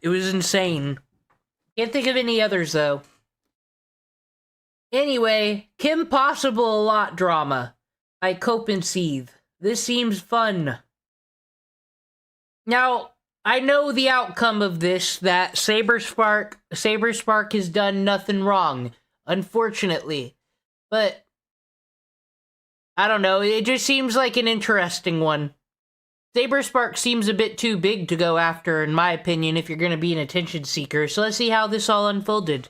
It was insane. Can't think of any others, though. Anyway, Kim Possible-alot drama. I cope and seethe. This seems fun. Now, I know the outcome of this, that SaberSpark has done nothing wrong, unfortunately. But, I don't know, it just seems like an interesting one. SaberSpark seems a bit too big to go after, in my opinion, if you're going to be an attention seeker, so let's see how this all unfolded.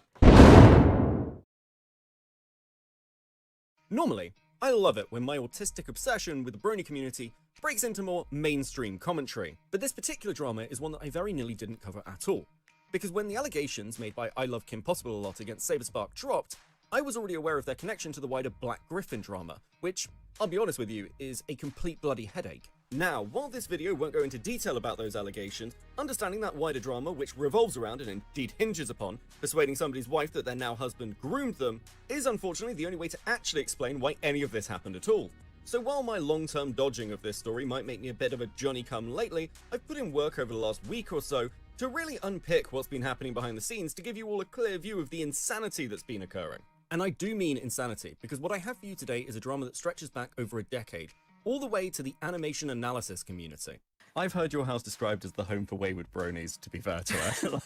Normally, I love it when my autistic obsession with the Brony community breaks into more mainstream commentary, but this particular drama is one that I very nearly didn't cover at all. Because when the allegations made by BronyFanDont against Saber Spark dropped, I was already aware of their connection to the wider Black Griffin drama, which, I'll be honest with you, is a complete bloody headache. Now, while this video won't go into detail about those allegations, understanding that wider drama, which revolves around and indeed hinges upon persuading somebody's wife that their now husband groomed them, is unfortunately the only way to actually explain why any of this happened at all. So while my long-term dodging of this story might make me a bit of a Johnny-come-lately, I've put in work over the last week or so to really unpick what's been happening behind the scenes to give you all a clear view of the insanity that's been occurring. And I do mean insanity, because what I have for you today is a drama that stretches back over a decade, all the way to the animation analysis community. I've heard your house described as the home for wayward bronies, to be fair to her.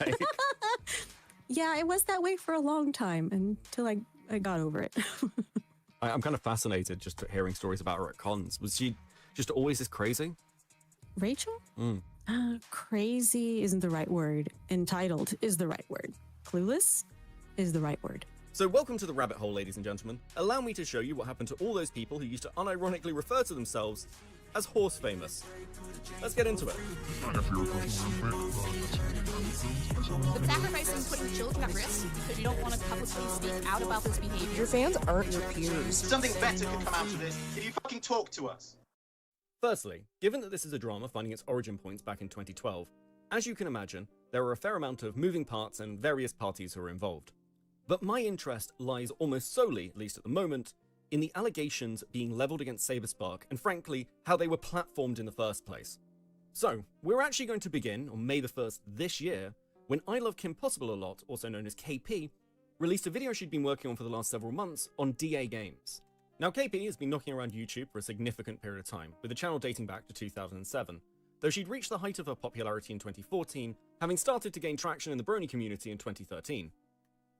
Yeah, it was that way for a long time until I got over it. I'm kind of fascinated just hearing stories about her at cons. Was she just always this crazy? Rachel? Crazy isn't the right word. Entitled is the right word. Clueless is the right word. So welcome to the rabbit hole, ladies and gentlemen. Allow me to show you what happened to all those people who used to unironically refer to themselves as horse famous. Let's get into it. But sacrificing putting children at risk because you don't want to publicly speak out about this behavior. Your fans aren't your peers. Something better could come out of this if you fucking talk to us. Firstly, given that this is a drama finding its origin points back in 2012, as you can imagine, there are a fair amount of moving parts and various parties who are involved. But my interest lies almost solely, at least at the moment, in the allegations being leveled against Saber Spark and frankly, how they were platformed in the first place. So, we're actually going to begin on May the 1st this year, when Ilovekimpossiblealot, also known as KP, released a video she'd been working on for the last several months on DA Games. Now KP has been knocking around YouTube for a significant period of time, with the channel dating back to 2007, though she'd reached the height of her popularity in 2014, having started to gain traction in the Brony community in 2013.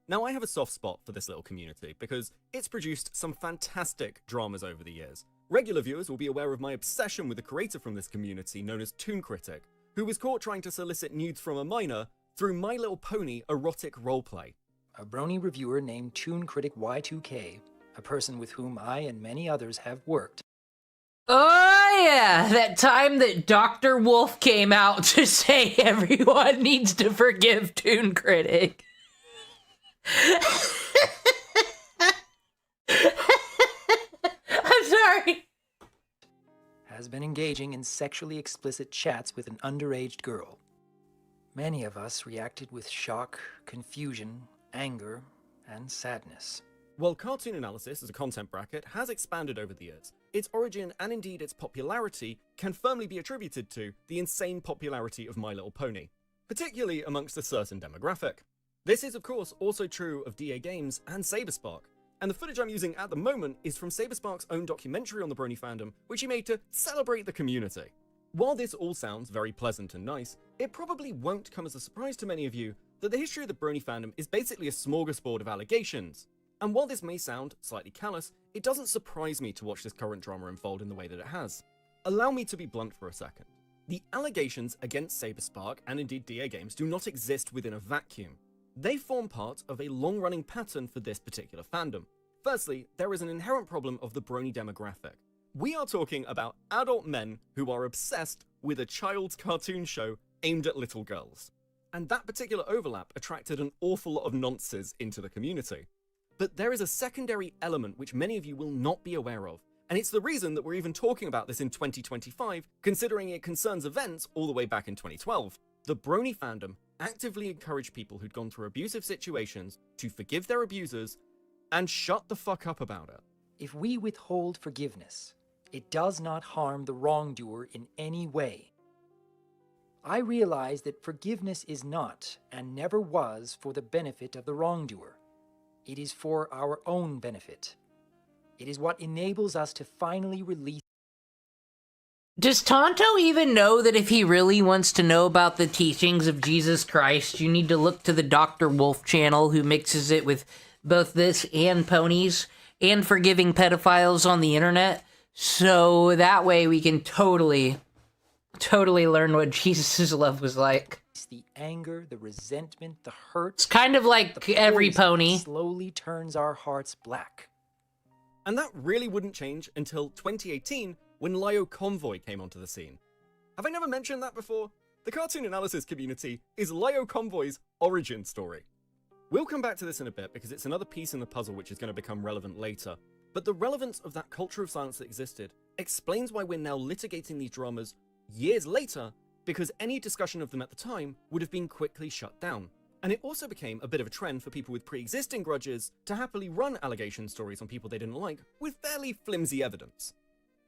Now I have a soft spot for this little community because it's produced some fantastic dramas over the years. Regular viewers will be aware of my obsession with the creator from this community known as Toon Critic, who was caught trying to solicit nudes from a minor through My Little Pony erotic roleplay. A Brony reviewer named Toon Critic Y2K, a person with whom I and many others have worked. Oh yeah, that time that Dr. Wolf came out to say everyone needs to forgive Toon Critic. I'm sorry. Has been engaging in sexually explicit chats with an underage girl. Many of us reacted with shock, confusion, anger, and sadness. While cartoon analysis as a content bracket has expanded over the years, its origin and indeed its popularity can firmly be attributed to the insane popularity of My Little Pony, particularly amongst a certain demographic. This is of course also true of DA Games and SaberSpark, and the footage I'm using at the moment is from SaberSpark's own documentary on the Brony fandom, which he made to celebrate the community. While this all sounds very pleasant and nice, it probably won't come as a surprise to many of you that the history of the Brony fandom is basically a smorgasbord of allegations. And while this may sound slightly callous, it doesn't surprise me to watch this current drama unfold in the way that it has. Allow me to be blunt for a second. The allegations against SaberSpark and indeed DA Games do not exist within a vacuum. They form part of a long-running pattern for this particular fandom. Firstly, there is an inherent problem of the Brony demographic. We are talking about adult men who are obsessed with a child's cartoon show aimed at little girls. And that particular overlap attracted an awful lot of nonces into the community. But there is a secondary element which many of you will not be aware of, and it's the reason that we're even talking about this in 2025, considering it concerns events all the way back in 2012. The Brony fandom actively encouraged people who'd gone through abusive situations to forgive their abusers and shut the fuck up about it. If we withhold forgiveness, it does not harm the wrongdoer in any way. I realized that forgiveness is not, and never was, for the benefit of the wrongdoer. It is for our own benefit. It is what enables us to finally release. Does Tonto even know that if he really wants to know about the teachings of Jesus Christ, you need to look to the Dr. Wolf channel, who mixes it with both this and ponies and forgiving pedophiles on the internet? So that way we can totally learn what Jesus' love was like. The anger, the resentment, the hurt. It's kind of like every pony. Slowly turns our hearts black. And that really wouldn't change until 2018, when Lio Convoy came onto the scene. Have I never mentioned that before? The cartoon analysis community is Lio Convoy's origin story. We'll come back to this in a bit because it's another piece in the puzzle which is going to become relevant later. But the relevance of that culture of silence that existed explains why we're now litigating these dramas years later, because any discussion of them at the time would have been quickly shut down. And it also became a bit of a trend for people with pre-existing grudges to happily run allegation stories on people they didn't like with fairly flimsy evidence.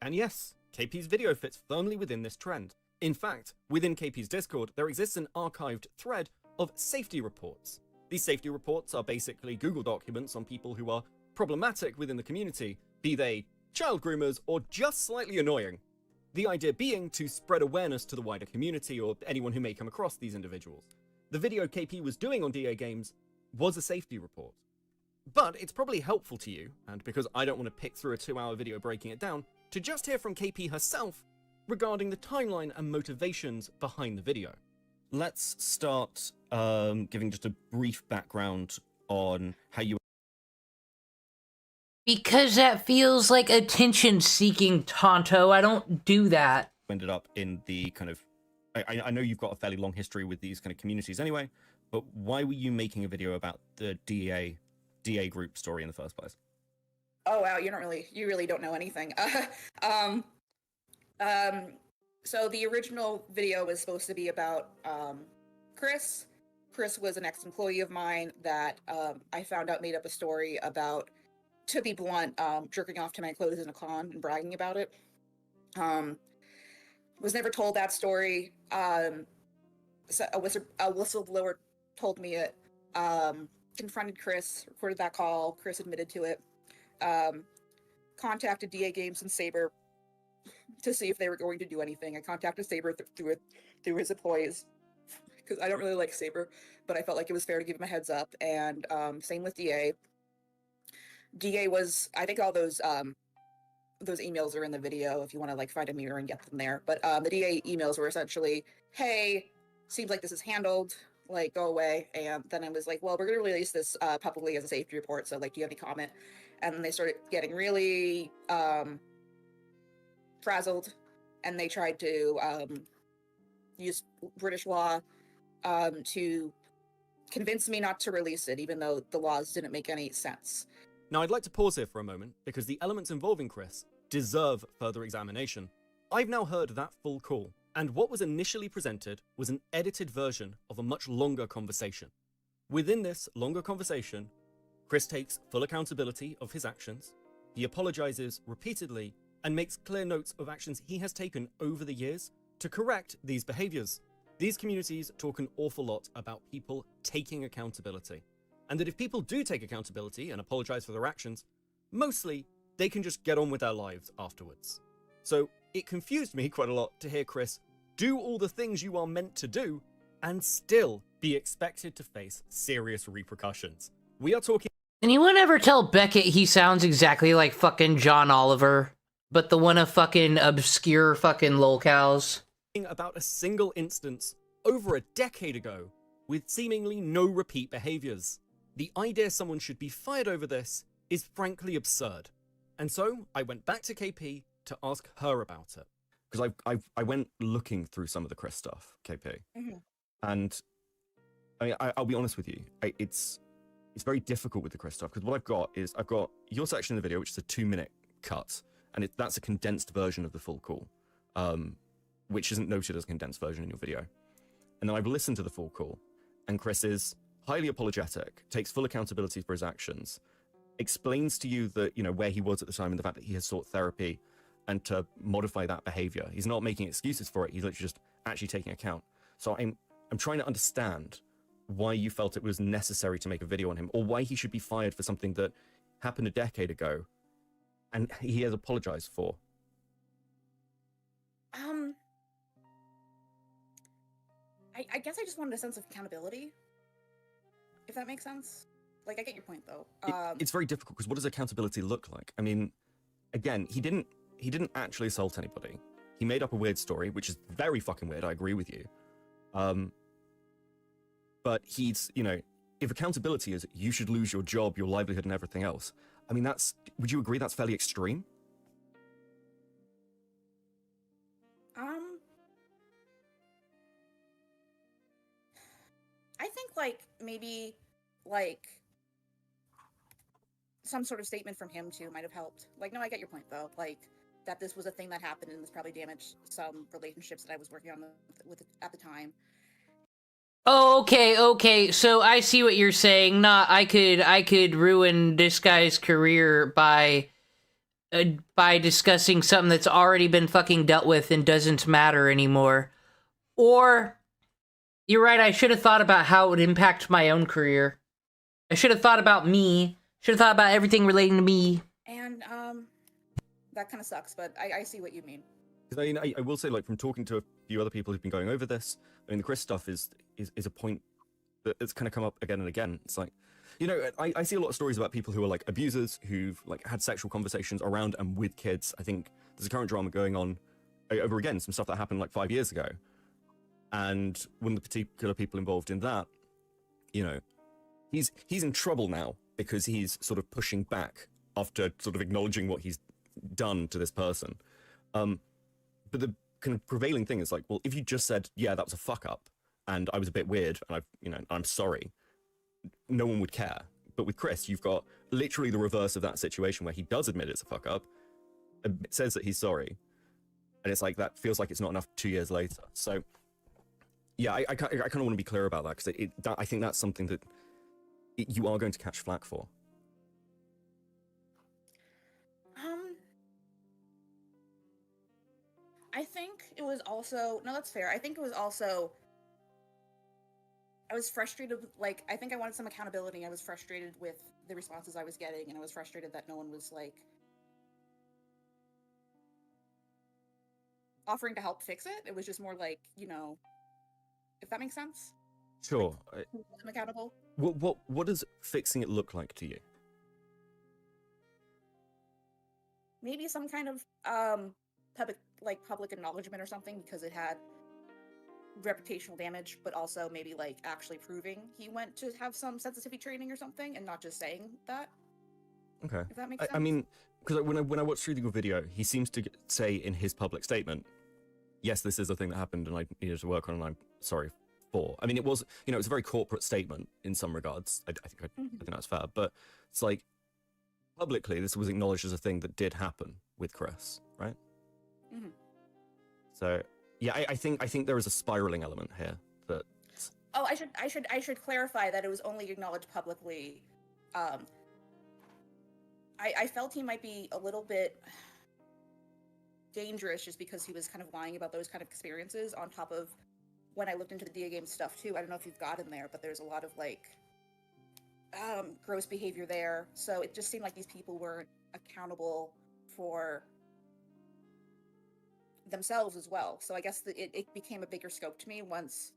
And yes, KP's video fits firmly within this trend. In fact, within KP's Discord, there exists an archived thread of safety reports. These safety reports are basically Google documents on people who are problematic within the community, be they child groomers or just slightly annoying. The idea being to spread awareness to the wider community or anyone who may come across these individuals. The video KP was doing on DA Games was a safety report. But it's probably helpful to you, and because I don't want to pick through a 2-hour video breaking it down, to just hear from KP herself regarding the timeline and motivations behind the video. Let's start giving just a brief background on how you... Because that feels like attention-seeking, Tonto. I don't do that. Ended up in the kind of... I know you've got a fairly long history with these kind of communities anyway, but why were you making a video about the DA group story in the first place? Oh wow, you really don't know anything. So the original video was supposed to be about Chris. Chris was an ex-employee of mine that I found out made up a story about, to be blunt, jerking off to my clothes in a con and bragging about it. Was never told that story. So a whistleblower told me it. Confronted Chris, recorded that call. Chris admitted to it. Contacted DA Games and Saber to see if they were going to do anything. I contacted Saber through his employees because I don't really like Saber, but I felt like it was fair to give him a heads up. And same with DA. DA was, I think all those emails are in the video if you want to like find a mirror and get them there. But the DA emails were essentially, hey, seems like this is handled, like go away. And then I was like, well, we're going to release this publicly as a safety report. So like, do you have any comment? And then they started getting really frazzled, and they tried to use British law to convince me not to release it, even though the laws didn't make any sense. Now, I'd like to pause here for a moment, because the elements involving Chris deserve further examination. I've now heard that full call, and what was initially presented was an edited version of a much longer conversation. Within this longer conversation, Chris takes full accountability of his actions, he apologizes repeatedly, and makes clear notes of actions he has taken over the years to correct these behaviors. These communities talk an awful lot about people taking accountability, and that if people do take accountability and apologize for their actions, mostly they can just get on with their lives afterwards. So it confused me quite a lot to hear Chris do all the things you are meant to do and still be expected to face serious repercussions. We are talking... Anyone ever tell Beckett he sounds exactly like fucking John Oliver, but the one of fucking obscure fucking lolcows? About a single instance over a decade ago with seemingly no repeat behaviors. The idea someone should be fired over this is frankly absurd. And so I went back to KP to ask her about it. Because I went looking through some of the Chris stuff, KP. Mm-hmm. And I'll be honest with you, it's very difficult with the Chris stuff, because what I've got your section of the video, which is a 2-minute cut, and that's a condensed version of the full call, which isn't noted as a condensed version in your video. And then I've listened to the full call, and Chris is highly apologetic, takes full accountability for his actions, explains to you that, where he was at the time and the fact that he has sought therapy and to modify that behavior. He's not making excuses for it, he's literally just actually taking account. So I'm trying to understand why you felt it was necessary to make a video on him, or why he should be fired for something that happened a decade ago and he has apologized for. I guess I just wanted a sense of accountability, if that makes sense. Like, I get your point, though. It's very difficult, because what does accountability look like? I mean, again, he didn't actually assault anybody. He made up a weird story, which is very fucking weird, I agree with you. But he's, you know, if accountability is you should lose your job, your livelihood, and everything else, I mean, would you agree that's fairly extreme? I think, like, maybe, like, some sort of statement from him, too, might have helped. Like, no, I get your point, though. Like, that this was a thing that happened and this probably damaged some relationships that I was working on with at the time. Oh, okay. So I see what you're saying. Not, I could ruin this guy's career by discussing something that's already been fucking dealt with and doesn't matter anymore. Or, you're right, I should have thought about how it would impact my own career. I should have thought about me. Should have thought about everything relating to me. And, that kind of sucks, but I see what you mean. Because I will say, like, from talking to a few other people who've been going over this, I mean, the Chris stuff is a point that's kind of come up again and again. It's like, you know, I see a lot of stories about people who are, like, abusers, who've, like, had sexual conversations around and with kids. I think there's a current drama going on over again, some stuff that happened, like, 5 years ago. And one of the particular people involved in that, you know, he's in trouble now because he's sort of pushing back after sort of acknowledging what he's done to this person. But the kind of prevailing thing is like, well, if you just said, yeah, that was a fuck up and I was a bit weird and I'm sorry, no one would care. But with Chris, you've got literally the reverse of that situation where he does admit it's a fuck up, says that he's sorry, and it's like, that feels like it's not enough 2 years later. So yeah, I kind of want to be clear about that, because I think that's something that you are going to catch flack for. I think it was also, no, that's fair. I think it was also, I was frustrated with, like, I think I wanted some accountability. I was frustrated with the responses I was getting, and I was frustrated that no one was, like, offering to help fix it. It was just more like, you know, if that makes sense. Sure. Like, I'm accountable. What does fixing it look like to you? Maybe some kind of public acknowledgement or something, because it had reputational damage, but also maybe like actually proving he went to have some sensitivity training or something, and not just saying that. Okay. If that makes sense. I mean, because when I watched through your video, he seems to say in his public statement, yes, this is a thing that happened and I needed to work on, and I'm sorry for. I mean, it was, you know, it's a very corporate statement in some regards. I think that's fair, but it's like, publicly, this was acknowledged as a thing that did happen with Chris, right? Mm-hmm. So yeah, I think there is a spiraling element here that. Oh, I should clarify that it was only acknowledged publicly. I felt he might be a little bit dangerous just because he was kind of lying about those kind of experiences, on top of when I looked into the DA game stuff too. I don't know if you've got in there, but there's a lot of like gross behavior there. So it just seemed like these people weren't accountable for themselves as well. So I guess it became a bigger scope to me once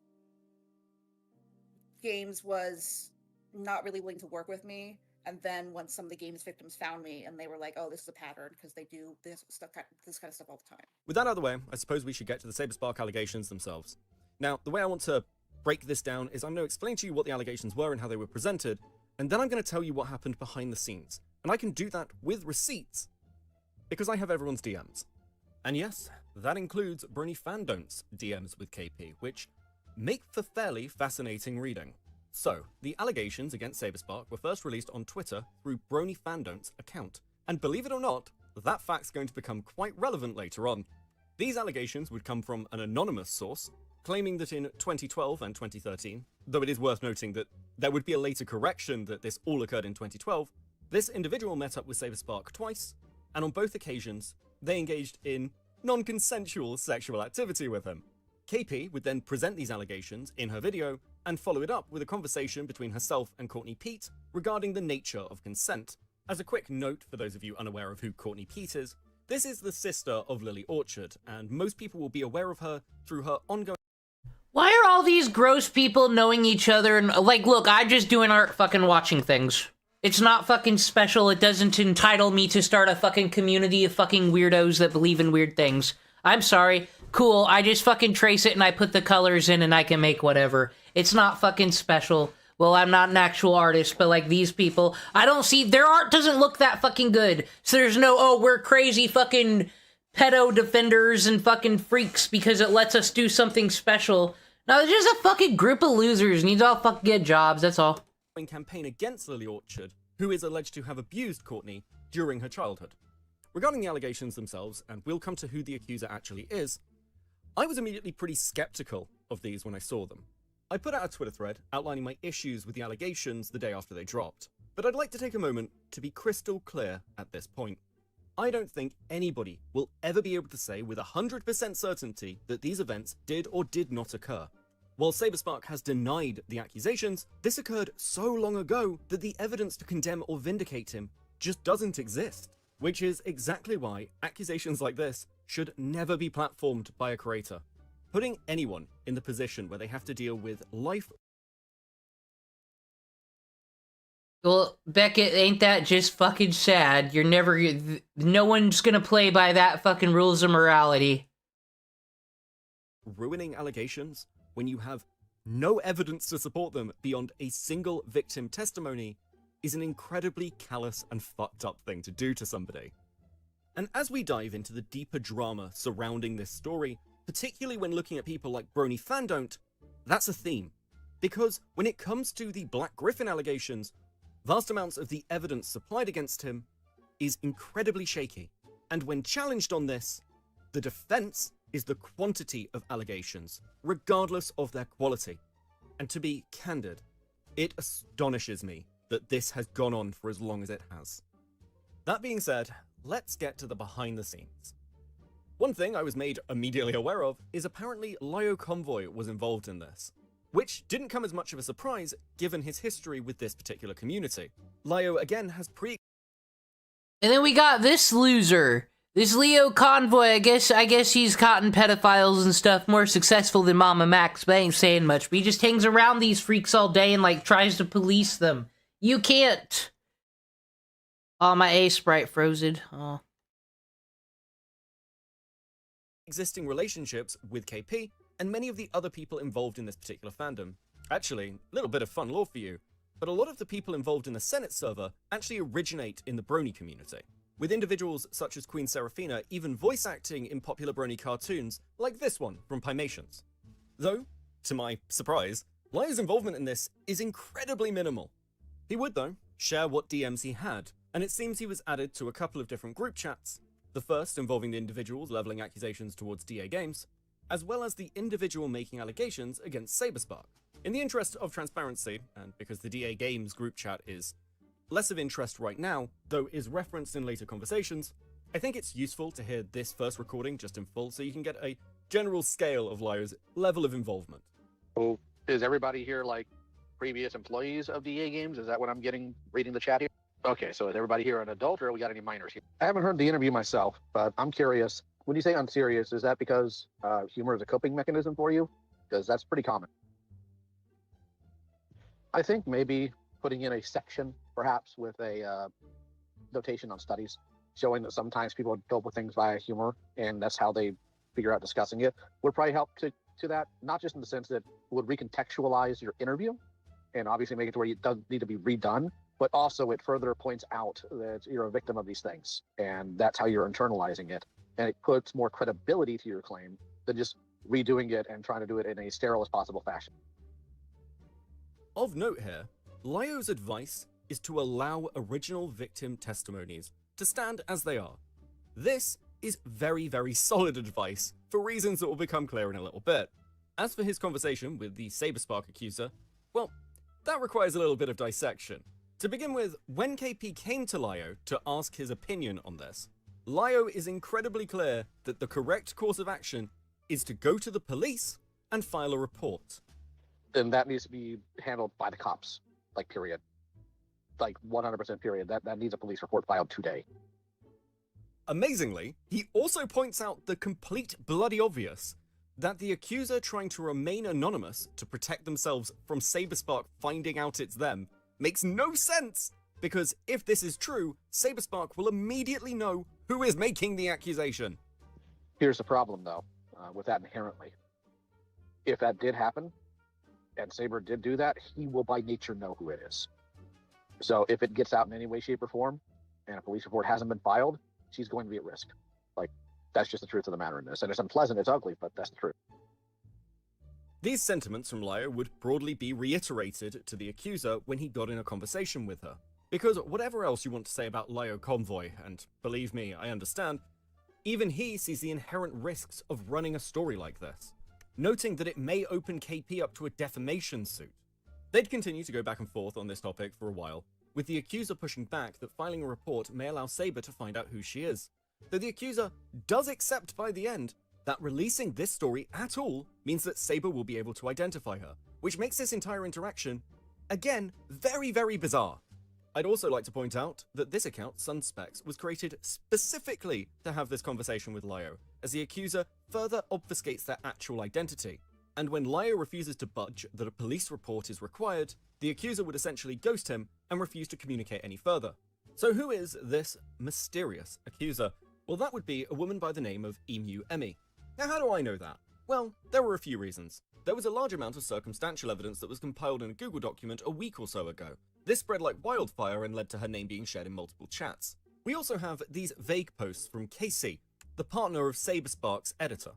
Games was not really willing to work with me. And then once some of the game's victims found me and they were like, oh, this is a pattern, because they do this kind of stuff all the time. With that out of the way, I suppose we should get to the Saber Spark allegations themselves. Now, the way I want to break this down is I'm going to explain to you what the allegations were and how they were presented, and then I'm going to tell you what happened behind the scenes. And I can do that with receipts, because I have everyone's DMs. And yes, that includes BronyFanDont's DMs with KP, which make for fairly fascinating reading. So, the allegations against SaberSpark were first released on Twitter through BronyFanDont's account. And believe it or not, that fact's going to become quite relevant later on. These allegations would come from an anonymous source, claiming that in 2012 and 2013, though it is worth noting that there would be a later correction that this all occurred in 2012, this individual met up with SaberSpark twice, and on both occasions, they engaged in non-consensual sexual activity with him. KP would then present these allegations in her video and follow it up with a conversation between herself and Courtney Pete regarding the nature of consent. As a quick note for those of you unaware of who Courtney Pete is, this is the sister of Lily Orchard, and most people will be aware of her through her ongoing... Why are all these gross people knowing each other and, like, look, I'm just doing art fucking watching things. It's not fucking special, it doesn't entitle me to start a fucking community of fucking weirdos that believe in weird things. I'm sorry. Cool, I just fucking trace it and I put the colors in and I can make whatever. It's not fucking special. Well, I'm not an actual artist, but like these people, I don't see, their art doesn't look that fucking good. So there's no, oh, we're crazy fucking pedo defenders and fucking freaks because it lets us do something special. No, they're just a fucking group of losers. Needs all fucking get jobs, that's all. ...campaign against Lily Orchard, who is alleged to have abused Courtney during her childhood. Regarding the allegations themselves, and we'll come to who the accuser actually is, I was immediately pretty skeptical of these when I saw them. I put out a Twitter thread outlining my issues with the allegations the day after they dropped, but I'd like to take a moment to be crystal clear at this point. I don't think anybody will ever be able to say with 100% certainty that these events did or did not occur. While SaberSpark has denied the accusations, this occurred so long ago that the evidence to condemn or vindicate him just doesn't exist. Which is exactly why accusations like this should never be platformed by a creator. Putting anyone in the position where they have to deal with life... Well, Beckett, ain't that just fucking sad? You're never... No one's gonna play by that fucking rules of morality. Ruining allegations when you have no evidence to support them beyond a single victim testimony is an incredibly callous and fucked up thing to do to somebody. And as we dive into the deeper drama surrounding this story, particularly when looking at people like BronyFanDont, that's a theme. Because when it comes to the Black Griffin allegations, vast amounts of the evidence supplied against him is incredibly shaky. And when challenged on this, the defense is the quantity of allegations, regardless of their quality. And to be candid, it astonishes me that this has gone on for as long as it has. That being said, let's get to the behind the scenes. One thing I was made immediately aware of is apparently Lio Convoy was involved in this, which didn't come as much of a surprise given his history with this particular community. Lio again has And then we got this loser. This Lio Convoy, I guess he's caught pedophiles and stuff, more successful than Mama Max, but I ain't saying much. But he just hangs around these freaks all day and, like, tries to police them. You can't! Oh, my A sprite frozen. Oh. existing relationships with KP and many of the other people involved in this particular fandom. Actually, a little bit of fun lore for you, but a lot of the people involved in the Senate server actually originate in the Brony community, with individuals such as Queen Seraphina even voice acting in popular Brony cartoons like this one from Pymations. Though, to my surprise, Lio's involvement in this is incredibly minimal. He would, though, share what DMs he had, and it seems he was added to a couple of different group chats, the first involving the individuals leveling accusations towards DA Games, as well as the individual making allegations against SaberSpark. In the interest of transparency, and because the DA Games group chat is less of interest right now, though is referenced in later conversations, I think it's useful to hear this first recording just in full so you can get a general scale of Lio's level of involvement. So is everybody here like previous employees of DA Games? Is that what I'm getting reading the chat here? Okay, so is everybody here an adult or we got any minors here? I haven't heard the interview myself, but I'm curious. When you say unserious, is that because humor is a coping mechanism for you? Because that's pretty common. I think maybe putting in a section, perhaps with a notation on studies, showing that sometimes people cope with things via humor, and that's how they figure out discussing it, would probably help to that, not just in the sense that it would recontextualize your interview, and obviously make it to where it doesn't need to be redone, but also it further points out that you're a victim of these things, and that's how you're internalizing it, and it puts more credibility to your claim than just redoing it and trying to do it in a sterile as possible fashion. Of note here, Lio's advice is to allow original victim testimonies to stand as they are. This is very, very solid advice for reasons that will become clear in a little bit. As for his conversation with the SaberSpark accuser, well, that requires a little bit of dissection. To begin with, when KP came to Lio to ask his opinion on this, Lio is incredibly clear that the correct course of action is to go to the police and file a report. Then that needs to be handled by the cops, like, period. Like, 100% period. That needs a police report filed today. Amazingly, he also points out the complete bloody obvious that the accuser trying to remain anonymous to protect themselves from SaberSpark finding out it's them makes no sense, because if this is true, SaberSpark will immediately know who is making the accusation. Here's the problem, though, with that inherently. If that did happen, and Saber did do that, he will by nature know who it is. So if it gets out in any way, shape, or form, and a police report hasn't been filed, she's going to be at risk. Like, that's just the truth of the matter in this. And it's unpleasant, it's ugly, but that's the truth. These sentiments from Lio would broadly be reiterated to the accuser when he got in a conversation with her. Because whatever else you want to say about Lio Convoy, and believe me, I understand, even he sees the inherent risks of running a story like this, noting that it may open KP up to a defamation suit. They'd continue to go back and forth on this topic for a while, with the accuser pushing back that filing a report may allow Saber to find out who she is. Though the accuser does accept by the end that releasing this story at all means that Saber will be able to identify her, which makes this entire interaction, again, very, very bizarre. I'd also like to point out that this account, Sunspecs, was created specifically to have this conversation with Lio, as the accuser further obfuscates their actual identity. And when Lio refuses to budge that a police report is required, the accuser would essentially ghost him and refuse to communicate any further. So who is this mysterious accuser? Well, that would be a woman by the name of Emu Emmy. Now, how do I know that? Well, there were a few reasons. There was a large amount of circumstantial evidence that was compiled in a Google document a week or so ago. This spread like wildfire and led to her name being shared in multiple chats. We also have these vague posts from Casey, the partner of Saber Spark's editor.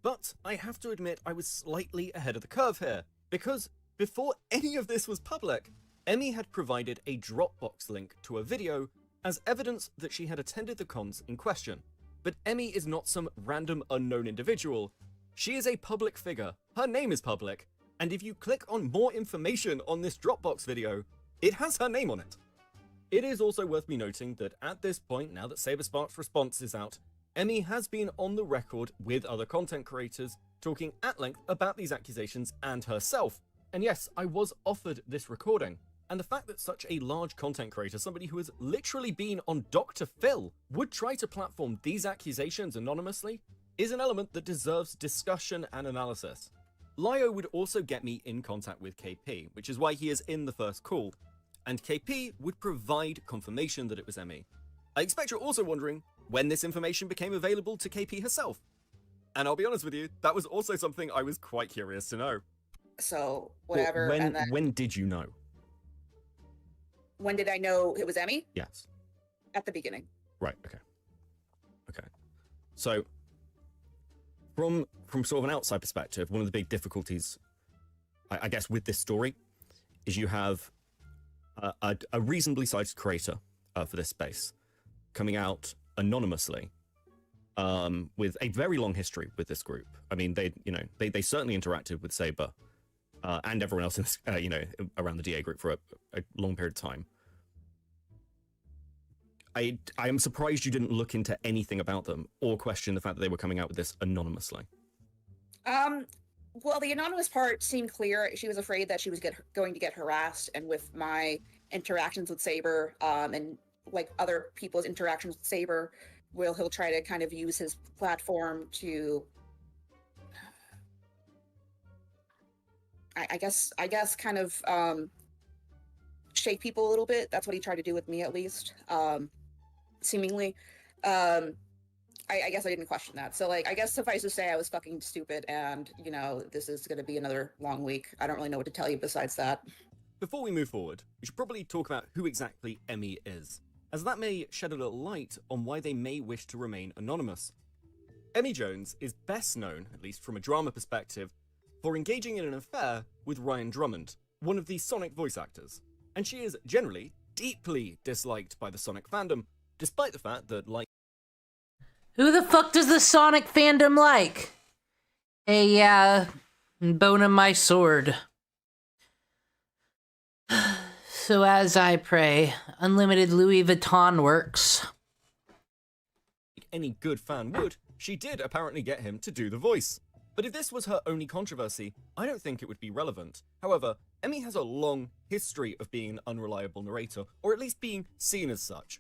But I have to admit I was slightly ahead of the curve here, because before any of this was public, Emmy had provided a Dropbox link to a video as evidence that she had attended the cons in question. But Emmy is not some random unknown individual. She is a public figure, her name is public, and if you click on more information on this Dropbox video, it has her name on it. It is also worth me noting that at this point, now that SaberSpark's response is out, Emmy has been on the record with other content creators talking at length about these accusations and herself. And yes, I was offered this recording. And the fact that such a large content creator, somebody who has literally been on Dr. Phil, would try to platform these accusations anonymously is an element that deserves discussion and analysis. Lio would also get me in contact with KP, which is why he is in the first call, and KP would provide confirmation that it was Emmy. I expect you're also wondering when this information became available to KP herself. And I'll be honest with you, that was also something I was quite curious to know. So whatever. Well, and then, when did you know? when did I know it was Emmy? Yes. At the beginning. Right, okay. Okay. So, from sort of an outside perspective, one of the big difficulties, I guess, with this story is you have a reasonably sized creator for this space coming out anonymously with a very long history with this group. I mean, they certainly interacted with Saber and everyone else in this, around the DA group for a long period of time. I am surprised you didn't look into anything about them or question the fact that they were coming out with this anonymously. Well, the anonymous part seemed clear. She was afraid that she was going to get harassed, and with my interactions with Saber, and like other people's interactions with Saber, he'll try to kind of use his platform to, I guess kind of shake people a little bit. That's what he tried to do with me, at least, seemingly. I guess I didn't question that. So, like, I guess suffice to say I was fucking stupid, and, this is going to be another long week. I don't really know what to tell you besides that. Before we move forward, we should probably talk about who exactly Emmy is, as that may shed a little light on why they may wish to remain anonymous. Emmy Jones is best known, at least from a drama perspective, for engaging in an affair with Ryan Drummond, one of the Sonic voice actors, and she is generally deeply disliked by the Sonic fandom, despite the fact that, like, Who the fuck does the Sonic fandom like? Hey, bone of my sword. So as I pray, unlimited Louis Vuitton works. any good fan would, she did apparently get him to do the voice. But if this was her only controversy, I don't think it would be relevant. However, Emmy has a long history of being an unreliable narrator, or at least being seen as such.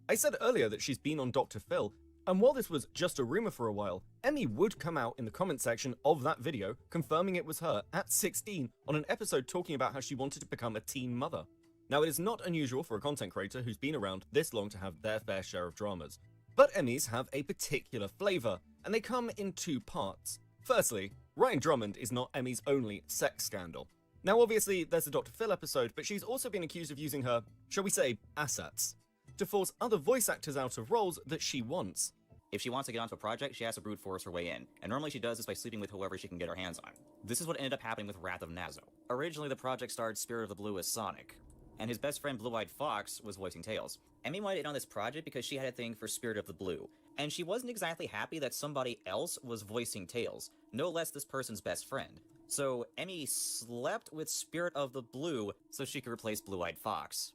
I said earlier that she's been on Dr. Phil, and while this was just a rumor for a while, Emmy would come out in the comment section of that video confirming it was her at 16 on an episode talking about how she wanted to become a teen mother. Now, it is not unusual for a content creator who's been around this long to have their fair share of dramas, but Emmys have a particular flavor, and they come in two parts. Firstly, Ryan Drummond is not Emmy's only sex scandal. Now, obviously, there's a Dr. Phil episode, but she's also been accused of using her, shall we say, assets, to force other voice actors out of roles that she wants. If she wants to get onto a project, she has to brute force her way in, and normally she does this by sleeping with whoever she can get her hands on. This is what ended up happening with Wrath of Nazo. Originally, the project starred Spirit of the Blue as Sonic, and his best friend Blue-Eyed Fox was voicing Tails. Emmy wanted in on this project because she had a thing for Spirit of the Blue, and she wasn't exactly happy that somebody else was voicing Tails, no less this person's best friend. So Emmy slept with Spirit of the Blue so she could replace Blue-Eyed Fox.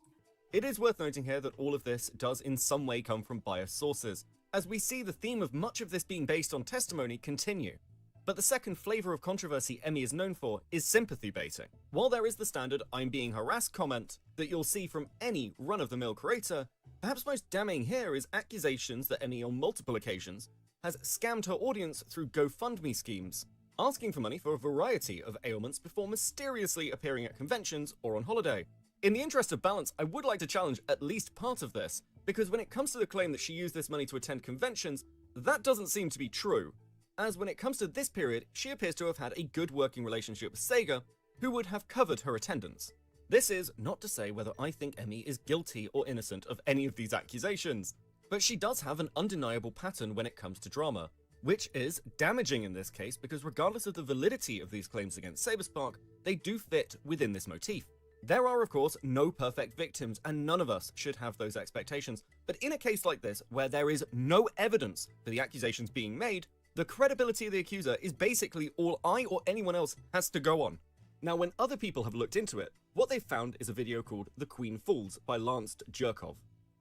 It is worth noting here that all of this does in some way come from biased sources, as we see the theme of much of this being based on testimony continue. But the second flavor of controversy Emmy is known for is sympathy baiting. While there is the standard "I'm being harassed" comment that you'll see from any run-of-the-mill creator, perhaps most damning here is accusations that Emmy on multiple occasions has scammed her audience through GoFundMe schemes, asking for money for a variety of ailments before mysteriously appearing at conventions or on holiday. In the interest of balance, I would like to challenge at least part of this, because when it comes to the claim that she used this money to attend conventions, that doesn't seem to be true, as when it comes to this period, she appears to have had a good working relationship with Sega, who would have covered her attendance. This is not to say whether I think Emmy is guilty or innocent of any of these accusations, but she does have an undeniable pattern when it comes to drama, which is damaging in this case because regardless of the validity of these claims against SaberSpark, they do fit within this motif. There are, of course, no perfect victims, and none of us should have those expectations, but in a case like this, where there is no evidence for the accusations being made, the credibility of the accuser is basically all I or anyone else has to go on. Now, when other people have looked into it, what they've found is a video called The Queen Falls by Lance Jerkov.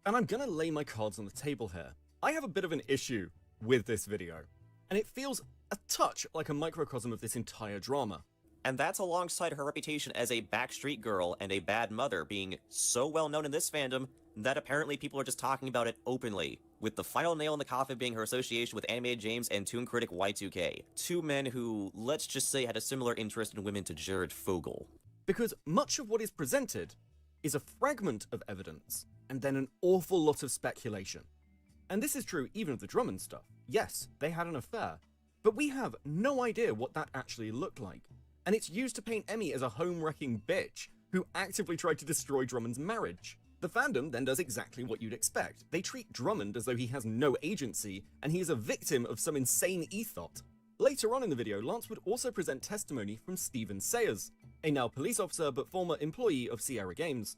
And I'm gonna lay my cards on the table here. I have a bit of an issue with this video, and it feels a touch like a microcosm of this entire drama. And that's alongside her reputation as a backstreet girl and a bad mother being so well known in this fandom that apparently people are just talking about it openly, with the final nail in the coffin being her association with Animated James and Toon Critic Y2K, two men who, let's just say, had a similar interest in women to Jared Fogle. Because much of what is presented is a fragment of evidence, and then an awful lot of speculation. And this is true even of the Drummond stuff. Yes, they had an affair, but we have no idea what that actually looked like. And it's used to paint Emmy as a home-wrecking bitch who actively tried to destroy Drummond's marriage. The fandom then does exactly what you'd expect. They treat Drummond as though he has no agency, and he is a victim of some insane ethos. Later on in the video, Lance would also present testimony from Steven Sayers, a now police officer but former employee of Sierra Games.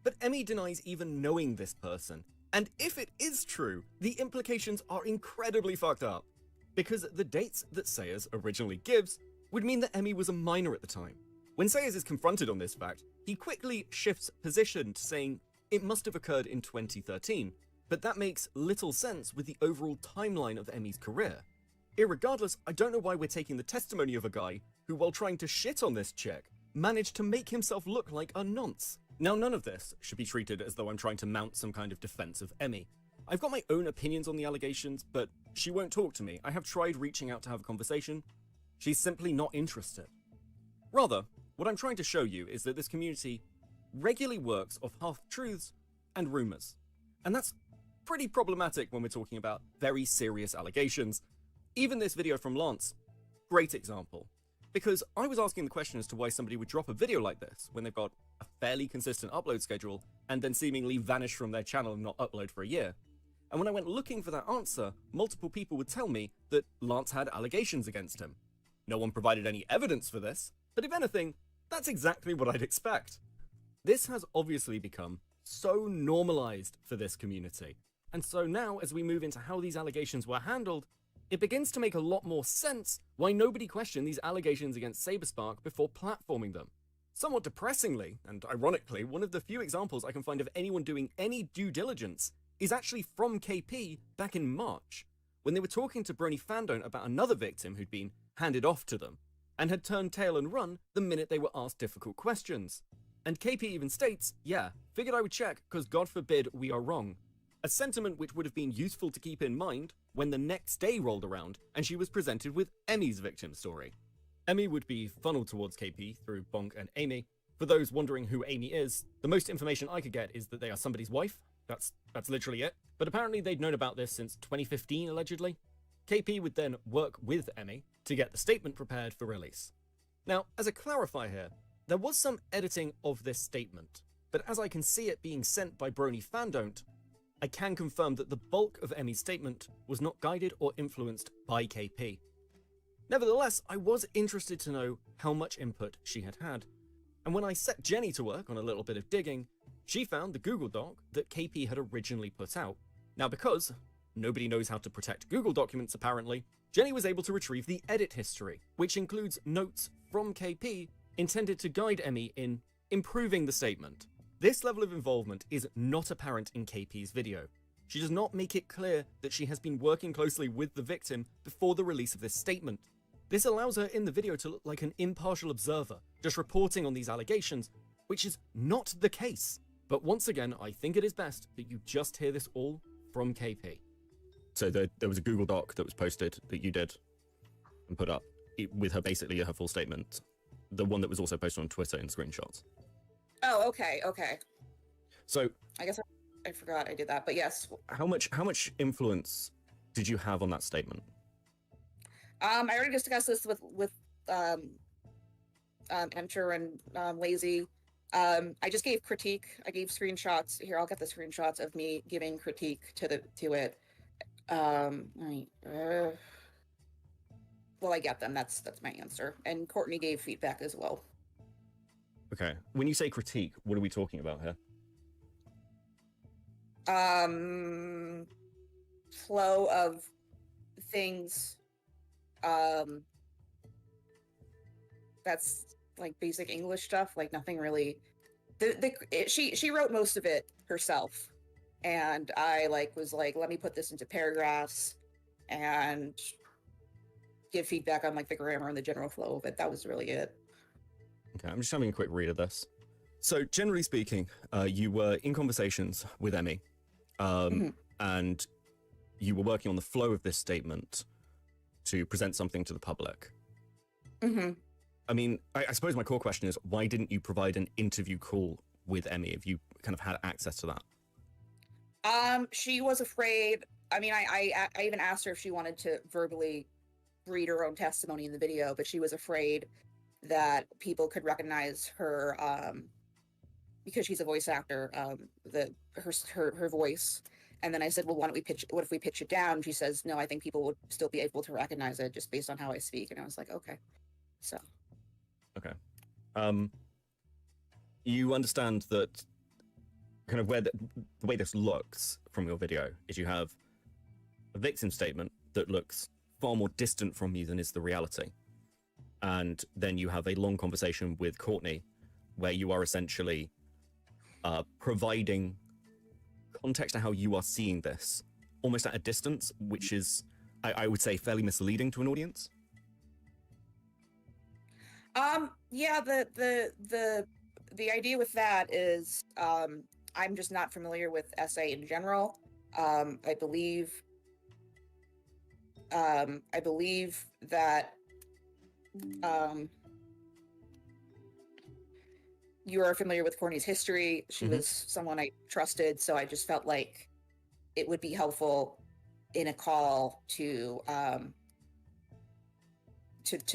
But Emmy denies even knowing this person, and if it is true, the implications are incredibly fucked up, because the dates that Sayers originally gives would mean that Emmy was a minor at the time. When Sayers is confronted on this fact, he quickly shifts position to saying it must have occurred in 2013, but that makes little sense with the overall timeline of Emmy's career. Irregardless, I don't know why we're taking the testimony of a guy who, while trying to shit on this chick, managed to make himself look like a nonce. Now, none of this should be treated as though I'm trying to mount some kind of defense of Emmy. I've got my own opinions on the allegations, but she won't talk to me. I have tried reaching out to have a conversation. She's simply not interested. Rather, what I'm trying to show you is that this community regularly works off half-truths and rumors. And that's pretty problematic when we're talking about very serious allegations. Even this video from Lance, great example. Because I was asking the question as to why somebody would drop a video like this when they've got a fairly consistent upload schedule and then seemingly vanish from their channel and not upload for a year. And when I went looking for that answer, multiple people would tell me that Lance had allegations against him. No one provided any evidence for this, but if anything, that's exactly what I'd expect. This has obviously become so normalized for this community, and so now as we move into how these allegations were handled, it begins to make a lot more sense why nobody questioned these allegations against SaberSpark before platforming them. Somewhat depressingly, and ironically, one of the few examples I can find of anyone doing any due diligence is actually from KP back in March, when they were talking to BronyFanDont about another victim who'd been handed off to them, and had turned tail and run the minute they were asked difficult questions. And KP even states, yeah, figured I would check, because God forbid we are wrong. A sentiment which would have been useful to keep in mind when the next day rolled around and she was presented with Emmy's victim story. Emmy would be funneled towards KP through Bonk and Amy. For those wondering who Amy is, the most information I could get is that they are somebody's wife. That's literally it. But apparently they'd known about this since 2015, allegedly. KP would then work with Emmy to get the statement prepared for release. Now, as a clarifier here, there was some editing of this statement, but as I can see it being sent by BronyFanDont, I can confirm that the bulk of Emmy's statement was not guided or influenced by KP. Nevertheless, I was interested to know how much input she had had, and when I set Jenny to work on a little bit of digging, she found the Google Doc that KP had originally put out. Now, because nobody knows how to protect Google documents apparently, Jenny was able to retrieve the edit history, which includes notes from KP intended to guide Emmy in improving the statement. This level of involvement is not apparent in KP's video. She does not make it clear that she has been working closely with the victim before the release of this statement. This allows her in the video to look like an impartial observer, just reporting on these allegations, which is not the case. But once again, I think it is best that you just hear this all from KP. So there was a Google Doc that was posted that you did and put up with her basically her full statement. The one that was also posted on Twitter in screenshots. Oh, okay. So I guess I forgot I did that, but yes. How much influence did you have on that statement? I already discussed this with Enter and Lazy. I just gave critique. I gave screenshots. Here, I'll get the screenshots of me giving critique to it. Well, I get them. That's my answer. And Courtney gave feedback as well. Okay. When you say critique, what are we talking about here? Flow of things. That's like basic English stuff. Like nothing really. She wrote most of it herself, and I was like, let me put this into paragraphs, and give feedback on the grammar and the general flow of it. That was really it. Okay, I'm just having a quick read of this. So, generally speaking, you were in conversations with Emmy, and you were working on the flow of this statement to present something to the public. I mean, I suppose my core question is, why didn't you provide an interview call with Emmy if you kind of had access to that? She was afraid. I mean, I even asked her if she wanted to verbally read her own testimony in the video, but she was afraid that people could recognize her because she's a voice actor, her voice. And then I said, well, what if we pitch it down? She says, no, I think people would still be able to recognize it just based on how I speak. And I was like, okay. So. Okay. You understand that kind of where the way this looks from your video is you have a victim statement that looks far more distant from you than is the reality. And then you have a long conversation with Courtney where you are essentially providing context to how you are seeing this, almost at a distance, which is, I would say, fairly misleading to an audience. Yeah, the idea with that is, I'm just not familiar with essay in general. I believe that you are familiar with Courtney's history. She was someone I trusted, so I just felt like it would be helpful in a call to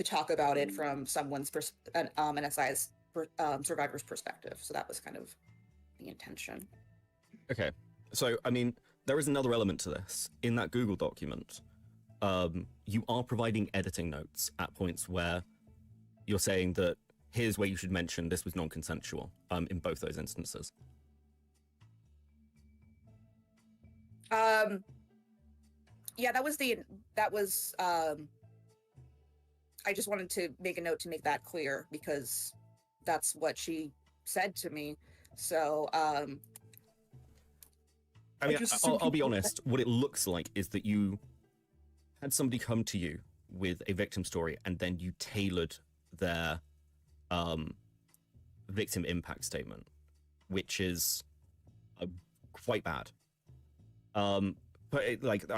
talk about it from someone's an SI's survivor's perspective. So that was kind of the intention. Okay, so I mean, there is another element to this. In that Google document, you are providing editing notes at points where you're saying that here's where you should mention this was non-consensual in both those instances. Yeah, that was I just wanted to make a note to make that clear because that's what she said to me. So, I mean, I'll be honest, what it looks like is that you had somebody come to you with a victim story and then you tailored their victim impact statement, which is quite bad. But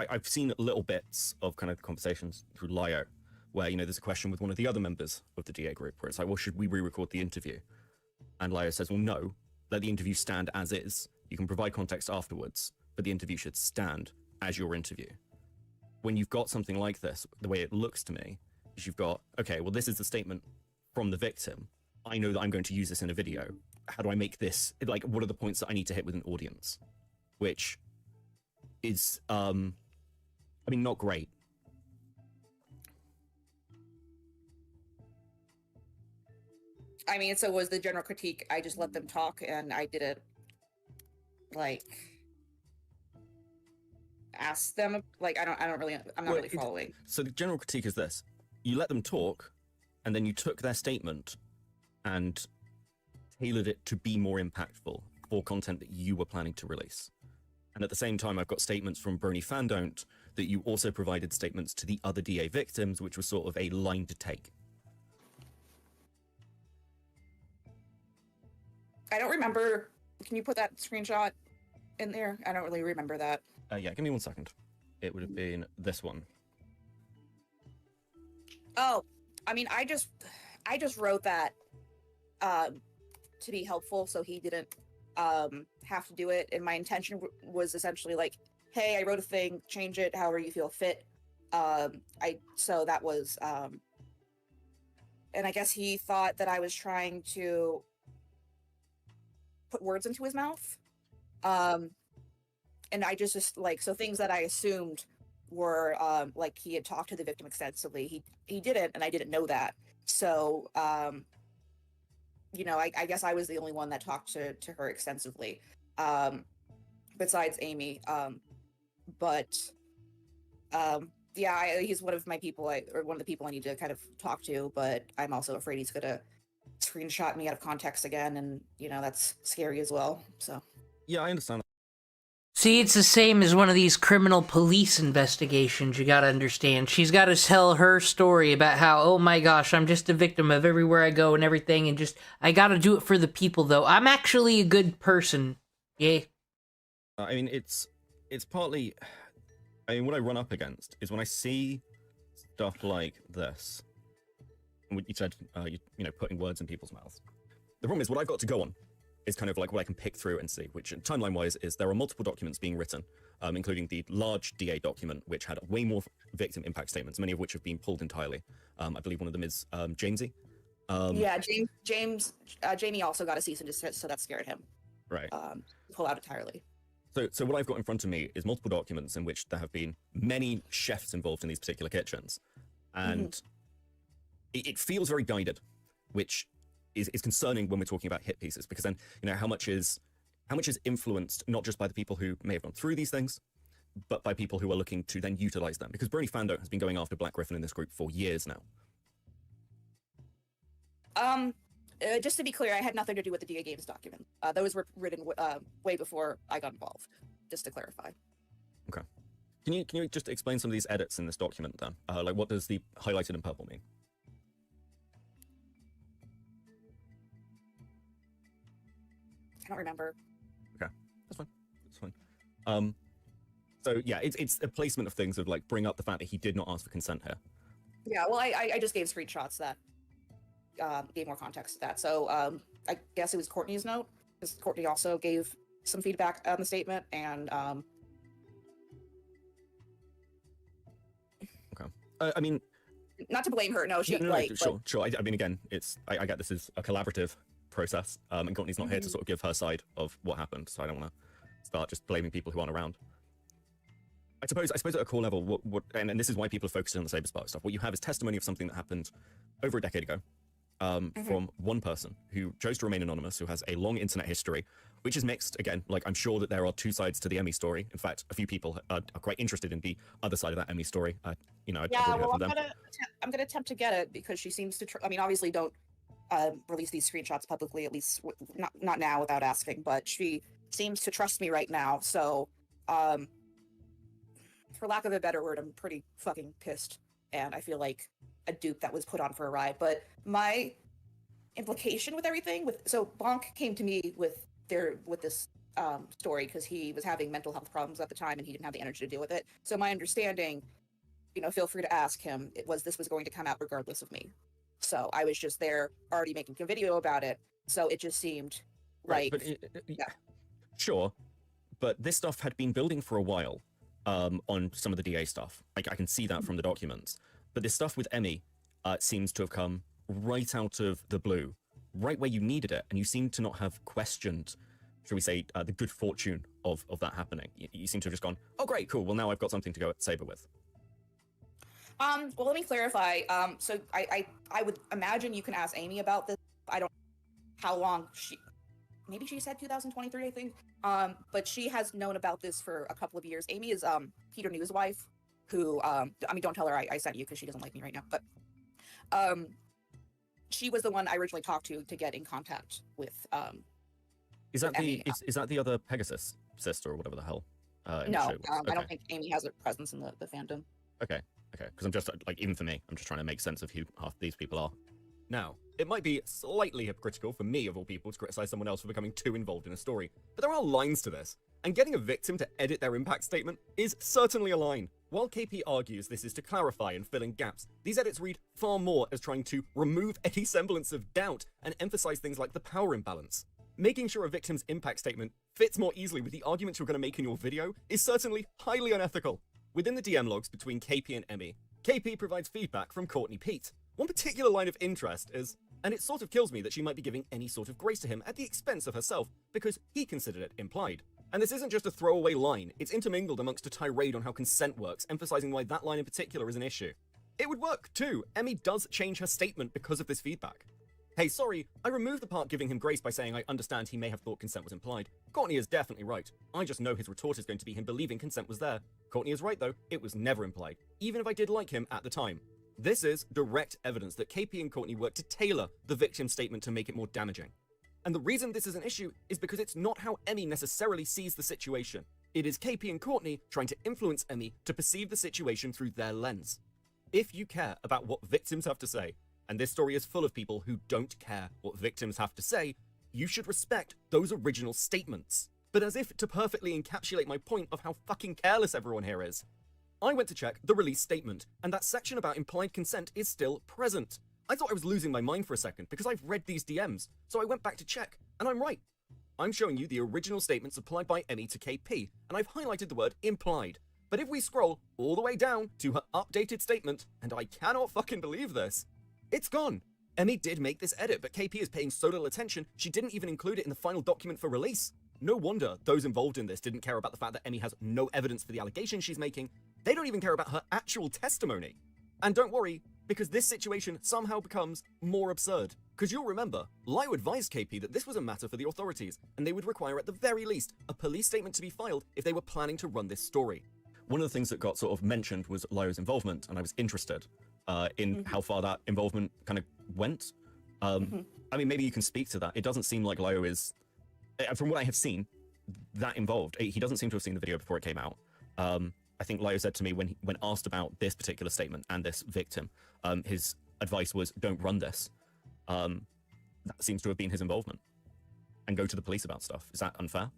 I've seen little bits of kind of conversations through Lio where, there's a question with one of the other members of the DA group where it's like, well, should we re-record the interview? And Lio says, well, no, let the interview stand as is. You can provide context afterwards, but the interview should stand as your interview. When you've got something like this, the way it looks to me is you've got, okay, well, this is the statement from the victim. I know that I'm going to use this in a video. How do I make this, what are the points that I need to hit with an audience? Which is, not great. I mean, so was the general critique, I just let them talk and I didn't, ask them, I'm not really following. So the general critique is this. You let them talk, and then you took their statement and tailored it to be more impactful for content that you were planning to release. And at the same time, I've got statements from BronyFanDont that you also provided statements to the other DA victims, which was sort of a line to take. I don't remember. Can you put that screenshot in there? I don't really remember that. Yeah, give me 1 second. It would have been this one. Oh, I mean, I just wrote that to be helpful, so he didn't have to do it. And my intention was essentially hey, I wrote a thing, change it however you feel fit. So that was, and I guess he thought that I was trying to put words into his mouth. And I just so things that I assumed were he had talked to the victim extensively. He didn't, and I didn't know that. So I guess I was the only one that talked to her extensively, besides Amy. Yeah, he's one of my people, one of the people I need to kind of talk to. But I'm also afraid he's gonna screenshot me out of context again, and that's scary as well. So yeah, I understand. See, it's the same as one of these criminal police investigations, you gotta understand. She's gotta tell her story about how, oh my gosh, I'm just a victim of everywhere I go and everything, and I gotta do it for the people, though. I'm actually a good person. Yeah. I mean, it's partly... I mean, what I run up against is when I see stuff like this, and what you said, putting words in people's mouths. The problem is, what I've got to go on is kind of what I can pick through and see, which timeline-wise is there are multiple documents being written, including the large DA document, which had way more victim impact statements, many of which have been pulled entirely. I believe one of them is Jamesy. Yeah, Jamie also got a cease and desist, so that scared him. Right. Pull out entirely. So what I've got in front of me is multiple documents in which there have been many chefs involved in these particular kitchens. And it feels very guided, which is concerning when we're talking about hit pieces, because then, how much is influenced not just by the people who may have gone through these things, but by people who are looking to then utilize them. Because BronyFanDont has been going after Black Griffin in this group for years now. Just to be clear, I had nothing to do with the DA Games document. Those were written way before I got involved, just to clarify. Okay. Can you just explain some of these edits in this document then? What does the highlighted in purple mean? I don't remember. Okay, that's fine. That's fine. So yeah, it's a placement of things of bring up the fact that he did not ask for consent here. Yeah, well, I just gave screenshots that gave more context to that. So I guess it was Courtney's note, because Courtney also gave some feedback on the statement, and okay. I mean, not to blame her. No, she sure. I mean, again, I get this is a collaborative process, and Courtney's not here to sort of give her side of what happened, so I don't want to start just blaming people who aren't around. I suppose at a core level, and this is why people are focusing on the SaberSpark stuff. What you have is testimony of something that happened over a decade ago, from one person who chose to remain anonymous, who has a long internet history, which is mixed. Again, I'm sure that there are two sides to the Emmy story. In fact, a few people are quite interested in the other side of that Emmy story. I'm gonna attempt to get it, because she seems to. I mean, obviously, don't release these screenshots publicly, at least not now without asking. But she seems to trust me right now, so for lack of a better word, I'm pretty fucking pissed, and I feel like a dupe that was put on for a ride. But my implication with everything, so Bonk came to me with this story because he was having mental health problems at the time and he didn't have the energy to deal with it. So my understanding, feel free to ask him, this was going to come out regardless of me. So I was just there already making a video about it. So it just seemed Right, like, yeah. Sure, but this stuff had been building for a while on some of the DA stuff. Like, I can see that from the documents. But this stuff with Emmy seems to have come right out of the blue, right where you needed it, and you seem to not have questioned, shall we say, the good fortune of that happening. You seem to have just gone, oh, great, cool, well, now I've got something to go at Saber with. Well, let me clarify. So I would imagine you can ask Amy about this. I don't know how long maybe she said 2023, I think. But she has known about this for a couple of years. Amy is Peter New's wife, who don't tell her I sent you because she doesn't like me right now. But she was the one I originally talked to get in contact with. Is that Emmy. is that the other Pegasus sister or whatever the hell? In the No, show was? I don't think Amy has a presence in the fandom. Okay, because I'm just, like, even for me, I'm just trying to make sense of who half these people are. Now, it might be slightly hypocritical for me, of all people, to criticize someone else for becoming too involved in a story, but there are lines to this, and getting a victim to edit their impact statement is certainly a line. While KP argues this is to clarify and fill in gaps, these edits read far more as trying to remove any semblance of doubt and emphasize things like the power imbalance. Making sure a victim's impact statement fits more easily with the arguments you're going to make in your video is certainly highly unethical. Within the DM logs between KP and Emmy, KP provides feedback from Courtney Pete. One particular line of interest is, and it sort of kills me that she might be giving any sort of grace to him at the expense of herself, because he considered it implied. And this isn't just a throwaway line, it's intermingled amongst a tirade on how consent works, emphasizing why that line in particular is an issue. It would work, too. Emmy does change her statement because of this feedback. Hey, sorry, I removed the part giving him grace by saying I understand he may have thought consent was implied. Courtney is definitely right. I just know his retort is going to be him believing consent was there. Courtney is right, though. It was never implied, even if I did like him at the time. This is direct evidence that KP and Courtney worked to tailor the victim's statement to make it more damaging. And the reason this is an issue is because it's not how Emmy necessarily sees the situation. It is KP and Courtney trying to influence Emmy to perceive the situation through their lens. If you care about what victims have to say, and this story is full of people who don't care what victims have to say, you should respect those original statements. But as if to perfectly encapsulate my point of how fucking careless everyone here is, I went to check the release statement, and that section about implied consent is still present. I thought I was losing my mind for a second because I've read these DMs, so I went back to check, and I'm right. I'm showing you the original statement supplied by Emmy to KP, and I've highlighted the word implied. But if we scroll all the way down to her updated statement, and I cannot fucking believe this, it's gone. Emmy did make this edit, but KP is paying so little attention, she didn't even include it in the final document for release. No wonder those involved in this didn't care about the fact that Emmy has no evidence for the allegations she's making. They don't even care about her actual testimony. And don't worry, because this situation somehow becomes more absurd. Because you'll remember, Lio advised KP that this was a matter for the authorities, and they would require at the very least a police statement to be filed if they were planning to run this story. One of the things that got sort of mentioned was Lio's involvement, and I was interested in how far that involvement kind of went. I mean, maybe you can speak to that. It doesn't seem like Lio is, from what I have seen, that involved. He doesn't seem to have seen the video before it came out. I think Lio said to me when asked about this particular statement and this victim, his advice was, don't run this. That seems to have been his involvement. And go to the police about stuff. Is that unfair?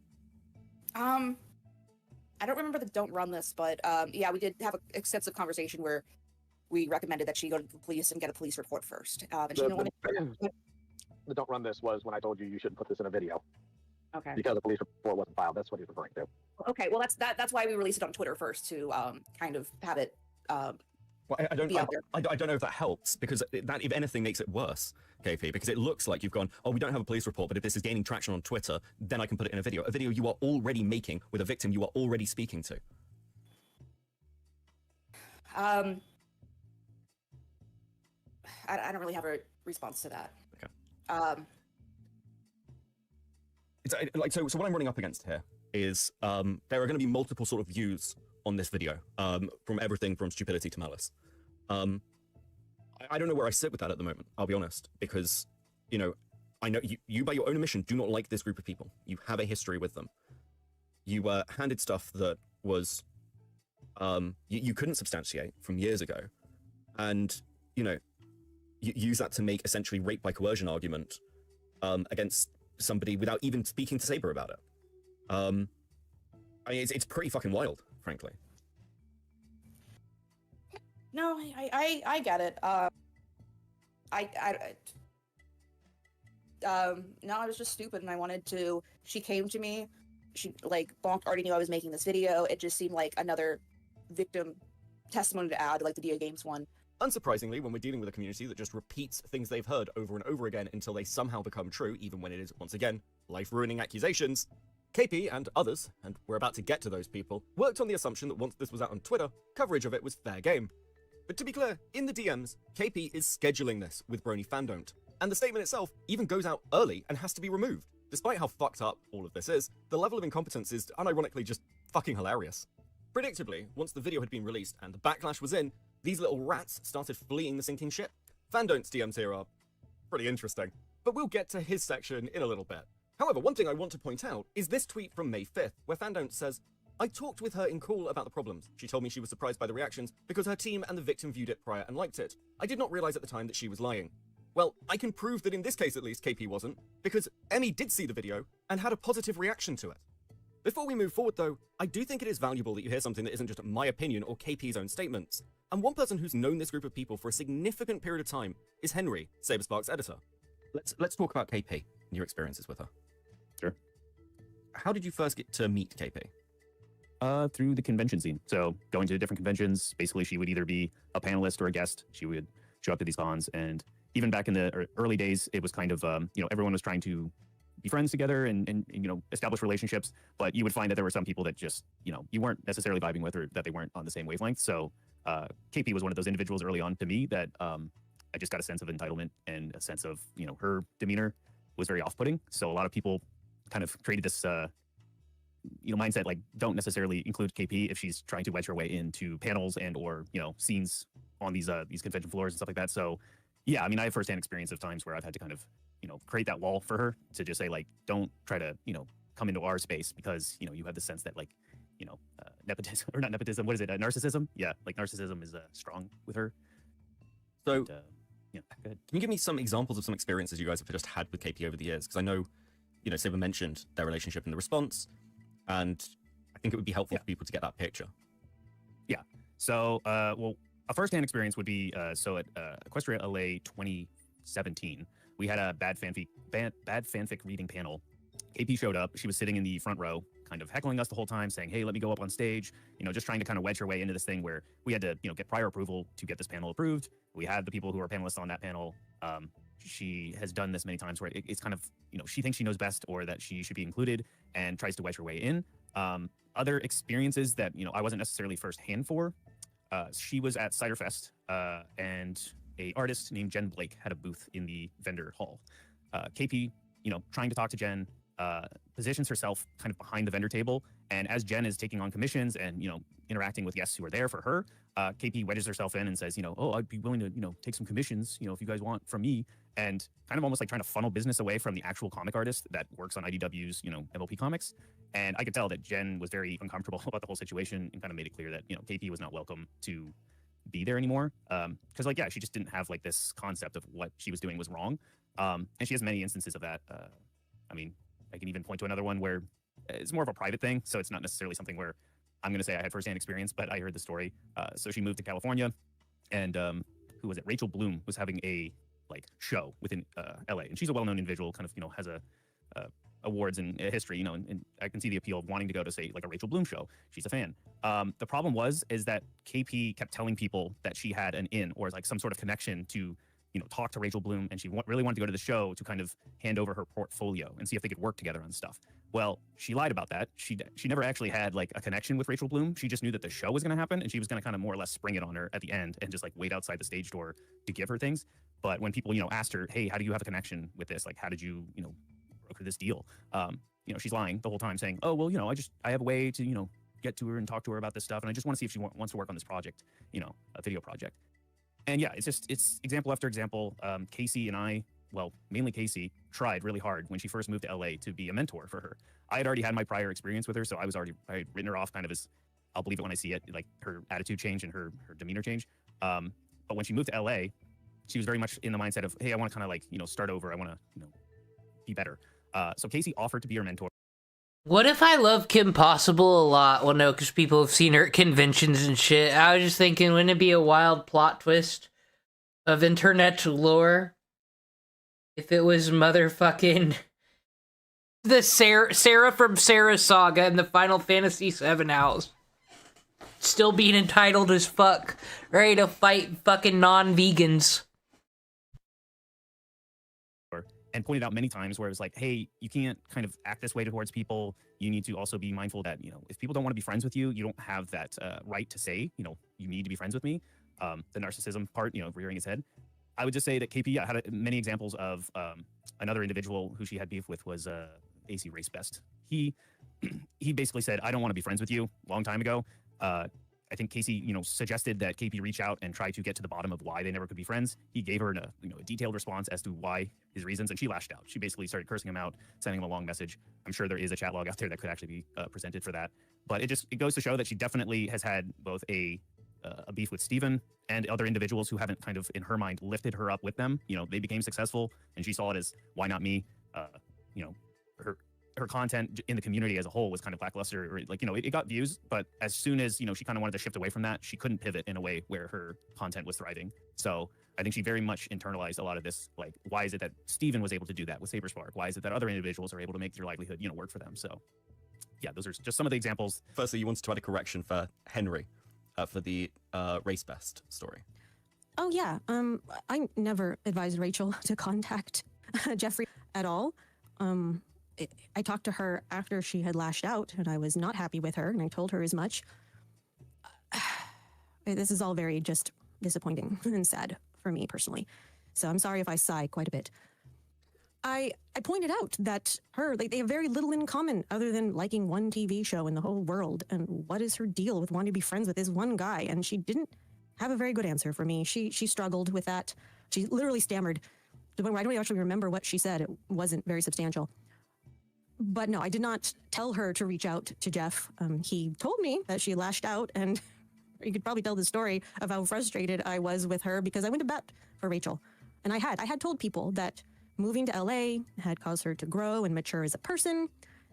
I don't remember the don't run this, but yeah, we did have an extensive conversation where we recommended that she go to the police and get a police report first. And she The don't run this was when I told you shouldn't put this in a video okay. because the police report wasn't filed. That's what he's referring to. Okay, well that's why we released it on Twitter first to kind of have it. Well, I don't know if that helps, because that, if anything, makes it worse, KP, because it looks like you've gone, oh, we don't have a police report, but if this is gaining traction on Twitter, then I can put it in a video you are already making with a victim you are already speaking to. I don't really have a response to that. Okay. It's like so what I'm running up against here is there are going to be multiple sort of views on this video, from everything from stupidity to malice. I don't know where I sit with that at the moment, I'll be honest, because, you know, I know you by your own admission do not like this group of people. You have a history with them. You handed stuff that was you couldn't substantiate from years ago, and you use that to make essentially rape by coercion argument against somebody without even speaking to Saber about it. I mean, it's pretty fucking wild, frankly. No, I get it. No, I was just stupid, and I wanted to. She came to me. She Bonk already knew I was making this video. It just seemed like another victim testimony to add, like the Dia Games one. Unsurprisingly, when we're dealing with a community that just repeats things they've heard over and over again until they somehow become true, even when it is, once again, life-ruining accusations, KP and others, and we're about to get to those people, worked on the assumption that once this was out on Twitter, coverage of it was fair game. But to be clear, in the DMs, KP is scheduling this with BronyFanDont, and the statement itself even goes out early and has to be removed. Despite how fucked up all of this is, the level of incompetence is unironically just fucking hilarious. Predictably, once the video had been released and the backlash was in, these little rats started fleeing the sinking ship. FanDont's DMs here are pretty interesting, but we'll get to his section in a little bit. However, one thing I want to point out is this tweet from May 5th, where FanDont says, "I talked with her in call about the problems. She told me she was surprised by the reactions because her team and the victim viewed it prior and liked it. I did not realize at the time that she was lying." Well, I can prove that in this case at least, KP wasn't, because Emmy did see the video and had a positive reaction to it. Before we move forward though, I do think it is valuable that you hear something that isn't just my opinion or KP's own statements. And one person who's known this group of people for a significant period of time is Henry, SaberSpark's editor. Let's talk about KP and your experiences with her. Sure. How did you first get to meet KP? Through the convention scene. So going to different conventions, basically she would either be a panelist or a guest. She would show up to these cons, and even back in the early days, it was kind of, everyone was trying to be friends together and establish relationships, but you would find that there were some people that just, you weren't necessarily vibing with, or that they weren't on the same wavelength. So KP was one of those individuals early on to me that I just got a sense of entitlement and a sense of, her demeanor was very off-putting. So a lot of people kind of created this, mindset, like, don't necessarily include KP if she's trying to wedge her way into panels and or, scenes on these convention floors and stuff like that. So yeah, I mean, I have firsthand experience of times where I've had to kind of, create that wall for her to just say, like, don't try to, come into our space because, you have the sense that, like, nepotism, or not nepotism, what is it? Narcissism? Yeah, like narcissism is strong with her. So, and, yeah, go ahead. Can you give me some examples of some experiences you guys have just had with KP over the years? Because I know, Saber mentioned their relationship in the response, and I think it would be helpful for people to get that picture. Yeah. So, well, a first-hand experience would be, so at Equestria LA 2017, we had a bad fanfic reading panel. KP showed up. She was sitting in the front row, kind of heckling us the whole time, saying, "Hey, let me go up on stage." Just trying to kind of wedge her way into this thing where we had to, get prior approval to get this panel approved. We had the people who are panelists on that panel. She has done this many times where it's kind of, she thinks she knows best or that she should be included and tries to wedge her way in. Other experiences that, I wasn't necessarily firsthand for. She was at Cider Fest, and a artist named Jen Blake had a booth in the vendor hall. KP, trying to talk to Jen, positions herself kind of behind the vendor table. And as Jen is taking on commissions and, interacting with guests who are there for her, KP wedges herself in and says, "Oh, I'd be willing to, take some commissions, if you guys want from me." And kind of almost like trying to funnel business away from the actual comic artist that works on IDW's, MLP comics. And I could tell that Jen was very uncomfortable about the whole situation and kind of made it clear that, KP was not welcome to be there anymore. Because, like, yeah, she just didn't have, like, this concept of what she was doing was wrong. And she has many instances of that. I mean, I can even point to another one where it's more of a private thing. So it's not necessarily something where I'm going to say I had firsthand experience, but I heard the story. So she moved to California, and who was it? Rachel Bloom was having a show within LA, and she's a well-known individual, kind of has a awards and history, and I can see the appeal of wanting to go to, say, like a Rachel Bloom show. She's a fan. The problem is that KP kept telling people that she had an in or like some sort of connection to, talk to Rachel Bloom, and she really wanted to go to the show to kind of hand over her portfolio and see if they could work together on stuff. Well, she lied about that. She never actually had like a connection with Rachel Bloom. She just knew that the show was going to happen, and she was going to kind of more or less spring it on her at the end and just like wait outside the stage door to give her things. But when people, asked her, "Hey, how do you have a connection with this? Like, how did you, broker this deal?" She's lying the whole time, saying, "Oh, well, I have a way to, get to her and talk to her about this stuff, and I just want to see if she wants to work on this project, a video project." And yeah, it's example after example. Casey and I, well, mainly Casey, tried really hard when she first moved to LA to be a mentor for her. I had already had my prior experience with her, so I had written her off kind of as, I'll believe it when I see it, like her attitude change and her demeanor change. But when she moved to LA, she was very much in the mindset of, hey, I want to kind of like, start over. I want to, be better. So Casey offered to be her mentor. What if I love Kim Possible a lot? Well, no, because people have seen her at conventions and shit. I was just thinking, wouldn't it be a wild plot twist of internet lore if it was motherfucking the Sarah from Sarah Saga in the Final Fantasy VII house? Still being entitled as fuck, ready to fight fucking non-vegans. And pointed out many times where it was like, hey, you can't kind of act this way towards people. You need to also be mindful that, if people don't want to be friends with you, you don't have that right to say, you need to be friends with me. The narcissism part, rearing his head. I would just say that KP had many examples of another individual who she had beef with was AC Race Best. He basically said, I don't want to be friends with you a long time ago. I think Casey, suggested that KP reach out and try to get to the bottom of why they never could be friends. He gave her a detailed response as to why his reasons, and she lashed out. She basically started cursing him out, sending him a long message. I'm sure there is a chat log out there that could actually be presented for that. But it goes to show that she definitely has had both a beef with Steven and other individuals who haven't kind of, in her mind, lifted her up with them. They became successful, and she saw it as, why not me? Her content in the community as a whole was kind of lackluster, or it got views, but as soon as she kind of wanted to shift away from that, she couldn't pivot in a way where her content was thriving. So I think she very much internalized a lot of this, like, why is it that Steven was able to do that with SaberSpark? Why is it that other individuals are able to make their livelihood work for them? So yeah, those are just some of the examples. Firstly, you wanted to add a correction for Henry for the Race Best story. Oh yeah, I never advised Rachel to contact Jeffrey at all. I talked to her after she had lashed out, and I was not happy with her, and I told her as much. This is all very just disappointing and sad for me personally. So I'm sorry if I sigh quite a bit. I pointed out that they have very little in common other than liking one TV show in the whole world. And what is her deal with wanting to be friends with this one guy? And she didn't have a very good answer for me. She struggled with that. She literally stammered to the point where I don't actually remember what she said. It wasn't very substantial. But no, I did not tell her to reach out to Jeff. He told me that she lashed out, and you could probably tell the story of how frustrated I was with her because I went to bat for Rachel. And I had told people that moving to LA had caused her to grow and mature as a person.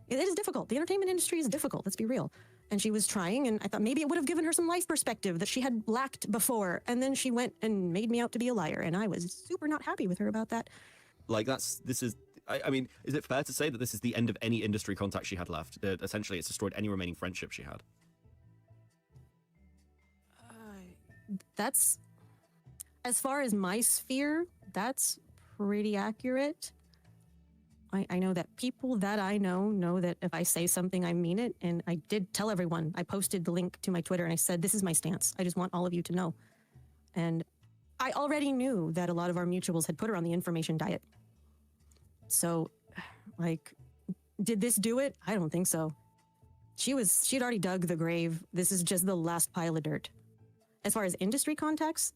It is difficult. The entertainment industry is difficult, let's be real. And she was trying, and I thought maybe it would have given her some life perspective that she had lacked before. And then she went and made me out to be a liar, and I was super not happy with her about that. I mean, is it fair to say that this is the end of any industry contact she had left? That essentially, it's destroyed any remaining friendship she had. That's, as far as my sphere, that's pretty accurate. I know that people that I know that if I say something, I mean it. And I did tell everyone. I posted the link to my Twitter, and I said, this is my stance. I just want all of you to know. And I already knew that a lot of our mutuals had put her on the information diet. So, did this do it? I don't think so. She'd already dug the grave. This is just the last pile of dirt. As far as industry contacts,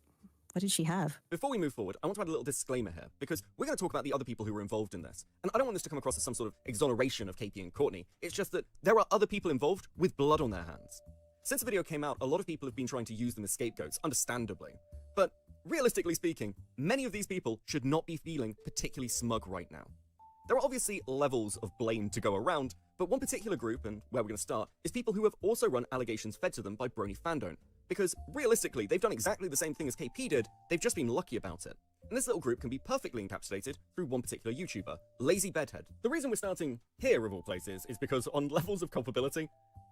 what did she have? Before we move forward, I want to add a little disclaimer here, because we're going to talk about the other people who were involved in this. And I don't want this to come across as some sort of exoneration of KP and Courtney. It's just that there are other people involved with blood on their hands. Since the video came out, a lot of people have been trying to use them as scapegoats, understandably. But realistically speaking, many of these people should not be feeling particularly smug right now. There are obviously levels of blame to go around, but one particular group, and where we're going to start, is people who have also run allegations fed to them by BronyFanDont. Because realistically, they've done exactly the same thing as KP did, they've just been lucky about it. And this little group can be perfectly encapsulated through one particular YouTuber, Lazy Bedhead. The reason we're starting here, of all places, is because on levels of culpability,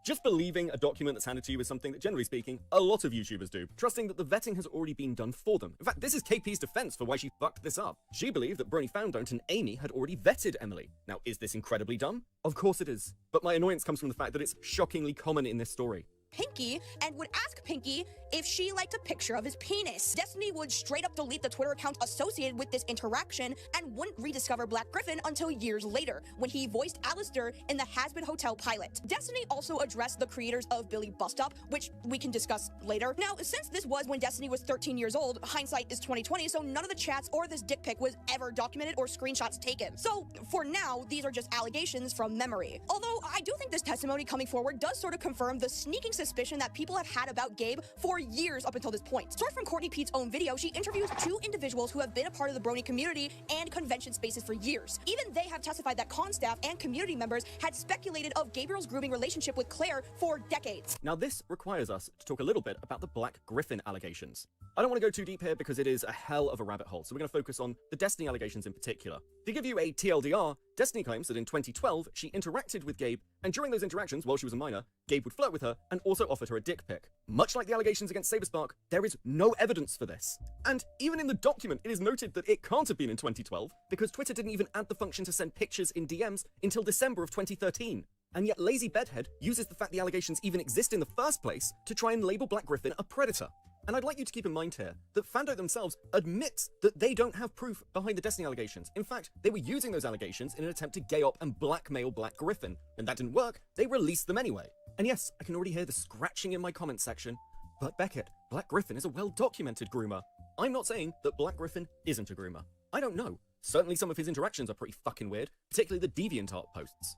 just believing a document that's handed to you is something that, generally speaking, a lot of YouTubers do, trusting that the vetting has already been done for them. In fact, this is KP's defense for why she fucked this up. She believed that BronyFanDont and Amy had already vetted Emily. Now, is this incredibly dumb? Of course it is. But my annoyance comes from the fact that it's shockingly common in this story. Pinky and would ask Pinky if she liked a picture of his penis. Destiny would straight up delete the Twitter account associated with this interaction and wouldn't rediscover Black Griffin until years later, when he voiced Alistair in the Hazbin Hotel pilot. Destiny also addressed the creators of Billy Bust Up, which we can discuss later. Now, since this was when Destiny was 13 years old, hindsight is 2020, so none of the chats or this dick pic was ever documented or screenshots taken. So, for now, these are just allegations from memory. Although, I do think this testimony coming forward does sort of confirm the sneaking suspicion that people have had about Gabe for years up until this point. Sourced from Courtney Pete's own video, she interviews 2 individuals who have been a part of the Brony community and convention spaces for years. Even they have testified that con staff and community members had speculated of Gabriel's grooming relationship with Claire for decades. Now this requires us to talk a little bit about the Black Griffin allegations. I don't want to go too deep here because it is a hell of a rabbit hole, so we're going to focus on the Destiny allegations in particular. To give you a TLDR, Destiny claims that in 2012, she interacted with Gabe, and during those interactions, while she was a minor, Gabe would flirt with her and also offered her a dick pic. Much like the allegations against SaberSpark, there is no evidence for this. And even in the document, it is noted that it can't have been in 2012, because Twitter didn't even add the function to send pictures in DMs until December of 2013. And yet Lazy Bedhead uses the fact the allegations even exist in the first place to try and label Black Griffin a predator. And I'd like you to keep in mind here that FanDont themselves admits that they don't have proof behind the Destiny allegations. In fact, they were using those allegations in an attempt to gay up and blackmail Black Griffin. When that didn't work, they released them anyway. And yes, I can already hear the scratching in my comment section, but Beckett, Black Griffin is a well-documented groomer. I'm not saying that Black Griffin isn't a groomer. I don't know. Certainly some of his interactions are pretty fucking weird, particularly the DeviantArt posts.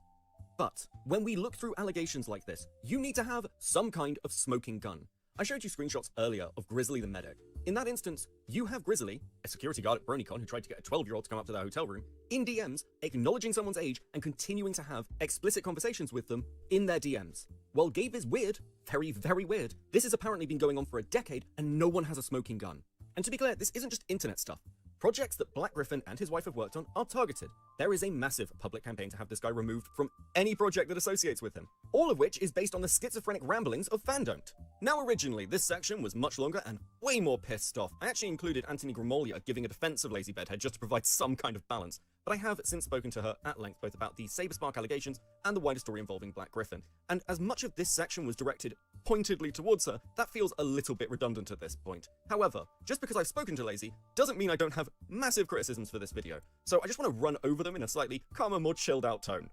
But when we look through allegations like this, you need to have some kind of smoking gun. I showed you screenshots earlier of Grizzly the medic. In that instance, you have Grizzly, a security guard at BronyCon who tried to get a 12-year-old to come up to their hotel room, in DMs, acknowledging someone's age and continuing to have explicit conversations with them in their DMs. While Gabe is weird, very, very weird, this has apparently been going on for a decade and no one has a smoking gun. And to be clear, this isn't just internet stuff. Projects that Black Griffin and his wife have worked on are targeted. There is a massive public campaign to have this guy removed from any project that associates with him, all of which is based on the schizophrenic ramblings of FanDont. Now originally, this section was much longer and way more pissed off. I actually included Anthony Grimolia giving a defense of Lazy Bedhead just to provide some kind of balance, but I have since spoken to her at length both about the SaberSpark allegations and the wider story involving Black Griffin. And as much of this section was directed pointedly towards her, that feels a little bit redundant at this point. However, just because I've spoken to Lazy doesn't mean I don't have massive criticisms for this video, so I just want to run over them in a slightly calmer, more chilled out tone.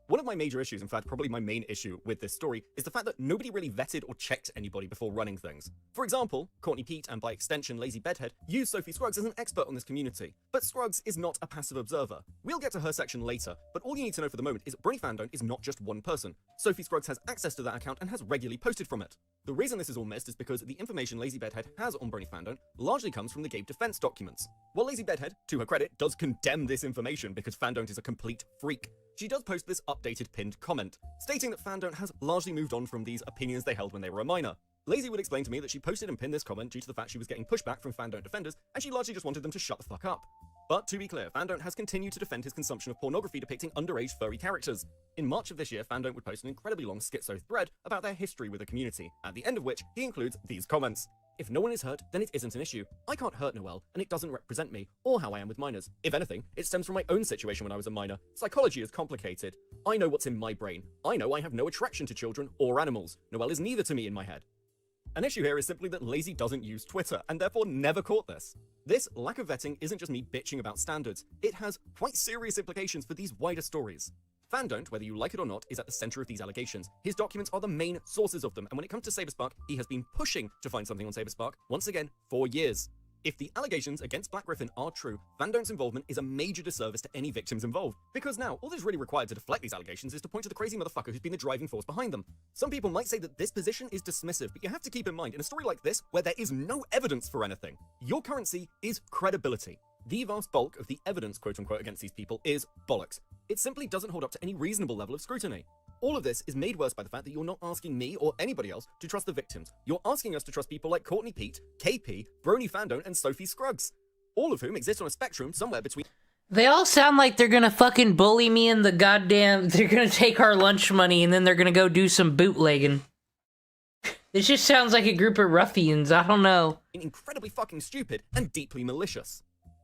One of my major issues, in fact probably my main issue with this story, is the fact that nobody really vetted or checked anybody before running things. For example, Courtney Pete and by extension Lazy Bedhead used Sophie Scruggs as an expert on this community, but Scruggs is not a passive observer. We'll get to her section later, but all you need to know for the moment is that BronyFanDont is not just one person. Sophie Scruggs has access to that account and has regularly posted from it. The reason this is all missed is because the information Lazy Bedhead has on BronyFanDont largely comes from the Gabe defense documents. While Lazy Bedhead, to her credit, does condemn this information because FanDont is a complete freak, she does post this updated pinned comment, stating that FanDont has largely moved on from these opinions they held when they were a minor. Lazy would explain to me that she posted and pinned this comment due to the fact she was getting pushback from FanDont defenders, and she largely just wanted them to shut the fuck up. But to be clear, FanDont has continued to defend his consumption of pornography depicting underage furry characters. In March of this year, FanDont would post an incredibly long schizo thread about their history with the community, at the end of which he includes these comments. If no one is hurt, then it isn't an issue. I can't hurt Noelle, and it doesn't represent me, or how I am with minors. If anything, it stems from my own situation when I was a minor. Psychology is complicated. I know what's in my brain. I know I have no attraction to children or animals. Noelle is neither to me in my head. An issue here is simply that Lazy doesn't use Twitter, and therefore never caught this. This lack of vetting isn't just me bitching about standards, it has quite serious implications for these wider stories. FanDont, whether you like it or not, is at the center of these allegations. His documents are the main sources of them, and when it comes to SaberSpark, he has been pushing to find something on SaberSpark, once again, for years. If the allegations against Black Griffin are true, FanDont's involvement is a major disservice to any victims involved. Because now, all that's really required to deflect these allegations is to point to the crazy motherfucker who's been the driving force behind them. Some people might say that this position is dismissive, but you have to keep in mind, in a story like this, where there is no evidence for anything, your currency is credibility. The vast bulk of the evidence, quote-unquote, against these people is bollocks. It simply doesn't hold up to any reasonable level of scrutiny. All of this is made worse by the fact that you're not asking me or anybody else to trust the victims. You're asking us to trust people like Courtney Pete, KP, BronyFanDont, and Sophie Scruggs, all of whom exist on a spectrum somewhere between... They all sound like they're gonna fucking bully me in the goddamn... They're gonna take our lunch money and then they're gonna go do some bootlegging. This just sounds like a group of ruffians, I don't know. Incredibly fucking stupid and deeply malicious.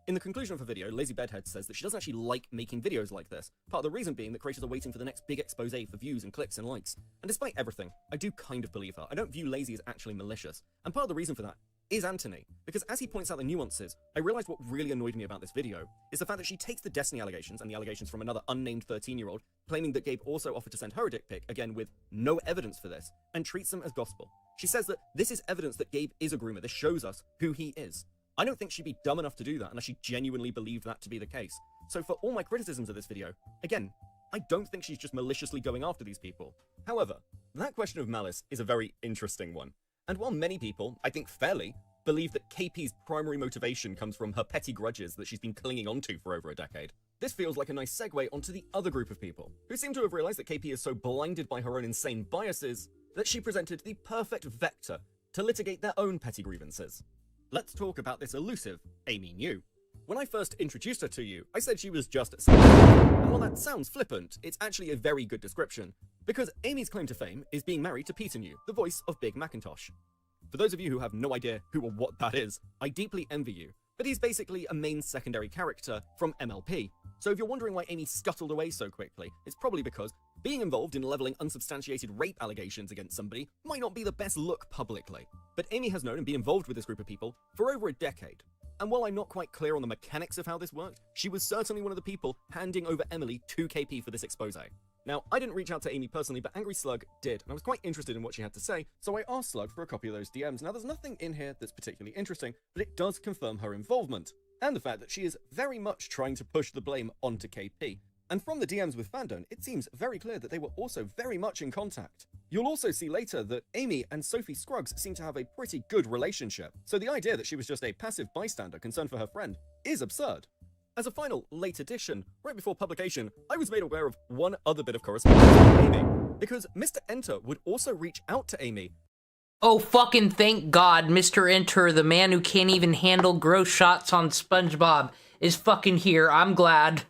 In the conclusion of her video, Lazy Bedhead says that she doesn't actually like making videos like this, part of the reason being that creators are waiting for the next big expose for views and clicks and likes. And despite everything, I do kind of believe her. I don't view Lazy as actually malicious. And part of the reason for that is Anthony, because as he points out the nuances, I realized what really annoyed me about this video is the fact that she takes the Destiny allegations and the allegations from another unnamed 13-year-old, claiming that Gabe also offered to send her a dick pic, again with no evidence for this, and treats them as gospel. She says that this is evidence that Gabe is a groomer, this shows us who he is. I don't think she'd be dumb enough to do that unless she genuinely believed that to be the case. So for all my criticisms of this video, again, I don't think she's just maliciously going after these people. However, that question of malice is a very interesting one. And while many people, I think fairly, believe that KP's primary motivation comes from her petty grudges that she's been clinging onto for over a decade, this feels like a nice segue onto the other group of people, who seem to have realized that KP is so blinded by her own insane biases that she presented the perfect vector to litigate their own petty grievances. Let's talk about this elusive Amy New. When I first introduced her to you, I said she was just a and while that sounds flippant, it's actually a very good description, because Amy's claim to fame is being married to Peter New, the voice of Big Macintosh. For those of you who have no idea who or what that is, I deeply envy you, but he's basically a main secondary character from MLP. So if you're wondering why Amy scuttled away so quickly, it's probably because being involved in leveling unsubstantiated rape allegations against somebody might not be the best look publicly. But Amy has known and been involved with this group of people for over a decade. And while I'm not quite clear on the mechanics of how this worked, she was certainly one of the people handing over Emily to KP for this expose. Now, I didn't reach out to Amy personally, but Angry Slug did, and I was quite interested in what she had to say, so I asked Slug for a copy of those DMs. Now, there's nothing in here that's particularly interesting, but it does confirm her involvement, and the fact that she is very much trying to push the blame onto KP. And from the DMs with FanDont, it seems very clear that they were also very much in contact. You'll also see later that Amy and Sophie Scruggs seem to have a pretty good relationship, so the idea that she was just a passive bystander concerned for her friend is absurd. As a final late addition, right before publication, I was made aware of one other bit of correspondence with Amy, because Mr. Enter would also reach out to Amy. Oh, fucking thank God, Mr. Enter, the man who can't even handle gross shots on SpongeBob, is fucking here. I'm glad.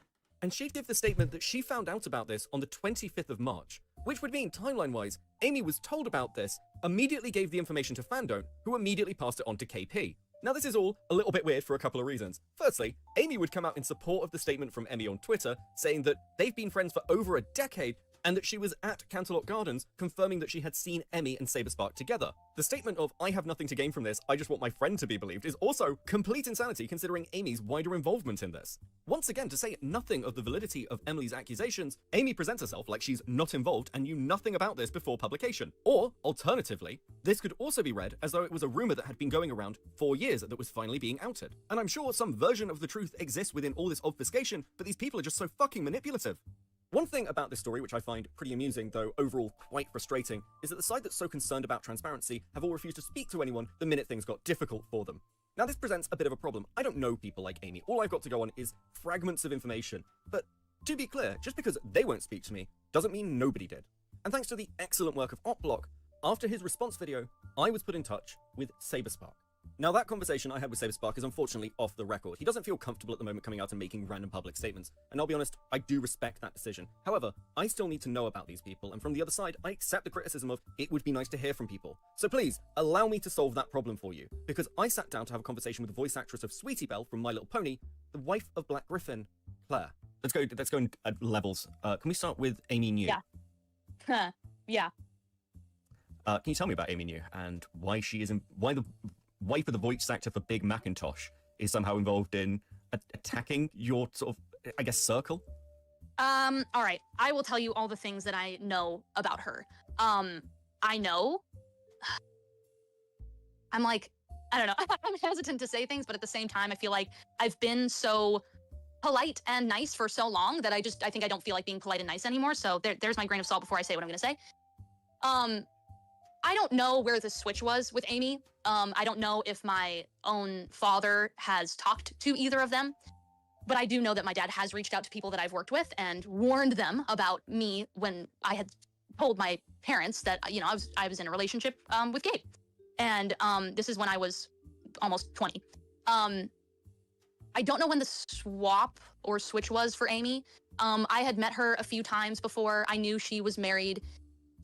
And she'd give the statement that she found out about this on the 25th of March, which would mean, timeline-wise, Amy was told about this, immediately gave the information to FanDont, who immediately passed it on to KP. Now, this is all a little bit weird for a couple of reasons. Firstly, Amy would come out in support of the statement from Emmy on Twitter, saying that they've been friends for over a decade, and that she was at Canterlot Gardens, confirming that she had seen Emmy and Saber Spark together. The statement of, I have nothing to gain from this, I just want my friend to be believed, is also complete insanity considering Amy's wider involvement in this. Once again, to say nothing of the validity of Emily's accusations, Amy presents herself like she's not involved and knew nothing about this before publication. Or, alternatively, this could also be read as though it was a rumor that had been going around for years that was finally being outed. And I'm sure some version of the truth exists within all this obfuscation, but these people are just so fucking manipulative. One thing about this story, which I find pretty amusing, though overall quite frustrating, is that the side that's so concerned about transparency have all refused to speak to anyone the minute things got difficult for them. Now, this presents a bit of a problem. I don't know people like Amy. All I've got to go on is fragments of information. But to be clear, just because they won't speak to me doesn't mean nobody did. And thanks to the excellent work of Opblock, after his response video, I was put in touch with SaberSpark. Now, that conversation I had with SaberSpark is unfortunately off the record. He doesn't feel comfortable at the moment coming out and making random public statements, and I'll be honest, I do respect that decision. However, I still need to know about these people, and from the other side, I accept the criticism of it would be nice to hear from people. So please, allow me to solve that problem for you, because I sat down to have a conversation with the voice actress of Sweetie Belle from My Little Pony, the wife of Black Griffin, Claire. Let's go in levels. Can we start with Amy New? Yeah. Yeah. Can you tell me about Amy New and why why the wife of the voice actor for Big Macintosh is somehow involved in attacking your sort of, I guess, circle? All right. I will tell you all the things that I know about her. I know. I'm like, I don't know. I'm hesitant to say things, but at the same time, I feel like I've been so polite and nice for so long that I think I don't feel like being polite and nice anymore. So there's my grain of salt before I say what I'm going to say. I don't know where the switch was with Amy. I don't know if my own father has talked to either of them, but I do know that my dad has reached out to people that I've worked with and warned them about me when I had told my parents that, you know, I was in a relationship with Gabe. And this is when I was almost 20. I don't know when the swap or switch was for Amy. I had met her a few times before. I knew she was married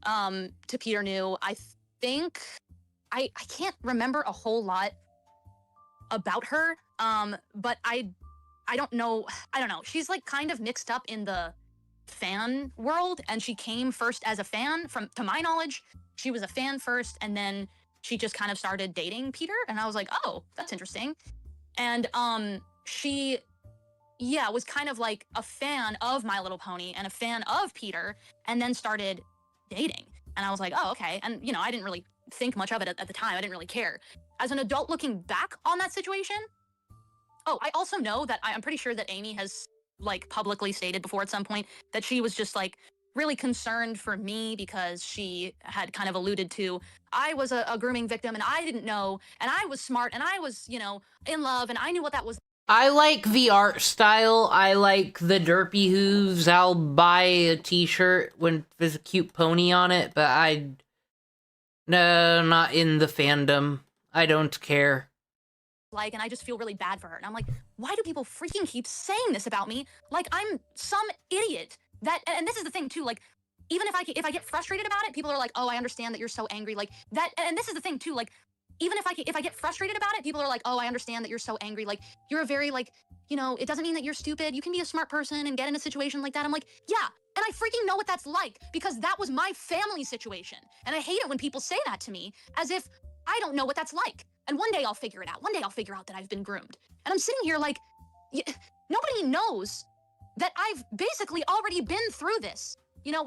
to Peter New. I think I can't remember a whole lot about her, but I don't know. I don't know. She's like kind of mixed up in the fan world, and she came first as a fan. To my knowledge, she was a fan first, and then she just kind of started dating Peter, and I was like, oh, that's interesting. And she, yeah, was kind of like a fan of My Little Pony and a fan of Peter, and then started dating. And I was like, oh, okay. And, you know, I didn't really think much of it at the time. I didn't really care. As an adult looking back on that situation, oh, I also know that I'm pretty sure that Amy has like publicly stated before at some point that she was just like really concerned for me because she had kind of alluded to I was a grooming victim and I didn't know and I was smart and I was, you know, in love and I knew what that was. I like the art style. I like the derpy hooves. I'll buy a t-shirt when there's a cute pony on it, but no, not in the fandom. I don't care. Like, and I just feel really bad for her. And I'm like, why do people freaking keep saying this about me? Like I'm some idiot that, and this is the thing too, like, even if I get frustrated about it, people are like, oh, I understand that you're so angry. Like that, and this is the thing too, like, even if I get frustrated about it, people are like, oh, I understand that you're so angry. Like, you're a very, like, you know, it doesn't mean that you're stupid. You can be a smart person and get in a situation like that. I'm like, yeah, and I freaking know what that's like because that was my family situation. And I hate it when people say that to me as if I don't know what that's like. And one day I'll figure it out. One day I'll figure out that I've been groomed. And I'm sitting here like, nobody knows that I've basically already been through this. You know,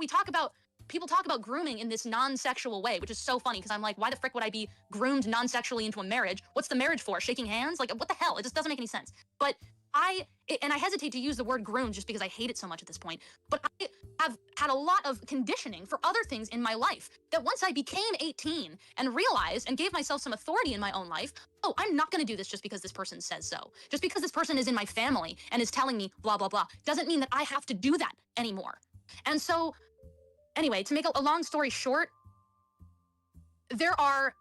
people talk about grooming in this non-sexual way, which is so funny because I'm like, why the frick would I be groomed non-sexually into a marriage? What's the marriage for? Shaking hands? Like, what the hell? It just doesn't make any sense. But I hesitate to use the word groomed just because I hate it so much at this point, but I have had a lot of conditioning for other things in my life that once I became 18 and realized and gave myself some authority in my own life, oh, I'm not going to do this just because this person says so. Just because this person is in my family and is telling me blah, blah, blah, doesn't mean that I have to do that anymore. And so, anyway, to make a long story short, there are...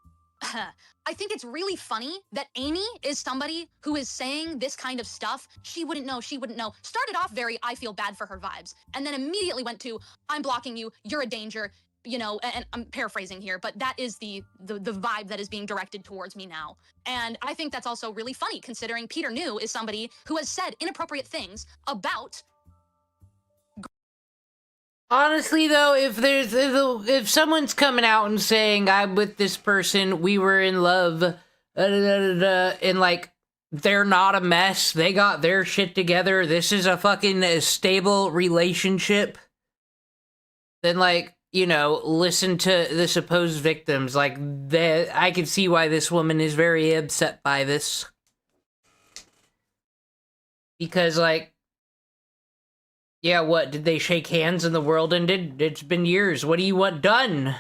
I think it's really funny that Amy is somebody who is saying this kind of stuff. She wouldn't know. Started off very, I feel bad for her vibes. And then immediately went to, I'm blocking you. You're a danger. You know, and I'm paraphrasing here, but that is the vibe that is being directed towards me now. And I think that's also really funny considering Peter New is somebody who has said inappropriate things about... Honestly, though, if someone's coming out and saying, I'm with this person, we were in love, and, like, they're not a mess, they got their shit together, this is a fucking stable relationship, then, like, you know, listen to the supposed victims. Like, I can see why this woman is very upset by this. Because, like, yeah, what, did they shake hands and the world ended? It's been years. What do you want done?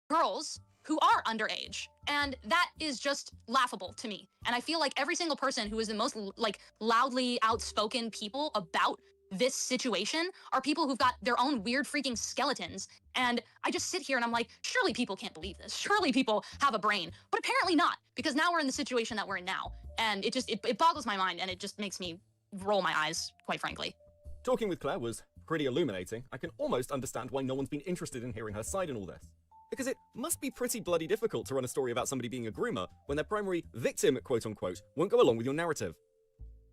Girls who are underage. And that is just laughable to me. And I feel like every single person who is the most, like, loudly outspoken people about this situation are people who've got their own weird freaking skeletons. And I just sit here and I'm like, surely people can't believe this. Surely people have a brain. But apparently not, because now we're in the situation that we're in now. And it boggles my mind and it just makes me roll my eyes, quite frankly. Talking with Claire was pretty illuminating. I can almost understand why no one's been interested in hearing her side in all this. Because it must be pretty bloody difficult to run a story about somebody being a groomer when their primary victim, quote-unquote, won't go along with your narrative.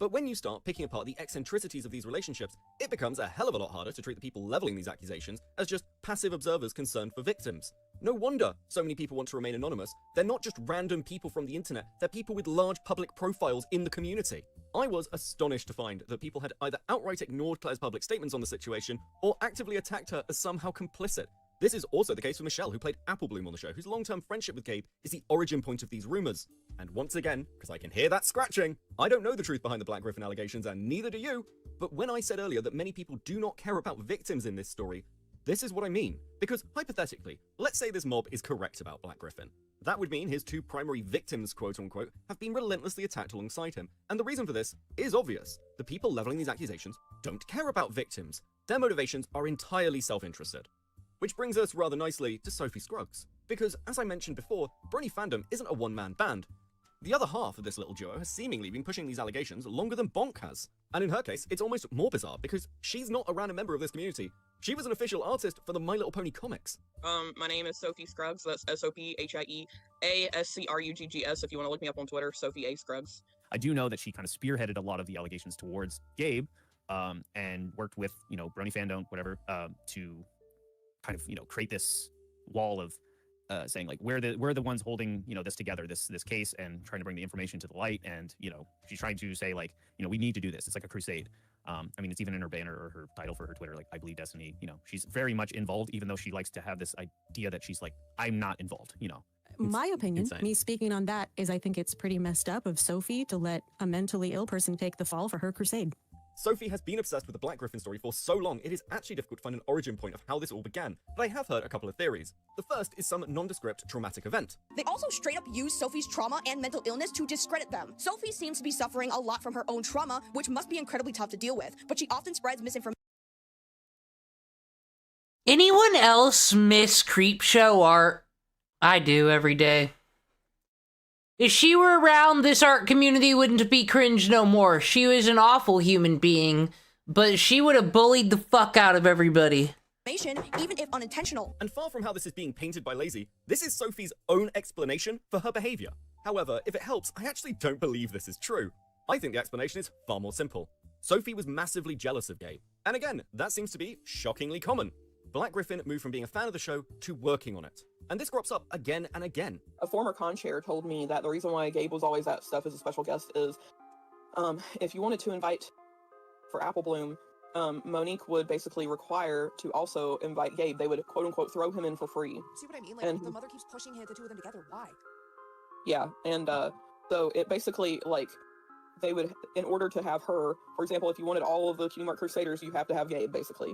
But when you start picking apart the eccentricities of these relationships, it becomes a hell of a lot harder to treat the people leveling these accusations as just passive observers concerned for victims. No wonder so many people want to remain anonymous. They're not just random people from the internet, they're people with large public profiles in the community. I was astonished to find that people had either outright ignored Claire's public statements on the situation, or actively attacked her as somehow complicit. This is also the case for Michelle, who played Applebloom on the show, whose long-term friendship with Gabe is the origin point of these rumors. And once again, because I can hear that scratching, I don't know the truth behind the Black Griffin allegations, and neither do you, but when I said earlier that many people do not care about victims in this story, this is what I mean. Because, hypothetically, let's say this mob is correct about Black Griffin. That would mean his two primary victims, quote-unquote, have been relentlessly attacked alongside him. And the reason for this is obvious. The people leveling these accusations don't care about victims. Their motivations are entirely self-interested. Which brings us rather nicely to Sophie Scruggs. Because, as I mentioned before, BronyFanDont isn't a one-man band. The other half of this little duo has seemingly been pushing these allegations longer than Bonk has. And in her case, it's almost more bizarre, because she's not a random member of this community. She was an official artist for the My Little Pony comics. My name is Sophie Scruggs. That's SophieHiEASCRUGGS. If you want to look me up on Twitter, Sophie A. Scruggs. I do know that she kind of spearheaded a lot of the allegations towards Gabe, and worked with, you know, BronyFanDont, whatever, to kind of, you know, create this wall of saying, like, we're the ones holding, you know, this together, this case, and trying to bring the information to the light. And, you know, she's trying to say, like, you know, we need to do this. It's like a crusade. I mean, it's even in her banner or her title for her Twitter, like, I believe Destiny. You know, she's very much involved, even though she likes to have this idea that she's like, I'm not involved, you know. My opinion, insane. me speaking on that, is I think it's pretty messed up of Sophie to let a mentally ill person take the fall for her crusade. Sophie has been obsessed with the Black Griffin story for so long, it is actually difficult to find an origin point of how this all began, but I have heard a couple of theories. The first is some nondescript traumatic event. They also straight up use Sophie's trauma and mental illness to discredit them. Sophie seems to be suffering a lot from her own trauma, which must be incredibly tough to deal with, but she often spreads misinformation. Anyone else miss Creepshow art? I do every day. If she were around, this art community wouldn't be cringe no more. She was an awful human being, but she would have bullied the fuck out of everybody. Even if unintentional. And far from how this is being painted by Lazy, this is Sophie's own explanation for her behavior. However, if it helps, I actually don't believe this is true. I think the explanation is far more simple. Sophie was massively jealous of Gabe. And again, that seems to be shockingly common. Black Griffin moved from being a fan of the show to working on it. And this crops up again and again. A former con chair told me that the reason why Gabe was always at stuff as a special guest is if you wanted to invite for Apple Bloom, Monique would basically require to also invite Gabe. They would quote unquote throw him in for free. See what I mean? Like, and, the mother keeps pushing the two of them together. Why? Yeah, and so it basically, like, they would, in order to have her, for example, if you wanted all of the Cutie Mark Crusaders, you have to have Gabe, basically.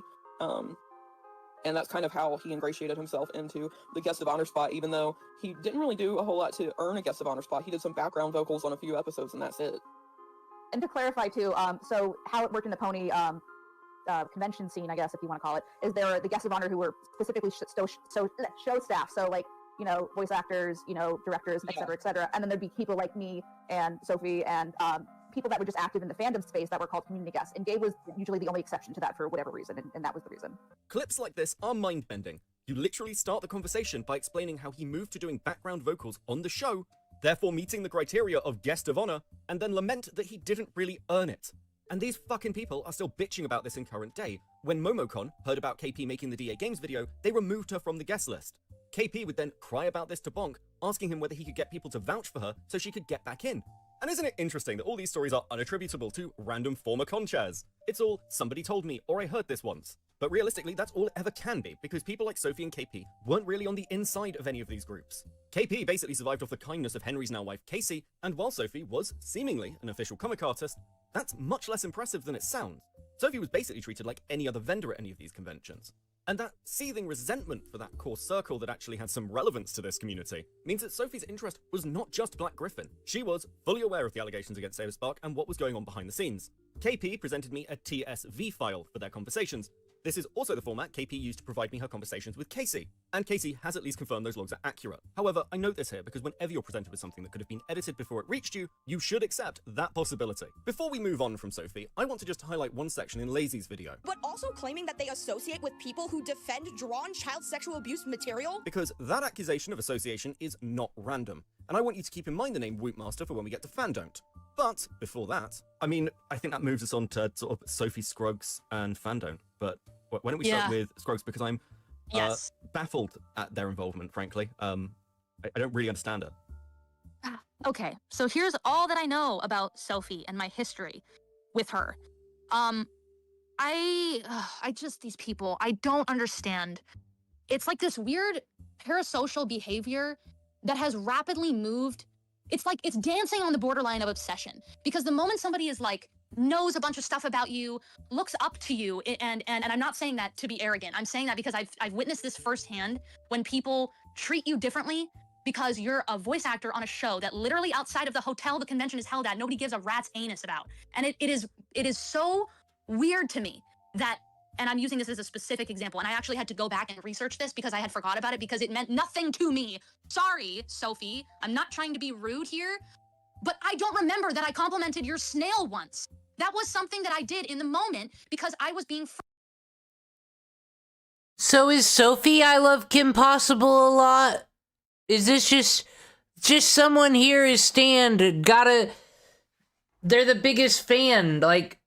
And that's kind of how he ingratiated himself into the guest of honor spot, even though he didn't really do a whole lot to earn a guest of honor spot. He did some background vocals on a few episodes, and that's it. And to clarify too, so how it worked in the pony convention scene, I guess, if you want to call it, is there are the guests of honor who were specifically show staff, so like, you know, voice actors, you know, directors, et cetera, and then there'd be people like me and Sophie and people that were just active in the fandom space that were called community guests, and Gabe was usually the only exception to that for whatever reason, and that was the reason. Clips like this are mind-bending. You literally start the conversation by explaining how he moved to doing background vocals on the show, therefore meeting the criteria of guest of honor, and then lament that he didn't really earn it. And these fucking people are still bitching about this in current day. When MomoCon heard about KP making the DA Games video, they removed her from the guest list. KP would then cry about this to Bonk, asking him whether he could get people to vouch for her so she could get back in. And isn't it interesting that all these stories are unattributable to random former con chairs? It's all, somebody told me, or I heard this once. But realistically, that's all it ever can be, because people like Sophie and KP weren't really on the inside of any of these groups. KP basically survived off the kindness of Henry's now wife Casey, and while Sophie was, seemingly, an official comic artist, that's much less impressive than it sounds. Sophie was basically treated like any other vendor at any of these conventions. And that seething resentment for that core circle that actually had some relevance to this community means that Sophie's interest was not just Black Griffin. She was fully aware of the allegations against Saber Spark and what was going on behind the scenes. KP presented me a TSV file for their conversations. This is also the format KP used to provide me her conversations with Casey, and Casey has at least confirmed those logs are accurate. However, I note this here because whenever you're presented with something that could have been edited before it reached you, you should accept that possibility. Before we move on from Sophie, I want to just highlight one section in Lazy's video. But also claiming that they associate with people who defend drawn child sexual abuse material? Because that accusation of association is not random, and I want you to keep in mind the name Wootmaster for when we get to FanDont. But before that, I mean, I think that moves us on to sort of Sophie, Scruggs, and FanDont. But why don't we start with Scruggs, because I'm baffled at their involvement, frankly. I don't really understand it. Okay, so here's all that I know about Sophie and my history with her. I just, these people, I don't understand. It's like this weird parasocial behavior that has rapidly moved. It's like, it's dancing on the borderline of obsession. Because the moment somebody is like, knows a bunch of stuff about you, looks up to you, and I'm not saying that to be arrogant. I'm saying that because I've witnessed this firsthand when people treat you differently because you're a voice actor on a show that literally outside of the hotel the convention is held at, nobody gives a rat's anus about. And it is so weird to me that, and I'm using this as a specific example, and I actually had to go back and research this because I had forgot about it because it meant nothing to me. Sorry, Sophie, I'm not trying to be rude here, but I don't remember that I complimented your snail once. That was something that I did in the moment because I was being So is Sophie Ilovekimpossiblealot? Is this just someone here is stand, they're the biggest fan, like,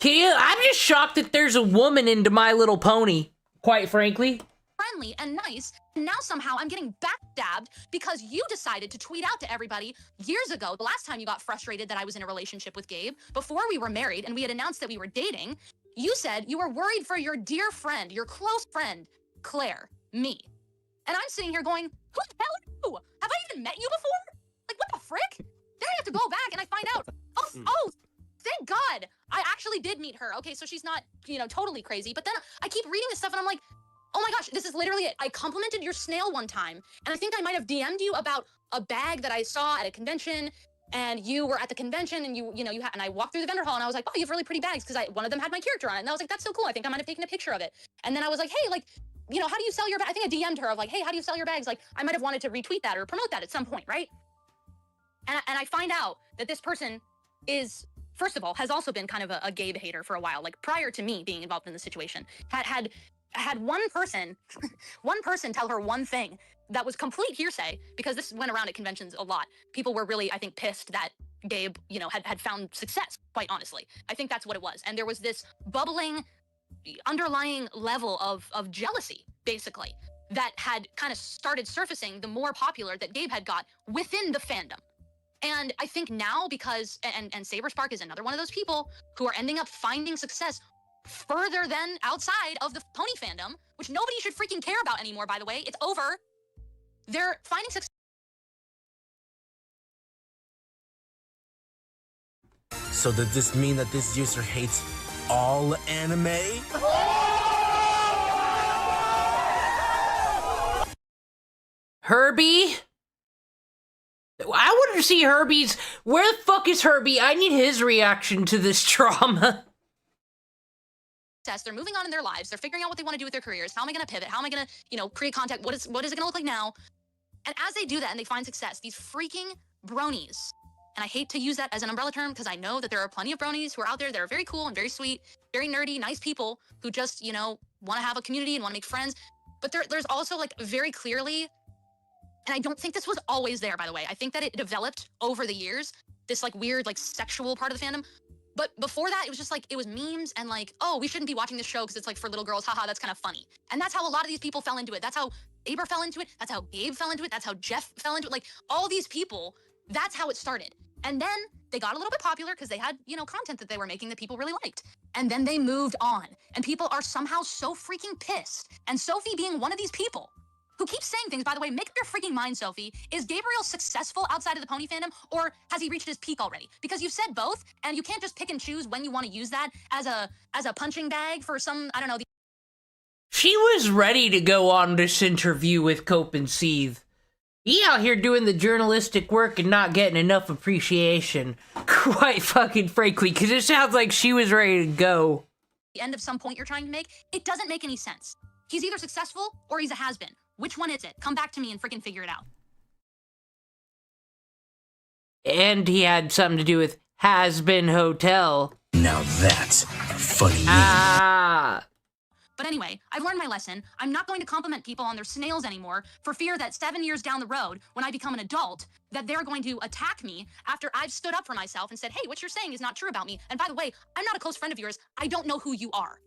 I'm just shocked that there's a woman into My Little Pony, quite frankly. friendly and nice, and now somehow I'm getting backstabbed because you decided to tweet out to everybody years ago, the last time you got frustrated that I was in a relationship with Gabe, before we were married and we had announced that we were dating, you said you were worried for your dear friend, your close friend, Claire, me. And I'm sitting here going, who the hell are you? Have I even met you before? Like, what the frick? Then I have to go back and I find out, thank God I actually did meet her. Okay, so she's not, totally crazy. But then I keep reading this stuff and I'm like, oh my gosh, this is literally it. I complimented your snail one time, and I think I might have DM'd you about a bag that I saw at a convention, and you were at the convention, and and I walked through the vendor hall, and I was like, oh, you have really pretty bags, because one of them had my character on it, and I was like, that's so cool. I think I might have taken a picture of it. And then I was like, hey, like, how do you sell your bags? I think I DM'd her of like, hey, how do you sell your bags? Like, I might have wanted to retweet that or promote that at some point, right? And I find out that this person is, first of all, has also been kind of a Gabe hater for a while. Like, prior to me being involved in the situation, had one person tell her one thing that was complete hearsay, because this went around at conventions a lot. People were really, I think, pissed that Gabe, had found success, quite honestly. I think that's what it was. And there was this bubbling, underlying level of jealousy, basically, that had kind of started surfacing the more popular that Gabe had got within the fandom. And I think now, because, and SaberSpark is another one of those people who are ending up finding success further than outside of the pony fandom, which nobody should freaking care about anymore, by the way. It's over. They're finding success. So does this mean that this user hates all anime? Herbie? I want to see Herbie's... Where the fuck is Herbie? I need his reaction to this trauma. They're moving on in their lives. They're figuring out what they want to do with their careers. How am I going to pivot? How am I going to, create content? What is it going to look like now? And as they do that and they find success, these freaking bronies, and I hate to use that as an umbrella term because I know that there are plenty of bronies who are out there that are very cool and very sweet, very nerdy, nice people who just, want to have a community and want to make friends. But there's also, like, very clearly, and I don't think this was always there, by the way. I think that it developed over the years, this, like, weird, like, sexual part of the fandom. But before that, it was just like, it was memes and like, oh, we shouldn't be watching this show because it's like for little girls. Haha, that's kind of funny. And that's how a lot of these people fell into it. That's how Aber fell into it. That's how Gabe fell into it. That's how Jeff fell into it. Like, all these people, that's how it started. And then they got a little bit popular because they had, content that they were making that people really liked. And then they moved on. And people are somehow so freaking pissed. And Sophie being one of these people who keeps saying things, by the way, make up your freaking mind, Sophie. Is Gabriel successful outside of the pony fandom, or has he reached his peak already? Because you've said both, and you can't just pick and choose when you want to use that as a punching bag for some, I don't know. She was ready to go on this interview with Cope and Seethe. He out here doing the journalistic work and not getting enough appreciation. Quite fucking frankly, because it sounds like she was ready to go. The end of some point you're trying to make, it doesn't make any sense. He's either successful or he's a has-been. Which one is it? Come back to me and freaking figure it out. And he had something to do with Has-Been Hotel. Now that's funny. But anyway, I've learned my lesson. I'm not going to compliment people on their snails anymore for fear that 7 years down the road, when I become an adult, that they're going to attack me after I've stood up for myself and said, hey, what you're saying is not true about me. And by the way, I'm not a close friend of yours. I don't know who you are.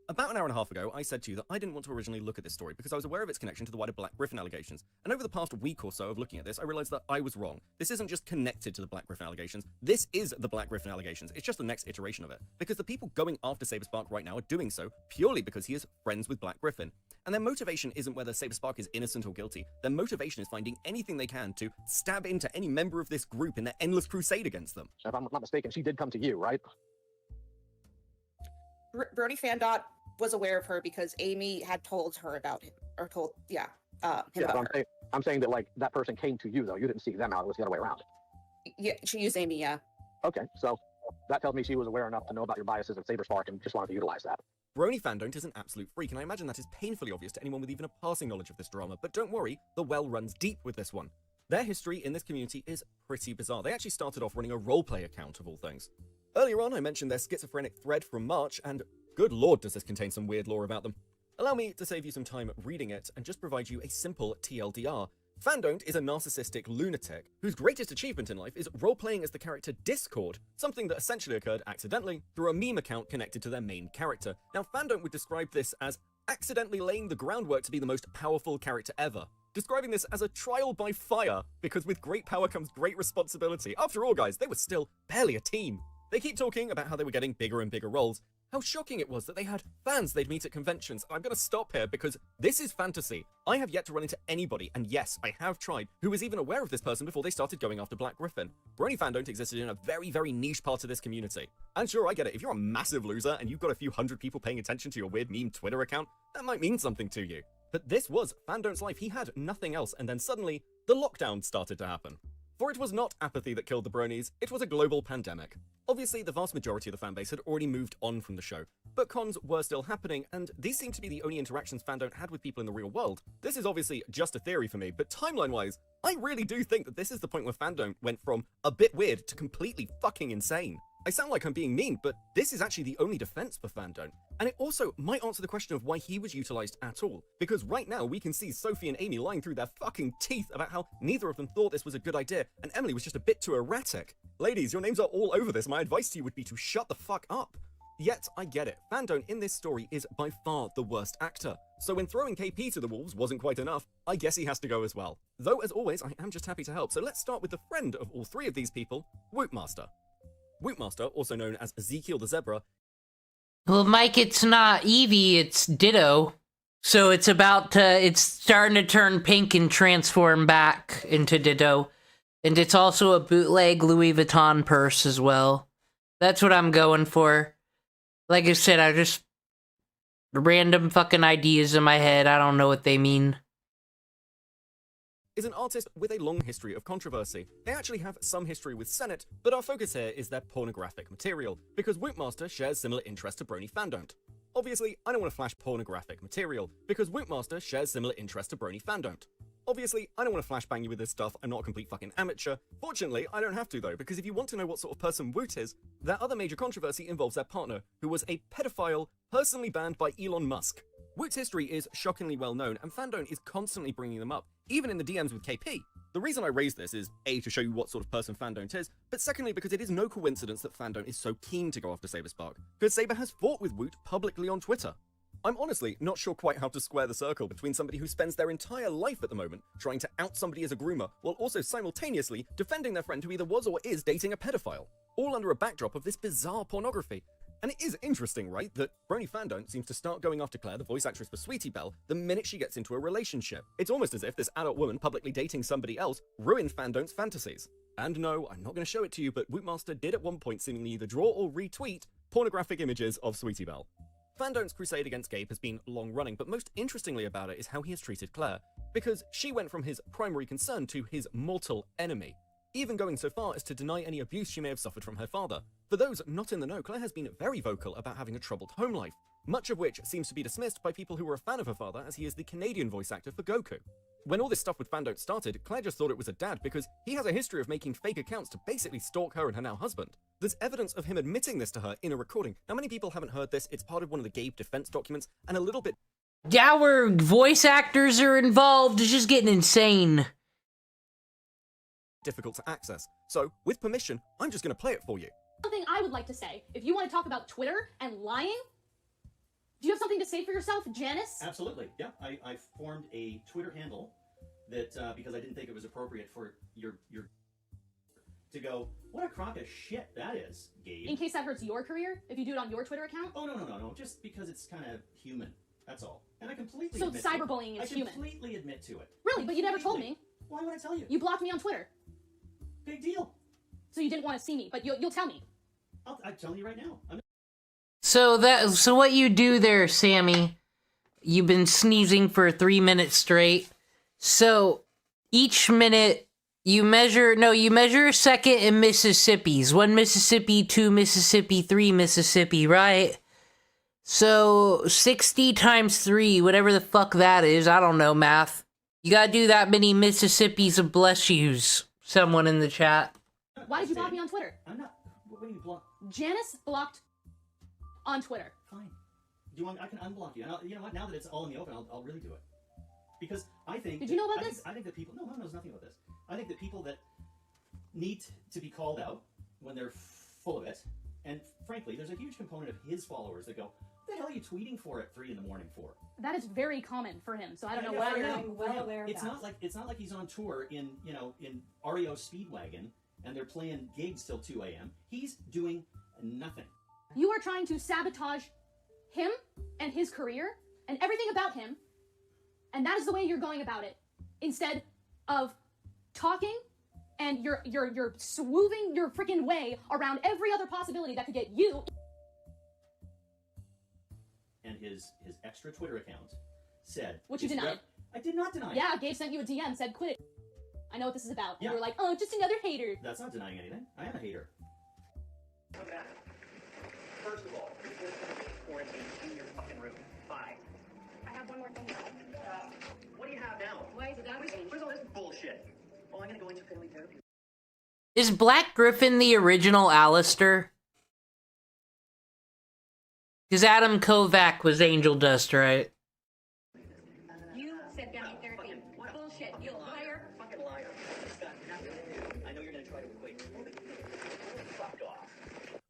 About an hour and a half ago, I said to you that I didn't want to originally look at this story because I was aware of its connection to the wider Black Griffin allegations. And over the past week or so of looking at this, I realized that I was wrong. This isn't just connected to the Black Griffin allegations. This is the Black Griffin allegations. It's just the next iteration of it. Because the people going after SaberSpark right now are doing so purely because he is friends with Black Griffin. And their motivation isn't whether SaberSpark is innocent or guilty. Their motivation is finding anything they can to stab into any member of this group in their endless crusade against them. If I'm not mistaken, she did come to you, right? BronyFanDont was aware of her because Amy had told her about him, or told, him about her. I'm saying that, like, that person came to you, though. You didn't seek them out. It was the other way around. Yeah, she used Amy, yeah. Okay, so that tells me she was aware enough to know about your biases at SaberSpark and just wanted to utilize that. BronyFanDont is an absolute freak, and I imagine that is painfully obvious to anyone with even a passing knowledge of this drama, but don't worry, the well runs deep with this one. Their history in this community is pretty bizarre. They actually started off running a roleplay account of all things. Earlier on, I mentioned their schizophrenic thread from March, and good lord does this contain some weird lore about them. Allow me to save you some time reading it and just provide you a simple TLDR. Fandont is a narcissistic lunatic whose greatest achievement in life is role-playing as the character Discord, something that essentially occurred accidentally through a meme account connected to their main character. Now, Fandont would describe this as accidentally laying the groundwork to be the most powerful character ever, describing this as a trial by fire, because with great power comes great responsibility. After all, guys, they were still barely a team. They keep talking about how they were getting bigger and bigger roles. how shocking it was that they had fans they'd meet at conventions. I'm going to stop here because this is fantasy. I have yet to run into anybody, and yes, I have tried, who was even aware of this person before they started going after Black Griffin. BronyFanDont existed in a very, very niche part of this community. And sure, I get it, if you're a massive loser and you've got a few hundred people paying attention to your weird meme Twitter account, that might mean something to you. But this was FanDont's life. He had nothing else, and then suddenly, the lockdown started to happen. For it was not apathy that killed the bronies, it was a global pandemic. Obviously, the vast majority of the fanbase had already moved on from the show, but cons were still happening, and these seemed to be the only interactions FanDont had with people in the real world. This is obviously just a theory for me, but timeline-wise, I really do think that this is the point where FanDont went from a bit weird to completely fucking insane. I sound like I'm being mean, but this is actually the only defense for FanDont. And it also might answer the question of why he was utilized at all. Because right now we can see Sophie and Amy lying through their fucking teeth about how neither of them thought this was a good idea, and Emily was just a bit too erratic. Ladies, your names are all over this. My advice to you would be to shut the fuck up. Yet, I get it. FanDont in this story is by far the worst actor. So when throwing KP to the wolves wasn't quite enough, I guess he has to go as well. Though, as always, I am just happy to help. So let's start with the friend of all three of these people, Wootmaster. Wootmaster, also known as Ezekiel the Zebra. Well, Mike, it's not Eevee, it's Ditto. So it's starting to turn pink and transform back into Ditto. And it's also a bootleg Louis Vuitton purse as well. That's what I'm going for. Like I said, I just random fucking ideas in my head. I don't know what they mean. Is an artist with a long history of controversy. They actually have some history with Senate, but our focus here is their pornographic material, because Wootmaster shares similar interests to BronyFanDont. Obviously, I don't want to flash pornographic material, because Wootmaster shares similar interests to BronyFanDont. Obviously, I don't want to flashbang you with this stuff, I'm not a complete fucking amateur. Fortunately, I don't have to though, because if you want to know what sort of person Woot is, their other major controversy involves their partner, who was a pedophile, personally banned by Elon Musk. Woot's history is shockingly well known, and FanDont is constantly bringing them up, even in the DMs with KP. The reason I raise this is A, to show you what sort of person FanDont is, but secondly because it is no coincidence that FanDont is so keen to go after SaberSpark, because Saber has fought with Woot publicly on Twitter. I'm honestly not sure quite how to square the circle between somebody who spends their entire life at the moment trying to out somebody as a groomer, while also simultaneously defending their friend who either was or is dating a pedophile, all under a backdrop of this bizarre pornography. And it is interesting, right, that BronyFanDont seems to start going after Claire, the voice actress for Sweetie Belle, the minute she gets into a relationship. It's almost as if this adult woman publicly dating somebody else ruined FanDont's fantasies. And no, I'm not going to show it to you, but Wootmaster did at one point seemingly either draw or retweet pornographic images of Sweetie Belle. FanDont's crusade against Gabe has been long-running, but most interestingly about it is how he has treated Claire, because she went from his primary concern to his mortal enemy, even going so far as to deny any abuse she may have suffered from her father. For those not in the know, Claire has been very vocal about having a troubled home life, much of which seems to be dismissed by people who were a fan of her father, as he is the Canadian voice actor for Goku. When all this stuff with FanDont started, Claire just thought it was a dad because he has a history of making fake accounts to basically stalk her and her now husband. There's evidence of him admitting this to her in a recording. Now, many people haven't heard this, it's part of one of the Gabe defense documents, and a little bit... Our voice actors are involved, it's just getting insane. ...difficult to access. So, with permission, I'm just going to play it for you. Something I would like to say, if you want to talk about Twitter and lying, do you have something to say for yourself, Janice? Absolutely, yeah. I formed a Twitter handle that, because I didn't think it was appropriate for your to go, what a crock of shit that is, Gabe. In case that hurts your career, if you do it on your Twitter account? Oh, no, just because it's kind of human, that's all. And I completely So admit cyberbullying to it. is human? I completely admit to it. Really? But you never told me. Why would I tell you? You blocked me on Twitter. Big deal. So you didn't want to see me, but you'll tell me. I'm telling you right now. So what you do there, Sammy, you've been sneezing for 3 minutes straight. So each minute you measure a second in Mississippis. 1 Mississippi, 2 Mississippi, 3 Mississippi, right? So 60 times 3, whatever the fuck that is, I don't know math. You gotta do that many Mississippis of bless yous. Someone in the chat. Why did you block me on Twitter? I'm not. What do you block? Janice blocked on Twitter. Fine. Do you want? I can unblock you. And you know what? Now that it's all in the open, I'll really do it. Because I think. Did you know about this? I think that people. No, one knows nothing about this. I think that people that need to be called out when they're full of it, and frankly, there's a huge component of his followers that go, "What the hell are you tweeting for at 3 a.m. for?" That is very common for him. So I don't know Yeah, why for you're him. well aware of It's that. not like he's on tour in REO Speedwagon and they're playing gigs till 2 a.m. He's doing nothing. You are trying to sabotage him and his career and everything about him, and that is the way you're going about it. Instead of talking and you're swooving your freaking way around every other possibility that could get you. And his extra Twitter account said, Which you denied. I did not deny it. Yeah, Gabe sent you a DM, said quit it. I know what this is about. And Yeah. you were like, oh, just another hater. That's not denying anything. I am a hater. First of all, you're going to be quarantined in your fucking room. Bye. I have one more thing. What do you have now? Why is it that way? What is all this bullshit? Oh, I'm going to go into family therapy. Is Black Griffin the original Alistair? Because Adam Kovac was Angel Dust, right? You said family therapy. Bullshit. You liar. Fucking liar. It's got nothing to do. I know you're going to try to equate. Fuck off.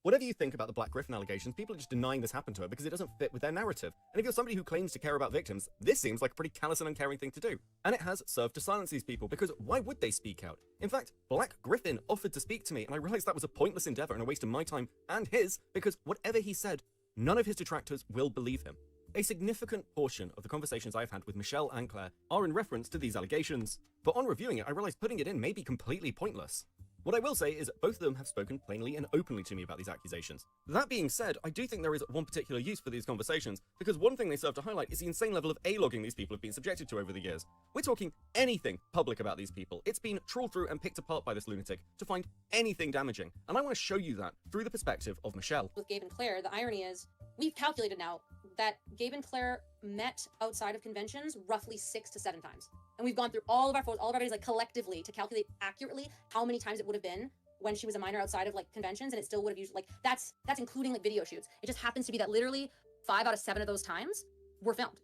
Whatever you think about the Black Griffin allegations, people are just denying this happened to her because it doesn't fit with their narrative. And if you're somebody who claims to care about victims, this seems like a pretty callous and uncaring thing to do. And it has served to silence these people, because why would they speak out? In fact, Black Griffin offered to speak to me, and I realized that was a pointless endeavor and a waste of my time and his, because whatever he said, none of his detractors will believe him. A significant portion of the conversations I've had with Michelle and Claire are in reference to these allegations, but on reviewing it, I realized putting it in may be completely pointless. What I will say is both of them have spoken plainly and openly to me about these accusations. That being said, I do think there is one particular use for these conversations, because one thing they serve to highlight is the insane level of A-logging these people have been subjected to over the years. We're talking anything public about these people. It's been trawled through and picked apart by this lunatic to find anything damaging, and I want to show you that through the perspective of Michelle. With Gabe and Claire, the irony is, we've calculated now that Gabe and Claire met outside of conventions roughly 6 to 7 times. And we've gone through all of our photos, all of our videos, like collectively, to calculate accurately how many times it would have been when she was a minor outside of like conventions, and it still would have used, like, that's including like video shoots. It just happens to be that literally 5 out of 7 of those times were filmed.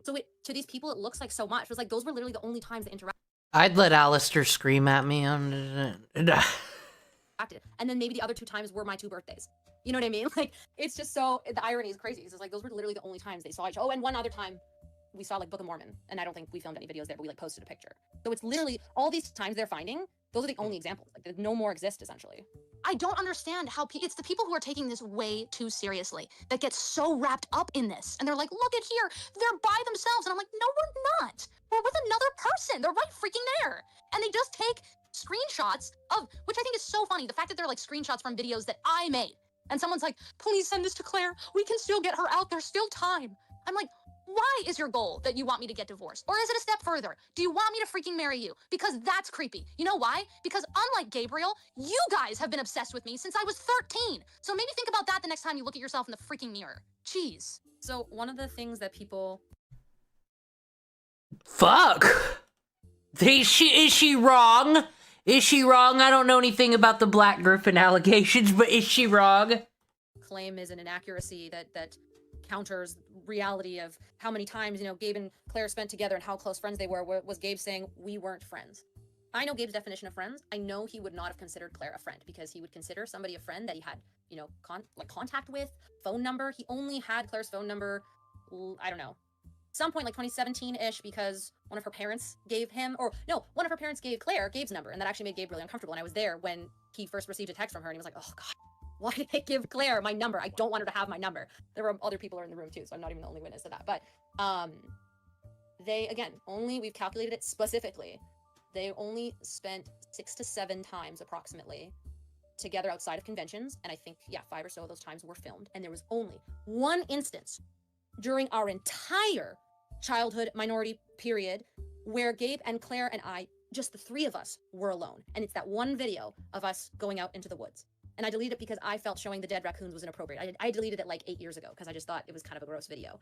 So to these people, it looks like so much. It was like, those were literally the only times they interacted. I'd let Alistair scream at me on... And then maybe the other 2 times were my 2 birthdays. You know what I mean? Like, it's just so, the irony is crazy. It's like, those were literally the only times they saw each other. Oh, and one other time we saw like Book of Mormon, and I don't think we filmed any videos there, but we like posted a picture. So it's literally all these times they're finding, those are the only examples. Like, no more exist, essentially. I don't understand how it's the people who are taking this way too seriously that get so wrapped up in this. And they're like, look at here, they're by themselves. And I'm like, no, we're not. We're with another person. They're right freaking there. And they just take screenshots of, which I think is so funny. The fact that they're like screenshots from videos that I made. And someone's like, please send this to Claire. We can still get her out. There's still time. I'm like, why is your goal that you want me to get divorced? Or is it a step further? Do you want me to freaking marry you? Because that's creepy. You know why? Because unlike Gabriel, you guys have been obsessed with me since I was 13. So maybe think about that the next time you look at yourself in the freaking mirror. Jeez. So one of the things that people... Fuck! Is she wrong? Is she wrong? I don't know anything about the Black Griffin allegations, but is she wrong? Claim is an inaccuracy that counters reality of how many times, you know, Gabe and Claire spent together and how close friends they were. Was Gabe saying we weren't friends? I know Gabe's definition of friends. I know he would not have considered Claire a friend, because he would consider somebody a friend that he had, you know, contact with, phone number. He only had Claire's phone number, I don't know, some point like 2017-ish, because one of her parents gave him, or no, one of her parents gave Claire Gabe's number, and that actually made Gabe really uncomfortable. And I was there when he first received a text from her, and he was like, oh God, why did they give Claire my number? I don't want her to have my number. There were other people in the room too, so I'm not even the only witness to that. But they, again, we've calculated it specifically. They only spent 6 to 7 times approximately together outside of conventions. And I think, yeah, 5 or so of those times were filmed. And there was only one instance during our entire childhood minority period where Gabe and Claire and I, just the 3 of us, were alone. And it's that one video of us going out into the woods. And I deleted it because I felt showing the dead raccoons was inappropriate. I deleted it like 8 years ago because I just thought it was kind of a gross video.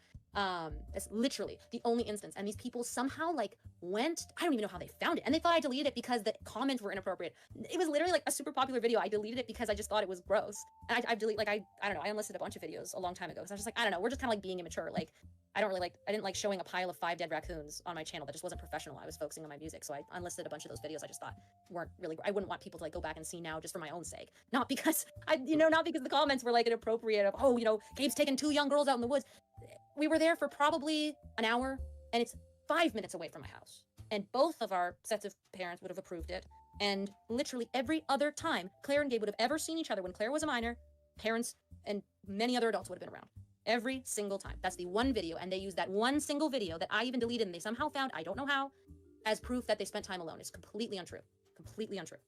It's literally the only instance. And these people somehow like went, I don't even know how they found it. And they thought I deleted it because the comments were inappropriate. It was literally like a super popular video. I deleted it because I just thought it was gross. And I've deleted, like, I don't know, I unlisted a bunch of videos a long time ago. So I was just like, I don't know, we're just kind of like being immature. Like, I didn't like showing a pile of 5 dead raccoons on my channel. That just wasn't professional. I was focusing on my music. So I unlisted a bunch of those videos I just thought weren't really, I wouldn't want people to like go back and see now just for my own sake. Not because not because the comments were like inappropriate of, oh, you know, Gabe's taking 2 young girls out in the woods. We were there for probably an hour, and it's 5 minutes away from my house. And both of our sets of parents would have approved it. And literally every other time Claire and Gabe would have ever seen each other when Claire was a minor, parents and many other adults would have been around. Every single time. That's the one video, and they used that one single video that I even deleted and they somehow found, I don't know how, as proof that they spent time alone. It's completely untrue. Completely untrue.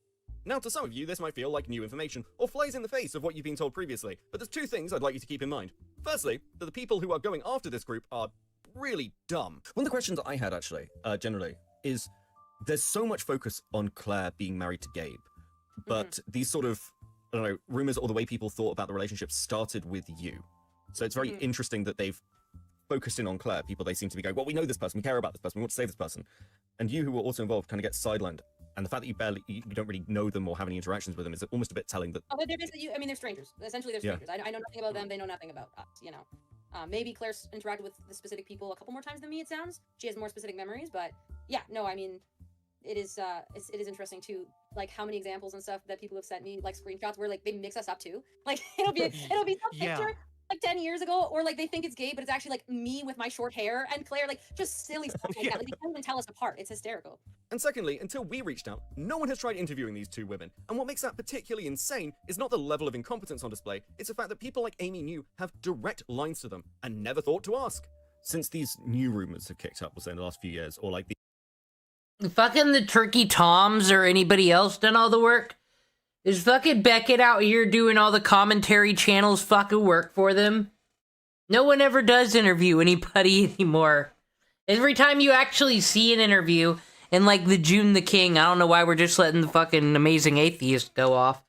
Now, to some of you, this might feel like new information, or flies in the face of what you've been told previously, but there's two things I'd like you to keep in mind. Firstly, that the people who are going after this group are really dumb. One of the questions I had, actually, generally, is there's so much focus on Claire being married to Gabe, but these sort of, I don't know, rumors or the way people thought about the relationship started with you. So it's very interesting that they've focused in on Claire. People, they seem to be going, well, we know this person, we care about this person, we want to save this person. And you, who were also involved, kind of get sidelined. And the fact that you don't really know them or have any interactions with them is almost a bit telling that... Oh, but they're basically, I mean, they're strangers. Essentially, they're strangers. I know nothing about them, they know nothing about us, you know. Maybe Claire's interacted with the specific people a couple more times than me, it sounds. She has more specific memories, but yeah, no, I mean, it is interesting too, like how many examples and stuff that people have sent me, like screenshots where like they mix us up too. Like it'll be some picture like 10 years ago, or like they think it's Gabe, but it's actually like me with my short hair and Claire, like just silly stuff like that. Like they can't even tell us apart. It's hysterical. And secondly, until we reached out, no one has tried interviewing these two women. And what makes that particularly insane is not the level of incompetence on display, it's the fact that people like Amy New have direct lines to them and never thought to ask. Since these new rumors have kicked up, we'll say in the last few years, or like the fucking the Turkey Toms or anybody else done all the work? Is fucking Beckett out here doing all the commentary channels fucking work for them? No one ever does interview anybody anymore. Every time you actually see an interview, and like the June the King, I don't know why we're just letting the fucking amazing atheist go off.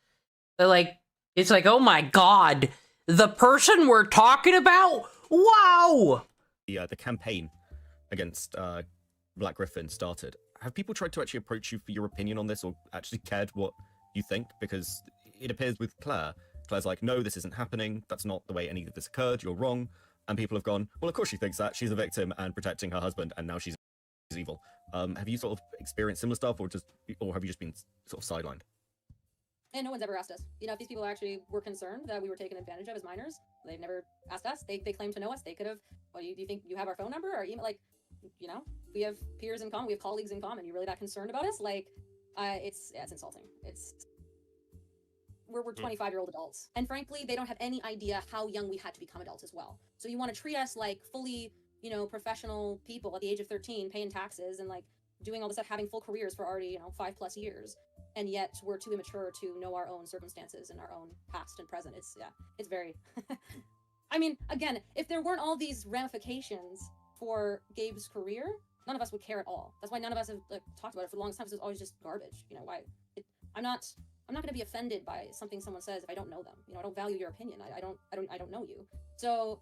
But like, it's like, oh my god, the person we're talking about? Wow! The campaign against Black Griffin started. Have people tried to actually approach you for your opinion on this, or actually cared what you think? Because it appears with Claire's like, no, this isn't happening, that's not the way any of this occurred, you're wrong. And people have gone, well, of course she thinks that, she's a victim and protecting her husband, and now she's evil. Have you sort of experienced similar stuff, or have you just been sort of sidelined? And no one's ever asked us. You know, if these people actually were concerned that we were taken advantage of as minors, they've never asked us. They claim to know us. They could have, well, do you think you have our phone number or email? Like, you know, we have peers in common, we have colleagues in common. You really that concerned about us? Like, it's insulting. We're 25-year-old adults. And frankly, they don't have any idea how young we had to become adults as well. So you want to treat us like fully, you know, professional people at the age of 13, paying taxes and like doing all this stuff, having full careers for already, you know, 5+ years. And yet we're too immature to know our own circumstances and our own past and present. It's very, I mean, again, if there weren't all these ramifications for Gabe's career, none of us would care at all. That's why none of us have like talked about it for the longest time, because it's always just garbage. You know, I'm not going to be offended by something someone says if I don't know them. You know, I don't value your opinion. I don't know you. So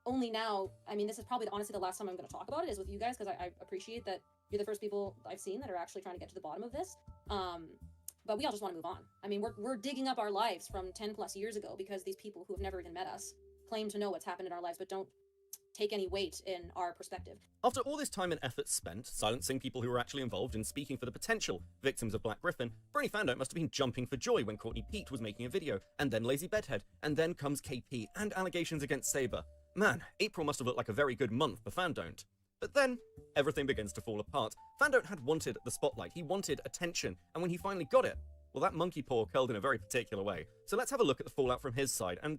only now, I mean, this is probably honestly the last time I'm going to talk about it is with you guys, because I appreciate that you're the first people I've seen that are actually trying to get to the bottom of this. But we all just want to move on. I mean, we're digging up our lives from 10+ years ago because these people who have never even met us claim to know what's happened in our lives, but don't take any weight in our perspective. After all this time and effort spent silencing people who were actually involved in speaking for the potential victims of Black Griffin, BronyFanDont must have been jumping for joy when Courtney Pete was making a video, and then Lazy Bedhead, and then comes KP, and allegations against Saber. Man, April must have looked like a very good month for FanDont. But then, everything begins to fall apart. FanDont had wanted the spotlight, he wanted attention, and when he finally got it, well, that monkey paw curled in a very particular way. So let's have a look at the fallout from his side, and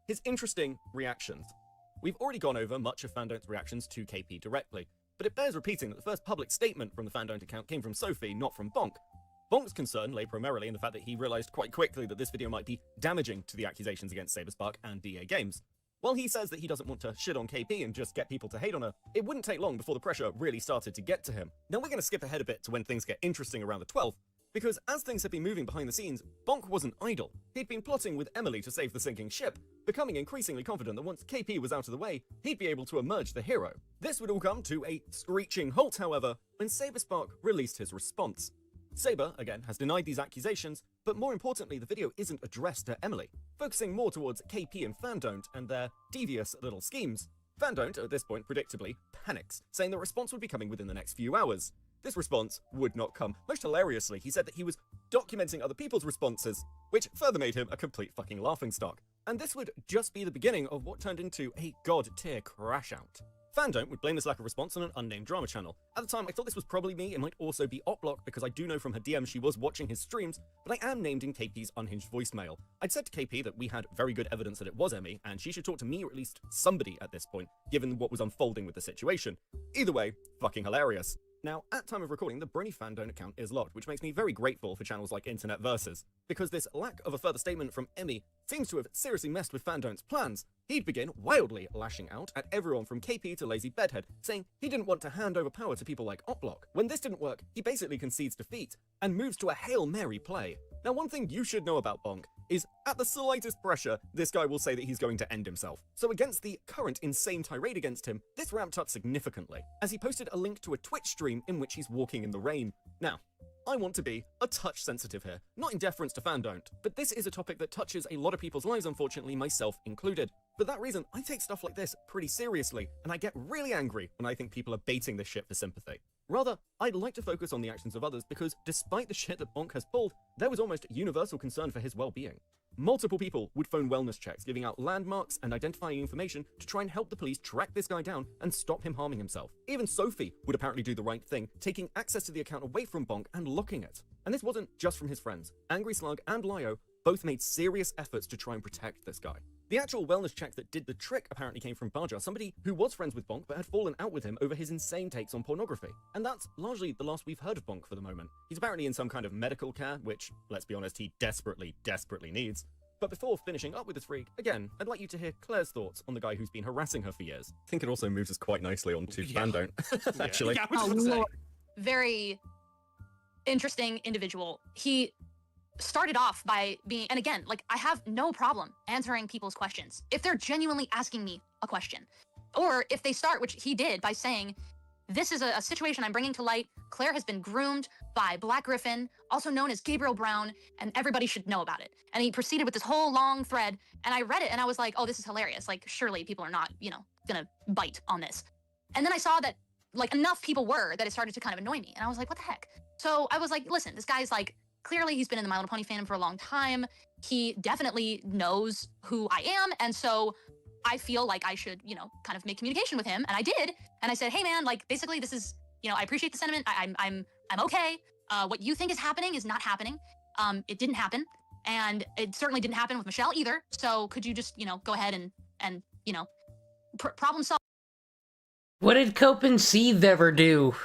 his interesting reactions. We've already gone over much of FanDont's reactions to KP directly, but it bears repeating that the first public statement from the FanDont account came from Sophie, not from Bonk. Bonk's concern lay primarily in the fact that he realized quite quickly that this video might be damaging to the accusations against SaberSpark and DA Games. While he says that he doesn't want to shit on KP and just get people to hate on her, it wouldn't take long before the pressure really started to get to him. Now we're going to skip ahead a bit to when things get interesting around the 12th, because as things had been moving behind the scenes, Bonk wasn't idle. He'd been plotting with Emily to save the sinking ship, becoming increasingly confident that once KP was out of the way, he'd be able to emerge the hero. This would all come to a screeching halt, however, when SaberSpark released his response. Saber, again, has denied these accusations, but more importantly, the video isn't addressed to Emily, focusing more towards KP and FanDont and their devious little schemes. FanDont, at this point, predictably, panics, saying the response would be coming within the next few hours. This response would not come. Most hilariously, he said that he was documenting other people's responses, which further made him a complete fucking laughingstock. And this would just be the beginning of what turned into a god-tier crash-out. FanDont would blame this lack of response on an unnamed drama channel. At the time, I thought this was probably me. It might also be Opblock, because I do know from her DM she was watching his streams, but I am named in KP's unhinged voicemail. I'd said to KP that we had very good evidence that it was Emmy, and she should talk to me or at least somebody at this point, given what was unfolding with the situation. Either way, fucking hilarious. Now, at time of recording, the BronyFanDont account is locked, which makes me very grateful for channels like Internet Versus, because this lack of a further statement from Emmy seems to have seriously messed with FanDont's plans. He'd begin wildly lashing out at everyone from KP to Lazy Bedhead, saying he didn't want to hand over power to people like Opblock. When this didn't work, he basically concedes defeat and moves to a Hail Mary play. Now, one thing you should know about Bonk is at the slightest pressure, this guy will say that he's going to end himself. So against the current insane tirade against him, this ramped up significantly, as he posted a link to a Twitch stream in which he's walking in the rain. Now, I want to be a touch sensitive here, not in deference to FanDont, but this is a topic that touches a lot of people's lives, unfortunately, myself included. For that reason, I take stuff like this pretty seriously, and I get really angry when I think people are baiting this shit for sympathy. Rather, I'd like to focus on the actions of others because despite the shit that Bonk has pulled, there was almost universal concern for his well-being. Multiple people would phone wellness checks, giving out landmarks and identifying information to try and help the police track this guy down and stop him harming himself. Even Sophie would apparently do the right thing, taking access to the account away from Bonk and locking it. And this wasn't just from his friends. Angry Slug and Lio both made serious efforts to try and protect this guy. The actual wellness check that did the trick apparently came from Baja, somebody who was friends with Bonk but had fallen out with him over his insane takes on pornography. And that's largely the last we've heard of Bonk for the moment. He's apparently in some kind of medical care, which, let's be honest, he desperately needs. But before finishing up with this freak, again, I'd like you to hear Claire's thoughts on the guy who's been harassing her for years. I think it also moves us quite nicely onto FanDont, actually. Yeah, I was gonna say. Very interesting individual. He started off by being, and again, like, I have no problem answering people's questions if they're genuinely asking me a question. Or if they start, which he did, by saying, this is a situation I'm bringing to light. Claire has been groomed by Black Griffin, also known as Gabriel Brown, and everybody should know about it. And he proceeded with this whole long thread, and I read it, and I was like, oh, this is hilarious. Like, surely people are not, gonna bite on this. And then I saw that, like, enough people were that it started to kind of annoy me. And I was like, what the heck? So I was like, listen, this guy's like, clearly he's been in the My Little Pony fandom for a long time. He definitely knows who I am, and so I feel like I should, kind of make communication with him, and I did. And I said, hey man, like, basically this is, I appreciate the sentiment. I'm okay. What you think is happening is not happening. It didn't happen, and it certainly didn't happen with Michelle either. So could you just, go ahead and problem solve? What did Cope and Seethe ever do?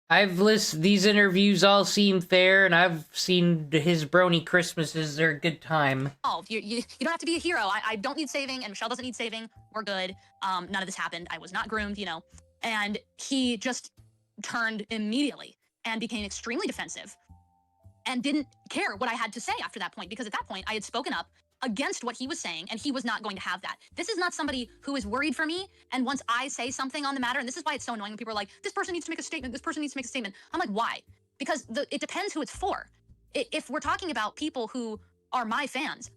I've listened, these interviews all seem fair, and I've seen his Brony Christmases. They're a good time. You don't have to be a hero. I don't need saving, and Michelle doesn't need saving. We're good. None of this happened. I was not groomed, And he just turned immediately and became extremely defensive and didn't care what I had to say after that point, because at that point I had spoken up against what he was saying, and he was not going to have that. This is not somebody who is worried for me, and once I say something on the matter, and this is why it's so annoying when people are like, this person needs to make a statement, this person needs to make a statement. I'm like, why? Because it depends who it's for. If we're talking about people who are my fans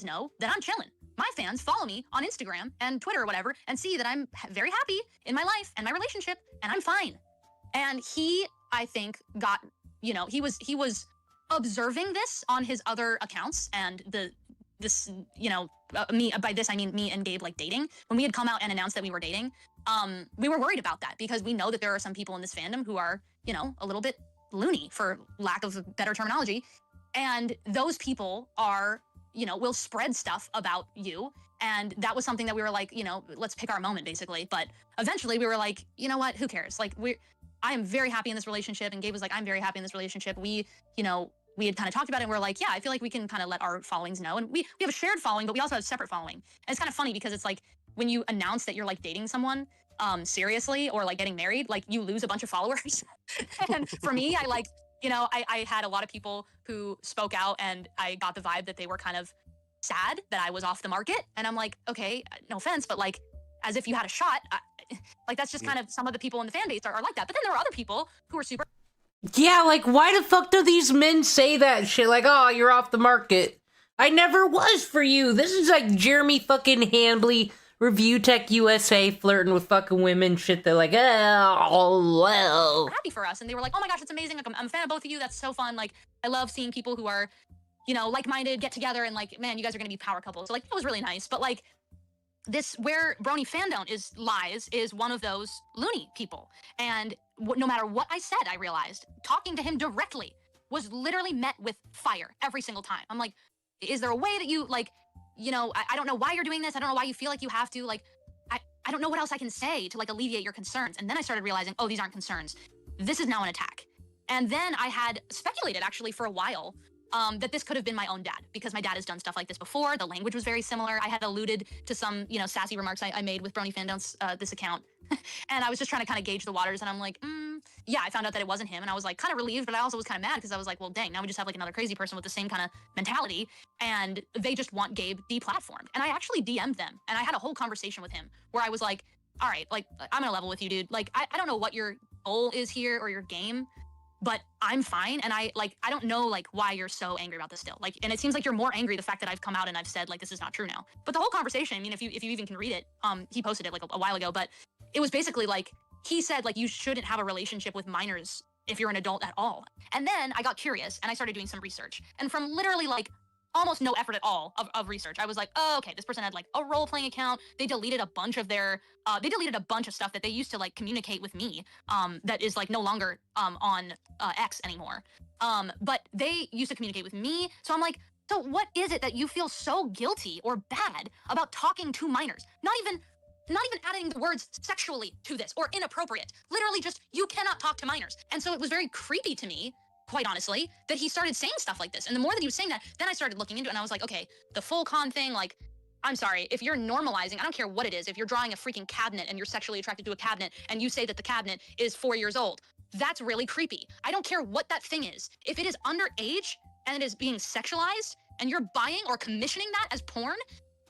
know that I'm chilling. My fans follow me on Instagram and Twitter or whatever and see that I'm very happy in my life and my relationship, and I'm fine. And he, I think, got, he was observing this on his other accounts, and me, by this I mean me and Gabe, like, dating. When we had come out and announced that we were dating, we were worried about that, because we know that there are some people in this fandom who are, a little bit loony, for lack of better terminology. And those people are, will spread stuff about you. And that was something that we were like, let's pick our moment, basically. But eventually we were like, you know what, who cares? Like, I am very happy in this relationship. And Gabe was like, I'm very happy in this relationship. We had kind of talked about it, and we're like, yeah, I feel like we can kind of let our followings know. And we have a shared following, but we also have a separate following. And it's kind of funny, because it's like, when you announce that you're, like, dating someone seriously, or like getting married, like, you lose a bunch of followers. And for me, I had a lot of people who spoke out, and I got the vibe that they were kind of sad that I was off the market. And I'm like, okay, no offense, but, like, as if you had a shot. Like, that's just kind of, some of the people in the fan base are like that. But then there are other people who are super... Yeah, like, why the fuck do these men say that shit? Like, oh, you're off the market. I never was for you. This is like Jeremy fucking Hambley, Review Tech USA, flirting with fucking women, shit. They're like, oh, well. Happy for us. And they were like, oh my gosh, it's amazing. Like, I'm a fan of both of you. That's so fun. Like, I love seeing people who are, like-minded get together, and, like, man, you guys are going to be power couples. So, like, it was really nice. But, like, this where BronyFanDont lies is one of those loony people. And no matter what I said, I realized talking to him directly was literally met with fire every single time. I'm like, is there a way that you, like, you know, I don't know why you're doing this. I don't know why you feel like you have to. Like, I don't know what else I can say to, like, alleviate your concerns. And then I started realizing, oh, these aren't concerns. This is now an attack. And then I had speculated, actually, for a while, that this could have been my own dad, because my dad has done stuff like this before. The language was very similar. I had alluded to some, you know, sassy remarks I made with BronyFanDont's this account. And I was just trying to kind of gauge the waters, and I'm like, yeah, I found out that it wasn't him, and I was like kind of relieved, but I also was kind of mad because I was like, well, dang, now we just have like another crazy person with the same kind of mentality, and they just want Gabe deplatformed. And I actually DM'd them, and I had a whole conversation with him where I was like, all right, like, I'm gonna level with you, dude. Like, I don't know what your goal is here or your game, but I'm fine, and I don't know, like, why you're so angry about this still. Like, and it seems like you're more angry the fact that I've come out and I've said, like, this is not true now. But the whole conversation, I mean, if you even can read it, he posted it, like, a while ago, but it was basically, like, he said, like, you shouldn't have a relationship with minors if you're an adult at all. And then I got curious, and I started doing some research. And from literally, like, almost no effort at all of research, I was like, oh, okay, this person had, like, a role-playing account. They deleted a bunch of their, stuff that they used to, like, communicate with me, that is, like, no longer on X anymore. But they used to communicate with me. So I'm like, so what is it that you feel so guilty or bad about talking to minors? Not even adding the words sexually to this or inappropriate. Literally just, you cannot talk to minors. And so it was very creepy to me, quite honestly, that he started saying stuff like this. And the more that he was saying that, then I started looking into it, and I was like, okay, the full con thing, like, I'm sorry, if you're normalizing, I don't care what it is, if you're drawing a freaking cabinet and you're sexually attracted to a cabinet and you say that the cabinet is 4 years old, that's really creepy. I don't care what that thing is. If it is underage and it is being sexualized and you're buying or commissioning that as porn,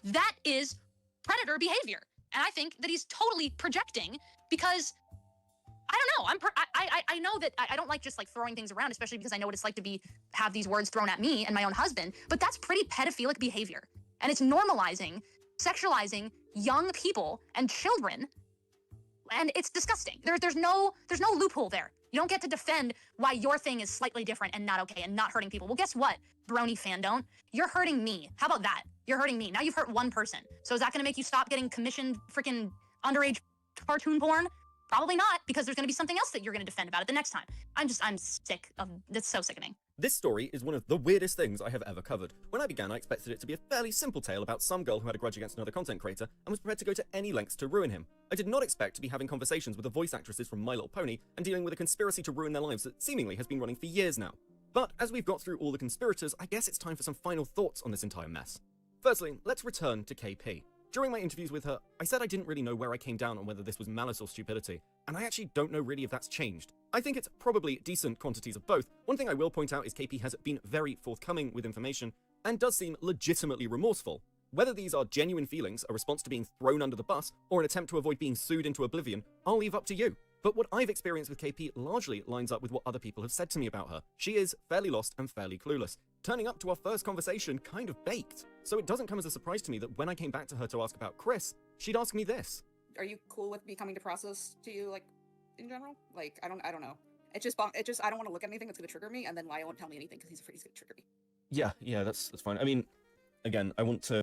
that is predator behavior. And I think that he's totally projecting, because I don't know. I know that I don't like just like throwing things around, especially because I know what it's like to have these words thrown at me and my own husband. But that's pretty pedophilic behavior, and it's normalizing, sexualizing young people and children, and it's disgusting. There's no loophole there. You don't get to defend why your thing is slightly different and not okay and not hurting people. Well, guess what, BronyFanDont? You're hurting me. How about that? You're hurting me. Now you've hurt one person. So is that going to make you stop getting commissioned freaking underage cartoon porn? Probably not, because there's going to be something else that you're going to defend about it the next time. I'm sick of this. So sickening. This story is one of the weirdest things I have ever covered. When I began, I expected it to be a fairly simple tale about some girl who had a grudge against another content creator and was prepared to go to any lengths to ruin him. I did not expect to be having conversations with the voice actresses from My Little Pony and dealing with a conspiracy to ruin their lives that seemingly has been running for years now. But as we've got through all the conspirators, I guess it's time for some final thoughts on this entire mess. Firstly, let's return to KP. During my interviews with her, I said I didn't really know where I came down on whether this was malice or stupidity, and I actually don't know really if that's changed. I think it's probably decent quantities of both. One thing I will point out is KP has been very forthcoming with information, and does seem legitimately remorseful. Whether these are genuine feelings, a response to being thrown under the bus, or an attempt to avoid being sued into oblivion, I'll leave up to you. But what I've experienced with KP largely lines up with what other people have said to me about her. She is fairly lost and fairly clueless, turning up to our first conversation kind of baked. So it doesn't come as a surprise to me that when I came back to her to ask about Chris, she'd ask me this. Are you cool with me coming to process to you, like, in general? Like, I don't know. I don't want to look at anything that's gonna trigger me, and then Lio won't tell me anything because he's afraid he's gonna trigger me. Yeah, that's fine. I mean, again, I want to...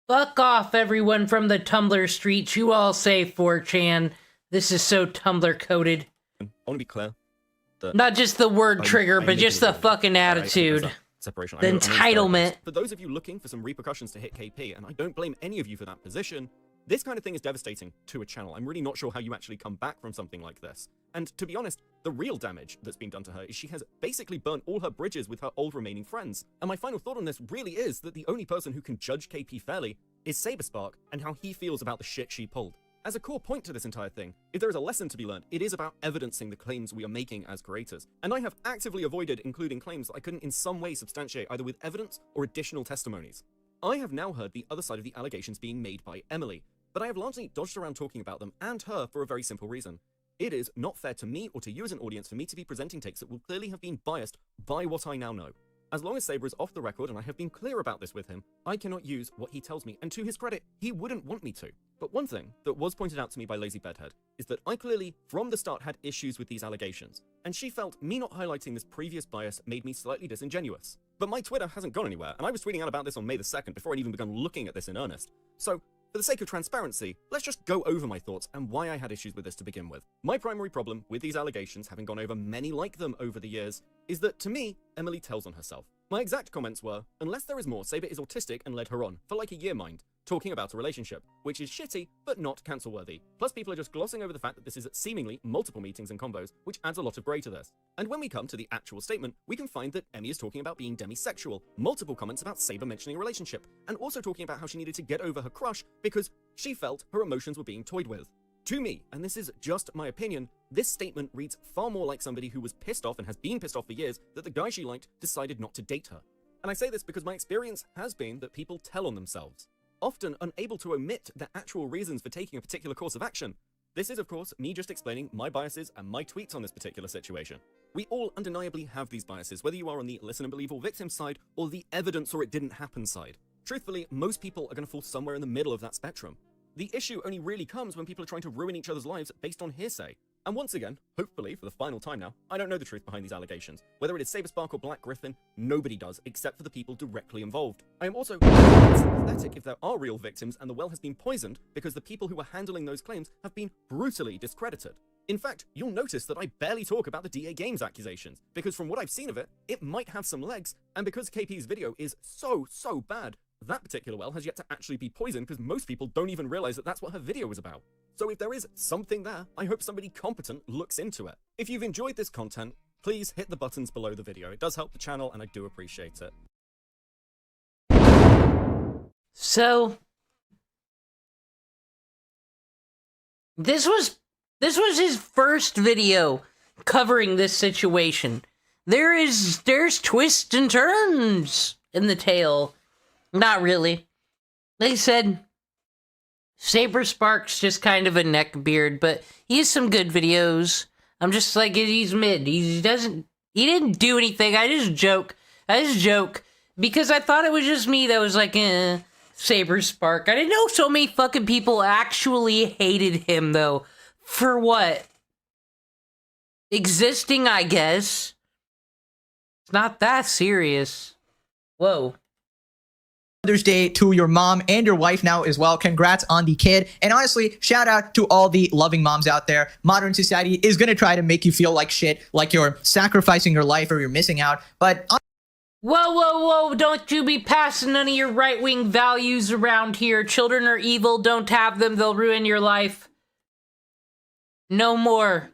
Fuck off, everyone from the Tumblr streets. You all say 4chan. This is so Tumblr-coded. I want to be clear. Not just the word trigger, but just the fucking attitude. Separation. The entitlement. For those of you looking for some repercussions to hit KP, and I don't blame any of you for that position, this kind of thing is devastating to a channel. I'm really not sure how you actually come back from something like this. And to be honest, the real damage that's been done to her is she has basically burnt all her bridges with her old remaining friends. And my final thought on this really is that the only person who can judge KP fairly is SaberSpark and how he feels about the shit she pulled. As a core point to this entire thing, if there is a lesson to be learned, it is about evidencing the claims we are making as creators. And I have actively avoided including claims that I couldn't in some way substantiate either with evidence or additional testimonies. I have now heard the other side of the allegations being made by Emily, but I have largely dodged around talking about them and her for a very simple reason. It is not fair to me or to you as an audience for me to be presenting takes that will clearly have been biased by what I now know. As long as Saber is off the record, and I have been clear about this with him, I cannot use what he tells me, and to his credit, he wouldn't want me to. But one thing that was pointed out to me by Lazy Bedhead is that I clearly, from the start, had issues with these allegations, and she felt me not highlighting this previous bias made me slightly disingenuous. But my Twitter hasn't gone anywhere, and I was tweeting out about this on May the 2nd before I'd even begun looking at this in earnest. So, for the sake of transparency, let's just go over my thoughts and why I had issues with this to begin with. My primary problem with these allegations, having gone over many like them over the years, is that, to me, Emily tells on herself. My exact comments were, unless there is more, Saber is autistic and led her on, for like a year mind, talking about a relationship, which is shitty, but not cancel-worthy. Plus people are just glossing over the fact that this is seemingly multiple meetings and combos, which adds a lot of grey to this. And when we come to the actual statement, we can find that Emmy is talking about being demisexual, multiple comments about Saber mentioning a relationship, and also talking about how she needed to get over her crush because she felt her emotions were being toyed with. To me, and this is just my opinion, this statement reads far more like somebody who was pissed off and has been pissed off for years that the guy she liked decided not to date her. And I say this because my experience has been that people tell on themselves, often unable to omit their actual reasons for taking a particular course of action. This is, of course, me just explaining my biases and my tweets on this particular situation. We all undeniably have these biases, whether you are on the listen and believe all victim side or the evidence or it didn't happen side. Truthfully, most people are going to fall somewhere in the middle of that spectrum. The issue only really comes when people are trying to ruin each other's lives based on hearsay. And once again, hopefully for the final time now, I don't know the truth behind these allegations. Whether it is SaberSpark or Black Griffin, nobody does, except for the people directly involved. I am also sympathetic if there are real victims and the well has been poisoned because the people who are handling those claims have been brutally discredited. In fact, you'll notice that I barely talk about the DA Games accusations, because from what I've seen of it, it might have some legs, and because KP's video is so bad, that particular well has yet to actually be poisoned because most people don't even realize that that's what her video was about. So if there is something there, I hope somebody competent looks into it. If you've enjoyed this content, please hit the buttons below the video. It does help the channel and I do appreciate it. So, this was his first video covering this situation. There's twists and turns in the tale. Not really. They said SaberSpark's just kind of a neckbeard, but he has some good videos. I'm just like, he's mid. He didn't do anything. I just joke because I thought it was just me that was like, SaberSpark. I didn't know so many fucking people actually hated him though. For what? Existing, I guess. It's not that serious. Whoa. Mother's Day to your mom and your wife now as well. Congrats on the kid. And honestly, shout out to all the loving moms out there. Modern society is going to try to make you feel like shit, like you're sacrificing your life or you're missing out. But whoa, don't you be passing none of your right-wing values around here. Children are evil, don't have them, they'll ruin your life. No more.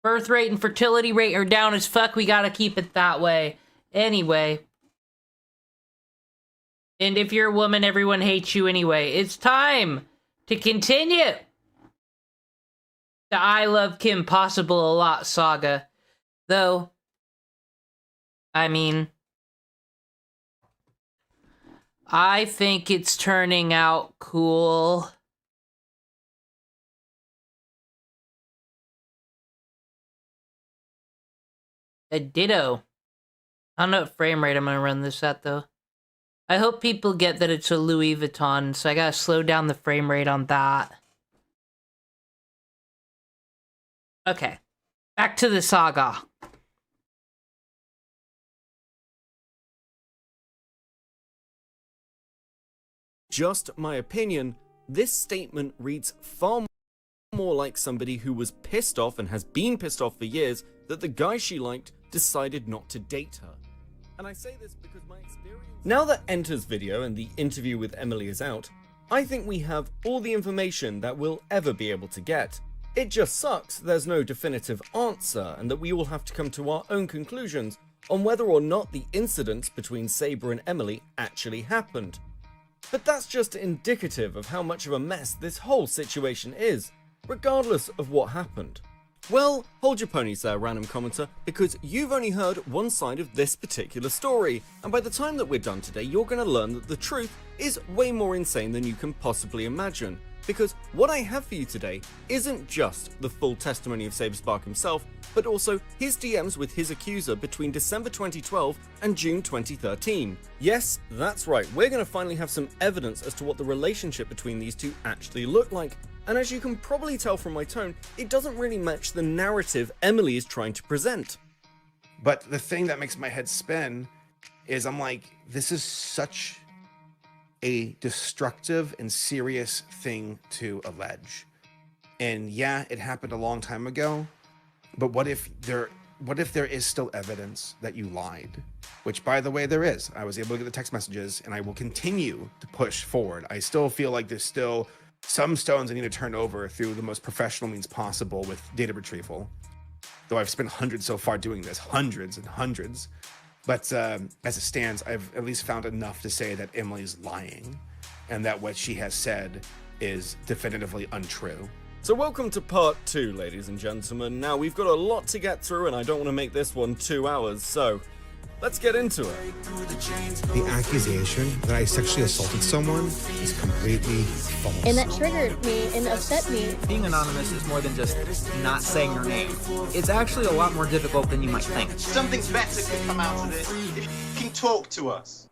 Birth rate and fertility rate are down as fuck, we gotta keep it that way. Anyway. And if you're a woman, everyone hates you anyway. It's time to continue the I Love Kim Possible-alot saga. Though, I mean, I think it's turning out cool. A ditto. I don't know what frame rate I'm gonna run this at, though. I hope people get that it's a Louis Vuitton, so I gotta slow down the frame rate on that. Okay, back to the saga. Just my opinion, this statement reads far more like somebody who was pissed off and has been pissed off for years that the guy she liked decided not to date her. And I say this because my experience... Now that Enter's video and the interview with Emily is out, I think we have all the information that we'll ever be able to get. It just sucks there's no definitive answer and that we all have to come to our own conclusions on whether or not the incidents between Saber and Emily actually happened. But that's just indicative of how much of a mess this whole situation is, regardless of what happened. Well, hold your ponies there, random commenter, because you've only heard one side of this particular story, and by the time that we're done today, you're going to learn that the truth is way more insane than you can possibly imagine. Because what I have for you today isn't just the full testimony of SaberSpark himself, but also his DMs with his accuser between December 2012 and June 2013. Yes, that's right, we're going to finally have some evidence as to what the relationship between these two actually looked like. And as you can probably tell from my tone, it doesn't really match the narrative Emily is trying to present. But the thing that makes my head spin is I'm like, this is such a destructive and serious thing to allege. And yeah, it happened a long time ago, but what if there is still evidence that you lied? Which, by the way, there is. I was able to get the text messages, and I will continue to push forward. I still feel like there's still some stones I need to turn over through the most professional means possible with data retrieval. Though I've spent hundreds so far doing this, hundreds and hundreds. But as it stands, I've at least found enough to say that Emily's lying, and that what she has said is definitively untrue. So welcome to part 2, ladies and gentlemen. Now, we've got a lot to get through, and I don't want to make this one 2 hours, so let's get into it. The accusation that I sexually assaulted someone is completely false. And that triggered me and upset me. Being anonymous is more than just not saying your name. It's actually a lot more difficult than you might think. Something better could come out of this if you can talk to us.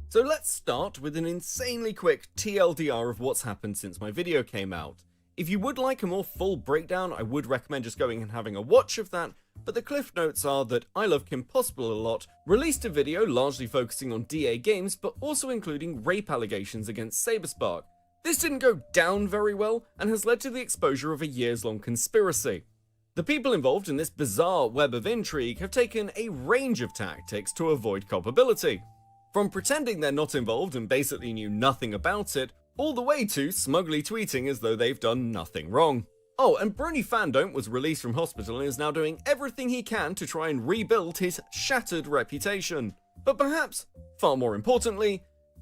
So let's start with an insanely quick TLDR of what's happened since my video came out. If you would like a more full breakdown, I would recommend just going and having a watch of that, but the cliff notes are that Ilovekimpossiblealot released a video largely focusing on DA games, but also including rape allegations against Saber Spark. This didn't go down very well, and has led to the exposure of a years-long conspiracy. The people involved in this bizarre web of intrigue have taken a range of tactics to avoid culpability. From pretending they're not involved and basically knew nothing about it, all the way to smugly tweeting as though they've done nothing wrong. Oh, and BronyFanDont was released from hospital and is now doing everything he can to try and rebuild his shattered reputation. But perhaps, far more importantly,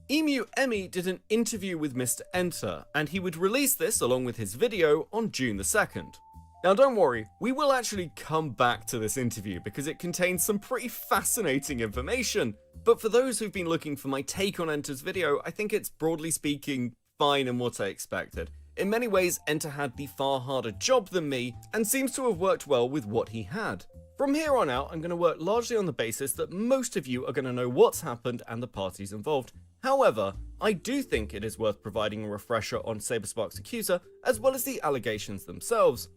Emu Emmy did an interview with Mr. Enter, and he would release this along with his video on June the 2nd. Now don't worry, we will actually come back to this interview because it contains some pretty fascinating information. But for those who've been looking for my take on Enter's video, I think it's broadly speaking fine and what I expected. In many ways, Enter had the far harder job than me, and seems to have worked well with what he had. From here on out, I'm going to work largely on the basis that most of you are going to know what's happened and the parties involved. However, I do think it is worth providing a refresher on SaberSpark's accuser, as well as the allegations themselves.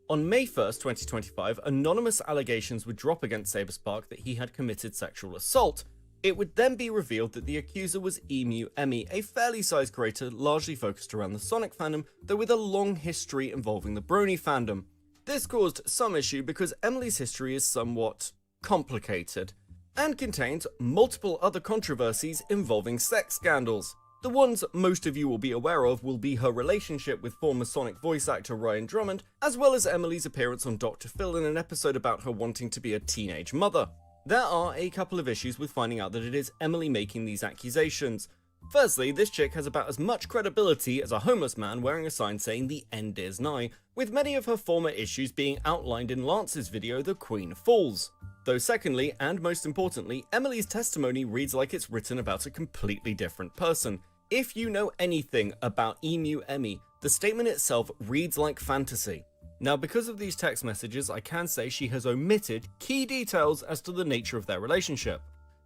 On May 1st, 2025, anonymous allegations would drop against Saber Spark that he had committed sexual assault. It would then be revealed that the accuser was Emu Emmy, a fairly sized creator largely focused around the Sonic fandom, though with a long history involving the Brony fandom. This caused some issue because Emily's history is somewhat complicated, and contains multiple other controversies involving sex scandals. The ones most of you will be aware of will be her relationship with former Sonic voice actor Ryan Drummond, as well as Emily's appearance on Dr. Phil in an episode about her wanting to be a teenage mother. There are a couple of issues with finding out that it is Emily making these accusations. Firstly, this chick has about as much credibility as a homeless man wearing a sign saying the end is nigh, with many of her former issues being outlined in Lance's video The Queen Falls. Though secondly, and most importantly, Emily's testimony reads like it's written about a completely different person. If you know anything about Emu Emmy, the statement itself reads like fantasy. Now, because of these text messages, I can say she has omitted key details as to the nature of their relationship.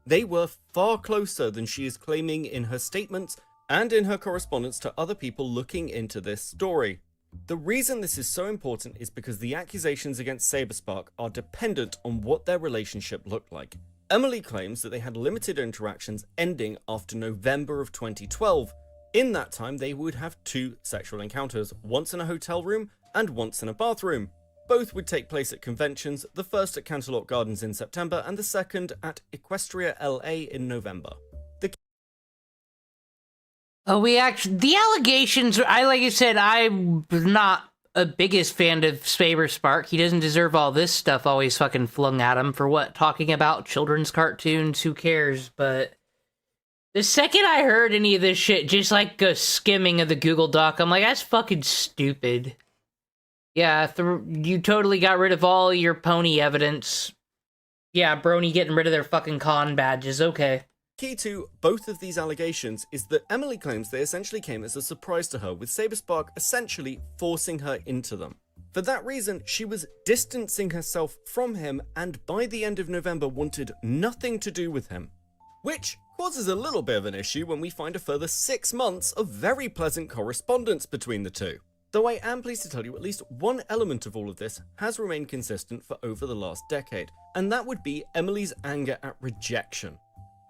They were far closer than she is claiming in her statements and in her correspondence to other people looking into this story. The reason this is so important is because the accusations against SaberSpark are dependent on what their relationship looked like. Emily claims that they had limited interactions ending after November of 2012. In that time, they would have 2 sexual encounters, once in a hotel room and once in a bathroom. Both would take place at conventions, the first at Canterlot Gardens in September and the second at Equestria LA in November. The allegations, like I said, I'm not a biggest fan of Saber Spark. He doesn't deserve all this stuff always fucking flung at him for what? Talking about children's cartoons, who cares? But the second I heard any of this shit, just like a skimming of the Google Doc, I'm like, that's fucking stupid. Yeah, you totally got rid of all your pony evidence. Yeah, Brony getting rid of their fucking con badges, okay. Key to both of these allegations is that Emily claims they essentially came as a surprise to her, with SaberSpark essentially forcing her into them. For that reason, she was distancing herself from him and by the end of November wanted nothing to do with him. Which causes a little bit of an issue when we find a further 6 months of very pleasant correspondence between the two. Though I am pleased to tell you at least one element of all of this has remained consistent for over the last decade, and that would be Emily's anger at rejection.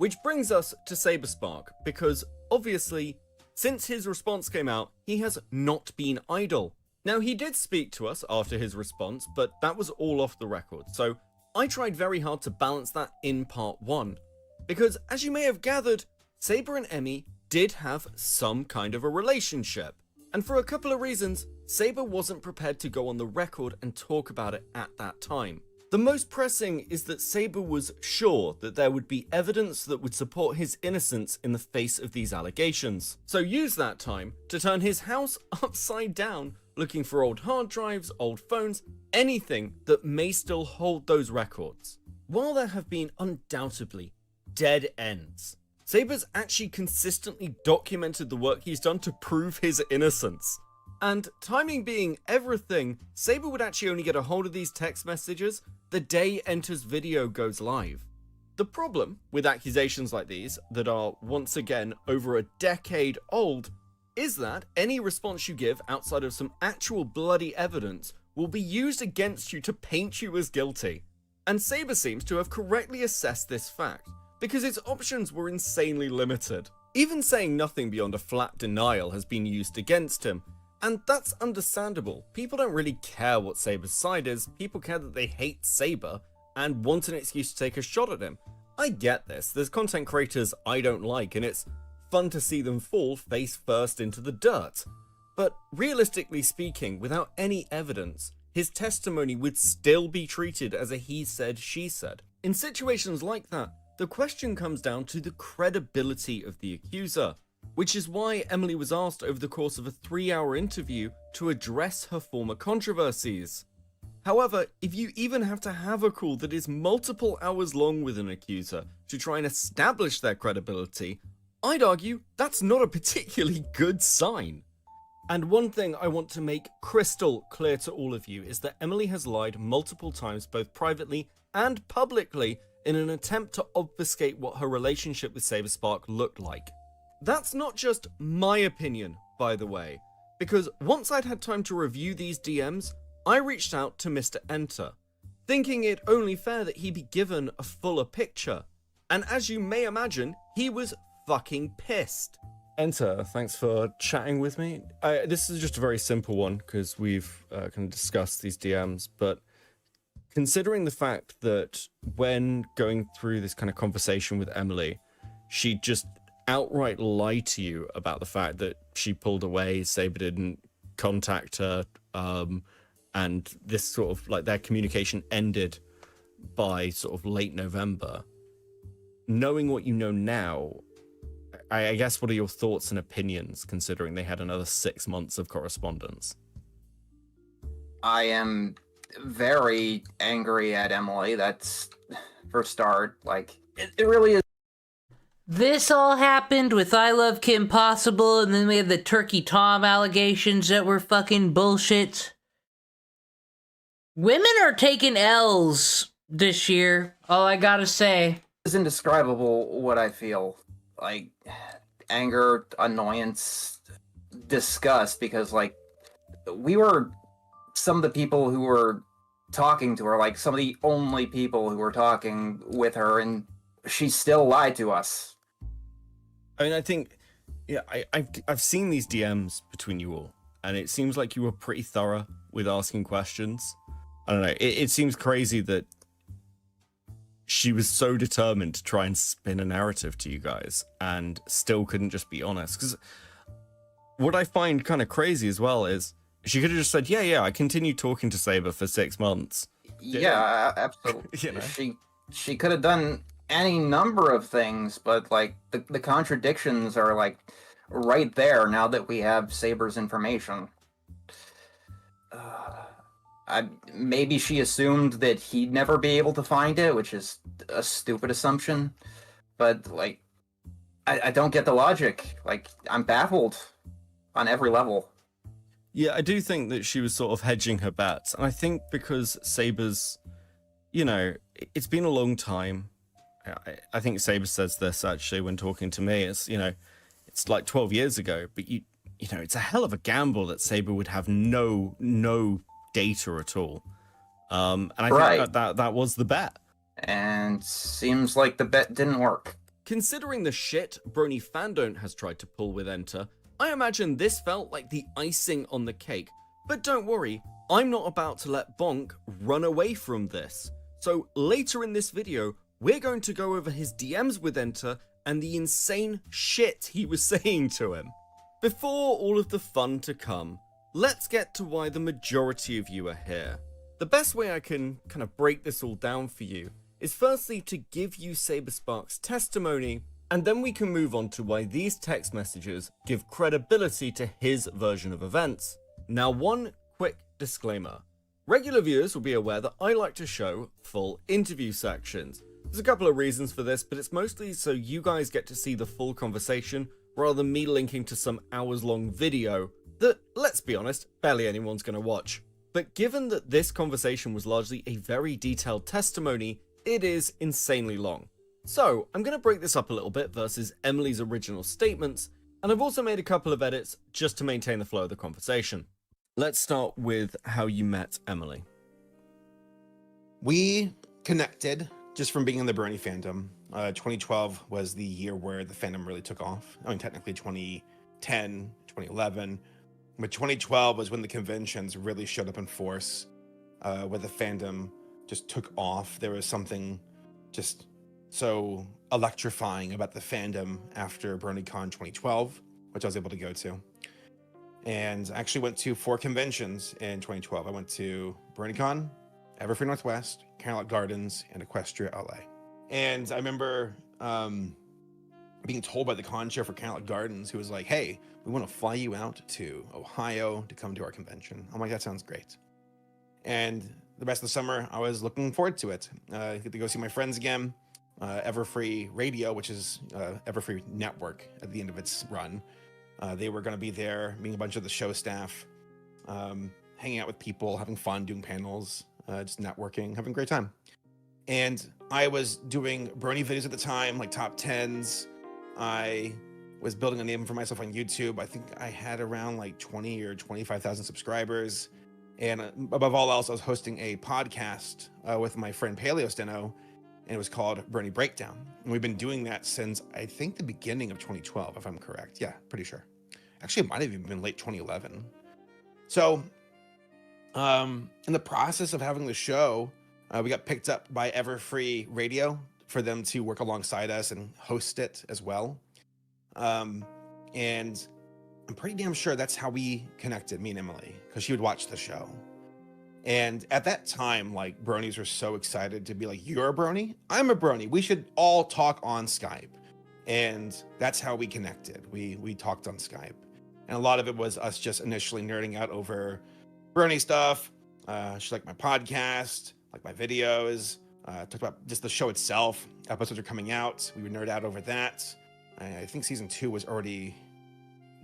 Which brings us to Saber Spark, because obviously, since his response came out, he has not been idle. Now, he did speak to us after his response, but that was all off the record, so I tried very hard to balance that in part 1. Because, as you may have gathered, Saber and Emmy did have some kind of a relationship. And for a couple of reasons, Saber wasn't prepared to go on the record and talk about it at that time. The most pressing is that Saber was sure that there would be evidence that would support his innocence in the face of these allegations. So use that time to turn his house upside down, looking for old hard drives, old phones, anything that may still hold those records. While there have been undoubtedly dead ends, Saber's actually consistently documented the work he's done to prove his innocence. And timing being everything, Saber would actually only get a hold of these text messages the day Enter's video goes live. The problem with accusations like these, that are once again over a decade old, is that any response you give outside of some actual bloody evidence will be used against you to paint you as guilty. And Saber seems to have correctly assessed this fact, because its options were insanely limited. Even saying nothing beyond a flat denial has been used against him, and that's understandable. People don't really care what Saber's side is, people care that they hate Saber and want an excuse to take a shot at him. I get this, there's content creators I don't like, and it's fun to see them fall face first into the dirt. But realistically speaking, without any evidence, his testimony would still be treated as a he said, she said. In situations like that, the question comes down to the credibility of the accuser, which is why Emily was asked over the course of a 3-hour interview to address her former controversies. However, if you even have to have a call that is multiple hours long with an accuser to try and establish their credibility, I'd argue that's not a particularly good sign. And one thing I want to make crystal clear to all of you is that Emily has lied multiple times, both privately and publicly, in an attempt to obfuscate what her relationship with SaberSpark looked like. That's not just my opinion, by the way, because once I'd had time to review these DMs, I reached out to Mr. Enter, thinking it only fair that he be given a fuller picture. And as you may imagine, he was fucking pissed. Enter, thanks for chatting with me. This is just a very simple one, because we've kind of discussed these DMs, but considering the fact that when going through this kind of conversation with Emily, she just outright lied to you about the fact that she pulled away, Saber didn't contact her, and this sort of like their communication ended by sort of late November. Knowing what you know now, I guess what are your thoughts and opinions considering they had another 6 months of correspondence? I am very angry at Emily. That's for a start. Like, it really is. This all happened with I Love Kim Possible, and then we had the Turkey Tom allegations that were fucking bullshit. Women are taking L's this year, all I gotta say. It's indescribable what I feel. Like, anger, annoyance, disgust, because, like, we were some of the people who were talking to her, like, some of the only people who were talking with her, and she still lied to us. I mean, I think, yeah, I've seen these DMs between you all, and it seems like you were pretty thorough with asking questions. I don't know, it seems crazy that she was so determined to try and spin a narrative to you guys and still couldn't just be honest. Because what I find kind of crazy as well is she could have just said, yeah, I continued talking to Saber for 6 months. Yeah, absolutely. You know? She could have done any number of things, but like the contradictions are like right there now that we have Saber's information. Maybe she assumed that he'd never be able to find it, which is a stupid assumption. But like, I don't get the logic. Like, I'm baffled on every level. Yeah, I do think that she was sort of hedging her bets. And I think because Saber's, you know, it's been a long time. I think Saber says this actually when talking to me. It's, you know, it's like 12 years ago, but you know, it's a hell of a gamble that Saber would have no data at all. And I think that was the bet. And seems like the bet didn't work. Considering the shit BronyFanDont has tried to pull with Enter, I imagine this felt like the icing on the cake. But don't worry, I'm not about to let Bonk run away from this. So later in this video, we're going to go over his DMs with Enter and the insane shit he was saying to him. Before all of the fun to come, let's get to why the majority of you are here. The best way I can kind of break this all down for you is firstly to give you SaberSpark's testimony, and then we can move on to why these text messages give credibility to his version of events. Now, one quick disclaimer. Regular viewers will be aware that I like to show full interview sections. There's a couple of reasons for this, but it's mostly so you guys get to see the full conversation rather than me linking to some hours-long video that, let's be honest, barely anyone's going to watch. But given that this conversation was largely a very detailed testimony, it is insanely long. So I'm going to break this up a little bit versus Emily's original statements, and I've also made a couple of edits just to maintain the flow of the conversation. Let's start with how you met Emily. We connected just from being in the Brony fandom. 2012 was the year where the fandom really took off. I mean, technically 2010, 2011, but 2012 was when the conventions really showed up in force, where the fandom just took off. There was something just so electrifying about the fandom after BronyCon 2012, which I was able to go to. And I actually went to 4 conventions in 2012. I went to BronyCon, Everfree Northwest, Carolot Gardens, and Equestria LA. And I remember being told by the con chair for Carolot Gardens, who was like, hey, we want to fly you out to Ohio to come to our convention. I'm like, that sounds great. And the rest of the summer, I was looking forward to it. I get to go see my friends again. Everfree Radio, which is Everfree Network at the end of its run. They were going to be there, meeting a bunch of the show staff, hanging out with people, having fun, doing panels, just networking, having a great time. And I was doing Brony videos at the time, like top 10s. I was building a name for myself on YouTube. I think I had around like 20 or 25,000 subscribers. And above all else, I was hosting a podcast with my friend Paleo Steno, and it was called Brony Breakdown. And we've been doing that since, I think, the beginning of 2012, if I'm correct. Yeah, pretty sure. Actually, it might have even been late 2011. So in the process of having the show, we got picked up by Everfree Radio for them to work alongside us and host it as well. And I'm pretty damn sure that's how we connected, me and Emily, because she would watch the show. And at that time, like, bronies were so excited to be like, you're a brony? I'm a brony. We should all talk on Skype. And that's how we connected. We talked on Skype. And a lot of it was us just initially nerding out over brony stuff. She liked my podcast, like my videos, talked about just the show itself. Episodes are coming out. We would nerd out over that. I think season 2 was already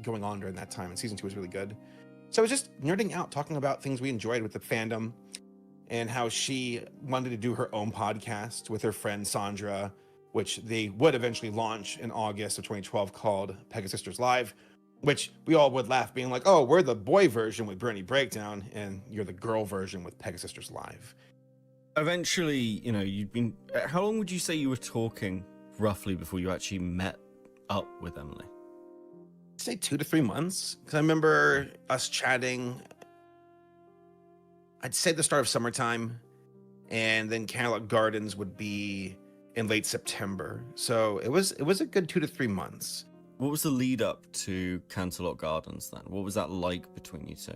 going on during that time, and season 2 was really good. So I was just nerding out, talking about things we enjoyed with the fandom, and how she wanted to do her own podcast with her friend Sandra, which they would eventually launch in August of 2012, called Pegasisters Live, which we all would laugh, being like, oh, we're the boy version with Brony Breakdown, and you're the girl version with Pegasisters Live. Eventually, you know, you'd been... How long would you say you were talking, roughly, before you actually met up with Emily? I'd say 2 to 3 months, because I remember us chatting, I'd say the start of summertime, and then Carolot Gardens would be in late September. So it was a good 2 to 3 months. What was the lead up to Canterlot Gardens then? What was that like between you two?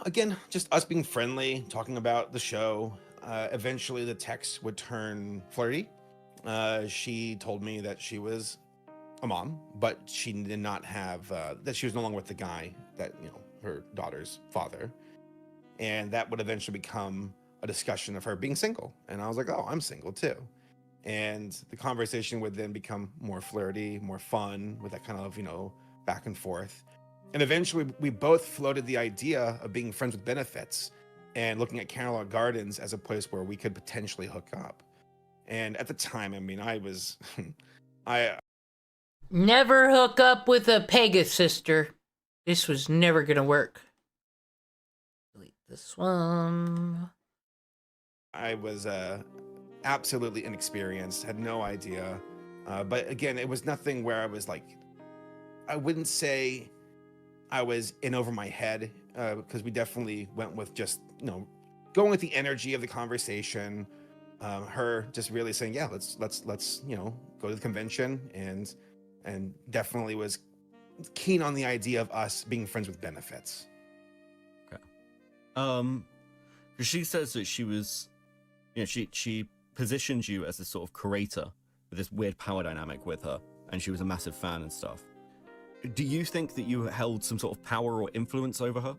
Again, just us being friendly, talking about the show. Eventually the text would turn flirty. She told me that she was a mom, but she did not have, that she was no longer with the guy that, you know, her daughter's father. And that would eventually become a discussion of her being single. And I was like, oh, I'm single too. And the conversation would then become more flirty, more fun, with that kind of, you know, back and forth. And eventually we both floated the idea of being friends with benefits and looking at Carolot Gardens as a place where we could potentially hook up. And at the time, I mean, I was, Never hook up with a Pegasister. This was never gonna work. Delete this one. I was absolutely inexperienced, had no idea. But again, it was nothing where I was like, I wouldn't say I was in over my head, because we definitely went with just, going with the energy of the conversation. Her just really saying, yeah, let's go to the convention, and definitely was keen on the idea of us being friends with benefits. Okay. Because she says that she was, she positioned you as a sort of curator with this weird power dynamic with her, and she was a massive fan and stuff. Do you think that you held some sort of power or influence over her?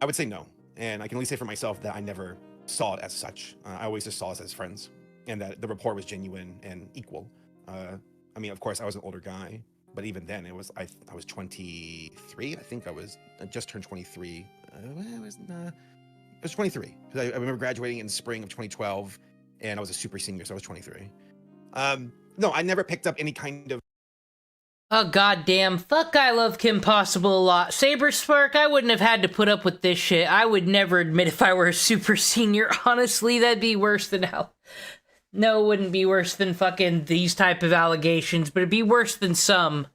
I would say no. And I can only say for myself that I never saw it as such. I always just saw us as friends, and that the rapport was genuine and equal. I mean, of course, I was an older guy, but even then, I was 23. I think I just turned 23. I was 23. I remember graduating in spring of 2012, and I was a super senior, so I was 23. No, I never picked up any kind of. Oh goddamn, fuck Ilovekimpossiblealot. SaberSpark, I wouldn't have had to put up with this shit. I would never admit if I were a super senior. Honestly, that'd be worse than hell. No, it wouldn't be worse than fucking these type of allegations, but it'd be worse than some.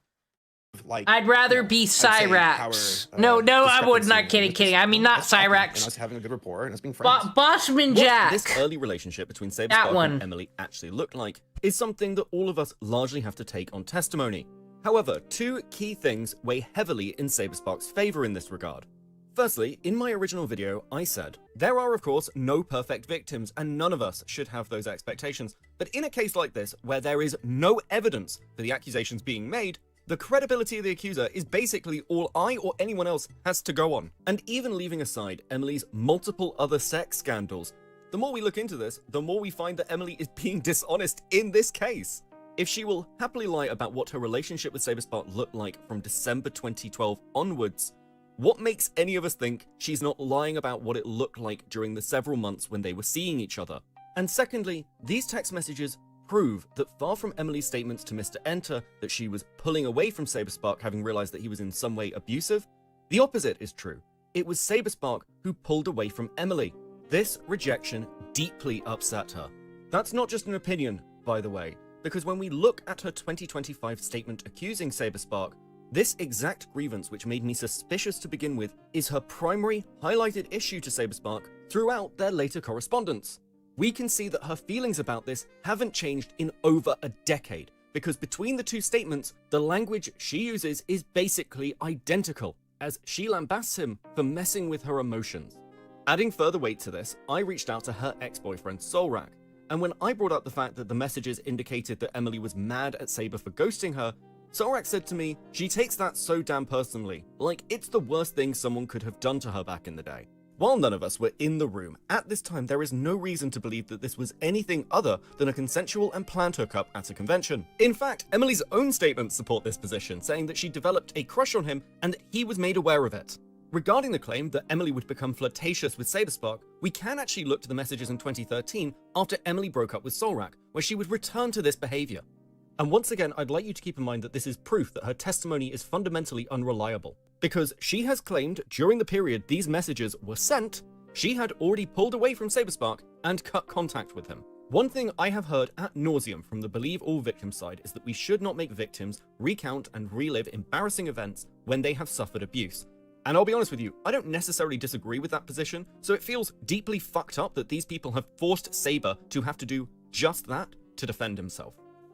I'd rather be Cyrax. No, I would not. Kidding. I mean, not Cyrax. And us having a good rapport and us being friends. Bossman Jack. What this early relationship between SaberSpark and Emily actually looked like is something that all of us largely have to take on testimony. However, two key things weigh heavily in SaberSpark's favor in this regard. Firstly, in my original video, I said, there are of course no perfect victims and none of us should have those expectations, but in a case like this, where there is no evidence for the accusations being made, the credibility of the accuser is basically all I or anyone else has to go on. And even leaving aside Emily's multiple other sex scandals, the more we look into this, the more we find that Emily is being dishonest in this case. If she will happily lie about what her relationship with SaberSpark looked like from December 2012 onwards, what makes any of us think she's not lying about what it looked like during the several months when they were seeing each other? And secondly, these text messages prove that far from Emily's statements to Mr. Enter that she was pulling away from SaberSpark having realized that he was in some way abusive, the opposite is true. It was SaberSpark who pulled away from Emily. This rejection deeply upset her. That's not just an opinion, by the way, because when we look at her 2025 statement accusing SaberSpark, this exact grievance, which made me suspicious to begin with, is her primary highlighted issue to SaberSpark throughout their later correspondence. We can see that her feelings about this haven't changed in over a decade, because between the two statements, the language she uses is basically identical, as she lambasts him for messing with her emotions. Adding further weight to this, I reached out to her ex-boyfriend Solrak, and when I brought up the fact that the messages indicated that Emily was mad at Saber for ghosting her, Solrak said to me, she takes that so damn personally, like it's the worst thing someone could have done to her back in the day. While none of us were in the room, at this time there is no reason to believe that this was anything other than a consensual and planned hookup at a convention. In fact, Emily's own statements support this position, saying that she developed a crush on him and that he was made aware of it. Regarding the claim that Emily would become flirtatious with SaberSpark, we can actually look to the messages in 2013 after Emily broke up with Solrak, where she would return to this behavior. And once again, I'd like you to keep in mind that this is proof that her testimony is fundamentally unreliable, because she has claimed during the period these messages were sent, she had already pulled away from SaberSpark and cut contact with him. One thing I have heard ad nauseum from the Believe All Victims side is that we should not make victims recount and relive embarrassing events when they have suffered abuse. And I'll be honest with you, I don't necessarily disagree with that position, so it feels deeply fucked up that these people have forced Saber to have to do just that to defend himself.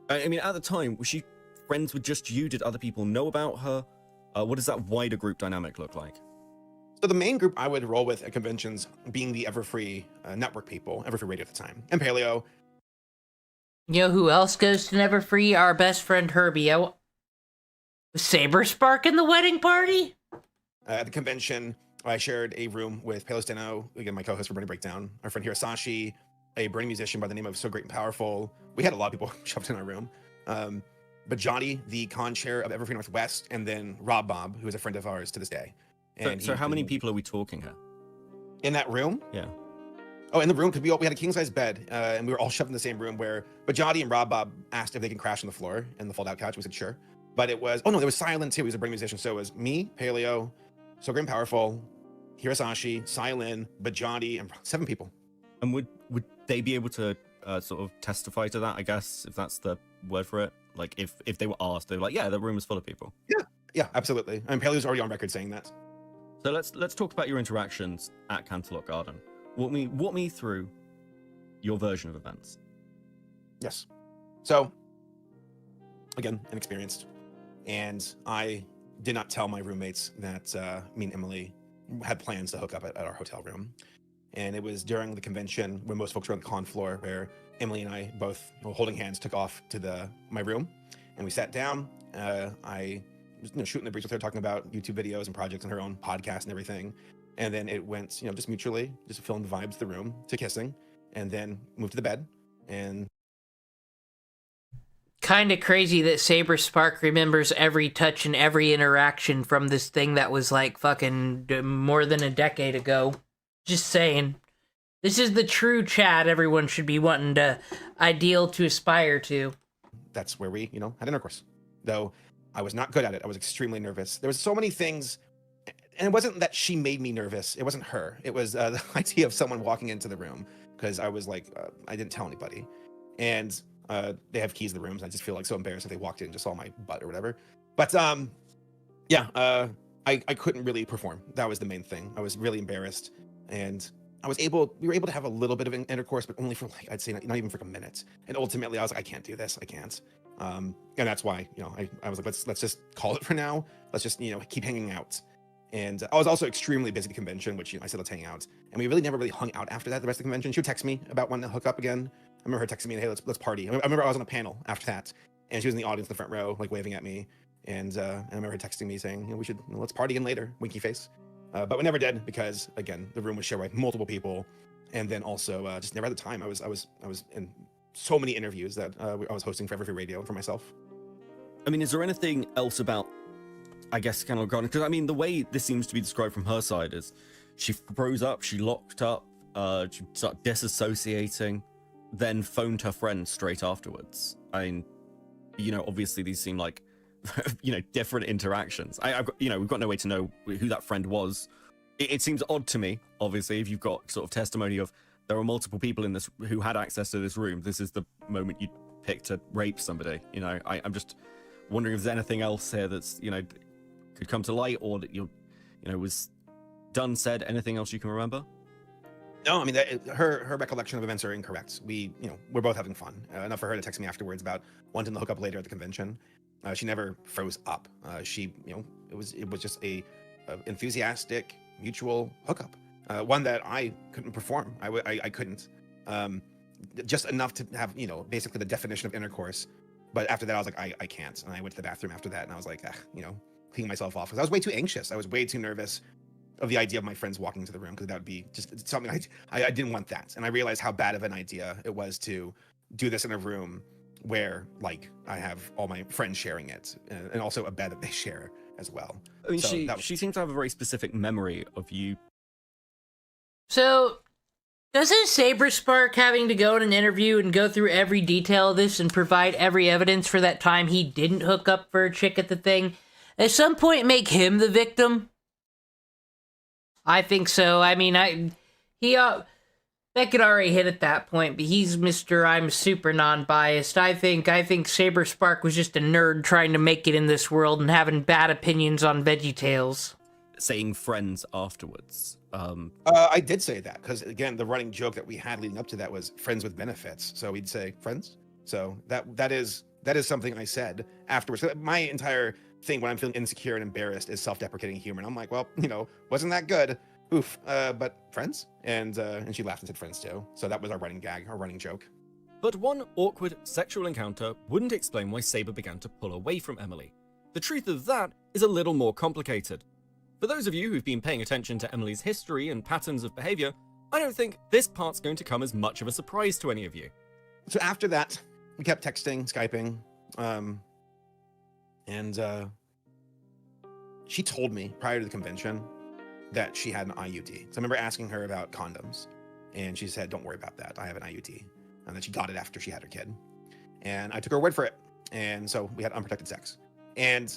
I mean, at the time, was she friends with just you? Did other people know about her? What does that wider group dynamic look like? So the main group I would roll with at conventions being the Everfree network people, Everfree Radio at the time, and Paleo. You know who else goes to Everfree? Our best friend Herbie. Was SaberSpark in the wedding party? At the convention, I shared a room with Paleo Steno, again, my co-host for Brony Breakdown, our friend Hirasashi, a Brony musician by the name of So Great and Powerful. We had a lot of people shoved in our room. But Johnny, the con chair of Everfree Northwest, and then Rob Bob, who is a friend of ours to this day. And so how many people are we talking here? In that room? Yeah. Oh, in the room, because we had a king-size bed, and we were all shoved in the same room but Johnny and Rob Bob asked if they can crash on the floor in the fold-out couch. We said, sure. But it was, there was Silent too. He was a Brony musician. So it was me, Paleo, So Great and Powerful, Hirasashi, Silent, Bajani, and 7 people. And would they be able to sort of testify to that? I guess, if that's the word for it. Like, if they were asked, they were like, "Yeah, the room was full of people." Yeah, absolutely. I mean, Paley's already on record saying that. So let's talk about your interactions at Canterlot Garden. Walk me through your version of events. Yes. So, again, inexperienced, and I did not tell my roommates that me and Emily had plans to hook up at our hotel room. And it was during the convention when most folks were on the con floor, where Emily and I both, holding hands, took off to my room, and we sat down. I was shooting the breeze with her, talking about YouTube videos and projects and her own podcast and everything. And then it went, just mutually, just filling the vibes of the room, to kissing, and then moved to the bed. And kind of crazy that Saber Spark remembers every touch and every interaction from this thing that was like fucking more than a decade ago. Just saying. This is the true Chad everyone should be wanting to ideal to aspire to. That's where we, had intercourse. Though I was not good at it. I was extremely nervous. There was so many things, and it wasn't that she made me nervous. It wasn't her. It was the idea of someone walking into the room, because I was like, I didn't tell anybody. And they have keys to the rooms. I just feel like so embarrassed if they walked in and just saw my butt or whatever. But I couldn't really perform. That was the main thing. I was really embarrassed, and we were able to have a little bit of intercourse, but only for I'd say not even for a minute. And ultimately I was like, I can't do this. I can't. And that's why, I was like, let's just call it for now. Let's just, keep hanging out. And I was also extremely busy at the convention, which I said, let's hang out. And we really never really hung out after that, the rest of the convention. She would text me about wanting to hook up again. I remember her texting me, hey, let's party. I remember I was on a panel after that, and she was in the audience in the front row, like waving at me. And I remember her texting me saying, we should, let's party again later, winky face. But we never did, because again, the room was shared by multiple people. And then also just never had the time. I was in so many interviews that I was hosting for Everfree Radio for myself. I mean, is there anything else about, I guess, Canterlot Garden? Because I mean, the way this seems to be described from her side is she froze up, she locked up, she started disassociating, then phoned her friend straight afterwards. I mean, obviously these seem like, different interactions. I've got, we've got no way to know who that friend was. It seems odd to me, obviously, if you've got sort of testimony of there were multiple people in this who had access to this room. This is the moment you pick to rape somebody. I'm just wondering if there's anything else here that's, could come to light, or that was done, said, anything else you can remember? No, I mean, her recollection of events are incorrect. We're both having fun. Enough for her to text me afterwards about wanting to hook up later at the convention. She never froze up. It was just a enthusiastic, mutual hookup. One that I couldn't perform. I couldn't. Just enough to have, basically the definition of intercourse. But after that, I was like, I can't. And I went to the bathroom after that, and I was like, cleaning myself off, because I was way too anxious. I was way too nervous of the idea of my friends walking into the room, because that would be just something I didn't want that. And I realized how bad of an idea it was to do this in a room where, like, I have all my friends sharing it, and also a bed that they share as well. I mean, So she seems to have a very specific memory of you. So, doesn't Saber Spark having to go in an interview and go through every detail of this and provide every evidence for that time he didn't hook up for a chick at the thing, at some point make him the victim? I think so. I mean, that could already hit at that point, but he's Mr. I'm super non-biased. I think Saber Spark was just a nerd trying to make it in this world and having bad opinions on VeggieTales. Saying friends afterwards. I did say that, because again, the running joke that we had leading up to that was friends with benefits. So we'd say friends. So that is something I said afterwards. My entire thing when I'm feeling insecure and embarrassed is self-deprecating humor. And I'm like, well, wasn't that good? Oof. But friends? And she laughed and said friends too. So that was our running gag, our running joke. But one awkward sexual encounter wouldn't explain why Saber began to pull away from Emily. The truth of that is a little more complicated. For those of you who've been paying attention to Emily's history and patterns of behavior, I don't think this part's going to come as much of a surprise to any of you. So after that, we kept texting, Skyping, and she told me prior to the convention that she had an IUD. So I remember asking her about condoms, and she said, don't worry about that. I have an IUD. And then she got it after she had her kid. And I took her word for it. And so we had unprotected sex. And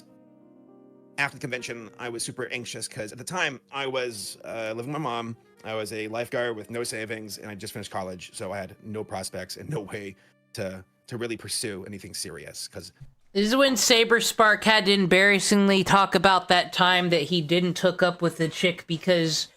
after the convention, I was super anxious, because at the time I was living with my mom. I was a lifeguard with no savings, and I just finished college, so I had no prospects and no way to really pursue anything serious. Because This is when Saber Spark had to embarrassingly talk about that time that he didn't hook up with a chick because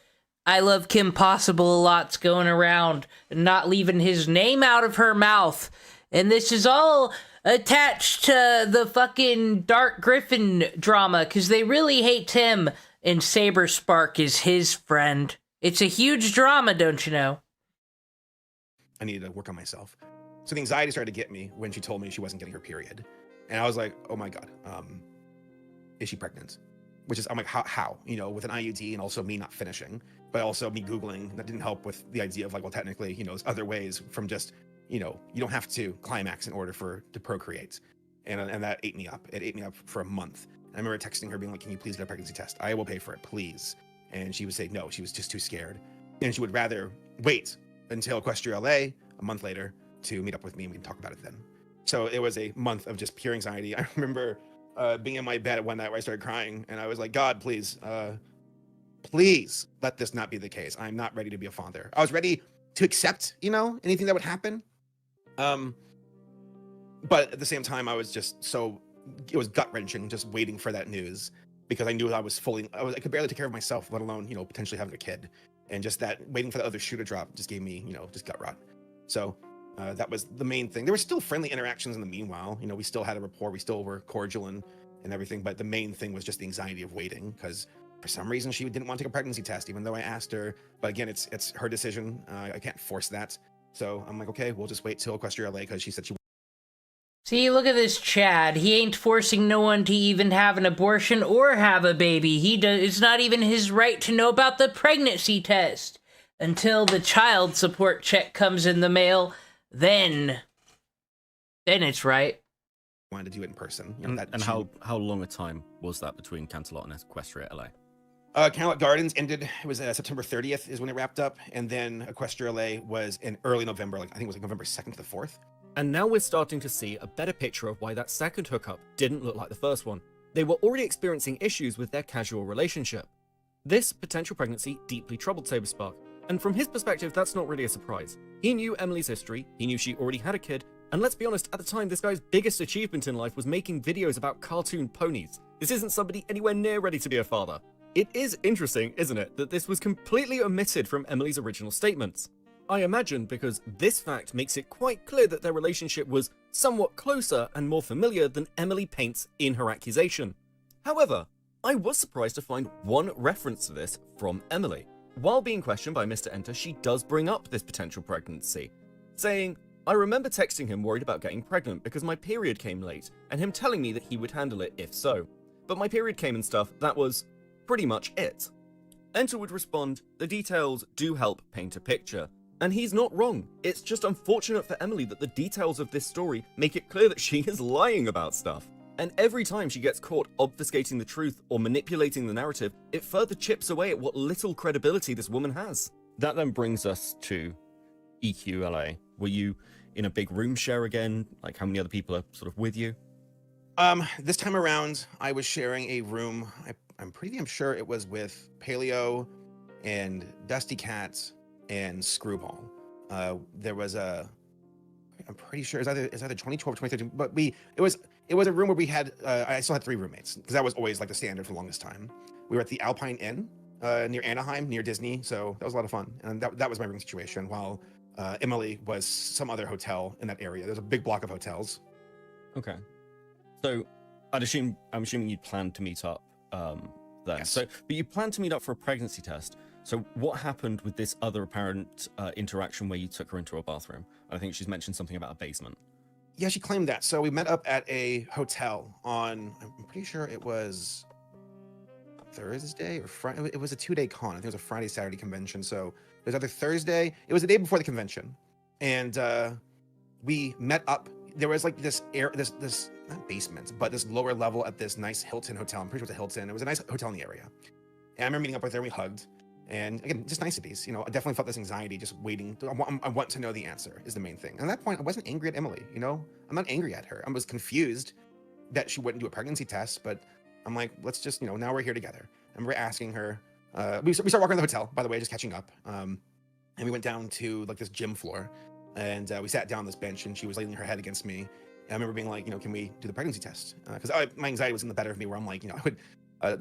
Ilovekimpossiblealot's going around and not leaving his name out of her mouth. And this is all attached to the fucking Dark Griffin drama because they really hate him, and Saber Spark is his friend. It's a huge drama, don't you know? I needed to work on myself. So the anxiety started to get me when she told me she wasn't getting her period. And I was like, oh my God, is she pregnant? Which is, I'm like, how? You know, with an IUD and also me not finishing, but also me Googling, that didn't help with the idea of like, well, technically, you know, there's other ways from just, you know, you don't have to climax in order to procreate. And that ate me up. It ate me up for a month. And I remember texting her being like, can you please get a pregnancy test? I will pay for it, please. And she would say no, she was just too scared. And she would rather wait until Equestria LA a month later to meet up with me and we can talk about it then. So it was a month of just pure anxiety. I remember being in my bed one night where I started crying and I was like, God, please, please let this not be the case. I'm not ready to be a father. I was ready to accept, you know, anything that would happen. But at the same time, I was just it was gut wrenching just waiting for that news because I knew I could barely take care of myself, let alone, you know, potentially having a kid. And just that waiting for the other shoe to drop just gave me, you know, just gut rot. So that was the main thing. There were still friendly interactions in the meanwhile. You know, we still had a rapport. We still were cordial and everything. But the main thing was just the anxiety of waiting because for some reason she didn't want to take a pregnancy test, even though I asked her. But again, it's her decision. I can't force that. So I'm like, okay, we'll just wait till Equestria LA because she said she. See, look at this Chad. He ain't forcing no one to even have an abortion or have a baby. It's not even his right to know about the pregnancy test. Until the child support check comes in the mail, then it's right. Wanted to do it in person. You know, and how long a time was that between Canterlot and Equestria LA? Canterlot Gardens ended, it was September 30th is when it wrapped up. And then Equestria LA was in early November, like I think it was like November 2nd to the 4th. And now we're starting to see a better picture of why that second hookup didn't look like the first one. They were already experiencing issues with their casual relationship. This potential pregnancy deeply troubled SaberSpark, and from his perspective, that's not really a surprise. He knew Emily's history, he knew she already had a kid, and let's be honest, at the time, this guy's biggest achievement in life was making videos about cartoon ponies. This isn't somebody anywhere near ready to be a father. It is interesting, isn't it, that this was completely omitted from Emily's original statements. I imagine because this fact makes it quite clear that their relationship was somewhat closer and more familiar than Emily paints in her accusation. However, I was surprised to find one reference to this from Emily. While being questioned by Mr. Enter, she does bring up this potential pregnancy, saying, I remember texting him worried about getting pregnant because my period came late, and him telling me that he would handle it if so. But my period came and stuff, that was pretty much it. Enter would respond, the details do help paint a picture. And he's not wrong. It's just unfortunate for Emily that the details of this story make it clear that she is lying about stuff. And every time she gets caught obfuscating the truth or manipulating the narrative, it further chips away at what little credibility this woman has. That then brings us to EQLA. Were you in a big room share again? Like, how many other people are sort of with you? This time around, I was sharing a room. I'm pretty damn sure it was with Paleo and Dusty Cats and Screwball. There was I'm pretty sure it's either 2012 or 2013, but it was a room where we had I still had 3 roommates because that was always like the standard for the longest time. We were at the Alpine Inn near Anaheim, near Disney, so that was a lot of fun. And that was my room situation, while Emily was some other hotel in that area. There's a big block of hotels. Okay. So I'm assuming you'd planned to meet up then. Yes. So, but you planned to meet up for a pregnancy test. So what happened with this other apparent interaction where you took her into a bathroom? I think she's mentioned something about a basement. Yeah, she claimed that. So we met up at a hotel on, I'm pretty sure it was Thursday or Friday. It was a 2-day con. I think it was a Friday, Saturday convention. So it was either Thursday. It was the day before the convention. And we met up. There was like this not basement, but this lower level at this nice Hilton hotel. I'm pretty sure it was a Hilton. It was a nice hotel in the area. And I remember meeting up with her and we hugged. And again, just niceties. You know, I definitely felt this anxiety just waiting. I want to know the answer is the main thing. And at that point, I wasn't angry at Emily. You know, I'm not angry at her. I was confused that she wouldn't do a pregnancy test, but I'm like, let's just, you know, now we're here together. And we're asking her, we started walking around the hotel, by the way, just catching up. And we went down to like this gym floor, and we sat down on this bench, and she was laying her head against me. And I remember being like, can we do the pregnancy test? Because my anxiety was in the better of me, where I'm like, I would.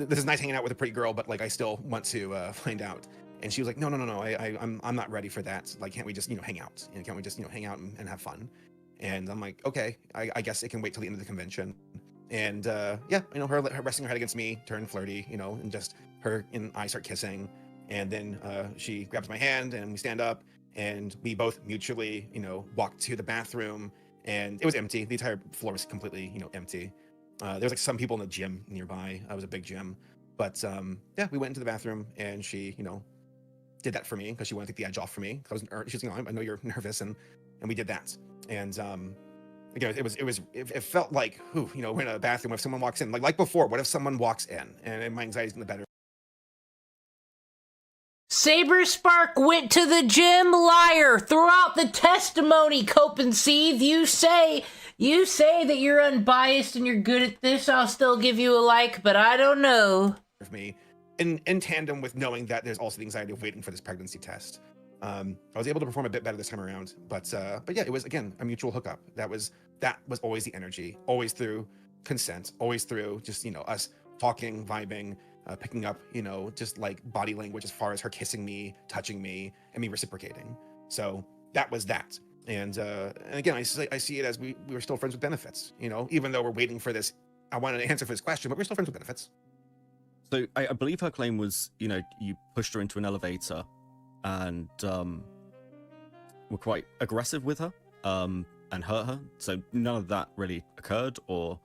This is nice hanging out with a pretty girl, but like I still want to find out. And she was like, no, I'm not ready for that. Like, can't we just hang out? Can't we just hang out and have fun? And I'm like, okay, I guess it can wait till the end of the convention. And yeah, her resting her head against me turned flirty, and just her and I start kissing. And then she grabs my hand and we stand up, and we both mutually, walk to the bathroom. And it was empty. The entire floor was completely, empty. There was like some people in the gym nearby. It was a big gym. But yeah, we went into the bathroom, and she, did that for me because she wanted to take the edge off for me. She's I know you're nervous, and we did that. And again, it felt like, we're in a bathroom. If someone walks in, like before, what if someone walks in and my anxiety's in the better? Saber Spark went to the gym, liar. Throughout the testimony, Cope and Seethe, you say that you're unbiased and you're good at this. I'll still give you a like, but I don't know. Of me, in tandem with knowing that there's also the anxiety of waiting for this pregnancy test. I was able to perform a bit better this time around, but yeah, it was again a mutual hookup. That was always the energy, always through consent, always through just us talking, vibing, picking up just like body language as far as her kissing me, touching me, and me reciprocating. So that was that. And again, I see it as we were still friends with benefits. Even though we're waiting for this, I wanted to answer for this question, but we're still friends with benefits. So I believe her claim was, you pushed her into an elevator and were quite aggressive with her and hurt her. So none of that really occurred, or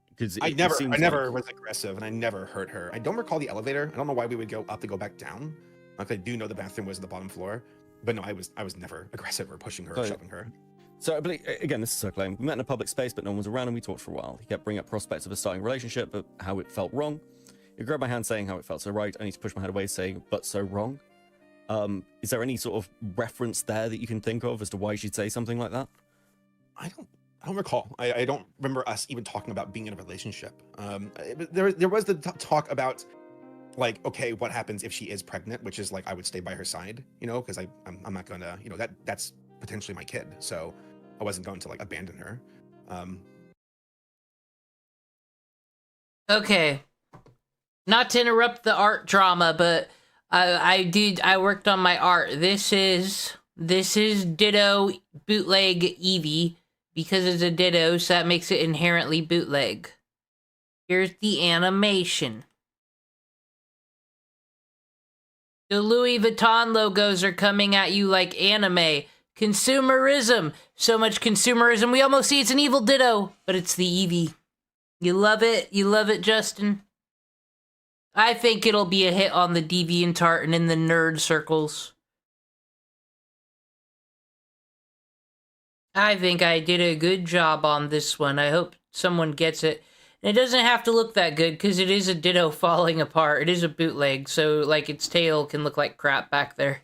because I never was aggressive, and I never hurt her. I don't recall the elevator. I don't know why we would go up to go back down. Like, I do know the bathroom was at the bottom floor, but no, I was never aggressive or pushing her or shoving her. So I believe, again, this is her claim. We met in a public space, but no one was around, and we talked for a while. He kept bringing up prospects of a starting relationship, but how it felt wrong. He grabbed my hand saying how it felt so right, only to push my head away saying, but so wrong. Is there any sort of reference there that you can think of as to why she'd say something like that? I don't recall. I don't remember us even talking about being in a relationship. There was the talk about, like, okay, what happens if she is pregnant, which is like I would stay by her side, because I'm not gonna, that's potentially my kid, so I wasn't going to like abandon her. Okay, not to interrupt the art drama, but I worked on my art. This is Ditto bootleg Eevee because it's a Ditto, so that makes it inherently bootleg. Here's the animation. The Louis Vuitton logos are coming at you like anime. Consumerism. So much consumerism. We almost see it's an evil Ditto, but it's the Eevee. You love it? You love it, Justin? I think it'll be a hit on the DeviantArt and in the nerd circles. I think I did a good job on this one. I hope someone gets it. And it doesn't have to look that good, because it is a Ditto falling apart. It is a bootleg, so, like, its tail can look like crap back there.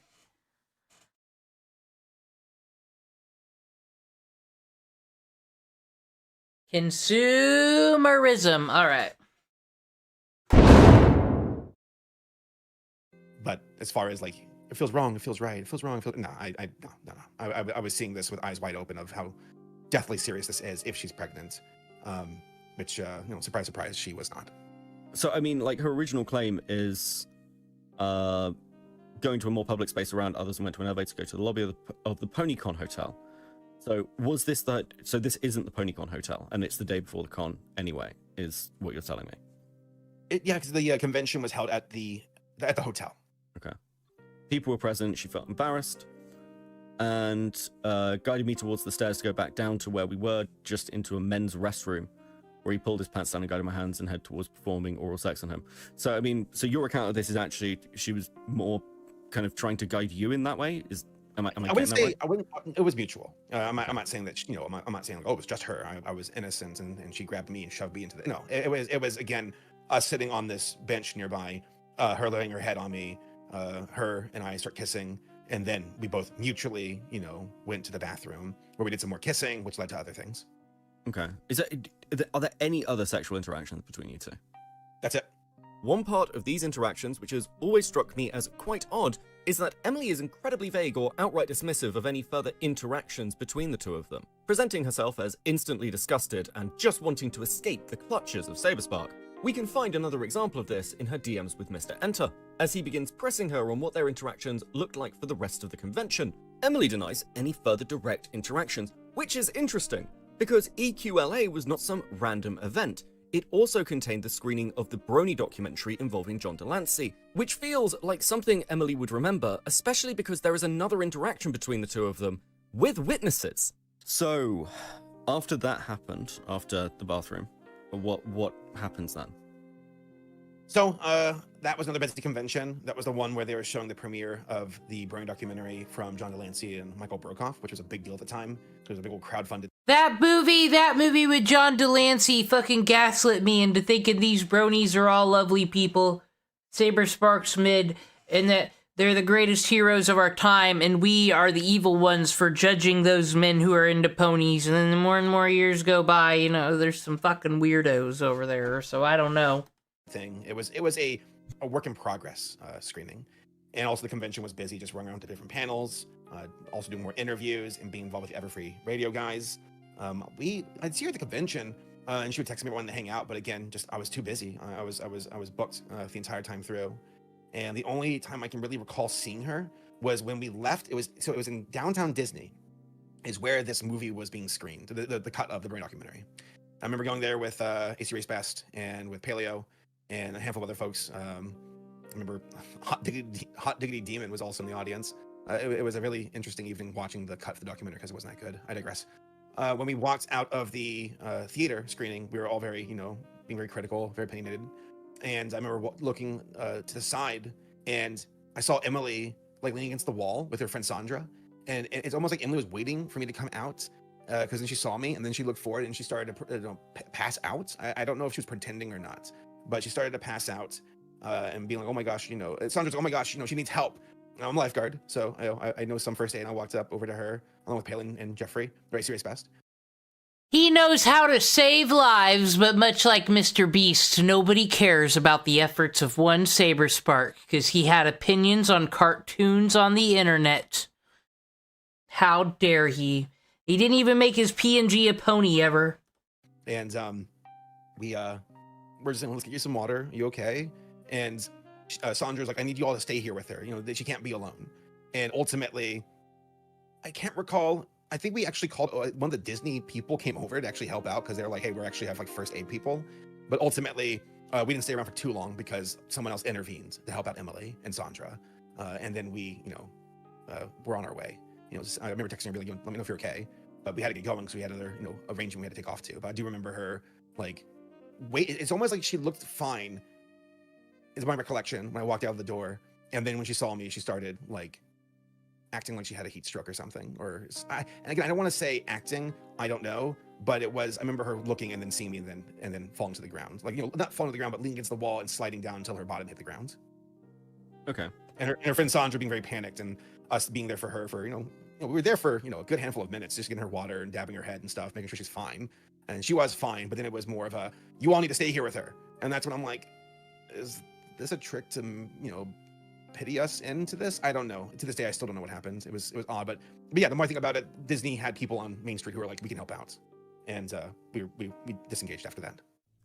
Consumerism. Alright. But as far as, like, it feels wrong, it feels right, it feels wrong, no. I was seeing this with eyes wide open of how deathly serious this is if she's pregnant. Which, surprise, surprise, she was not. So, I mean, like, her original claim is going to a more public space around others and went to an elevator to go to the lobby of the PonyCon hotel. So, was this so this isn't the PonyCon hotel, and it's the day before the con anyway, is what you're telling me? Yeah, because the convention was held at the hotel. Okay. People were present, she felt embarrassed, and guided me towards the stairs to go back down to where we were, just into a men's restroom, where he pulled his pants down and guided my hands and head towards performing oral sex on him. So, I mean, so your account of this is actually, she was more kind of trying to guide you in that way? Am I wouldn't say, it was mutual. I'm not saying that, I'm not saying, like, oh, it was just her. I was innocent and she grabbed me and shoved me into the, no, it was, again, us sitting on this bench nearby, her laying her head on me, her and I start kissing, and then we both mutually, went to the bathroom where we did some more kissing, which led to other things. Okay. Are there any other sexual interactions between you two? That's it. One part of these interactions which has always struck me as quite odd is that Emily is incredibly vague or outright dismissive of any further interactions between the two of them, presenting herself as instantly disgusted and just wanting to escape the clutches of SaberSpark. We can find another example of this in her DMs with Mr. Enter, as he begins pressing her on what their interactions looked like for the rest of the convention. Emily denies any further direct interactions, which is interesting, because EQLA was not some random event. It also contained the screening of the Brony documentary involving John Delancey, which feels like something Emily would remember, especially because there is another interaction between the two of them, with witnesses. So, after that happened, after the bathroom, what happens then? So that was another busy convention. That was the one where they were showing the premiere of the Brony documentary from John Delancey and Michael Brokoff, which was a big deal at the time. It was a big old crowdfunded. That movie with John Delancey fucking gaslit me into thinking these bronies are all lovely people, Saber Sparks mid, and that they're the greatest heroes of our time, and we are the evil ones for judging those men who are into ponies. And then the more and more years go by, you know, there's some fucking weirdos over there, so I don't know. Thing. It was a work in progress screening, and also the convention was busy, just running around to different panels, also doing more interviews and being involved with the Everfree radio guys. I'd see her at the convention, and she would text me wanting to hang out, but again, just I was too busy. I was booked the entire time through, and the only time I can really recall seeing her was when we left. It was in downtown Disney, is where this movie was being screened, the cut of the Brony documentary. I remember going there with AC Race Best and with Paleo and a handful of other folks. I remember Hot Diggity Demon was also in the audience. It was a really interesting evening watching the cut for the documentary because it wasn't that good. I digress. When we walked out of the theater screening, we were all very, being very critical, very opinionated. And I remember looking to the side, and I saw Emily like leaning against the wall with her friend Sandra. And it's almost like Emily was waiting for me to come out, because then she saw me, and then she looked forward and she started to pass out. I don't know if she was pretending or not, but she started to pass out and being like, oh my gosh, Sandra's, oh my gosh, she needs help. And I'm a lifeguard, so I know some first aid, and I walked up over to her along with Palin and Jeffrey, very serious best. He knows how to save lives, but much like Mr. Beast, nobody cares about the efforts of one Saber Spark, because he had opinions on cartoons on the internet. How dare he? He didn't even make his PNG a pony ever. And we're just saying, let's get you some water. Are you okay? And Sandra's like, I need you all to stay here with her. She can't be alone. And ultimately, I can't recall. I think we actually called one of the Disney people came over to actually help out because they're like, hey, we actually have like first aid people. But ultimately, we didn't stay around for too long because someone else intervened to help out Emily and Sandra. And then we, were on our way. I remember texting her, like, let me know if you're okay. But we had to get going because we had another, arrangement we had to take off to. But I do remember her like, wait, it's almost like she looked fine, is my recollection, when I walked out of the door. And then when she saw me, she started like acting like she had a heat stroke or something. And again, I don't want to say acting, I don't know, but it was, I remember her looking and then seeing me and then falling to the ground. Like, not falling to the ground, but leaning against the wall and sliding down until her bottom hit the ground. Okay. And her friend Sandra being very panicked, and us being there for her for, we were there for, a good handful of minutes, just getting her water and dabbing her head and stuff, making sure she's fine. And she was fine, but then it was more of a, you all need to stay here with her. And that's when I'm like, is this a trick to, pity us into this? I don't know. To this day, I still don't know what happened. It was odd, but yeah, the more I think about it, Disney had people on Main Street who were like, we can help out. And we disengaged after that.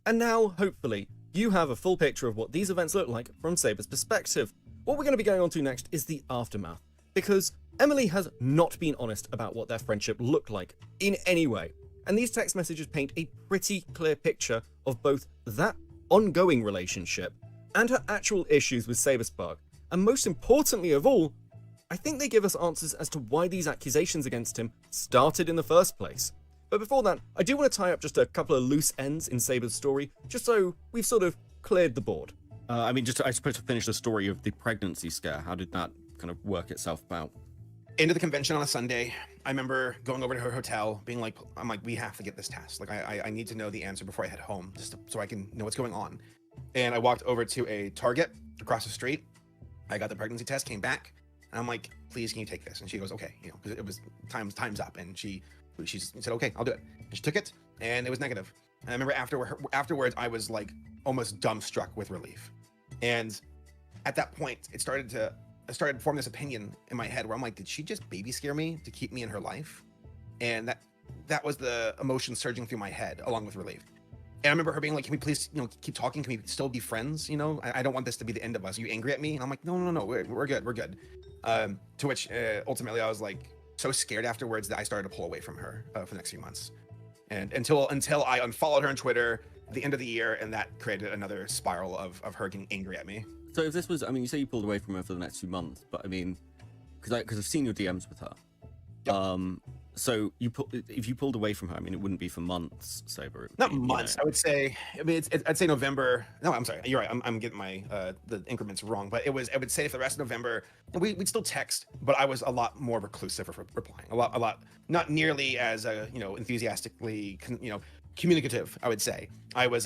And now, hopefully, you have a full picture of what these events look like from Saber's perspective. What we're going to be going on to next is the aftermath, because Emily has not been honest about what their friendship looked like in any way. And these text messages paint a pretty clear picture of both that ongoing relationship and her actual issues with SaberSpark. And most importantly of all, I think they give us answers as to why these accusations against him started in the first place. But before that, I do want to tie up just a couple of loose ends in Saber's story, just so we've sort of cleared the board. I suppose to finish the story of the pregnancy scare, how did that kind of work itself out? Into the convention on a Sunday, I remember going over to her hotel, being like, we have to get this test. Like, I need to know the answer before I head home, just so I can know what's going on. And I walked over to a Target across the street. I got the pregnancy test, came back, and I'm like, please, can you take this? And she goes, okay, because it was time's up. And she said, okay, I'll do it. And she took it, and it was negative. And I remember afterwards, I was like almost dumbstruck with relief. And at that point, I started to form this opinion in my head where I'm like, did she just baby scare me to keep me in her life? And that was the emotion surging through my head, along with relief. And I remember her being like, can we please, keep talking? Can we still be friends? I don't want this to be the end of us. Are you angry at me? And I'm like, no, we're good. To which ultimately I was like so scared afterwards that I started to pull away from her for the next few months. And until I unfollowed her on Twitter at the end of the year, and that created another spiral of her getting angry at me. So if this was, you say you pulled away from her for the next few months, but because I've seen your DMs with her. Yep. So if you pulled away from her, it wouldn't be for months, Saber. Not months, I would say. I'd say November. No, I'm sorry. You're right. I'm getting my the increments wrong. But I would say for the rest of November, we'd still text, but I was a lot more reclusive of replying. A lot, not nearly as enthusiastically, communicative. I would say. I was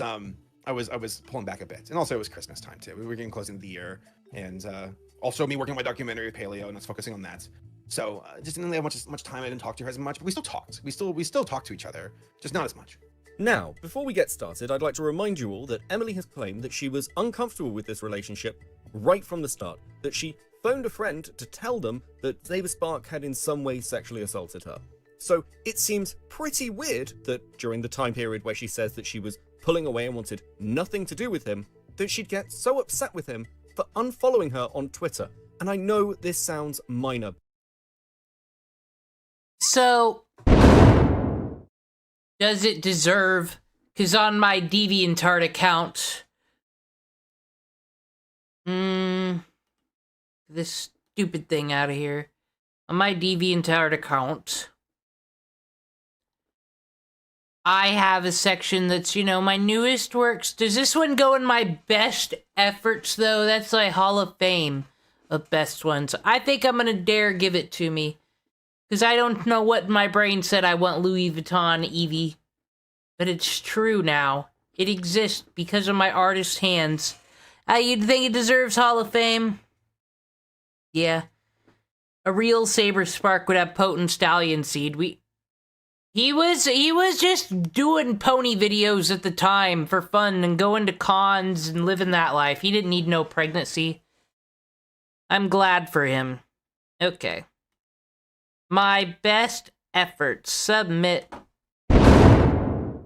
pulling back a bit, and also it was Christmas time too. We were getting close into the year, and also me working on my documentary Paleo, and I was focusing on that. So just didn't have much time. I didn't talk to her as much, but we still talked. We still talk to each other, just not as much. Now, before we get started, I'd like to remind you all that Emily has claimed that she was uncomfortable with this relationship right from the start, that she phoned a friend to tell them that Saber Spark had in some way sexually assaulted her. So it seems pretty weird that during the time period where she says that she was pulling away and wanted nothing to do with him, that she'd get so upset with him for unfollowing her on Twitter. And I know this sounds minor. So, does it deserve? Because on my DeviantArt account, this stupid thing out of here. On my DeviantArt account, I have a section that's, my newest works. Does this one go in my best efforts, though? That's like Hall of Fame of best ones. I think I'm gonna dare give it to me. Because I don't know what my brain said I want Louis Vuitton Evie. But it's true now. It exists because of my artist's hands. You'd think it deserves Hall of Fame? Yeah. A real Saber Spark would have potent stallion seed. He was just doing pony videos at the time for fun and going to cons and living that life. He didn't need no pregnancy. I'm glad for him. Okay. My best efforts. Submit. But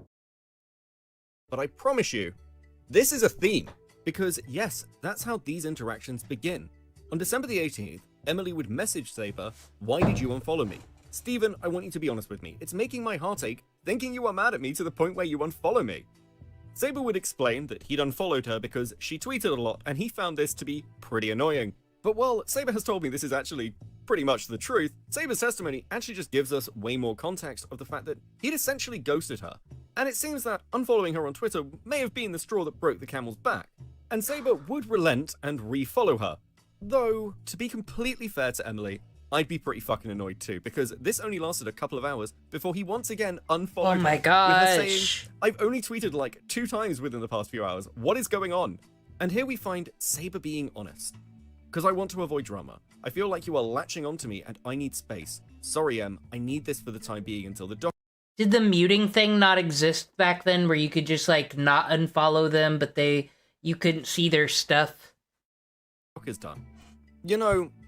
I promise you, this is a theme. Because yes, that's how these interactions begin. On December the 18th, Emily would message Saber, "Why did you unfollow me? Stephen, I want you to be honest with me. It's making my heart ache thinking you are mad at me to the point where you unfollow me." Saber would explain that he'd unfollowed her because she tweeted a lot and he found this to be pretty annoying. But while Saber has told me this is actually pretty much the truth, Saber's testimony actually just gives us way more context of the fact that he'd essentially ghosted her. And it seems that unfollowing her on Twitter may have been the straw that broke the camel's back. And Saber would relent and refollow her. Though, to be completely fair to Emily, I'd be pretty fucking annoyed too, because this only lasted a couple of hours before he once again unfollowed Oh my her, gosh. with her saying, "I've only tweeted like 2 times within the past few hours. What is going on?" And here we find Saber being honest. "Because I want to avoid drama. I feel like you are latching onto me and I need space. Sorry, Em, I need this for the time being until the doc." Did the muting thing not exist back then where you could just not unfollow them, but you couldn't see their stuff? Is done.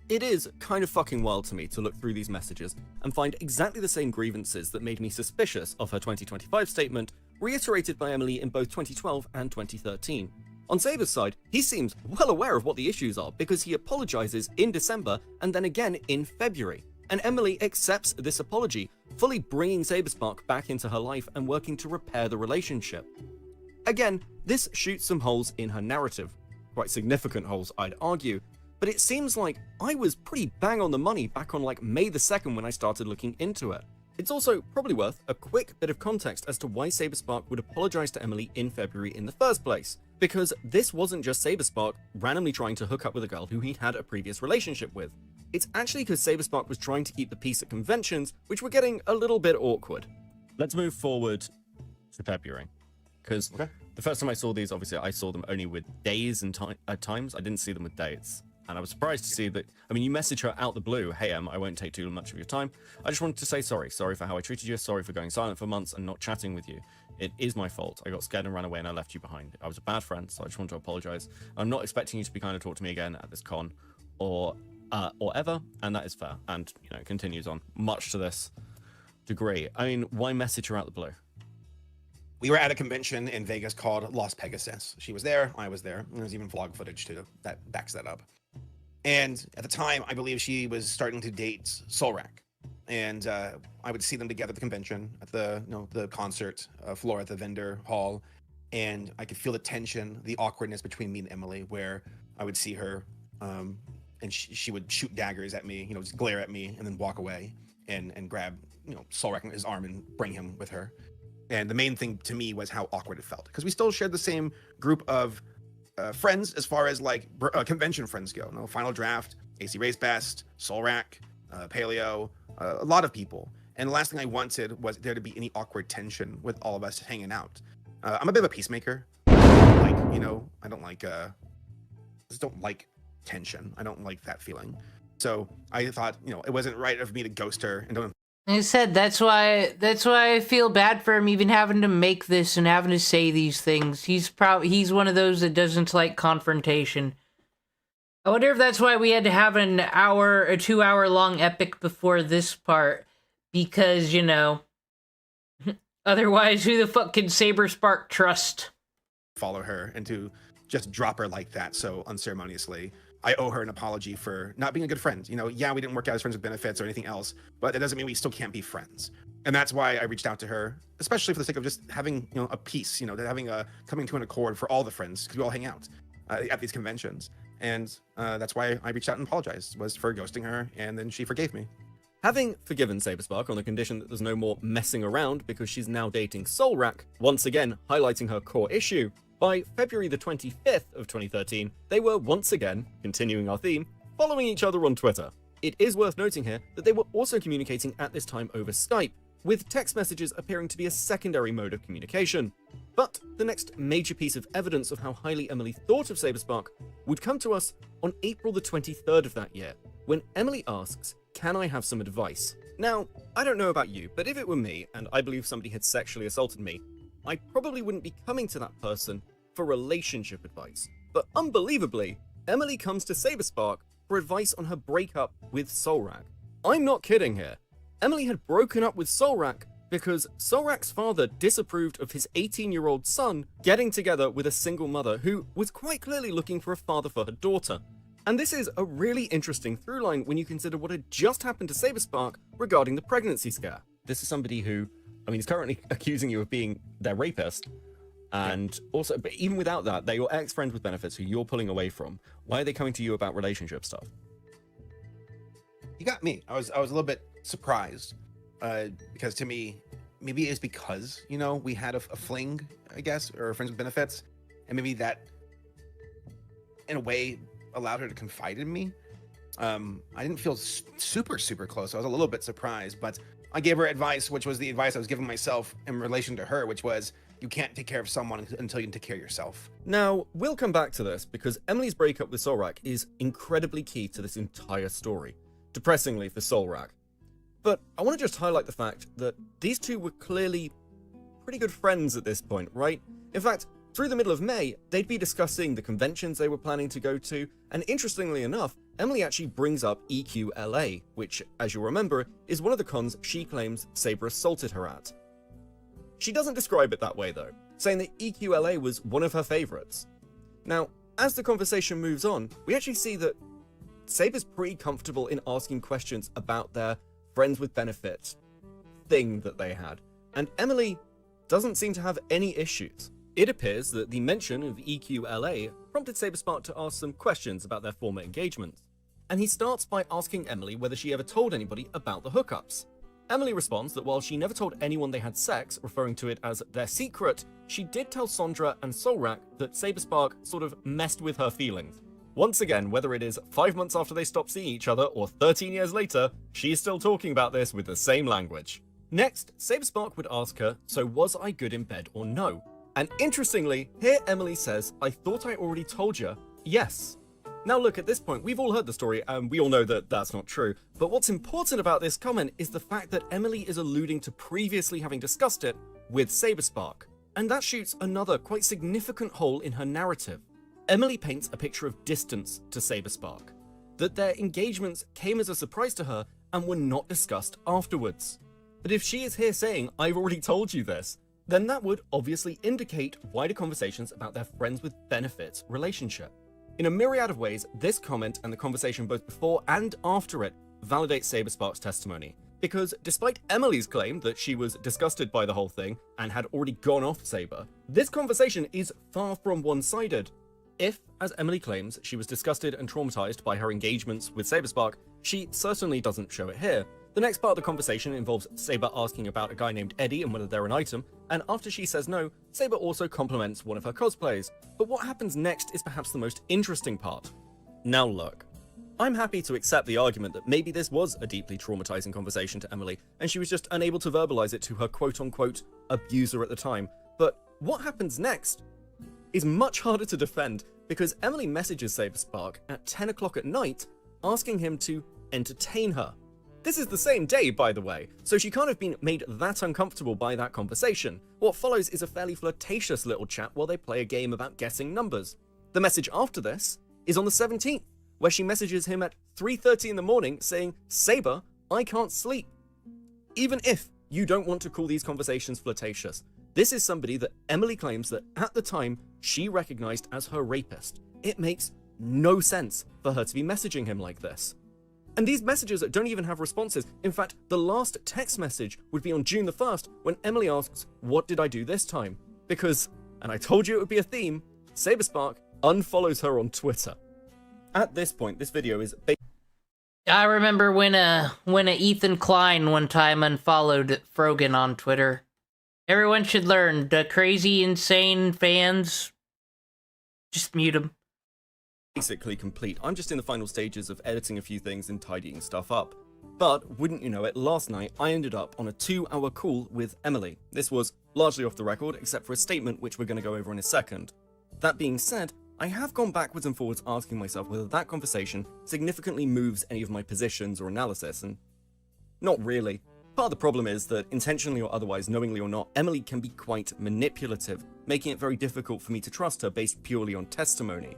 It is kind of fucking wild to me to look through these messages and find exactly the same grievances that made me suspicious of her 2025 statement, reiterated by Emily in both 2012 and 2013. On Saber's side, he seems well aware of what the issues are because he apologizes in December and then again in February. And Emily accepts this apology, fully bringing SaberSpark back into her life and working to repair the relationship. Again, this shoots some holes in her narrative. Quite significant holes, I'd argue. But it seems like I was pretty bang on the money back on May the 2nd when I started looking into it. It's also probably worth a quick bit of context as to why SaberSpark would apologize to Emily in February in the first place. Because this wasn't just SaberSpark randomly trying to hook up with a girl who he'd had a previous relationship with. It's actually because SaberSpark was trying to keep the peace at conventions, which were getting a little bit awkward. Let's move forward to February. Because the first time I saw these, obviously I saw them only with days and times. I didn't see them with dates. And I was surprised to see that, you message her out the blue, "Hey Em, I won't take too much of your time. I just wanted to say sorry. Sorry for how I treated you. Sorry for going silent for months and not chatting with you. It is my fault. I got scared and ran away and I left you behind. I was a bad friend, so I just want to apologize. I'm not expecting you to be kind of talk to me again at this con or ever, and that is fair. And, you know, it continues on much to this degree. I mean, why message her out the blue? We were at a convention in Vegas called Las Pegasus. She was there, I was there, and there's even vlog footage too that backs that up. And at the time, I believe she was starting to date Solrak. And I would see them together at the convention, at the the concert floor at the vendor hall, and I could feel the tension, the awkwardness between me and Emily, where I would see her, and she would shoot daggers at me, just glare at me, and then walk away and grab Solrak in his arm and bring him with her. And the main thing to me was how awkward it felt, because we still shared the same group of friends as far as like convention friends go. Final Draft, AC Race Best, Solrak, Paleo, a lot of people. And the last thing I wanted was there to be any awkward tension with all of us hanging out. I'm a bit of a peacemaker. I don't like just don't like tension. I don't like that feeling. So I thought, it wasn't right of me to ghost her and don't. I said that's why I feel bad for him even having to make this and having to say these things. He's one of those that doesn't like confrontation. I wonder if that's why we had to have a 2-hour long epic before this part, because otherwise who the fuck can Saber Spark trust? Follow her and to just drop her like that so unceremoniously. I owe her an apology for not being a good friend. Yeah, we didn't work out as friends with benefits or anything else, but that doesn't mean we still can't be friends. And that's why I reached out to her, especially for the sake of just having, a peace, coming to an accord for all the friends, because we all hang out at these conventions. And that's why I reached out and apologized, was for ghosting her, and then she forgave me. Having forgiven SaberSpark on the condition that there's no more messing around because she's now dating Solrak, once again highlighting her core issue, by February the 25th of 2013, they were once again, continuing our theme, following each other on Twitter. It is worth noting here that they were also communicating at this time over Skype, with text messages appearing to be a secondary mode of communication. But the next major piece of evidence of how highly Emily thought of SaberSpark would come to us on April the 23rd of that year, when Emily asks, "Can I have some advice?" Now, I don't know about you, but if it were me, and I believe somebody had sexually assaulted me, I probably wouldn't be coming to that person for relationship advice. But unbelievably, Emily comes to SaberSpark for advice on her breakup with Solrak. I'm not kidding here. Emily had broken up with Solrak because Solrak's father disapproved of his 18-year-old son getting together with a single mother who was quite clearly looking for a father for her daughter. And this is a really interesting through line when you consider what had just happened to SaberSpark regarding the pregnancy scare. This is somebody who, is currently accusing you of being their rapist. And also, but even without that, they're your ex-friend with benefits who you're pulling away from. Why are they coming to you about relationship stuff? You got me. I was a little bit surprised because to me, maybe it's because, we had a fling, I guess, or friends with benefits. And maybe that, in a way, allowed her to confide in me. I didn't feel super close. I was a little bit surprised, but I gave her advice, which was the advice I was giving myself in relation to her, which was, you can't take care of someone until you can take care of yourself. Now, we'll come back to this, because Emily's breakup with Solrak is incredibly key to this entire story, depressingly for Solrak. But I want to just highlight the fact that these two were clearly pretty good friends at this point, right? In fact, through the middle of May, they'd be discussing the conventions they were planning to go to, and interestingly enough, Emily actually brings up EQLA, which, as you'll remember, is one of the cons she claims Saber assaulted her at. She doesn't describe it that way though, saying that EQLA was one of her favorites. Now, as the conversation moves on, we actually see that Saber's pretty comfortable in asking questions about their friends with benefits thing that they had, and Emily doesn't seem to have any issues. It appears that the mention of EQLA prompted SaberSpark to ask some questions about their former engagements, and he starts by asking Emily whether she ever told anybody about the hookups. Emily responds that while she never told anyone they had sex, referring to it as their secret, she did tell Sondra and Solrak that SaberSpark sort of messed with her feelings. Once again, whether it is 5 months after they stopped seeing each other or 13 years later, she's still talking about this with the same language. Next, SaberSpark would ask her, "So was I good in bed or no?" And interestingly, here Emily says, "I thought I already told you, yes." Now look, at this point, we've all heard the story and we all know that that's not true, but what's important about this comment is the fact that Emily is alluding to previously having discussed it with SaberSpark. And that shoots another quite significant hole in her narrative. Emily paints a picture of distance to Saber Spark, that their engagements came as a surprise to her and were not discussed afterwards. But if she is here saying, "I've already told you this," then that would obviously indicate wider conversations about their friends with benefits relationship. In a myriad of ways, this comment and the conversation both before and after it validates Saber Spark's testimony. Because despite Emily's claim that she was disgusted by the whole thing and had already gone off Saber, this conversation is far from one-sided. If, as Emily claims, she was disgusted and traumatized by her engagements with Saber Spark, she certainly doesn't show it here. The next part of the conversation involves Saber asking about a guy named Eddie and whether they're an item, and after she says no, Saber also compliments one of her cosplays. But what happens next is perhaps the most interesting part. Now look, I'm happy to accept the argument that maybe this was a deeply traumatizing conversation to Emily, and she was just unable to verbalize it to her quote-unquote abuser at the time. But what happens next is much harder to defend, because Emily messages Saber Spark at 10 o'clock at night asking him to entertain her. This is the same day, by the way, so she can't have been made that uncomfortable by that conversation. What follows is a fairly flirtatious little chat while they play a game about guessing numbers. The message after this is on the 17th, where she messages him at 3:30 in the morning saying, "Saber, I can't sleep." Even if you don't want to call these conversations flirtatious, this is somebody that Emily claims that at the time she recognized as her rapist. It makes no sense for her to be messaging him like this. And these messages don't even have responses. In fact, the last text message would be on June the 1st when Emily asks, "What did I do this time?" Because, and I told you it would be a theme, Saber Spark unfollows her on Twitter. At this point, this video is I remember when a Ethan Klein one time unfollowed Frogan on Twitter. Everyone should learn, the crazy, insane fans, just mute them. Basically complete. I'm just in the final stages of editing a few things and tidying stuff up. But, wouldn't you know it, last night I ended up on a 2-hour call with Emily. This was largely off the record, except for a statement which we're going to go over in a second. That being said, I have gone backwards and forwards asking myself whether that conversation significantly moves any of my positions or analysis, and not really. Part of the problem is that, intentionally or otherwise, knowingly or not, Emily can be quite manipulative, making it very difficult for me to trust her based purely on testimony.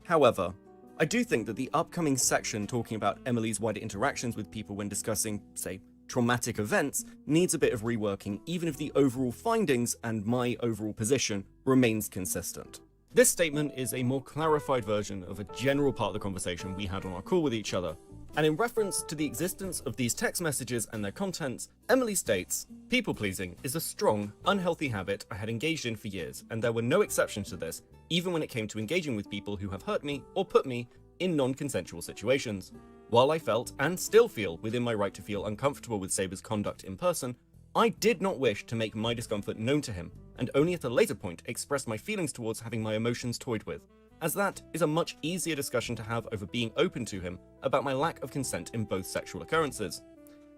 However, I do think that the upcoming section talking about Emily's wider interactions with people when discussing, say, traumatic events needs a bit of reworking, even if the overall findings and my overall position remains consistent. This statement is a more clarified version of a general part of the conversation we had on our call with each other. And in reference to the existence of these text messages and their contents, Emily states, "People-pleasing is a strong, unhealthy habit I had engaged in for years, and there were no exceptions to this, even when it came to engaging with people who have hurt me or put me in non-consensual situations. While I felt, and still feel, within my right to feel uncomfortable with Saber's conduct in person, I did not wish to make my discomfort known to him, and only at a later point express my feelings towards having my emotions toyed with, as that is a much easier discussion to have over being open to him about my lack of consent in both sexual occurrences.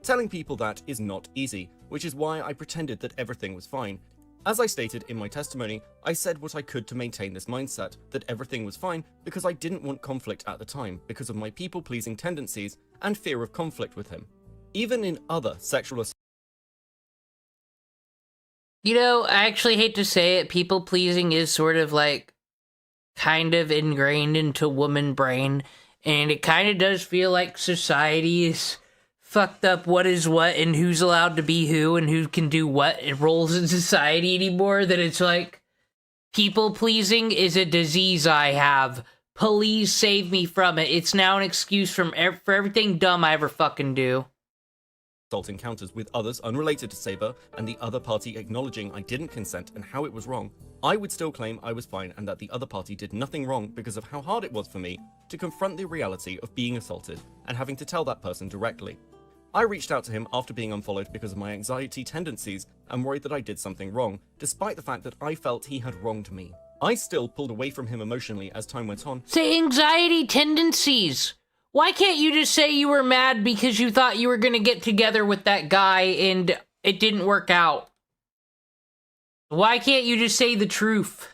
Telling people that is not easy, which is why I pretended that everything was fine. As I stated in my testimony, I said what I could to maintain this mindset, that everything was fine because I didn't want conflict at the time because of my people-pleasing tendencies and fear of conflict with him. Even in other sexual assaults." You know, I actually hate to say it, people-pleasing is sort of like kind of ingrained into woman brain, and it kind of does feel like society is fucked up what is what and who's allowed to be who and who can do what roles in society anymore, that it's like people-pleasing is a disease I have. Please save me from it. It's now an excuse for everything dumb I ever fucking do. Assault encounters with others unrelated to Saber, and the other party acknowledging I didn't consent and how it was wrong, I would still claim I was fine and that the other party did nothing wrong because of how hard it was for me to confront the reality of being assaulted and having to tell that person directly. I reached out to him after being unfollowed because of my anxiety tendencies and worried that I did something wrong, despite the fact that I felt he had wronged me. I still pulled away from him emotionally as time went on. Say anxiety tendencies. Why can't you just say you were mad because you thought you were gonna get together with that guy and it didn't work out? Why can't you just say the truth?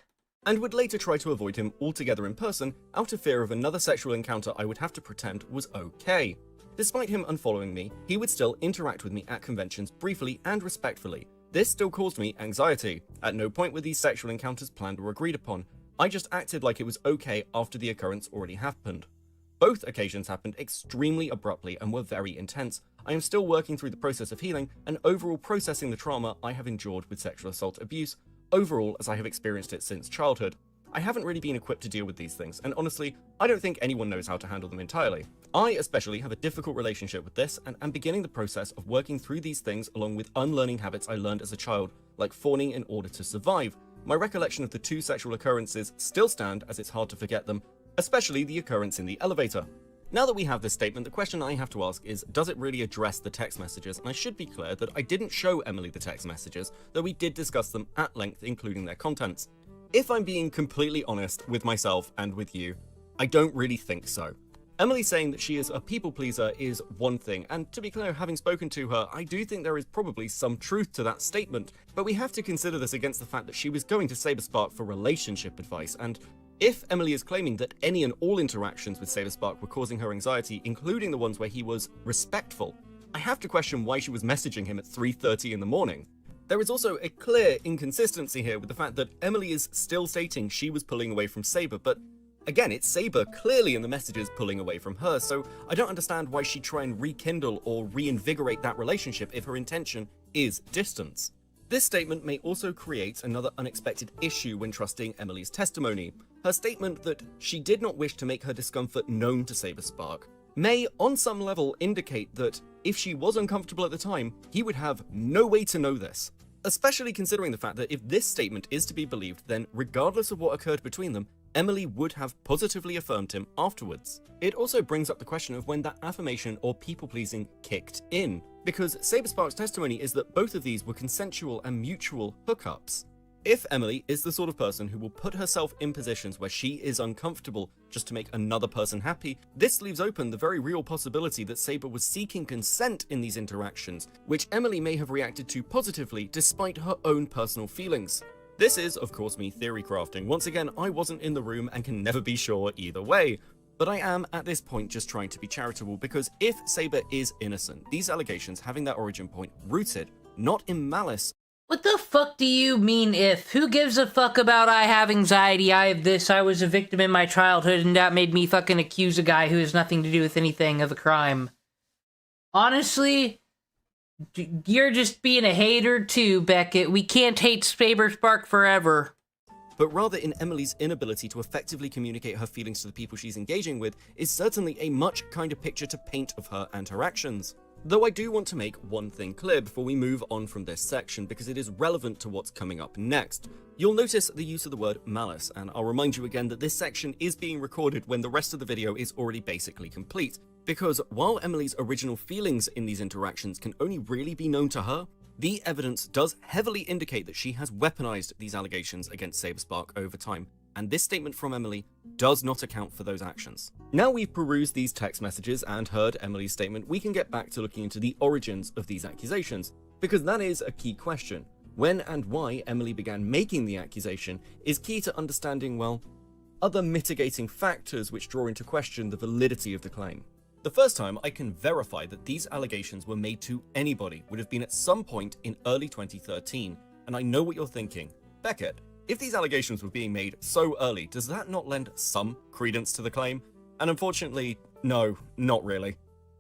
And would later try to avoid him altogether in person out of fear of another sexual encounter I would have to pretend was okay. Despite him unfollowing me, he would still interact with me at conventions briefly and respectfully. This still caused me anxiety. At no point were these sexual encounters planned or agreed upon. I just acted like it was okay after the occurrence already happened. Both occasions happened extremely abruptly and were very intense. I am still working through the process of healing and overall processing the trauma I have endured with sexual assault abuse, overall as I have experienced it since childhood. I haven't really been equipped to deal with these things, and honestly, I don't think anyone knows how to handle them entirely. I especially have a difficult relationship with this, and am beginning the process of working through these things along with unlearning habits I learned as a child, like fawning in order to survive. My recollection of the 2 sexual occurrences still stand, as it's hard to forget them, especially the occurrence in the elevator. Now that we have this statement, the question I have to ask is, does it really address the text messages? And I should be clear that I didn't show Emily the text messages, though we did discuss them at length, including their contents. If I'm being completely honest with myself and with you, I don't really think so. Emily saying that she is a people pleaser is one thing, and to be clear, having spoken to her, I do think there is probably some truth to that statement, but we have to consider this against the fact that she was going to SaberSpark for relationship advice, and if Emily is claiming that any and all interactions with SaberSpark were causing her anxiety, including the ones where he was respectful, I have to question why she was messaging him at 3:30 in the morning. There is also a clear inconsistency here with the fact that Emily is still stating she was pulling away from Saber, but again, it's Saber clearly in the messages pulling away from her, so I don't understand why she'd try and rekindle or reinvigorate that relationship if her intention is distance. This statement may also create another unexpected issue when trusting Emily's testimony. Her statement that she did not wish to make her discomfort known to SaberSpark may, on some level, indicate that if she was uncomfortable at the time, he would have no way to know this. Especially considering the fact that if this statement is to be believed, then regardless of what occurred between them, Emily would have positively affirmed him afterwards. It also brings up the question of when that affirmation or people-pleasing kicked in, because SaberSpark's testimony is that both of these were consensual and mutual hookups. If Emily is the sort of person who will put herself in positions where she is uncomfortable just to make another person happy, this leaves open the very real possibility that Saber was seeking consent in these interactions, which Emily may have reacted to positively despite her own personal feelings. This is, of course, me theory crafting. Once again, I wasn't in the room and can never be sure either way. But I am, at this point, just trying to be charitable, because if Saber is innocent, these allegations having that origin point rooted, not in malice. What the fuck do you mean if? Who gives a fuck about I have anxiety, I have this, I was a victim in my childhood, and that made me fucking accuse a guy who has nothing to do with anything of a crime? Honestly, you're just being a hater too, Beckett. We can't hate SaberSpark forever. But rather in Emily's inability to effectively communicate her feelings to the people she's engaging with is certainly a much kinder picture to paint of her and her actions. Though I do want to make one thing clear before we move on from this section, because it is relevant to what's coming up next. You'll notice the use of the word malice, and I'll remind you again that this section is being recorded when the rest of the video is already basically complete. Because while Emily's original feelings in these interactions can only really be known to her, the evidence does heavily indicate that she has weaponized these allegations against SaberSpark over time, and this statement from Emily does not account for those actions. Now we've perused these text messages and heard Emily's statement, we can get back to looking into the origins of these accusations, because that is a key question. When and why Emily began making the accusation is key to understanding, well, other mitigating factors which draw into question the validity of the claim. The first time I can verify that these allegations were made to anybody would have been at some point in early 2013, and I know what you're thinking. Beckett, if these allegations were being made so early, does that not lend some credence to the claim? And unfortunately, no, not really.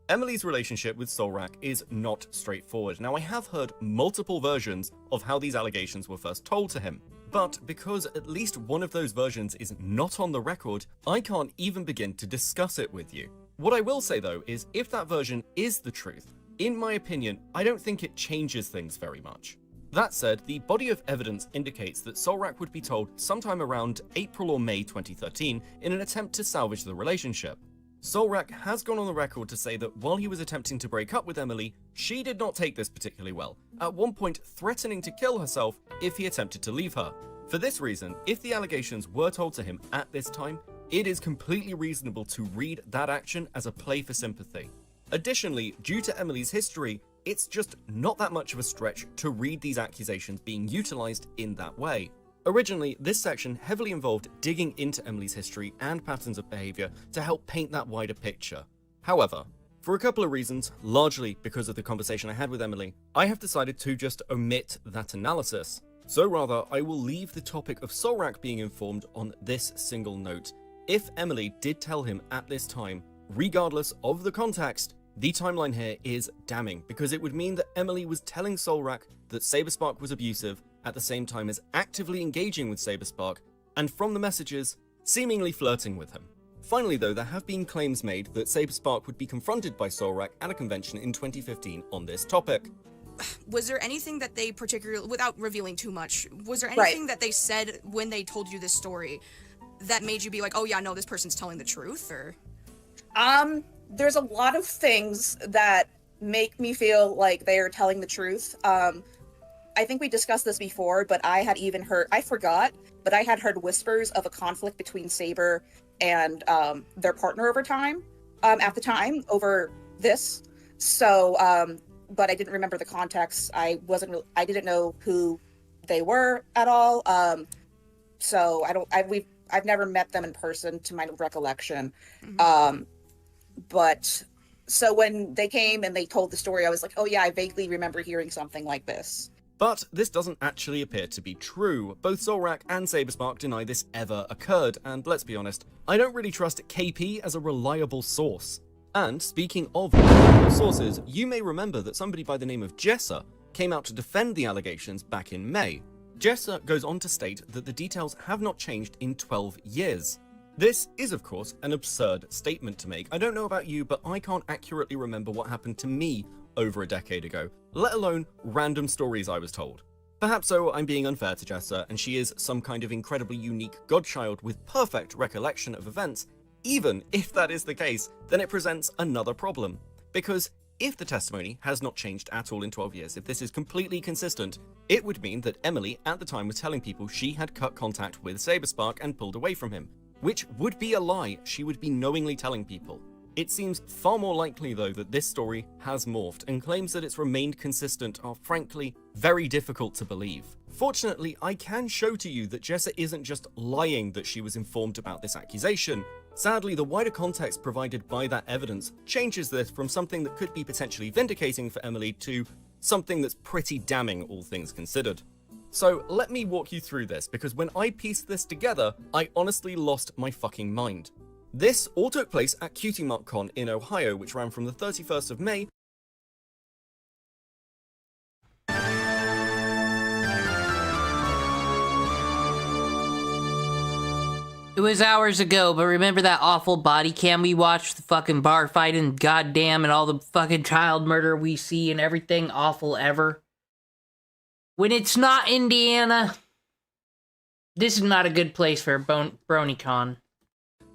Emily's relationship with Solrak is not straightforward. Now, I have heard multiple versions of how these allegations were first told to him, but because at least one of those versions is not on the record, I can't even begin to discuss it with you. What I will say though is if that version is the truth, in my opinion, I don't think it changes things very much. That said, the body of evidence indicates that Solrak would be told sometime around April or May 2013 in an attempt to salvage the relationship. Solrak has gone on the record to say that while he was attempting to break up with Emily, she did not take this particularly well, at one point threatening to kill herself if he attempted to leave her. For this reason, if the allegations were told to him at this time, it is completely reasonable to read that action as a play for sympathy. Additionally, due to Emily's history, it's just not that much of a stretch to read these accusations being utilized in that way. Originally, this section heavily involved digging into Emily's history and patterns of behavior to help paint that wider picture. However, For a couple of reasons, largely because of the conversation I had with Emily, I have decided to just omit that analysis. So rather, I will leave the topic of Solrak being informed on this single note. If Emily did tell him at this time, regardless of the context, the timeline here is damning, because it would mean that Emily was telling Solrak that SaberSpark was abusive at the same time as actively engaging with SaberSpark, and from the messages, seemingly flirting with him. Finally though, there have been claims made that SaberSpark would be confronted by Solrak at a convention in 2015 on this topic. Was there anything that they particularly, without revealing too much, was there anything that they said when they told you this story that made you be like, oh yeah, no, this person's telling the truth, or? There's a lot of things that make me feel like they are telling the truth. I think we discussed this before, but I had even heard, I forgot, but I had heard whispers of a conflict between Saber and their partner over time, at the time, over this. So, but I didn't remember the context. I didn't know who they were at all. So I've never met them in person to my recollection. But so when they came and they told the story, I was like, oh yeah, I vaguely remember hearing something like this. But this doesn't actually appear to be true. Both Solrak and SaberSpark deny this ever occurred, and let's be honest, I don't really trust KP as a reliable source. And speaking of reliable sources, you may remember that somebody by the name of Jessa came out to defend the allegations back in May. Jessa goes on to state that the details have not changed in 12 years. This is, of course, an absurd statement to make. I don't know about you, but I can't accurately remember what happened to me over a decade ago, let alone random stories I was told. Perhaps so I'm being unfair to Jessa, and she is some kind of incredibly unique godchild with perfect recollection of events. Even if that is the case, then it presents another problem. Because if the testimony has not changed at all in 12 years, if this is completely consistent, it would mean that Emily at the time was telling people she had cut contact with SaberSpark and pulled away from him, which would be a lie she would be knowingly telling people. It seems far more likely though that this story has morphed, and claims that it's remained consistent are frankly very difficult to believe. Fortunately, I can show to you that Jessa isn't just lying that she was informed about this accusation. Sadly, the wider context provided by that evidence changes this from something that could be potentially vindicating for Emily to something that's pretty damning, all things considered. So let me walk you through this, because when I pieced this together, I honestly lost my fucking mind. This all took place at CutieMarkCon in Ohio, which ran from the 31st of May It was hours ago, but remember that awful body cam we watched, the fucking bar fight and goddamn and all the fucking child murder we see and everything awful ever? When it's not Indiana, this is not a good place for BronyCon.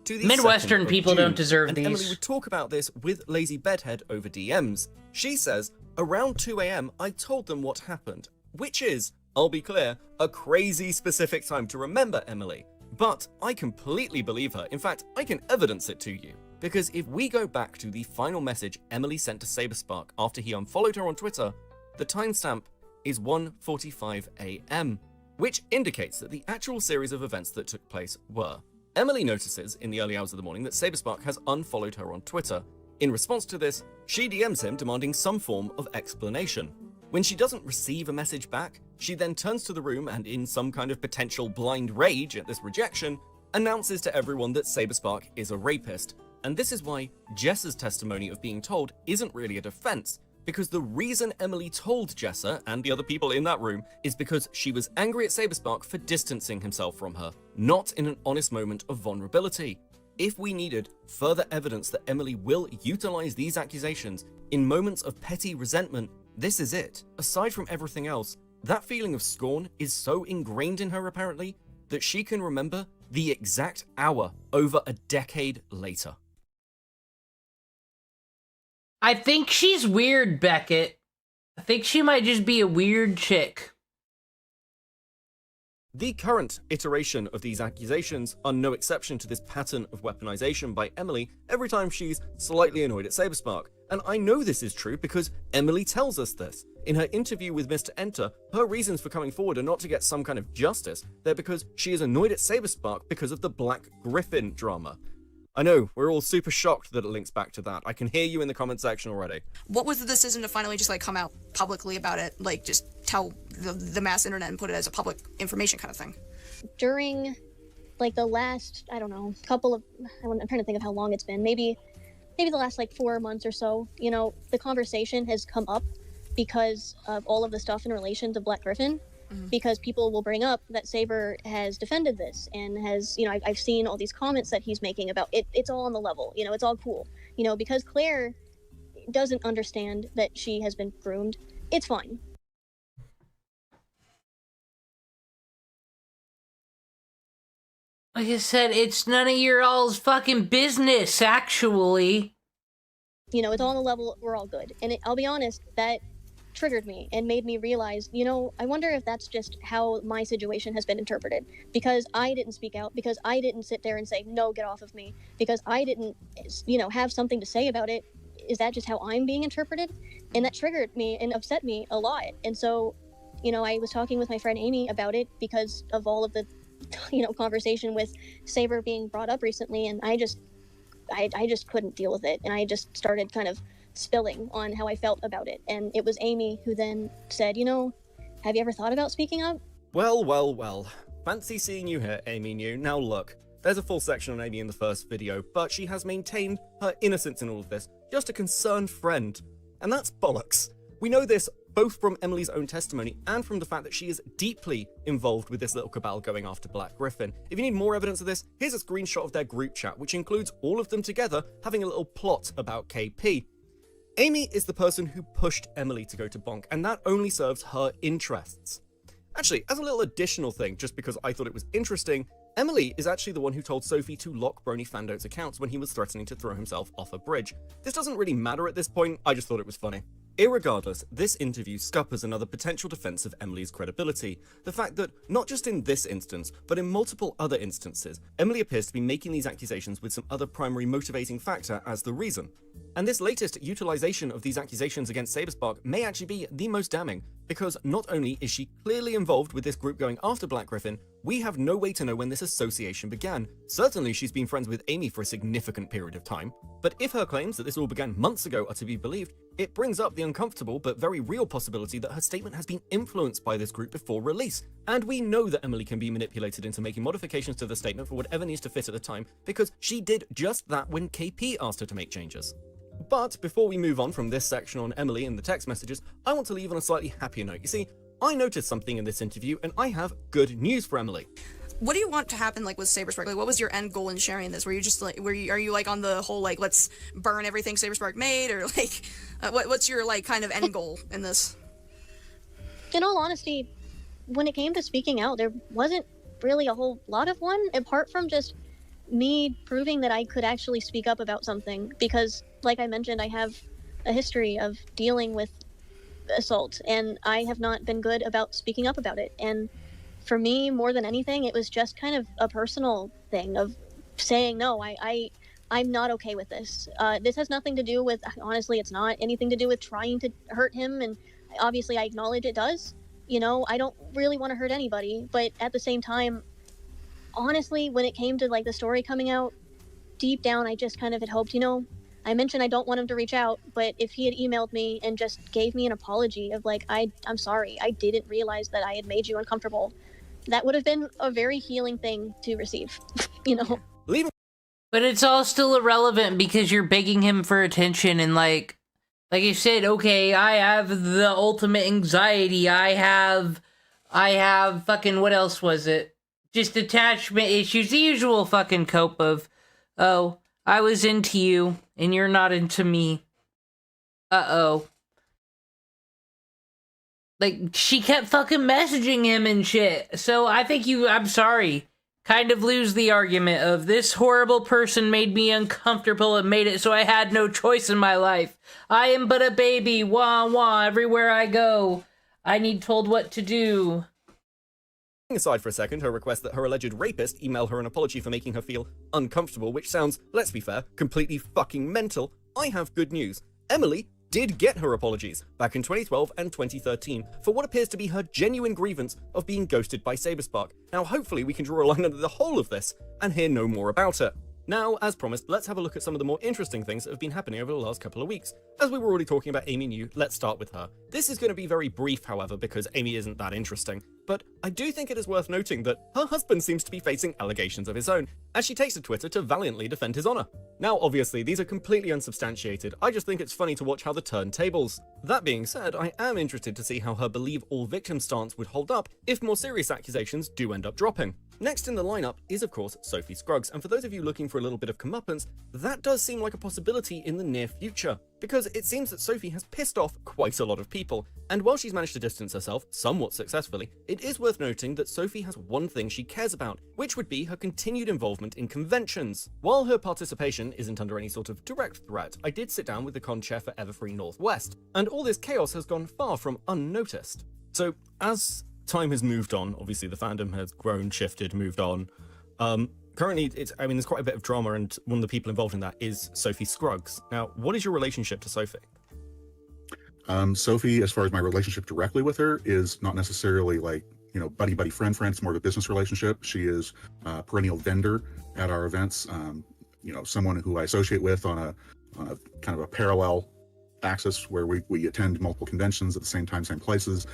Midwestern people don't deserve and these. Emily would talk about this with Lazy Bedhead over DMs. She says, around 2 AM, I told them what happened, which is, I'll be clear, a crazy specific time to remember Emily. But I completely believe her. In fact, I can evidence it to you. Because if we go back to the final message Emily sent to SaberSpark after he unfollowed her on Twitter, the timestamp is 1:45 AM, which indicates that the actual series of events that took place were: Emily notices in the early hours of the morning that SaberSpark has unfollowed her on Twitter. In response to this, she DMs him demanding some form of explanation. When she doesn't receive a message back, she then turns to the room and, in some kind of potential blind rage at this rejection, announces to everyone that SaberSpark is a rapist. And this is why Jessa's testimony of being told isn't really a defense, because the reason Emily told Jessa and the other people in that room is because she was angry at SaberSpark for distancing himself from her, not in an honest moment of vulnerability. If we needed further evidence that Emily will utilize these accusations in moments of petty resentment, this is it. Aside from everything else, that feeling of scorn is so ingrained in her apparently that she can remember the exact hour over a decade later. I think she's weird, Beckett. I think she might just be a weird chick. The current iteration of these accusations are no exception to this pattern of weaponization by Emily every time she's slightly annoyed at SaberSpark. And I know this is true because Emily tells us this. In her interview with Mr. Enter, her reasons for coming forward are not to get some kind of justice, they're because she is annoyed at SaberSpark because of the Black Griffin drama. I know, we're all super shocked that it links back to that. I can hear you in the comment section already. What was the decision to finally just like come out publicly about it, like just tell the mass internet and put it as a public information kind of thing? During like the last, I don't know, couple of, I'm trying to think of how long it's been, maybe the last like 4 months or so, you know, the conversation has come up because of all of the stuff in relation to Black Griffin. Because people will bring up that Saber has defended this and has, you know, I've seen all these comments that he's making about it. It's all on the level, you know, it's all cool, you know, because Claire doesn't understand that she has been groomed. It's fine. Like I said, it's none of your all's fucking business, actually. You know, it's all on the level, we're all good. And I'll be honest, that triggered me and made me realize, you know, I wonder if that's just how my situation has been interpreted. Because I didn't speak out, because I didn't sit there and say, no, get off of me, because I didn't, you know, have something to say about it. Is that just how I'm being interpreted? And that triggered me and upset me a lot. And so, you know, I was talking with my friend Amy about it because of all of the, you know, conversation with Saber being brought up recently, and I just couldn't deal with it, and I just started kind of spilling on how I felt about it. And it was Amy who then said, you know, have you ever thought about speaking up? Well, well, well. Fancy seeing you here, Amy New. Now look, there's a full section on Amy in the first video, but she has maintained her innocence in all of this, just a concerned friend. And that's bollocks. We know this both from Emily's own testimony and from the fact that she is deeply involved with this little cabal going after Black Griffin. If you need more evidence of this, here's a screenshot of their group chat, which includes all of them together having a little plot about KP. Amy is the person who pushed Emily to go to Bonk, and that only serves her interests. Actually, as a little additional thing, just because I thought it was interesting, Emily is actually the one who told Sophie to lock BronyFanDont's accounts when he was threatening to throw himself off a bridge. This doesn't really matter at this point, I just thought it was funny. Irregardless, this interview scuppers another potential defense of Emily's credibility. The fact that, not just in this instance, but in multiple other instances, Emily appears to be making these accusations with some other primary motivating factor as the reason. And this latest utilization of these accusations against SaberSpark may actually be the most damning, because not only is she clearly involved with this group going after Black Griffin, we have no way to know when this association began. Certainly she's been friends with Amy for a significant period of time, but if her claims that this all began months ago are to be believed, it brings up the uncomfortable but very real possibility that her statement has been influenced by this group before release. And we know that Emily can be manipulated into making modifications to the statement for whatever needs to fit at the time, because she did just that when KP asked her to make changes. But before we move on from this section on Emily and the text messages, I want to leave on a slightly happier note. You see, I noticed something in this interview, and I have good news for Emily. What do you want to happen like with SaberSpark? Like, what was your end goal in sharing this? Were you just like, are you like on the whole like let's burn everything SaberSpark made, or like what's your like kind of end goal in this? In all honesty, when it came to speaking out, there wasn't really a whole lot of one, apart from just me proving that I could actually speak up about something, because like I mentioned, I have a history of dealing with assault, and I have not been good about speaking up about it. And for me, more than anything, it was just kind of a personal thing of saying, no, I'm not okay with this. This has nothing to do with, honestly, it's not anything to do with trying to hurt him, and obviously I acknowledge it does. You know, I don't really want to hurt anybody, but at the same time, honestly, when it came to like the story coming out, deep down, I just kind of had hoped, you know, I mentioned I don't want him to reach out, but if he had emailed me and just gave me an apology of like, I'm sorry, I didn't realize that I had made you uncomfortable, that would have been a very healing thing to receive, you know? But it's all still irrelevant because you're begging him for attention, and like you said, okay, I have the ultimate anxiety, I have fucking, what else was it? Just attachment issues, the usual fucking cope of, oh, I was into you, and you're not into me. Uh-oh. Like, she kept fucking messaging him and shit. So I think I'm sorry, kind of lose the argument of this horrible person made me uncomfortable and made it so I had no choice in my life. I am but a baby, wah wah, everywhere I go. I need told what to do. Aside for a second, her request that her alleged rapist email her an apology for making her feel uncomfortable, which sounds, let's be fair, completely fucking mental, I have good news. Emily did get her apologies back in 2012 and 2013 for what appears to be her genuine grievance of being ghosted by SaberSpark. Now hopefully we can draw a line under the whole of this and hear no more about it. Now, as promised, let's have a look at some of the more interesting things that have been happening over the last couple of weeks. As we were already talking about Amy New, let's start with her. This is going to be very brief, however, because Amy isn't that interesting, but I do think it is worth noting that her husband seems to be facing allegations of his own, as she takes to Twitter to valiantly defend his honour. Now, obviously, these are completely unsubstantiated, I just think it's funny to watch how the turn tables. That being said, I am interested to see how her believe all victims stance would hold up if more serious accusations do end up dropping. Next in the lineup is, of course, Sophie Scruggs, and for those of you looking for a little bit of comeuppance, that does seem like a possibility in the near future, because it seems that Sophie has pissed off quite a lot of people, and while she's managed to distance herself somewhat successfully, it is worth noting that Sophie has one thing she cares about, which would be her continued involvement in conventions. While her participation isn't under any sort of direct threat, I did sit down with the con chair for Everfree Northwest, and all this chaos has gone far from unnoticed. So, as time has moved on, obviously the fandom has grown, shifted, moved on. Currently, there's quite a bit of drama, and one of the people involved in that is Sophie Scruggs. Now, what is your relationship to Sophie? Sophie, as far as my relationship directly with her, is not necessarily like, buddy, friend. It's more of a business relationship. She is a perennial vendor at our events. Someone who I associate with on a kind of a parallel axis where we attend multiple conventions at the same time, same places.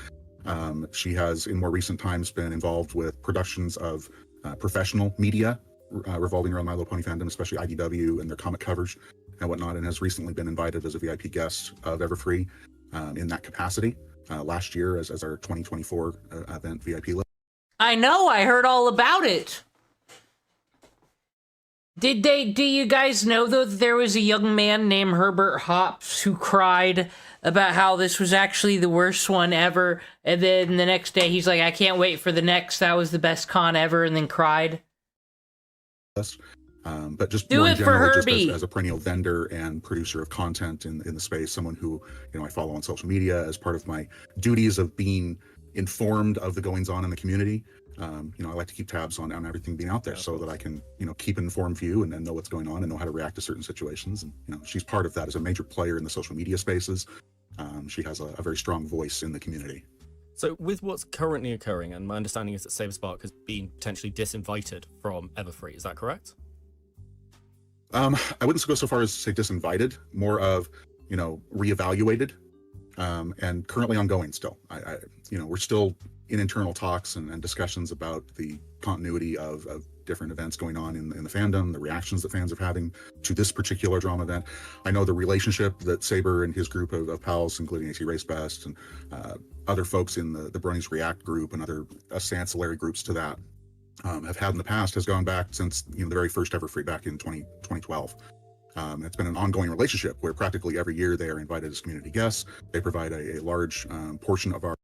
She has, in more recent times, been involved with productions of professional media revolving around My Little Pony fandom, especially IDW and their comic covers and whatnot, and has recently been invited as a VIP guest of Everfree in that capacity last year as our 2024 event VIP list. I know, I heard all about it. Do you guys know, though, that there was a young man named Herbert Hops who cried about how this was actually the worst one ever, and then the next day he's like, I can't wait for the next, that was the best con ever, and then cried? But just do more it in for general, just Herbie. as a perennial vendor and producer of content in the space, someone who I follow on social media as part of my duties of being informed of the goings on in the community. I like to keep tabs on everything being out there so that I can, keep an informed view and know what's going on and know how to react to certain situations. And, she's part of that as a major player in the social media spaces. She has a very strong voice in the community. So with what's currently occurring, and my understanding is that Saber Spark has been potentially disinvited from Everfree, is that correct? I wouldn't go so far as to say disinvited, more of, reevaluated, and currently ongoing still. We're still in internal talks and discussions about the continuity of different events going on in the fandom, the reactions that fans are having to this particular drama event. I know the relationship that Saber and his group of pals, including AC Race Best and other folks in the Bronies React group and other ancillary groups to that have had in the past has gone back since the very first Everfree back in 2012. It's been an ongoing relationship where practically every year they are invited as community guests. They provide a large portion of our...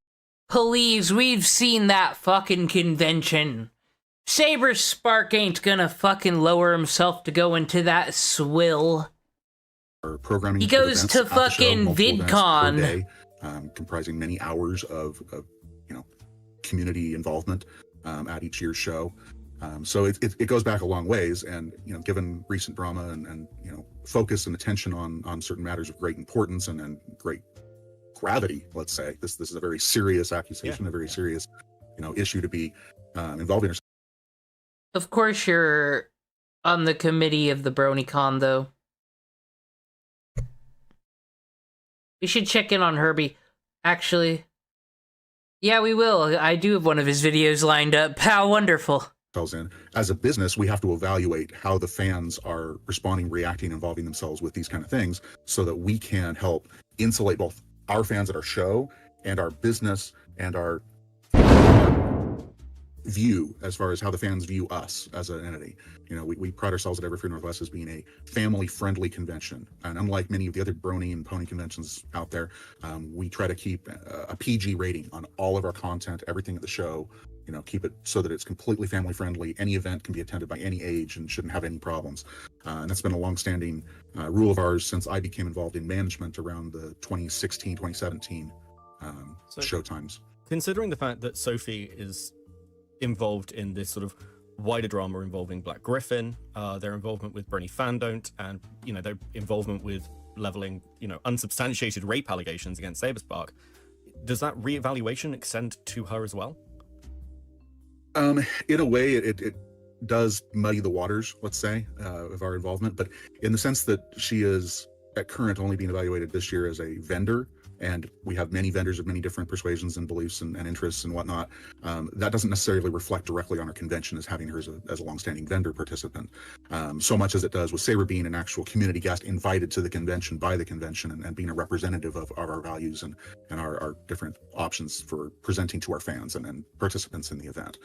Please, we've seen that fucking convention. Saber Spark ain't gonna fucking lower himself to go into that swill. Programming he goes to fucking VidCon. Day, comprising many hours of community involvement at each year's show. So it goes back a long ways, and given recent drama and focus and attention on certain matters of great importance and great gravity, let's say this is a very serious accusation, a very serious issue to be involved in. Of course, you're on the committee of the BronyCon, though. We should check in on Herbie. Actually, yeah, we will. I do have one of his videos lined up. How wonderful. In. As a business, we have to evaluate how the fans are responding, reacting, involving themselves with these kind of things so that we can help insulate both our fans at our show and our business and our view as far as how the fans view us as an entity. We pride ourselves at Everfree Northwest as being a family-friendly convention. And unlike many of the other Brony and Pony conventions out there, we try to keep a PG rating on all of our content, everything at the show. Keep it so that it's completely family friendly. Any event can be attended by any age and shouldn't have any problems. And that's been a long-standing rule of ours since I became involved in management around the 2016, 2017 show times. Considering the fact that Sophie is involved in this sort of wider drama involving Black Griffin, their involvement with BronyFanDont, and their involvement with leveling unsubstantiated rape allegations against SaberSpark, does that reevaluation extend to her as well? In a way, it does muddy the waters, let's say, of our involvement. But in the sense that she is at current only being evaluated this year as a vendor, and we have many vendors of many different persuasions and beliefs and interests and whatnot, that doesn't necessarily reflect directly on our convention as having her as a longstanding vendor participant, so much as it does with Saber being an actual community guest invited to the convention by the convention, and being a representative of our values and our different options for presenting to our fans and participants in the event.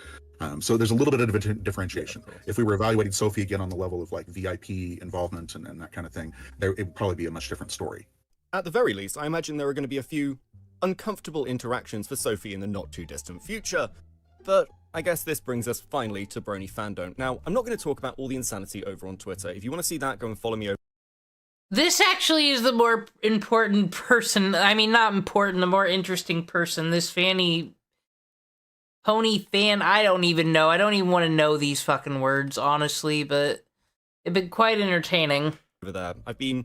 So there's a little bit of a differentiation. If we were evaluating Sophie again on the level of like VIP involvement and that kind of thing, it would probably be a much different story. At the very least, I imagine there are going to be a few uncomfortable interactions for Sophie in the not-too-distant future, but I guess this brings us finally to BronyFanDont. Now, I'm not going to talk about all the insanity over on Twitter. If you want to see that, go and follow me over. This actually is the more important person. I mean, not important, the more interesting person. This pony fan, I don't even know. I don't even want to know these fucking words, honestly, but it's been quite entertaining. Over there, I've been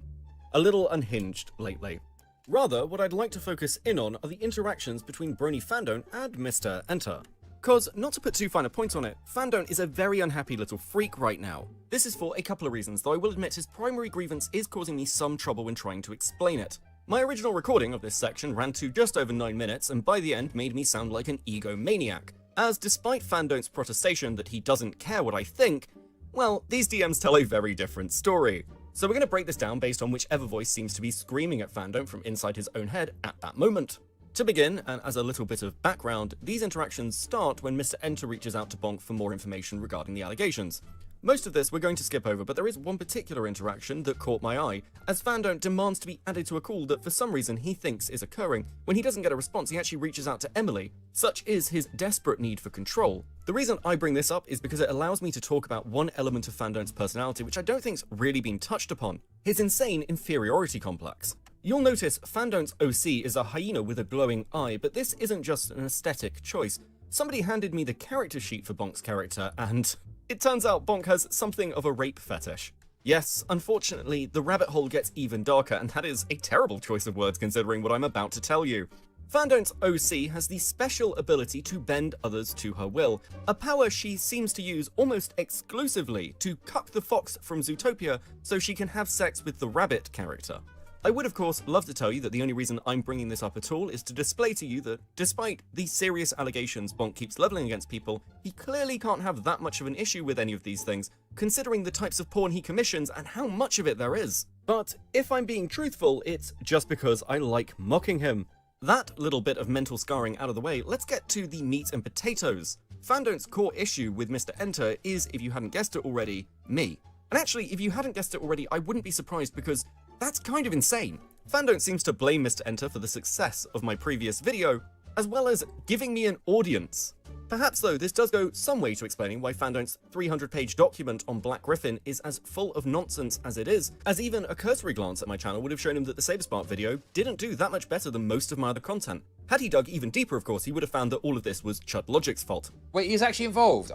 a little unhinged lately. Rather, what I'd like to focus in on are the interactions between BronyFanDont and Mr. Enter. Cause, not to put too fine a point on it, Fandont is a very unhappy little freak right now. This is for a couple of reasons, though I will admit his primary grievance is causing me some trouble when trying to explain it. My original recording of this section ran to just over 9 minutes, and by the end made me sound like an egomaniac, as despite Fandont's protestation that he doesn't care what I think, well, these DMs tell a very different story. So we're going to break this down based on whichever voice seems to be screaming at Fandont from inside his own head at that moment. To begin, and as a little bit of background, these interactions start when Mr. Enter reaches out to Bonk for more information regarding the allegations. Most of this we're going to skip over, but there is one particular interaction that caught my eye, as Fandont demands to be added to a call that for some reason he thinks is occurring. When he doesn't get a response, he actually reaches out to Emily. Such is his desperate need for control. The reason I bring this up is because it allows me to talk about one element of Fandont's personality which I don't think's really been touched upon, his insane inferiority complex. You'll notice Fandont's OC is a hyena with a glowing eye, but this isn't just an aesthetic choice. Somebody handed me the character sheet for Bonk's character, and it turns out Bonk has something of a rape fetish. Yes, unfortunately, the rabbit hole gets even darker, and that is a terrible choice of words considering what I'm about to tell you. Fandont's OC has the special ability to bend others to her will, a power she seems to use almost exclusively to cuck the fox from Zootopia so she can have sex with the rabbit character. I would of course love to tell you that the only reason I'm bringing this up at all is to display to you that, despite the serious allegations Bonk keeps leveling against people, he clearly can't have that much of an issue with any of these things, considering the types of porn he commissions and how much of it there is. But if I'm being truthful, it's just because I like mocking him. That little bit of mental scarring out of the way, let's get to the meat and potatoes. Fandont's core issue with Mr. Enter is, if you hadn't guessed it already, me. And actually, if you hadn't guessed it already, I wouldn't be surprised because that's kind of insane. Fandont seems to blame Mr. Enter for the success of my previous video, as well as giving me an audience. Perhaps though, this does go some way to explaining why Fandont's 300-page document on Black Griffin is as full of nonsense as it is, as even a cursory glance at my channel would have shown him that the SaberSpark video didn't do that much better than most of my other content. Had he dug even deeper, of course, he would have found that all of this was Chud Logic's fault. Wait, he's actually involved?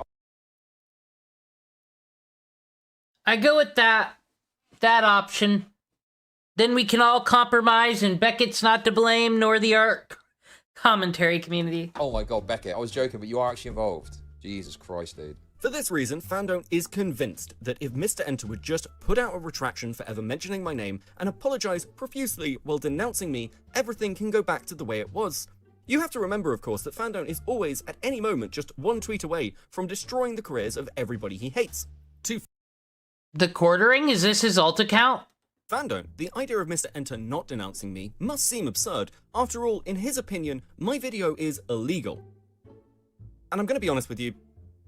I go with that option. Then we can all compromise and Beckett's not to blame, nor the art commentary community. Oh my god, Beckett, I was joking, but you are actually involved. Jesus Christ, dude. For this reason, Fandont is convinced that if Mr. Enter would just put out a retraction for ever mentioning my name and apologize profusely while denouncing me, everything can go back to the way it was. You have to remember, of course, that Fandont is always, at any moment, just one tweet away from destroying the careers of everybody he hates. The quartering? Is this his alt account? Fandont, the idea of Mr. Enter not denouncing me must seem absurd. After all, in his opinion, my video is illegal. And I'm going to be honest with you,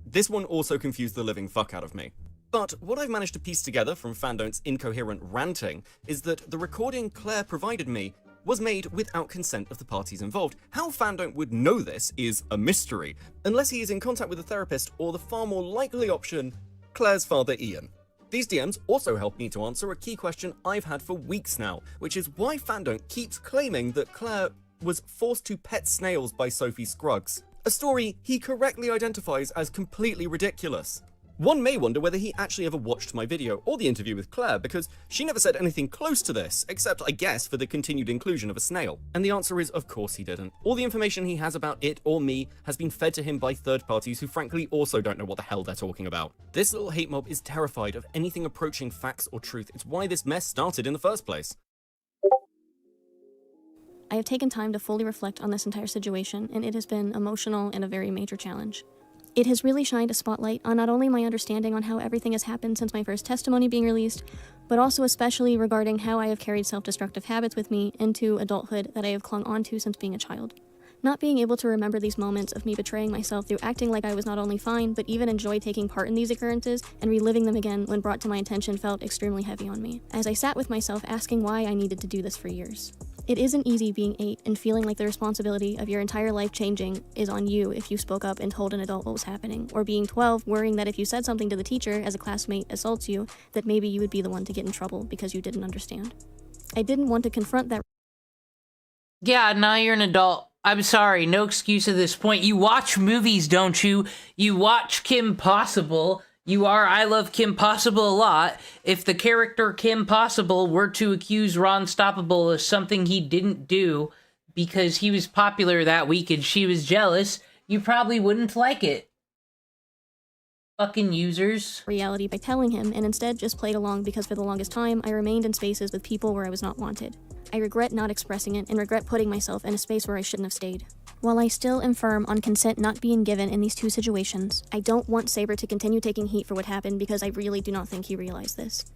this one also confused the living fuck out of me. But what I've managed to piece together from Fandont's incoherent ranting is that the recording Claire provided me was made without consent of the parties involved. How Fandont would know this is a mystery, unless he is in contact with a therapist or the far more likely option, Claire's father Ian. These DMs also help me to answer a key question I've had for weeks now, which is why Fandont keeps claiming that Claire was forced to pet snails by Sophie Scruggs, a story he correctly identifies as completely ridiculous. One may wonder whether he actually ever watched my video or the interview with Claire, because she never said anything close to this, except I guess for the continued inclusion of a snail. And the answer is, of course he didn't. All the information he has about it or me has been fed to him by third parties who frankly also don't know what the hell they're talking about. This little hate mob is terrified of anything approaching facts or truth. It's why this mess started in the first place. I have taken time to fully reflect on this entire situation, and it has been emotional and a very major challenge. It has really shined a spotlight on not only my understanding on how everything has happened since my first testimony being released, but also especially regarding how I have carried self-destructive habits with me into adulthood that I have clung onto since being a child. Not being able to remember these moments of me betraying myself through acting like I was not only fine, but even enjoyed taking part in these occurrences and reliving them again when brought to my attention felt extremely heavy on me, as I sat with myself asking why I needed to do this for years. It isn't easy being 8 and feeling like the responsibility of your entire life changing is on you if you spoke up and told an adult what was happening, or being 12 worrying that if you said something to the teacher as a classmate assaults you, that maybe you would be the one to get in trouble because you didn't understand. I didn't want to confront that. Yeah, now you're an adult. I'm sorry, no excuse at this point. You watch movies, don't you? You watch Kim Possible. You are I Love Kim Possible a lot. If the character Kim Possible were to accuse Ron Stoppable of something he didn't do because he was popular that week and she was jealous, you probably wouldn't like it. Fucking users. Reality by telling him, and instead just played along because for the longest time, I remained in spaces with people where I was not wanted. I regret not expressing it and regret putting myself in a space where I shouldn't have stayed. While I still am firm on consent not being given in these two situations, I don't want Saber to continue taking heat for what happened because I really do not think he realized this.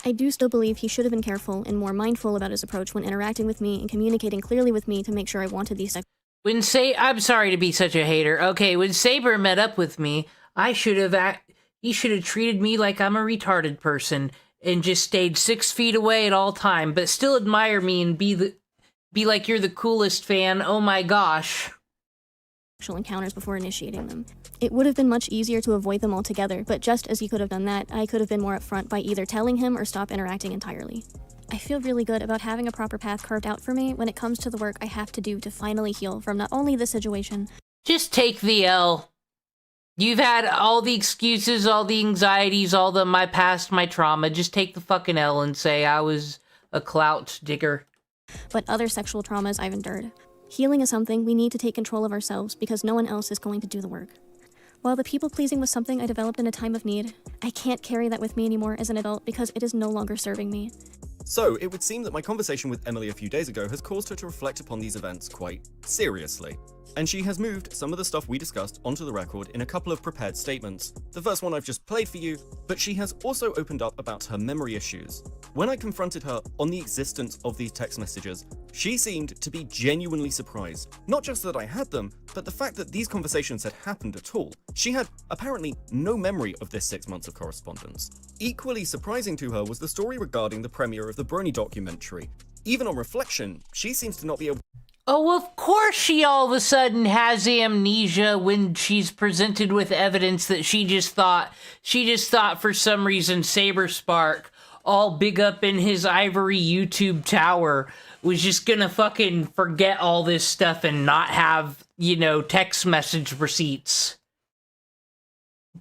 I do still believe he should have been careful and more mindful about his approach when interacting with me and communicating clearly with me to make sure I wanted these I'm sorry to be such a hater. Okay, when Saber met up with me, he should have treated me like I'm a retarded person and just stayed 6 feet away at all time, but still admire me and be like you're the coolest fan. Oh my gosh. Encounters before initiating them. It would have been much easier to avoid them altogether, but just as he could have done that, I could have been more upfront by either telling him or stop interacting entirely. I feel really good about having a proper path carved out for me when it comes to the work I have to do to finally heal from not only this situation. Just take the L. You've had all the excuses, all the anxieties, all the my past, my trauma. Just take the fucking L and say I was a clout digger. But other sexual traumas I've endured. Healing is something we need to take control of ourselves because no one else is going to do the work. While the people-pleasing was something I developed in a time of need, I can't carry that with me anymore as an adult because it is no longer serving me. So, it would seem that my conversation with Emily a few days ago has caused her to reflect upon these events quite seriously. And she has moved some of the stuff we discussed onto the record in a couple of prepared statements. The first one I've just played for you, but she has also opened up about her memory issues. When I confronted her on the existence of these text messages, she seemed to be genuinely surprised. Not just that I had them, but the fact that these conversations had happened at all. She had apparently no memory of this 6 months of correspondence. Equally surprising to her was the story regarding the premiere of the Brony documentary. Even on reflection, she seems to not be able. Oh, of course she all of a sudden has amnesia when she's presented with evidence that she just thought for some reason Saber Spark, all big up in his ivory YouTube tower, was just gonna fucking forget all this stuff and not have, text message receipts.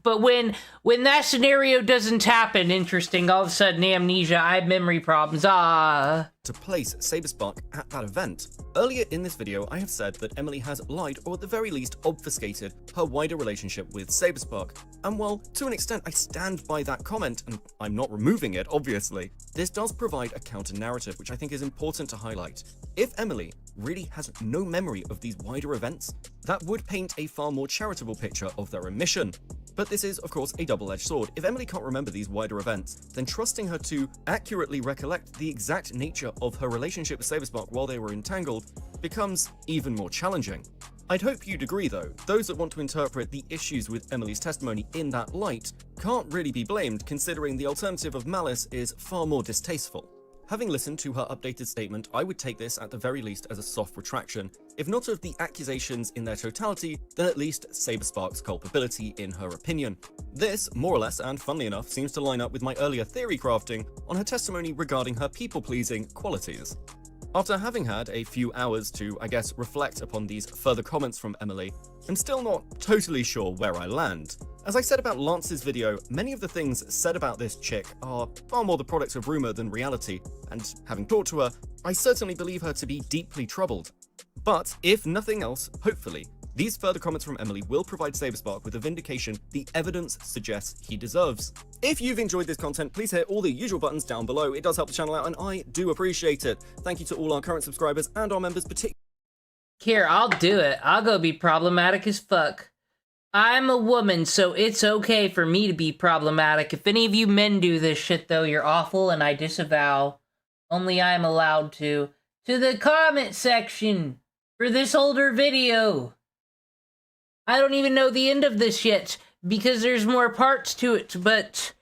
But when that scenario doesn't happen, interesting, all of a sudden amnesia, I have memory problems, to place Saber Spark at that event. Earlier in this video, I have said that Emily has lied or at the very least obfuscated her wider relationship with Saber Spark. And while to an extent I stand by that comment, and I'm not removing it obviously, this does provide a counter-narrative which I think is important to highlight. If Emily really has no memory of these wider events, that would paint a far more charitable picture of their omission. But this is, of course, a double-edged sword. If Emily can't remember these wider events, then trusting her to accurately recollect the exact nature of her relationship with SaberSpark while they were entangled becomes even more challenging. I'd hope you'd agree, though. Those that want to interpret the issues with Emily's testimony in that light can't really be blamed, considering the alternative of malice is far more distasteful. Having listened to her updated statement, I would take this at the very least as a soft retraction, if not of the accusations in their totality, then at least SaberSpark's culpability in her opinion. This, more or less, and funnily enough, seems to line up with my earlier theory crafting on her testimony regarding her people-pleasing qualities. After having had a few hours to, I guess, reflect upon these further comments from Emily, I'm still not totally sure where I land. As I said about Lance's video, many of the things said about this chick are far more the products of rumor than reality, and having talked to her, I certainly believe her to be deeply troubled. But if nothing else, hopefully, these further comments from Emily will provide SaberSpark with a vindication the evidence suggests he deserves. If you've enjoyed this content, please hit all the usual buttons down below. It does help the channel out, and I do appreciate it. Thank you to all our current subscribers and our members, particularly. Here, I'll do it. I'll go be problematic as fuck. I'm a woman, so it's okay for me to be problematic. If any of you men do this shit, though, you're awful, and I disavow. Only I'm allowed to. To the comment section for this older video. I don't even know the end of this yet, because there's more parts to it, but...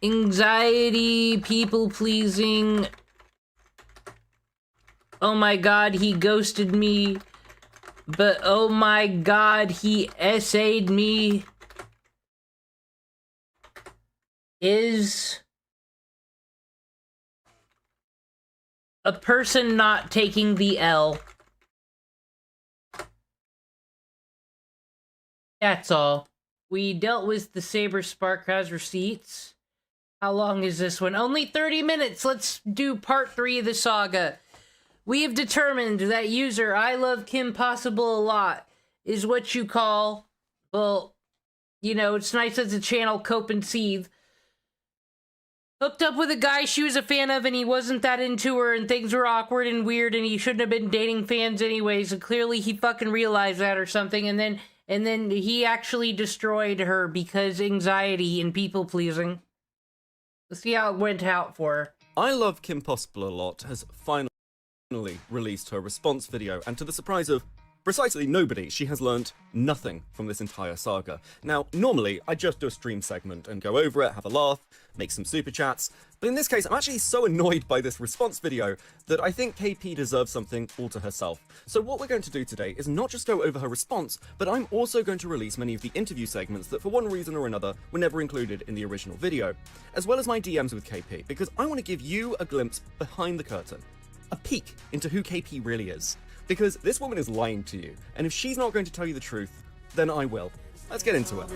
Anxiety, people-pleasing... Oh my god, he ghosted me. But oh my god, he essayed me. Is... a person not taking the L. That's all. We dealt with the Saber Spark has receipts. How long is this one? Only 30 minutes. Let's do part 3 of the saga. We have determined that user Ilovekimpossiblealot is what you call, well, you know, it's nice as a channel cope and seethe. Hooked up with a guy she was a fan of and he wasn't that into her and things were awkward and weird and he shouldn't have been dating fans anyways, and clearly he fucking realized that or something, and then he actually destroyed her because anxiety and people pleasing. Let's see how it went out for her. Ilovekimpossiblealot has finally released her response video, and to the surprise of precisely nobody, she has learnt nothing from this entire saga. Now, normally, I just do a stream segment and go over it, have a laugh, make some super chats, but in this case, I'm actually so annoyed by this response video that I think KP deserves something all to herself. So what we're going to do today is not just go over her response, but I'm also going to release many of the interview segments that for one reason or another were never included in the original video, as well as my DMs with KP, because I want to give you a glimpse behind the curtain, a peek into who KP really is. Because this woman is lying to you, and if she's not going to tell you the truth, then I will. Let's get into it.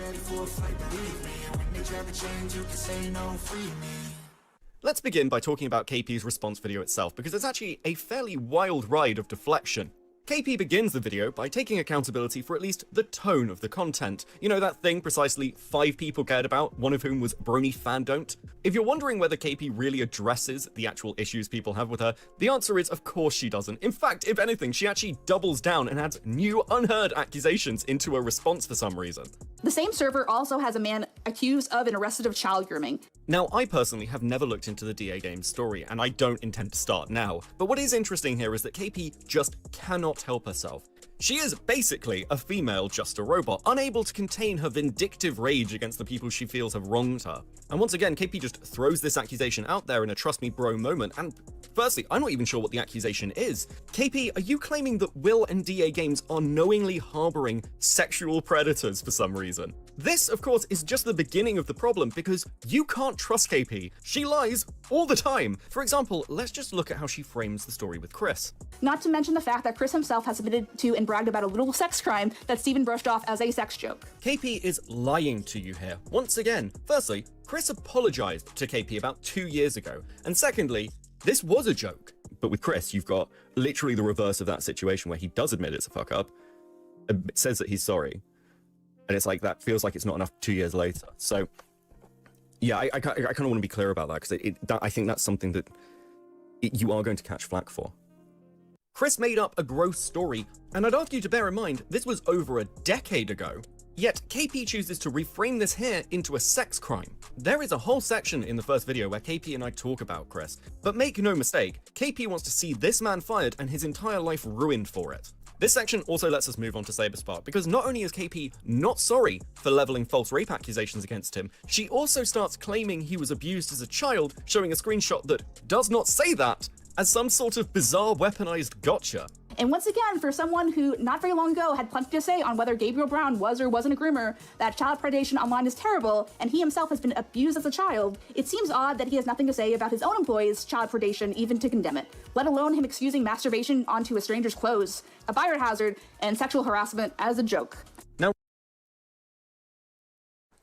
Let's begin by talking about KP's response video itself, because it's actually a fairly wild ride of deflection. KP begins the video by taking accountability for at least the tone of the content. You know, that thing precisely 5 people cared about, one of whom was BronyFanDont? If you're wondering whether KP really addresses the actual issues people have with her, the answer is of course she doesn't. In fact, if anything, she actually doubles down and adds new unheard accusations into her response for some reason. The same server also has a man accused of and arrested of child grooming. Now, I personally have never looked into the DA Games story, and I don't intend to start now, but what is interesting here is that KP just cannot help herself. She is basically a female just a robot, unable to contain her vindictive rage against the people she feels have wronged her. And once again, KP just throws this accusation out there in a trust me bro moment, and firstly, I'm not even sure what the accusation is. KP, are you claiming that Will and DA Games are knowingly harboring sexual predators for some reason? This, of course, is just the beginning of the problem, because you can't trust KP. She lies all the time. For example, let's just look at how she frames the story with Chris. Not to mention the fact that Chris himself has admitted to and bragged about a little sex crime that Steven brushed off as a sex joke. KP is lying to you here. Once again, firstly, Chris apologized to KP about 2 years ago. And secondly, this was a joke. But with Chris, you've got literally the reverse of that situation where he does admit it's a fuck up, says that he's sorry. And it's like, that feels like it's not enough 2 years later. So, yeah, I kind of want to be clear about that, because I think that's something that you are going to catch flack for. Chris made up a gross story, and I'd ask you to bear in mind, this was over a decade ago. Yet, KP chooses to reframe this here into a sex crime. There is a whole section in the first video where KP and I talk about Chris, but make no mistake, KP wants to see this man fired and his entire life ruined for it. This section also lets us move on to Saber Spark, because not only is KP not sorry for leveling false rape accusations against him, she also starts claiming he was abused as a child, showing a screenshot that does not say that, as some sort of bizarre weaponized gotcha. And once again, for someone who not very long ago had plenty to say on whether Gabriel Brown was or wasn't a groomer, that child predation online is terrible, and he himself has been abused as a child, it seems odd that he has nothing to say about his own employees' child predation, even to condemn it, let alone him excusing masturbation onto a stranger's clothes, a biohazard, and sexual harassment as a joke. Now,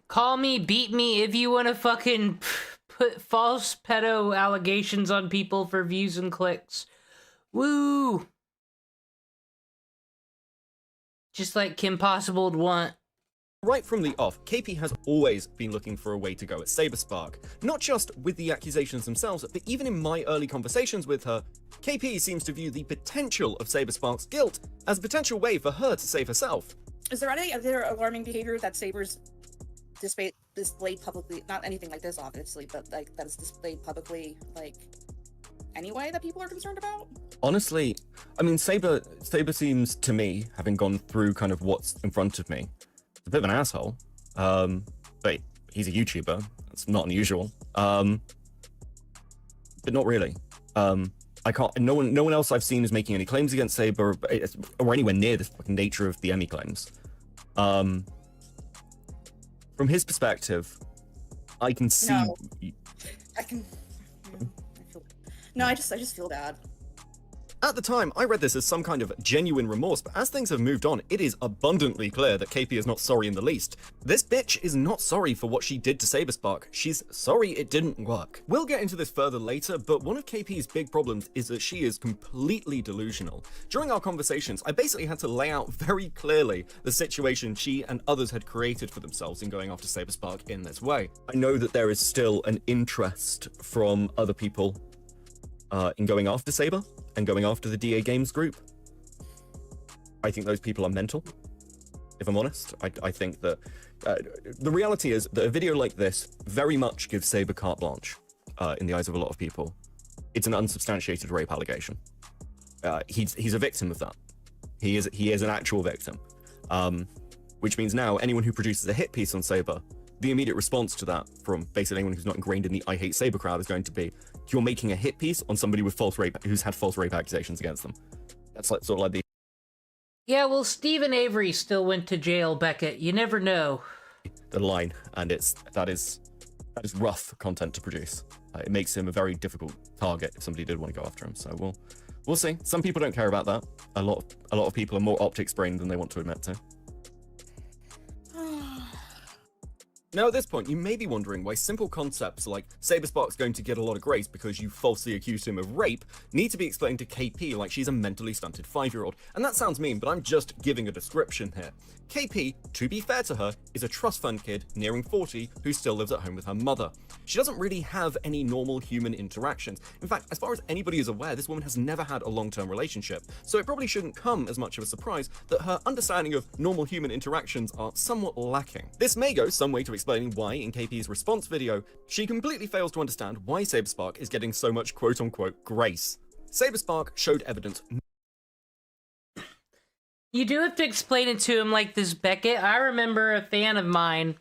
call me, beat me if you want to fucking put false pedo allegations on people for views and clicks. Woo! Just like Kim Possible would want. right from the off, KP has always been looking for a way to go at SaberSpark. Not just with the accusations themselves, but even in my early conversations with her, KP seems to view the potential of SaberSpark's guilt as a potential way for her to save herself. Is there any other alarming behavior that Saber's displayed publicly? Not anything like this, obviously, but like that is displayed publicly, like anyway, that people are concerned about? Honestly, I mean, Saber seems to me, having gone through kind of what's in front of me, a bit of an asshole. But he's a YouTuber. That's not unusual. But not really. I can't. No one else I've seen is making any claims against Saber or anywhere near the fucking nature of the Emmy claims. From his perspective, I can see. No, I can. No, I just feel bad. At the time, I read this as some kind of genuine remorse, but as things have moved on, it is abundantly clear that KP is not sorry in the least. This bitch is not sorry for what she did to SaberSpark. She's sorry it didn't work. We'll get into this further later, but one of KP's big problems is that she is completely delusional. During our conversations, I basically had to lay out very clearly the situation she and others had created for themselves in going after SaberSpark in this way. I know that there is still an interest from other people in going after Saber and going after the DA Games group. I think those people are mental, if I'm honest. I think that the reality is that a video like this very much gives Saber carte blanche in the eyes of a lot of people. It's an unsubstantiated rape allegation. He's a victim of that. He is an actual victim, which means now anyone who produces a hit piece on Saber, the immediate response to that from basically anyone who's not ingrained in the I Hate Saber crowd is going to be, you're making a hit piece on somebody with who's had false rape accusations against them. That's like sort of like the... Yeah, well, Stephen Avery still went to jail, Beckett. You never know. The line, and that is rough content to produce. It makes him a very difficult target if somebody did want to go after him. So we'll see. Some people don't care about that. A lot of people are more optics brained than they want to admit to. Now at this point, you may be wondering why simple concepts like SaberSpark's going to get a lot of grace because you falsely accused him of rape need to be explained to KP like she's a mentally stunted 5-year-old. And that sounds mean, but I'm just giving a description here. KP, to be fair to her, is a trust fund kid nearing 40 who still lives at home with her mother. She doesn't really have any normal human interactions. In fact, as far as anybody is aware, this woman has never had a long-term relationship, so it probably shouldn't come as much of a surprise that her understanding of normal human interactions are somewhat lacking. This may go some way to explaining why, in KP's response video, she completely fails to understand why SaberSpark is getting so much quote-unquote grace. SaberSpark showed evidence. You do have to explain it to him like this, Beckett. I remember a fan of mine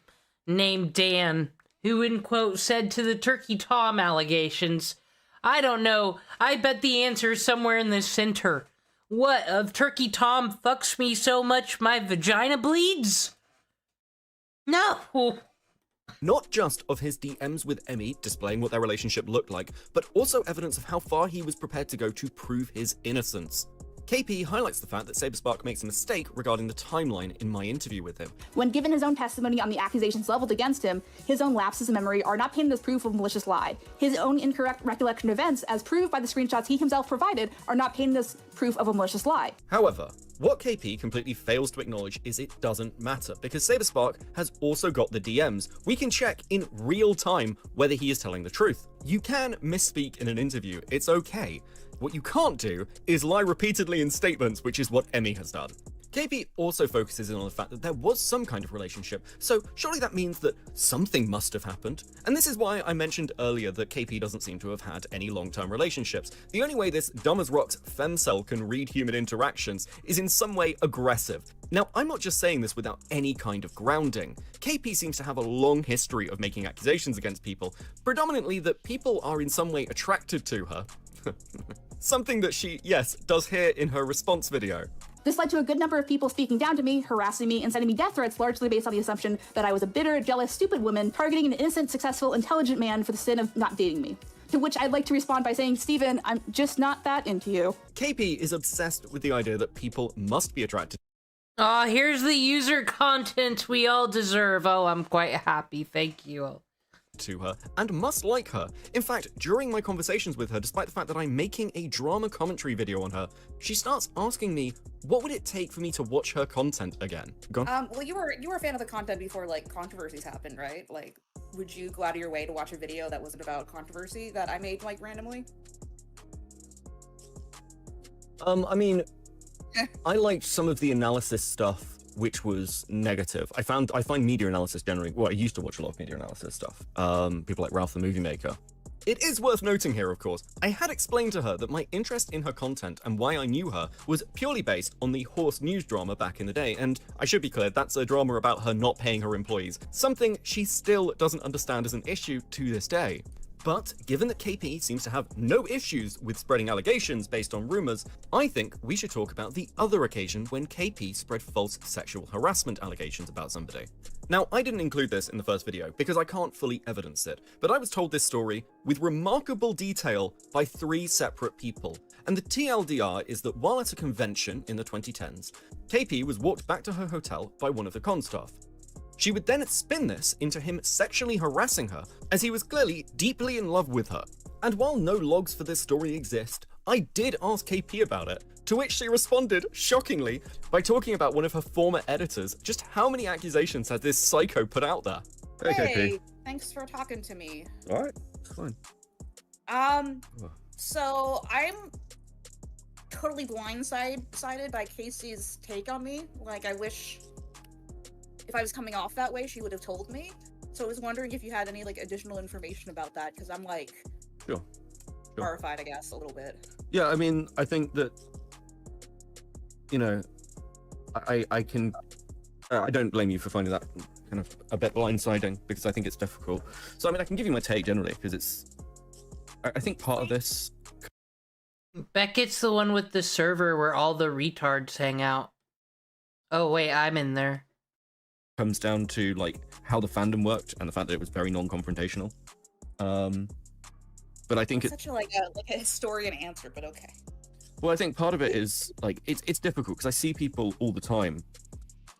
named Dan who, in quote, said to the Turkey Tom allegations, I don't know, I bet the answer is somewhere in the center. What, of Turkey Tom fucks me so much my vagina bleeds? No. Not just of his DMs with Emmy displaying what their relationship looked like, but also evidence of how far he was prepared to go to prove his innocence. KP highlights the fact that SaberSpark makes a mistake regarding the timeline in my interview with him. When given his own testimony on the accusations leveled against him, his own lapses in memory are not painted as proof of malicious lie. His own incorrect recollection of events, as proved by the screenshots he himself provided, are not painted as proof of a malicious lie. However, what KP completely fails to acknowledge is it doesn't matter, because SaberSpark has also got the DMs. We can check in real time whether he is telling the truth. You can misspeak in an interview, it's okay. What you can't do is lie repeatedly in statements, which is what Emmy has done. KP also focuses in on the fact that there was some kind of relationship, so surely that means that something must have happened. And this is why I mentioned earlier that KP doesn't seem to have had any long-term relationships. The only way this dumb as rocks femcel can read human interactions is in some way aggressive. Now, I'm not just saying this without any kind of grounding. KP seems to have a long history of making accusations against people, predominantly that people are in some way attracted to her. Something that she, yes, does here in her response video. This led to a good number of people speaking down to me, harassing me, and sending me death threats largely based on the assumption that I was a bitter, jealous, stupid woman targeting an innocent, successful, intelligent man for the sin of not dating me. To which I'd like to respond by saying, Steven, I'm just not that into you. KP is obsessed with the idea that people must be attracted Aw, here's the user content we all deserve. Oh, I'm quite happy, thank you. to her and must like her. In fact, during my conversations with her, despite the fact that I'm making a drama commentary video on her, she starts asking me, what would it take for me to watch her content again? Go on. Well, you were a fan of the content before, like, controversies happened, right? Like, would you go out of your way to watch a video that wasn't about controversy that I made, like, randomly? I mean, I liked some of the analysis stuff which was negative. I find media analysis generally, well, I used to watch a lot of media analysis stuff. People like Ralph the Movie Maker. It is worth noting here, of course, I had explained to her that my interest in her content and why I knew her was purely based on the horse news drama back in the day, and I should be clear, that's a drama about her not paying her employees, something she still doesn't understand as an issue to this day. But given that KP seems to have no issues with spreading allegations based on rumors, I think we should talk about the other occasion when KP spread false sexual harassment allegations about somebody. Now, I didn't include this in the first video because I can't fully evidence it, but I was told this story with remarkable detail by 3 separate people. And the TLDR is that while at a convention in the 2010s, KP was walked back to her hotel by one of the con staff. She would then spin this into him sexually harassing her, as he was clearly deeply in love with her. And while no logs for this story exist, I did ask KP about it, to which she responded, shockingly, by talking about one of her former editors, just how many accusations had this psycho put out there. Hey, thanks for talking to me. Alright, fine. So I'm totally blindsided by Casey's take on me. Like, I wish if I was coming off that way, she would have told me. So I was wondering if you had any, like, additional information about that, because I'm, like, Sure. horrified, I guess, a little bit. Yeah, I mean, I think that, you know, I don't blame you for finding that kind of a bit blindsiding, because I think it's difficult. So, I mean, I can give you my take generally, because it's, I think part of this... Beckett's the one with the server where all the retards hang out. Oh, wait, I'm in there. Comes down to, like, how the fandom worked, and the fact that it was very non-confrontational. But I think it's such a, like a historian answer, but okay. Well, I think part of it is, like, it's difficult, because I see people all the time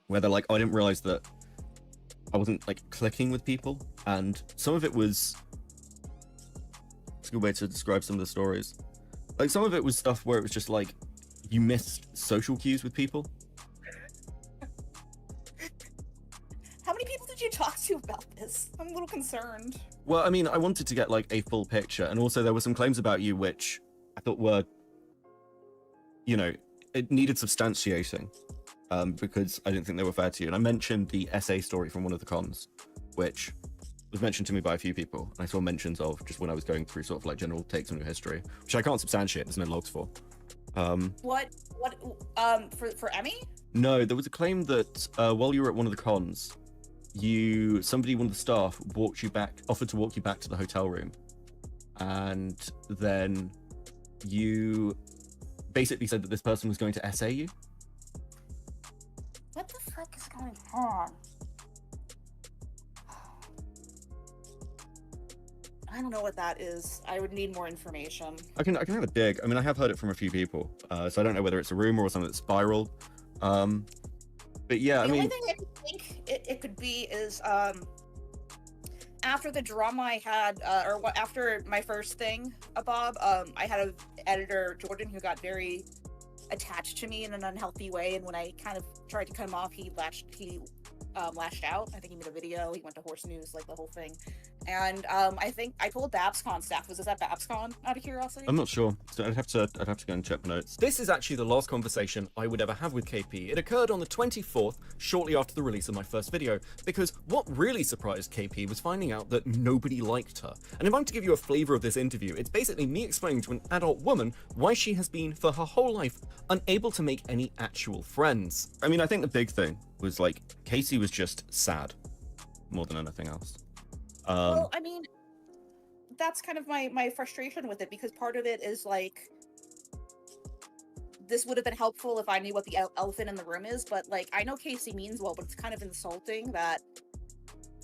where they're like, oh, I didn't realize that I wasn't, like, clicking with people, and some of it was... It's a good way to describe some of the stories. Like, some of it was stuff where it was just, like, you missed social cues with people. How many people did you talk to about this? I'm a little concerned. Well, I mean, I wanted to get, like, a full picture, and also there were some claims about you which I thought were, you know, it needed substantiating, because I didn't think they were fair to you. And I mentioned the essay story from one of the cons, which was mentioned to me by a few people, and I saw mentions of just when I was going through sort of, like, general takes on your history, which I can't substantiate, there's no logs for. For Emmy? No, there was a claim that while you were at one of the cons, one of the staff offered to walk you back to the hotel room, and then you basically said that this person was going to essay you. What the fuck is going on? I don't know what that is. I would need more information. I can have a dig. I mean, I have heard it from a few people, so I don't know whether it's a rumor or something that spiraled. But yeah, I mean, only thing I think it could be is after the drama I had, after my first thing, Bob, I had an editor, Jordan, who got very attached to me in an unhealthy way, and when I kind of tried to cut him off, he lashed out. I think he made a video. He went to Horse News, like the whole thing. And I think I told BabsCon staff. Was this at BabsCon? Out of curiosity. I'm not sure. So I'd have to go and check the notes. This is actually the last conversation I would ever have with KP. It occurred on the 24th, shortly after the release of my first video, because what really surprised KP was finding out that nobody liked her. And if I'm to give you a flavor of this interview, it's basically me explaining to an adult woman why she has been, for her whole life, unable to make any actual friends. I mean, I think the big thing was, like, Casey was just sad more than anything else. Well, I mean, that's kind of my frustration with it, because part of it is, like, this would have been helpful if I knew what the elephant in the room is, but like I know Casey means well, but it's kind of insulting that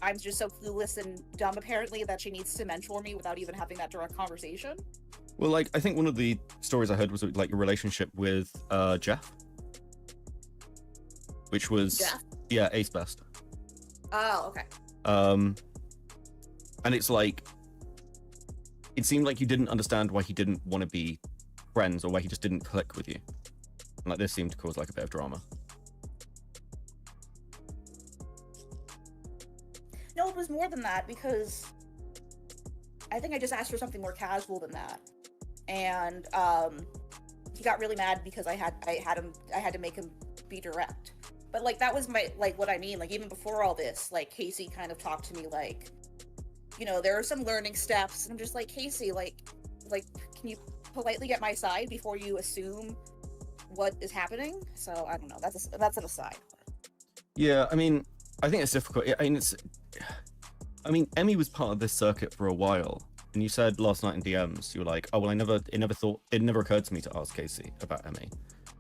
I'm just so clueless and dumb apparently that she needs to mentor me without even having that direct conversation. Well, like, I think one of the stories I heard was like your relationship with Jeff, which was Jeff? Yeah, Ace Best. Oh, okay. And it's like, it seemed like you didn't understand why he didn't want to be friends or why he just didn't click with you. And like this seemed to cause like a bit of drama. No, it was more than that because I think I just asked for something more casual than that, and he got really mad because I had to make him be direct. But like that was what I mean. Like even before all this, like Casey kind of talked to me like, you know, there are some learning steps, and I'm just like, Casey, like can you politely get my side before you assume what is happening? So I don't know. That's an aside. Yeah, I mean, I think it's difficult. I mean, Emmy was part of this circuit for a while, and you said last night in DMs, you were like, oh well, it never occurred to me to ask Casey about Emmy.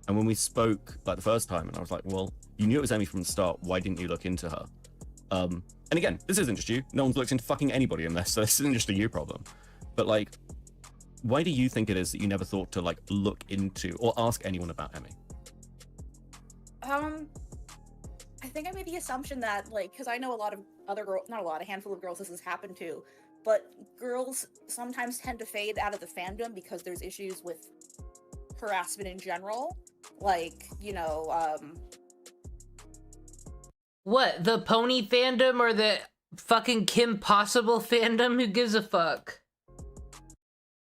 And when we spoke like the first time, and I was like, well, you knew it was Emmy from the start. Why didn't you look into her? And again, this isn't just you. No one's looked into fucking anybody in this, so this isn't just a you problem. But like, why do you think it is that you never thought to like look into or ask anyone about Emmy? I think I made the assumption that like, because I know a lot of other girls, not a lot, a handful of girls this has happened to, but girls sometimes tend to fade out of the fandom because there's issues with harassment in general. Like, you know, What, the pony fandom or the fucking Kim Possible fandom? Who gives a fuck?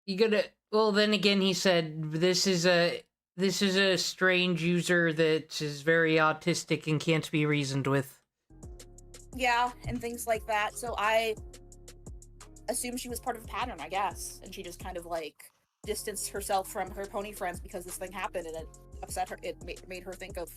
You gotta, well then again he said this is a strange user that is very autistic and can't be reasoned with. yeah, and things like that. So I assumed she was part of a pattern, I guess, and she just kind of like distanced herself from her pony friends because this thing happened and it upset her. It made her think of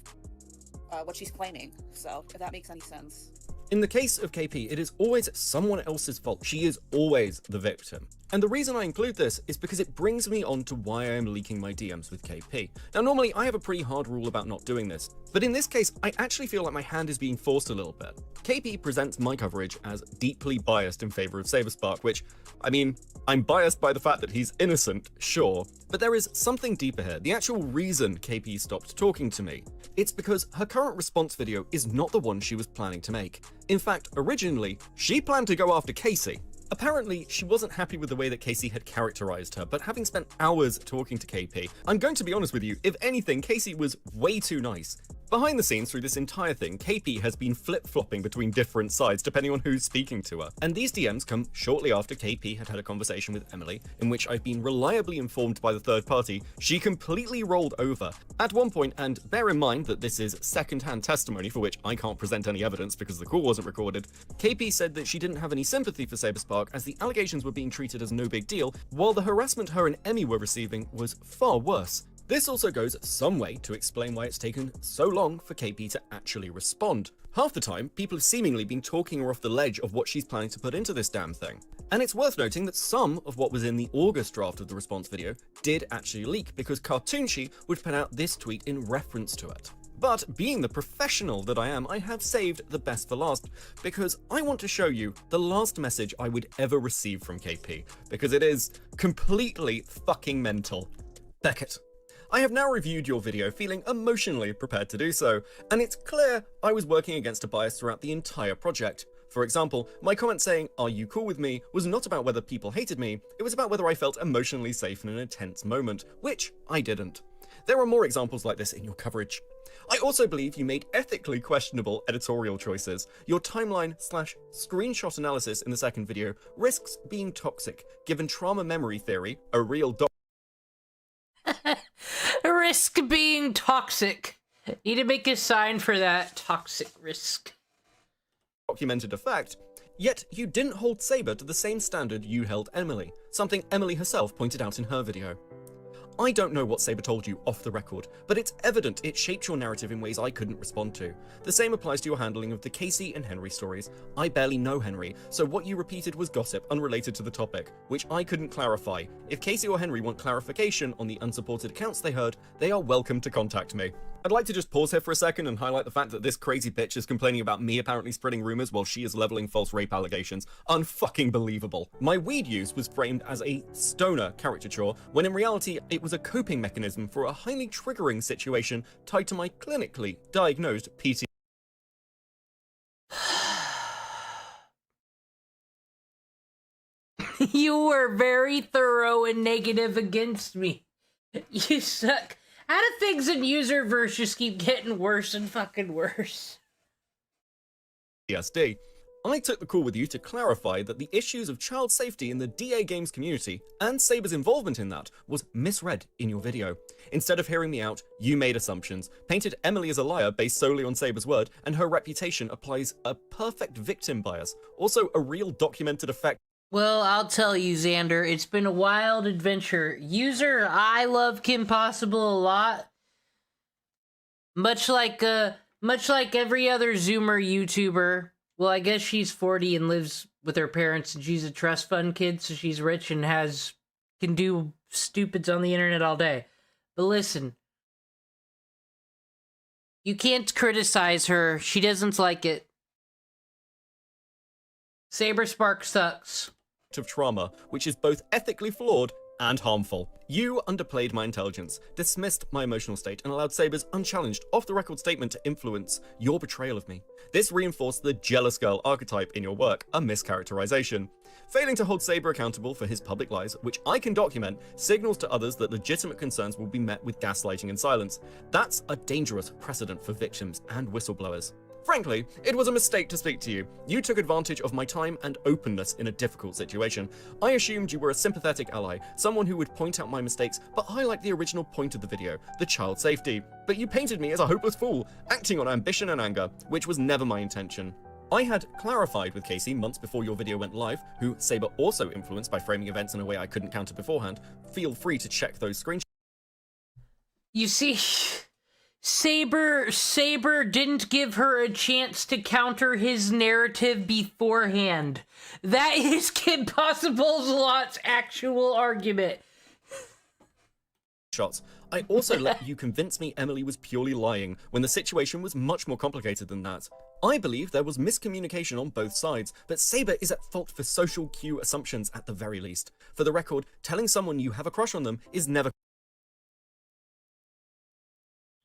what she's claiming. So if that makes any sense. In the case of KP, it is always someone else's fault. She is always the victim. And the reason I include this is because it brings me on to why I am leaking my DMs with KP. Now, normally I have a pretty hard rule about not doing this, but in this case, I actually feel like my hand is being forced a little bit. KP presents my coverage as deeply biased in favor of SaberSpark, which, I mean, I'm biased by the fact that he's innocent, sure, but there is something deeper here. The actual reason KP stopped talking to me, it's because her current response video is not the one she was planning to make. In fact, originally, she planned to go after Casey. Apparently, she wasn't happy with the way that Casey had characterized her, but having spent hours talking to KP, I'm going to be honest with you, if anything, Casey was way too nice. Behind the scenes through this entire thing, KP has been flip-flopping between different sides depending on who's speaking to her. And these DMs come shortly after KP had had a conversation with Emily, in which I've been reliably informed by the third party she completely rolled over. At one point, and bear in mind that this is second-hand testimony for which I can't present any evidence because the call wasn't recorded, KP said that she didn't have any sympathy for SaberSpark as the allegations were being treated as no big deal, while the harassment her and Emmy were receiving was far worse. This also goes some way to explain why it's taken so long for KP to actually respond. Half the time, people have seemingly been talking her off the ledge of what she's planning to put into this damn thing. And it's worth noting that some of what was in the August draft of the response video did actually leak, because Cartoonshi would put out this tweet in reference to it. But being the professional that I am, I have saved the best for last, because I want to show you the last message I would ever receive from KP, because it is completely fucking mental. Beckett, I have now reviewed your video feeling emotionally prepared to do so, and it's clear I was working against a bias throughout the entire project. For example, my comment saying, "Are you cool with me?" was not about whether people hated me, it was about whether I felt emotionally safe in an intense moment, which I didn't. There are more examples like this in your coverage. I also believe you made ethically questionable editorial choices. Your timeline/screenshot analysis in the second video risks being toxic, given trauma memory theory, a real Risk being toxic. Need to make a sign for that. Toxic risk. Documented effect, yet you didn't hold Saber to the same standard you held Emily, something Emily herself pointed out in her video. I don't know what Saber told you off the record, but it's evident it shaped your narrative in ways I couldn't respond to. The same applies to your handling of the Casey and Henry stories. I barely know Henry, so what you repeated was gossip unrelated to the topic, which I couldn't clarify. If Casey or Henry want clarification on the unsupported accounts they heard, they are welcome to contact me. I'd like to just pause here for a second and highlight the fact that this crazy bitch is complaining about me apparently spreading rumors while she is leveling false rape allegations. Unfucking believable. My weed use was framed as a stoner caricature, when in reality it was a coping mechanism for a highly triggering situation tied to my clinically diagnosed PTSD. You were very thorough and negative against me. You suck. How do things in Userverse just keep getting worse and fucking worse? PTSD. I took the call with you to clarify that the issues of child safety in the DA games community and Saber's involvement in that was misread in your video. Instead of hearing me out, you made assumptions, painted Emily as a liar based solely on Saber's word, and her reputation applies a perfect victim bias, also a real documented effect. Well, I'll tell you, Xander, it's been a wild adventure. User Ilovekimpossiblealot, much like every other Zoomer YouTuber. Well, I guess she's 40 and lives with her parents, and she's a trust fund kid, so she's rich and can do stupids on the internet all day. But listen, you can't criticize her. She doesn't like it. Saber Spark sucks. Of trauma, which is both ethically flawed and harmful. You underplayed my intelligence, dismissed my emotional state, and allowed Saber's unchallenged, off-the-record statement to influence your betrayal of me. This reinforced the jealous girl archetype in your work, a mischaracterization. Failing to hold Saber accountable for his public lies, which I can document, signals to others that legitimate concerns will be met with gaslighting and silence. That's a dangerous precedent for victims and whistleblowers. Frankly, it was a mistake to speak to you. You took advantage of my time and openness in a difficult situation. I assumed you were a sympathetic ally, someone who would point out my mistakes but highlight the original point of the video, the child safety. But you painted me as a hopeless fool, acting on ambition and anger, which was never my intention. I had clarified with Casey months before your video went live, who Saber also influenced by framing events in a way I couldn't counter beforehand. Feel free to check those screenshots. You see, Saber didn't give her a chance to counter his narrative beforehand. That is Kimpossiblealot's actual argument. I also let you convince me Emily was purely lying when the situation was much more complicated than that. I believe there was miscommunication on both sides, but Saber is at fault for social cue assumptions at the very least. For the record, telling someone you have a crush on them is never.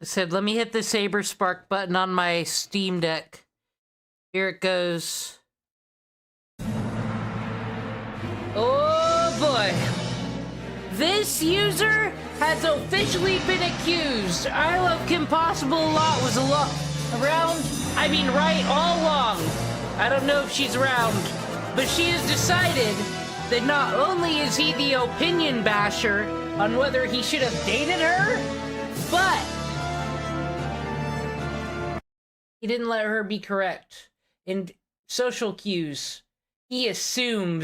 I said, let me hit the Saber Spark button on my Steam Deck. Here it goes. Oh boy. This user has officially been accused. Ilovekimpossiblealot was right all along. I don't know if she's around, but she has decided that not only is he the opinion basher on whether he should have dated her, but he didn't let her be correct. In social cues, he assuming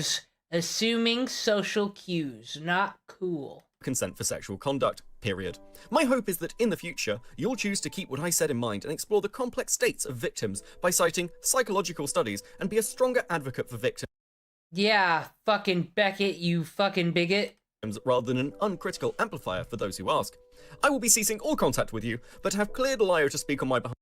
social cues, not cool. Consent for sexual conduct, period. My hope is that in the future, you'll choose to keep what I said in mind and explore the complex states of victims by citing psychological studies and be a stronger advocate for victims. Yeah, fucking Beckett, you fucking bigot. Rather than an uncritical amplifier for those who ask. I will be ceasing all contact with you, but have cleared Lio to speak on my behalf.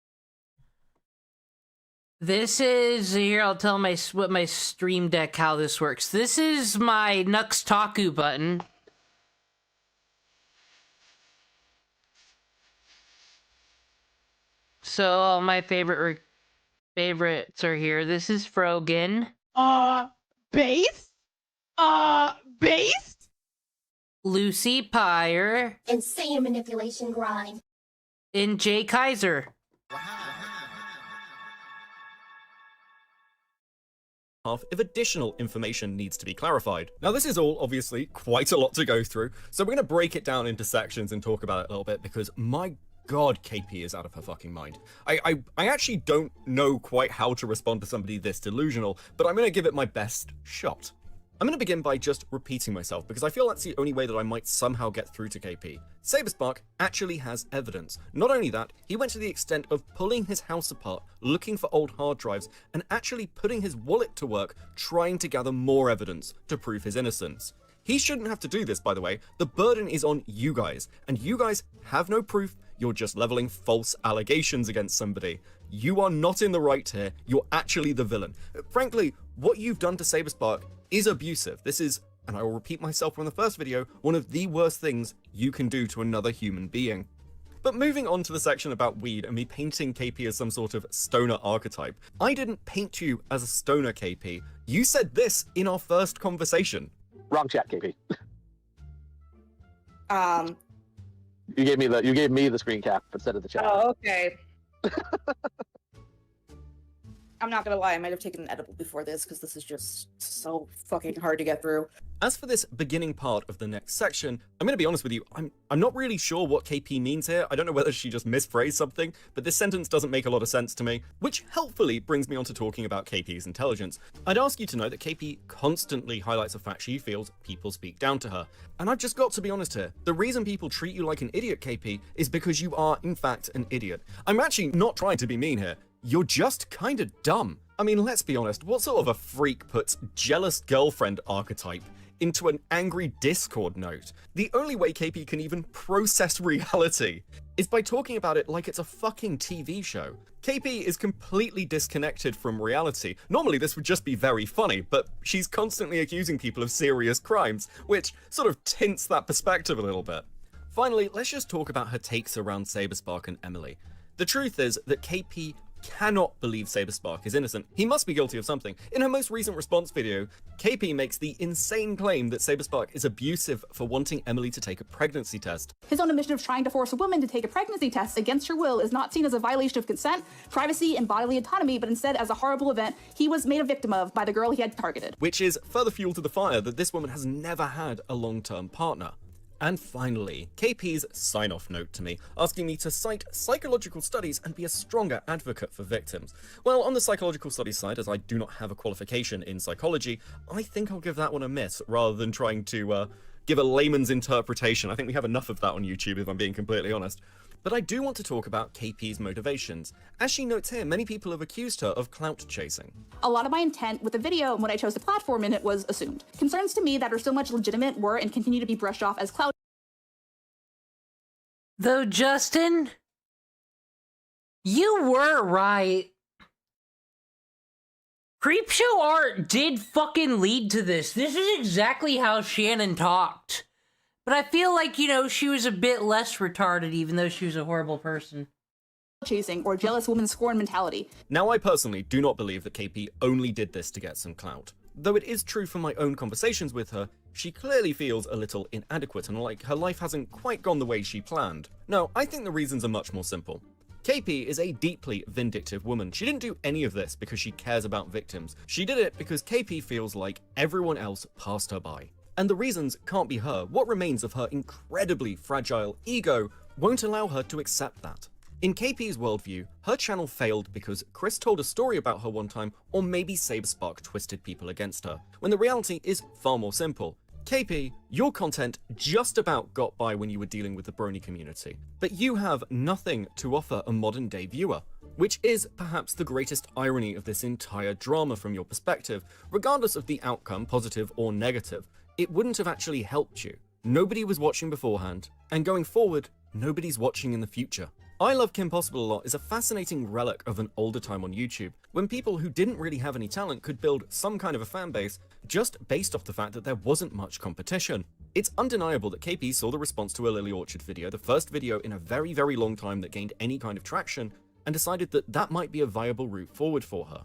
This is, here I'll tell my Stream Deck how this works. This is my Nux Taku button. So all my favorites are here. This is Frogan. Base? Base? Lucy Pyre. Insane manipulation grind. And Jay Kaiser. If additional information needs to be clarified. Now this is all obviously quite a lot to go through, so we're going to break it down into sections and talk about it a little bit because my god, KP is out of her fucking mind. I actually don't know quite how to respond to somebody this delusional, but I'm going to give it my best shot. I'm going to begin by just repeating myself, because I feel that's the only way that I might somehow get through to KP. SaberSpark actually has evidence. Not only that, he went to the extent of pulling his house apart, looking for old hard drives, and actually putting his wallet to work, trying to gather more evidence to prove his innocence. He shouldn't have to do this, by the way. The burden is on you guys, and you guys have no proof. You're just leveling false allegations against somebody. You are not in the right here. You're actually the villain. Frankly, what you've done to SaberSpark is abusive. This is, and I will repeat myself from the first video, one of the worst things you can do to another human being. But moving on to the section about weed and me painting KP as some sort of stoner archetype, I didn't paint you as a stoner, KP. You said this in our first conversation. Wrong chat, KP. Um. You gave me the screen cap instead of the chat. Oh, okay. I'm not gonna lie, I might have taken an edible before this because this is just so fucking hard to get through. As for this beginning part of the next section, I'm going to be honest with you, I'm not really sure what KP means here. I don't know whether she just misphrased something, but this sentence doesn't make a lot of sense to me, which helpfully brings me on to talking about KP's intelligence. I'd ask you to know that KP constantly highlights the fact she feels people speak down to her. And I've just got to be honest here, the reason people treat you like an idiot, KP, is because you are, in fact, an idiot. I'm actually not trying to be mean here. You're just kinda dumb. I mean, let's be honest, what sort of a freak puts jealous girlfriend archetype into an angry Discord note? The only way KP can even process reality is by talking about it like it's a fucking TV show. KP is completely disconnected from reality. Normally this would just be very funny, but she's constantly accusing people of serious crimes, which sort of tints that perspective a little bit. Finally, let's just talk about her takes around SaberSpark and Emily. The truth is that KP cannot believe SaberSpark is innocent. He must be guilty of something. In her most recent response video, KP makes the insane claim that SaberSpark is abusive for wanting Emily to take a pregnancy test. His own admission of trying to force a woman to take a pregnancy test against her will is not seen as a violation of consent, privacy, and bodily autonomy, but instead as a horrible event he was made a victim of by the girl he had targeted. Which is further fuel to the fire that this woman has never had a long-term partner. And finally, KP's sign-off note to me, asking me to cite psychological studies and be a stronger advocate for victims. Well, on the psychological studies side, as I do not have a qualification in psychology, I think I'll give that one a miss, rather than trying to give a layman's interpretation. I think we have enough of that on YouTube, if I'm being completely honest. But I do want to talk about KP's motivations. As she notes here, many people have accused her of clout chasing. A lot of my intent with the video and what I chose to platform in it was assumed. Concerns to me that are so much legitimate were and continue to be brushed off as clout. Though, Justin, you were right. Creepshow art did fucking lead to this. This is exactly how Shannon talked. But I feel like, you know, she was a bit less retarded, even though she was a horrible person. Chasing or jealous woman scorn mentality. Now, I personally do not believe that KP only did this to get some clout. Though it is true from my own conversations with her, she clearly feels a little inadequate and like her life hasn't quite gone the way she planned. No, I think the reasons are much more simple. KP is a deeply vindictive woman. She didn't do any of this because she cares about victims. She did it because KP feels like everyone else passed her by. And the reasons can't be her. What remains of her incredibly fragile ego won't allow her to accept that. In KP's worldview, her channel failed because Chris told a story about her one time, or maybe SaberSpark twisted people against her, when the reality is far more simple. KP, your content just about got by when you were dealing with the Brony community, but you have nothing to offer a modern day viewer, which is perhaps the greatest irony of this entire drama from your perspective. Regardless of the outcome, positive or negative, it wouldn't have actually helped you. Nobody was watching beforehand, and going forward, nobody's watching in the future. Ilovekimpossiblealot is a fascinating relic of an older time on YouTube, when people who didn't really have any talent could build some kind of a fan base just based off the fact that there wasn't much competition. It's undeniable that KP saw the response to a Lily Orchard video, the first video in a very, very long time that gained any kind of traction, and decided that that might be a viable route forward for her.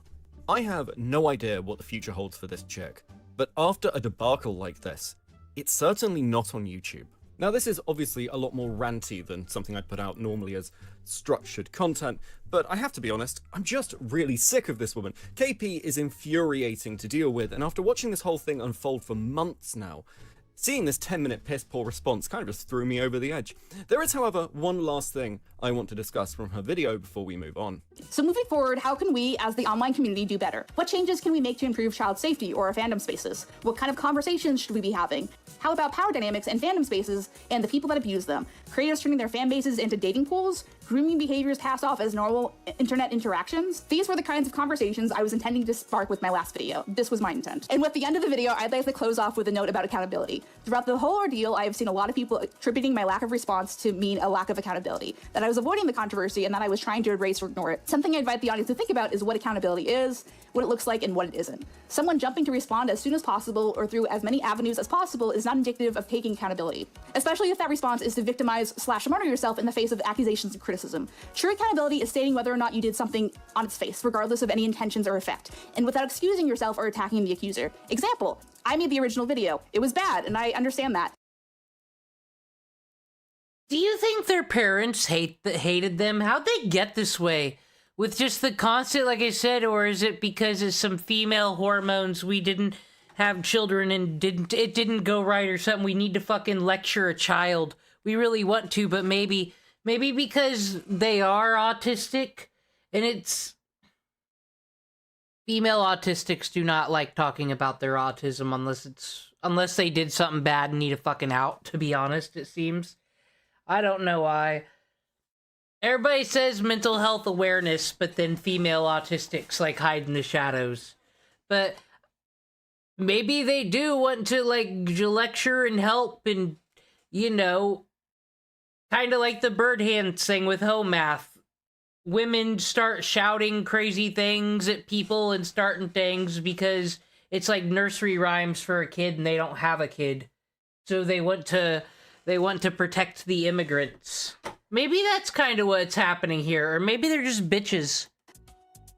I have no idea what the future holds for this chick, but after a debacle like this, it's certainly not on YouTube. Now, this is obviously a lot more ranty than something I'd put out normally as structured content, but I have to be honest, I'm just really sick of this woman. KP is infuriating to deal with, and after watching this whole thing unfold for months now, Seeing this 10-minute piss-poor response kind of just threw me over the edge. There is, however, one last thing I want to discuss from her video before we move on. So moving forward, how can we, as the online community, do better? What changes can we make to improve child safety or our fandom spaces? What kind of conversations should we be having? How about power dynamics and fandom spaces and the people that abuse them? Creators turning their fan bases into dating pools? Grooming behaviors passed off as normal internet interactions? These were the kinds of conversations I was intending to spark with my last video. This was my intent. And with the end of the video, I'd like to close off with a note about accountability. Throughout the whole ordeal, I have seen a lot of people attributing my lack of response to mean a lack of accountability, that I was avoiding the controversy and that I was trying to erase or ignore it. Something I invite the audience to think about is what accountability is, what it looks like, and what it isn't. Someone jumping to respond as soon as possible or through as many avenues as possible is not indicative of taking accountability, especially if that response is to victimize/murder yourself in the face of accusations and criticism. True accountability is stating whether or not you did something on its face, regardless of any intentions or effect, and without excusing yourself or attacking the accuser. Example, I made the original video. It was bad, and I understand that. Do you think their parents hated them? How'd they get this way? With just the constant, like I said, or is it because of some female hormones we didn't have children and it didn't go right or something? We need to fucking lecture a child. We really want to, but maybe because they are autistic and it's... Female autistics do not like talking about their autism unless they did something bad and need a fucking out, to be honest, it seems. I don't know why. Everybody says mental health awareness, but then female autistics like hide in the shadows. But maybe they do want to like lecture and help and, you know, kind of like the bird hand thing with home math. Women start shouting crazy things at people and starting things because it's like nursery rhymes for a kid and they don't have a kid. So they want to protect the immigrants. Maybe that's kind of what's happening here, or maybe they're just bitches.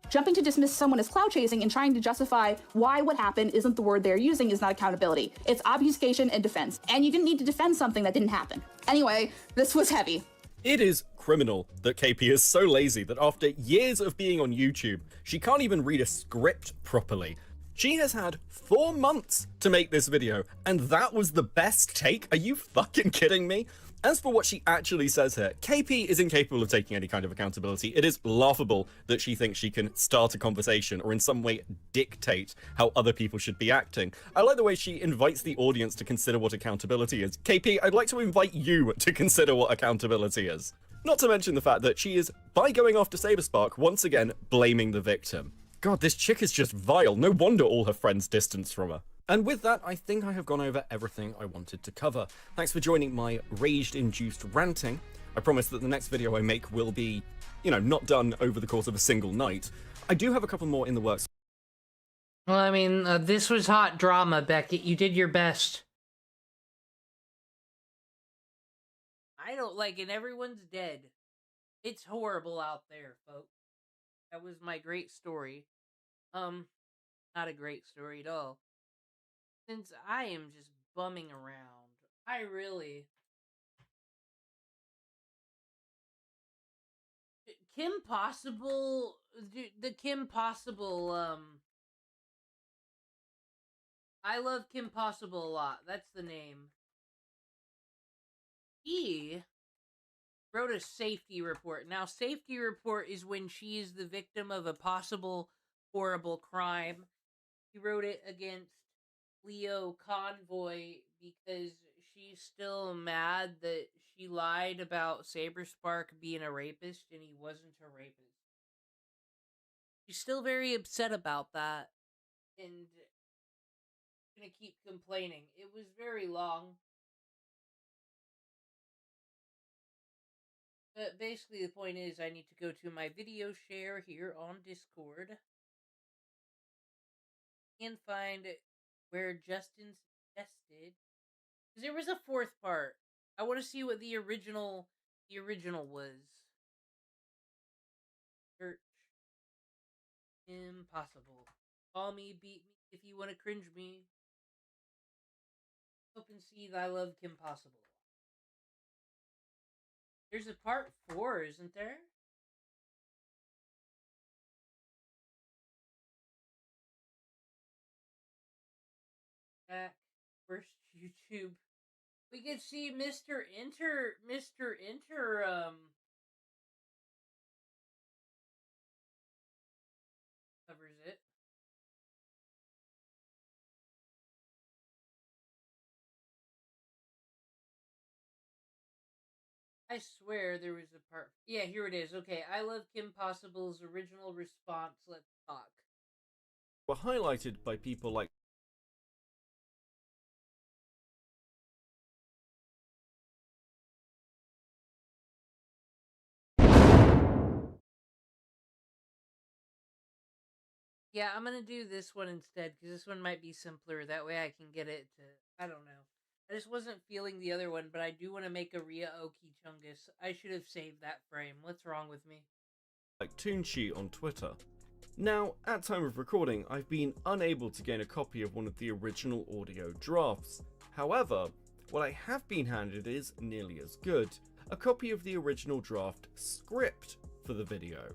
Jumping to dismiss someone as clout chasing and trying to justify why what happened isn't the word they're using is not accountability. It's obfuscation and defense. And you didn't need to defend something that didn't happen. Anyway, this was heavy. It is criminal that KP is so lazy that after years of being on YouTube, she can't even read a script properly. She has had 4 months to make this video, and that was the best take? Are you fucking kidding me? As for what she actually says here, KP is incapable of taking any kind of accountability. It is laughable that she thinks she can start a conversation or in some way dictate how other people should be acting. I like the way she invites the audience to consider what accountability is. KP, I'd like to invite you to consider what accountability is. Not to mention the fact that she is, by going after Saber Spark, once again blaming the victim. God, this chick is just vile. No wonder all her friends distance from her. And with that, I think I have gone over everything I wanted to cover. Thanks for joining my rage-induced ranting. I promise that the next video I make will be, you know, not done over the course of a single night. I do have a couple more in the works. Well, I mean, this was hot drama, Beckett. You did your best. I don't like it. Everyone's dead. It's horrible out there, folks. That was my great story. Not a great story at all. Since I am just bumming around, I really... Kim Possible... The Kim Possible, I love Kim Possible a lot. That's the name. He wrote a safety report. Now, safety report is when she is the victim of a possible horrible crime. He wrote it against Lio Convoy because she's still mad that she lied about SaberSpark being a rapist and he wasn't a rapist. She's still very upset about that and gonna keep complaining. It was very long. But basically the point is I need to go to my video share here on Discord and find where Justin suggested, because there was a 4th part. I want to see what the original was. Search impossible. Call me, beat me if you want to cringe me. Hope and see that I love Kim Possible. There's a part 4, isn't there? Back First YouTube. We could see Mr. Inter covers it. I swear there was a part. Yeah, here it is. Okay, I love Kim Possible's original response. Let's talk. Were highlighted by people like Yeah, I'm gonna do this one instead, because this one might be simpler. That way I can get it to, I don't know. I just wasn't feeling the other one, but I do want to make a Rhea Oki Chungus. I should have saved that frame. What's wrong with me? Toonchi on Twitter. Now, at time of recording, I've been unable to gain a copy of one of the original audio drafts. However, what I have been handed is nearly as good, a copy of the original draft script for the video.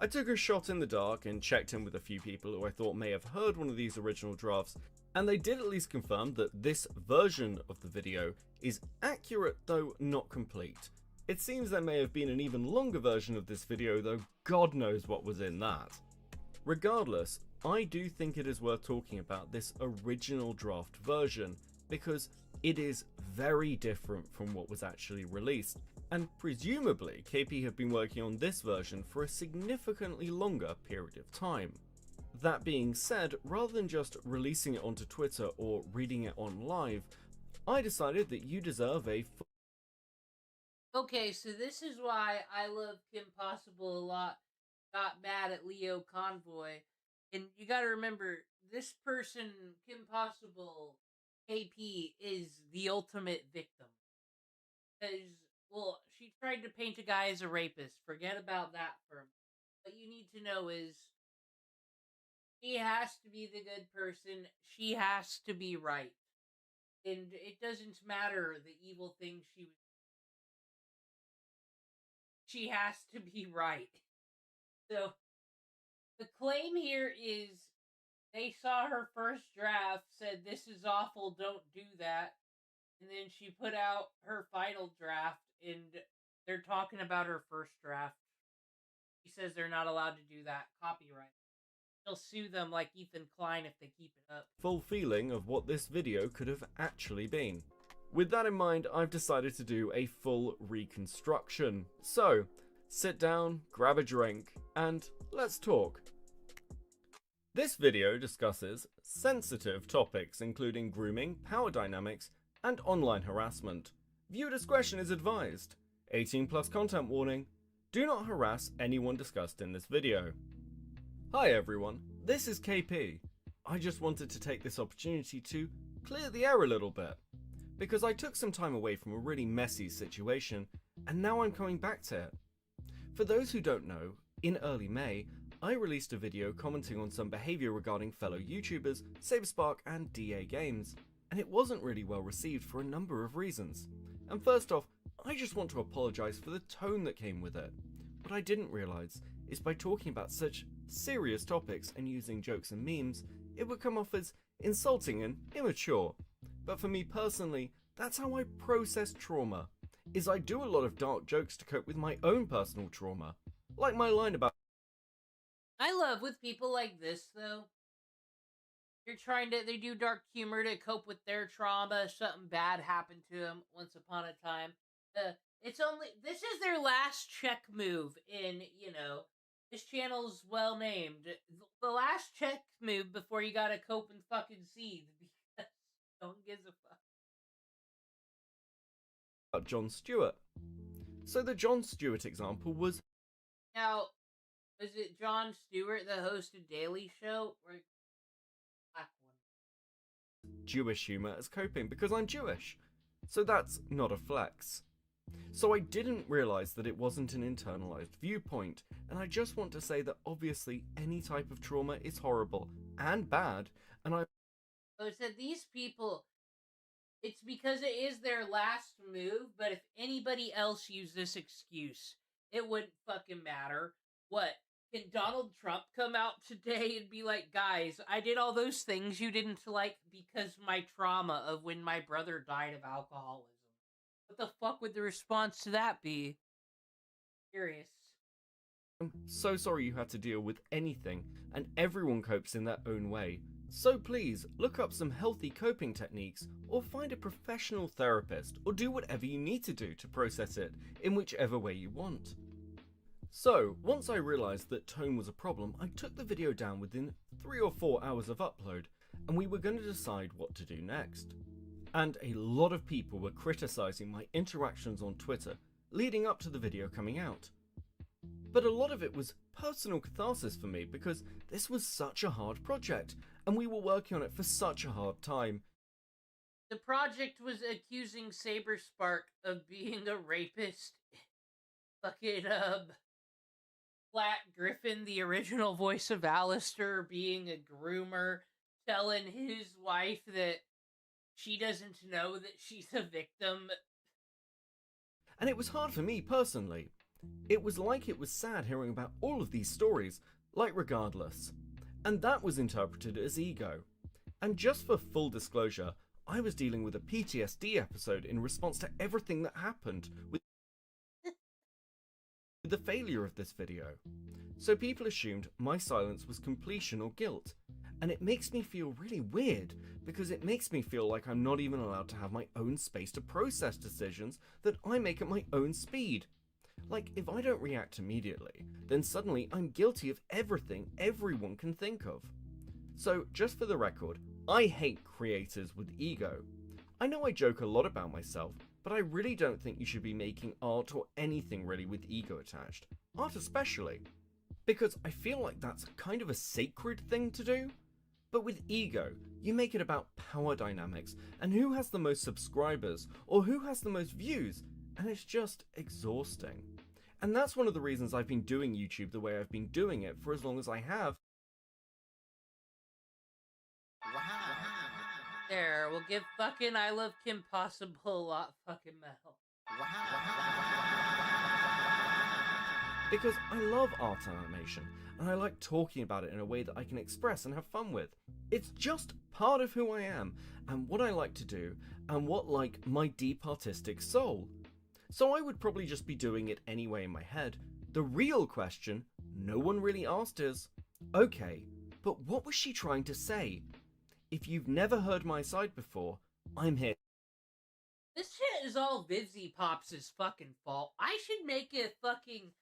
I took a shot in the dark and checked in with a few people who I thought may have heard one of these original drafts, and they did at least confirm that this version of the video is accurate, though not complete. It seems there may have been an even longer version of this video, though God knows what was in that. Regardless, I do think it is worth talking about this original draft version, because it is very different from what was actually released, and presumably KP have been working on this version for a significantly longer period of time. That being said, rather than just releasing it onto Twitter or reading it on live, I decided that you deserve a Okay, so this is why I love Kim Possible a lot. Got mad at Lio Convoy. And you gotta remember, this person, Kim Possible, KP, is the ultimate victim. Because, well, she tried to paint a guy as a rapist. Forget about that for a minute. What you need to know is, she has to be the good person. She has to be right. And it doesn't matter the evil thing she was. She has to be right. So, the claim here is they saw her first draft, said, "This is awful, don't do that." And then she put out her final draft, and they're talking about her first draft. She says they're not allowed to do that. Copyright. They'll sue them like Ethan Klein if they keep it up. full feeling of what this video could have actually been. With that in mind, I've decided to do a full reconstruction. So, sit down, grab a drink, and let's talk. This video discusses sensitive topics including grooming, power dynamics, and online harassment. Viewer discretion is advised. 18+ content warning. Do not harass anyone discussed in this video. Hi everyone, this is KP. I just wanted to take this opportunity to clear the air a little bit, because I took some time away from a really messy situation, and now I'm coming back to it. For those who don't know, in early May, I released a video commenting on some behaviour regarding fellow YouTubers, SaberSpark and DA Games, and it wasn't really well received for a number of reasons. And first off, I just want to apologise for the tone that came with it. What I didn't realise is by talking about such serious topics and using jokes and memes, it would come off as insulting and immature. But for me personally, that's how I process trauma, is I do a lot of dark jokes to cope with my own personal trauma. Like my line about I love with people like this, though. They do dark humor to cope with their trauma. Something bad happened to them once upon a time. This is their last check move in, this channel's well named. The last check move before you gotta cope and fucking seethe, because no one gives a fuck. Jon Stewart. So the Jon Stewart example was Now, is it Jon Stewart, the host of Daily Show, or black one? Jewish humour as coping because I'm Jewish. So that's not a flex. So I didn't realise that it wasn't an internalised viewpoint, and I just want to say that obviously any type of trauma is horrible and bad, and I said these people, it's because it is their last move, but if anybody else used this excuse, it wouldn't fucking matter. What? Can Donald Trump come out today and be like, guys, I did all those things you didn't like because my trauma of when my brother died of alcoholism? What the fuck would the response to that be? Curious. I'm so sorry you had to deal with anything, and everyone copes in their own way. So please, look up some healthy coping techniques, or find a professional therapist, or do whatever you need to do to process it in whichever way you want. So, once I realised that tone was a problem, I took the video down within 3 or 4 hours of upload, and we were going to decide what to do next. And a lot of people were criticising my interactions on Twitter leading up to the video coming out. But a lot of it was personal catharsis for me because this was such a hard project, and we were working on it for such a hard time. The project was accusing Saber Spark of being a rapist. Fucking, Flat Griffin, the original voice of Alistair, being a groomer, telling his wife that she doesn't know that she's a victim. And it was hard for me personally. It was like it was sad hearing about all of these stories, like regardless. And that was interpreted as ego. And just for full disclosure, I was dealing with a PTSD episode in response to everything that happened with the failure of this video. So people assumed my silence was completion or guilt. And it makes me feel really weird, because it makes me feel like I'm not even allowed to have my own space to process decisions that I make at my own speed. Like, if I don't react immediately, then suddenly I'm guilty of everything everyone can think of. So, just for the record, I hate creators with ego. I know I joke a lot about myself, but I really don't think you should be making art or anything really with ego attached. Art especially. Because I feel like that's kind of a sacred thing to do. But with ego, you make it about power dynamics and who has the most subscribers or who has the most views, and it's just exhausting. And that's one of the reasons I've been doing YouTube the way I've been doing it for as long as I have. There, we'll give fucking Ilovekimpossiblealot fucking medal. Because I love art and animation, and I like talking about it in a way that I can express and have fun with. It's just part of who I am, and what I like to do, and what like my deep artistic soul. So I would probably just be doing it anyway in my head. The real question no one really asked is, okay, but what was she trying to say? If you've never heard my side before, I'm here. This shit is all Vivzy Pop's fucking fault. I should make a fucking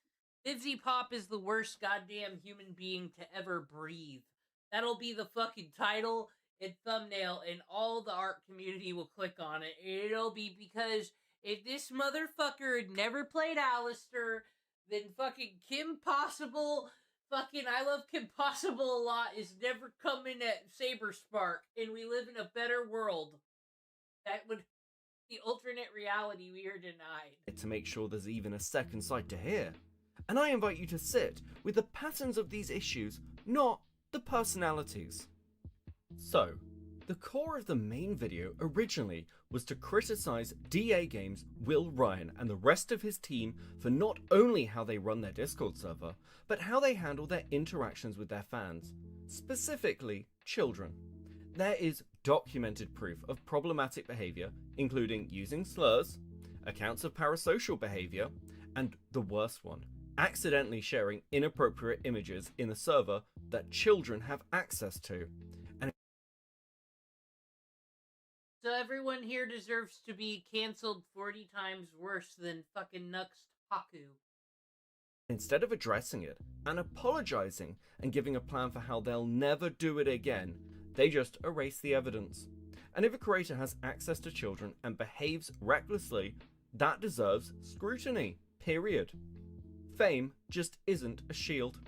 Vivzy Pop is the worst goddamn human being to ever breathe. That'll be the fucking title and thumbnail, and all the art community will click on it. It'll be because if this motherfucker had never played Alistair, then fucking Kim Possible, fucking Ilovekimpossiblealot is never coming at Saber Spark, and we live in a better world. That would be the alternate reality we are denied. To make sure there's even a second side to hear. And I invite you to sit with the patterns of these issues, not the personalities. So, the core of the main video originally was to criticize DA Games' Will Ryan and the rest of his team for not only how they run their Discord server, but how they handle their interactions with their fans, specifically children. There is documented proof of problematic behavior, including using slurs, accounts of parasocial behavior, and the worst one, accidentally sharing inappropriate images in the server that children have access to. So everyone here deserves to be cancelled 40 times worse than fucking Nux Haku. Instead of addressing it and apologizing and giving a plan for how they'll never do it again, they just erase the evidence. And if a creator has access to children and behaves recklessly, that deserves scrutiny, period. Fame just isn't a shield.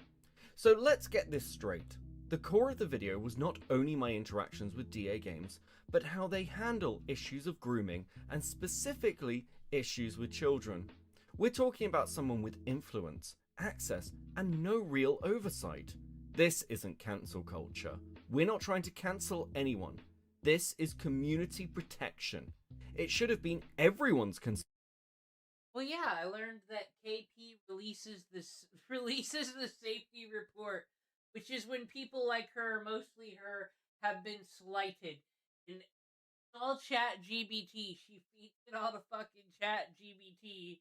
So let's get this straight. The core of the video was not only my interactions with DA Games, but how they handle issues of grooming and specifically issues with children. We're talking about someone with influence, access, and no real oversight. This isn't cancel culture. We're not trying to cancel anyone. This is community protection. It should have been everyone's concern. Well, yeah, I learned that KP releases releases the safety report, which is when people like her, mostly her, have been slighted. And it's all Chat GBT. She feeds it all to fucking Chat GBT,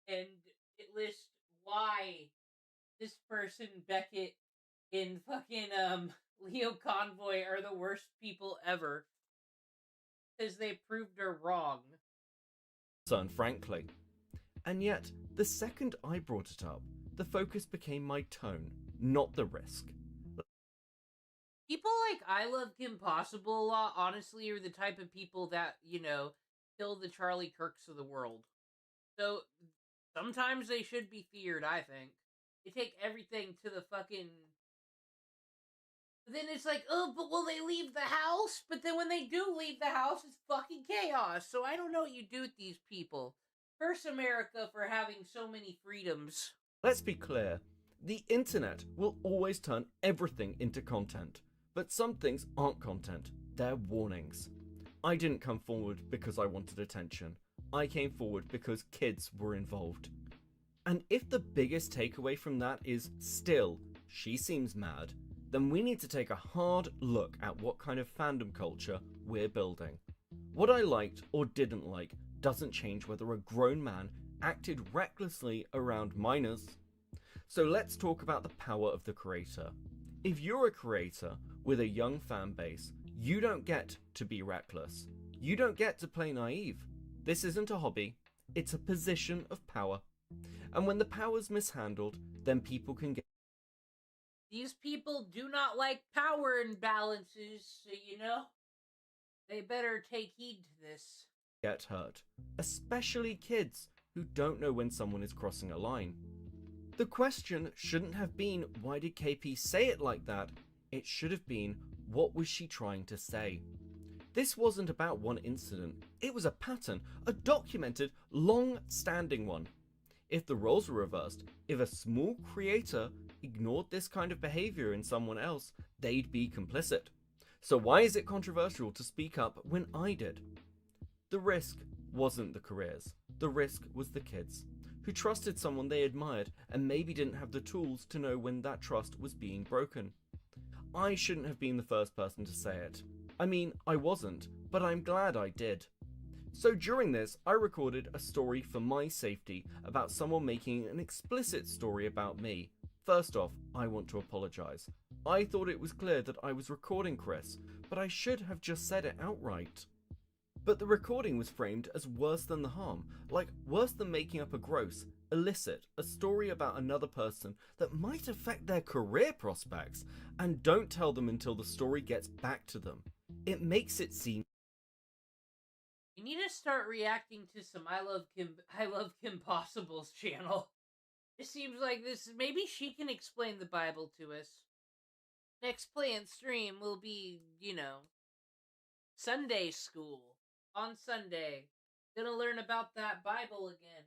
and it lists why this person, Beckett, in fucking Lio Convoy are the worst people ever. Because they proved her wrong. Son, frankly. And yet, the second I brought it up, the focus became my tone, not the risk. People like Ilovekimpossiblealot, honestly, are the type of people that, you know, kill the Charlie Kirks of the world. So, sometimes they should be feared, I think. They take everything to the fucking... But then it's like, oh, but will they leave the house? But then when they do leave the house, it's fucking chaos. So I don't know what you do with these people. Curse America for having so many freedoms. Let's be clear, the internet will always turn everything into content, but some things aren't content, they're warnings. I didn't come forward because I wanted attention, I came forward because kids were involved. And if the biggest takeaway from that is still, she seems mad, then we need to take a hard look at what kind of fandom culture we're building. What I liked or didn't like doesn't change whether a grown man acted recklessly around minors. So let's talk about the power of the creator. If you're a creator with a young fan base, you don't get to be reckless. You don't get to play naive. This isn't a hobby, it's a position of power. And when the power's mishandled, then people can get... These people do not like power imbalances, so you know, they better take heed to this. Get hurt, especially kids who don't know when someone is crossing a line. The question shouldn't have been, why did KP say it like that? It should have been, what was she trying to say? This wasn't about one incident, it was a pattern, a documented, long-standing one. If the roles were reversed, if a small creator ignored this kind of behavior in someone else, they'd be complicit. So why is it controversial to speak up when I did? The risk wasn't the careers, the risk was the kids, who trusted someone they admired and maybe didn't have the tools to know when that trust was being broken. I shouldn't have been the first person to say it. I mean, I wasn't, but I'm glad I did. So during this, I recorded a story for my safety about someone making an explicit story about me. First off, I want to apologise. I thought it was clear that I was recording Chris, but I should have just said it outright. But the recording was framed as worse than the harm, like worse than making up a gross, illicit, a story about another person that might affect their career prospects, and don't tell them until the story gets back to them. It makes it seem... You need to start reacting to some I Love Kim Possible's channel. It seems like this, maybe she can explain the Bible to us. Next planned stream will be, you know, Sunday school. On Sunday. Gonna learn about that Bible again.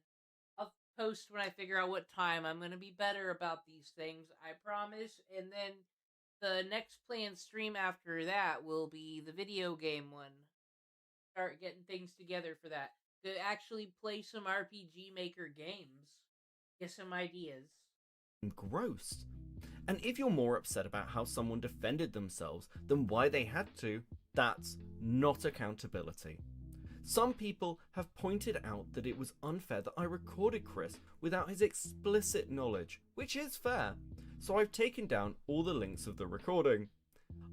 I'll post when I figure out what time. I'm gonna be better about these things, I promise. And then the next planned stream after that will be the video game one. Start getting things together for that. To actually play some RPG Maker games. Get some ideas. Gross. And if you're more upset about how someone defended themselves than why they had to, that's not accountability. Some people have pointed out that it was unfair that I recorded Chris without his explicit knowledge, which is fair, so I've taken down all the links of the recording.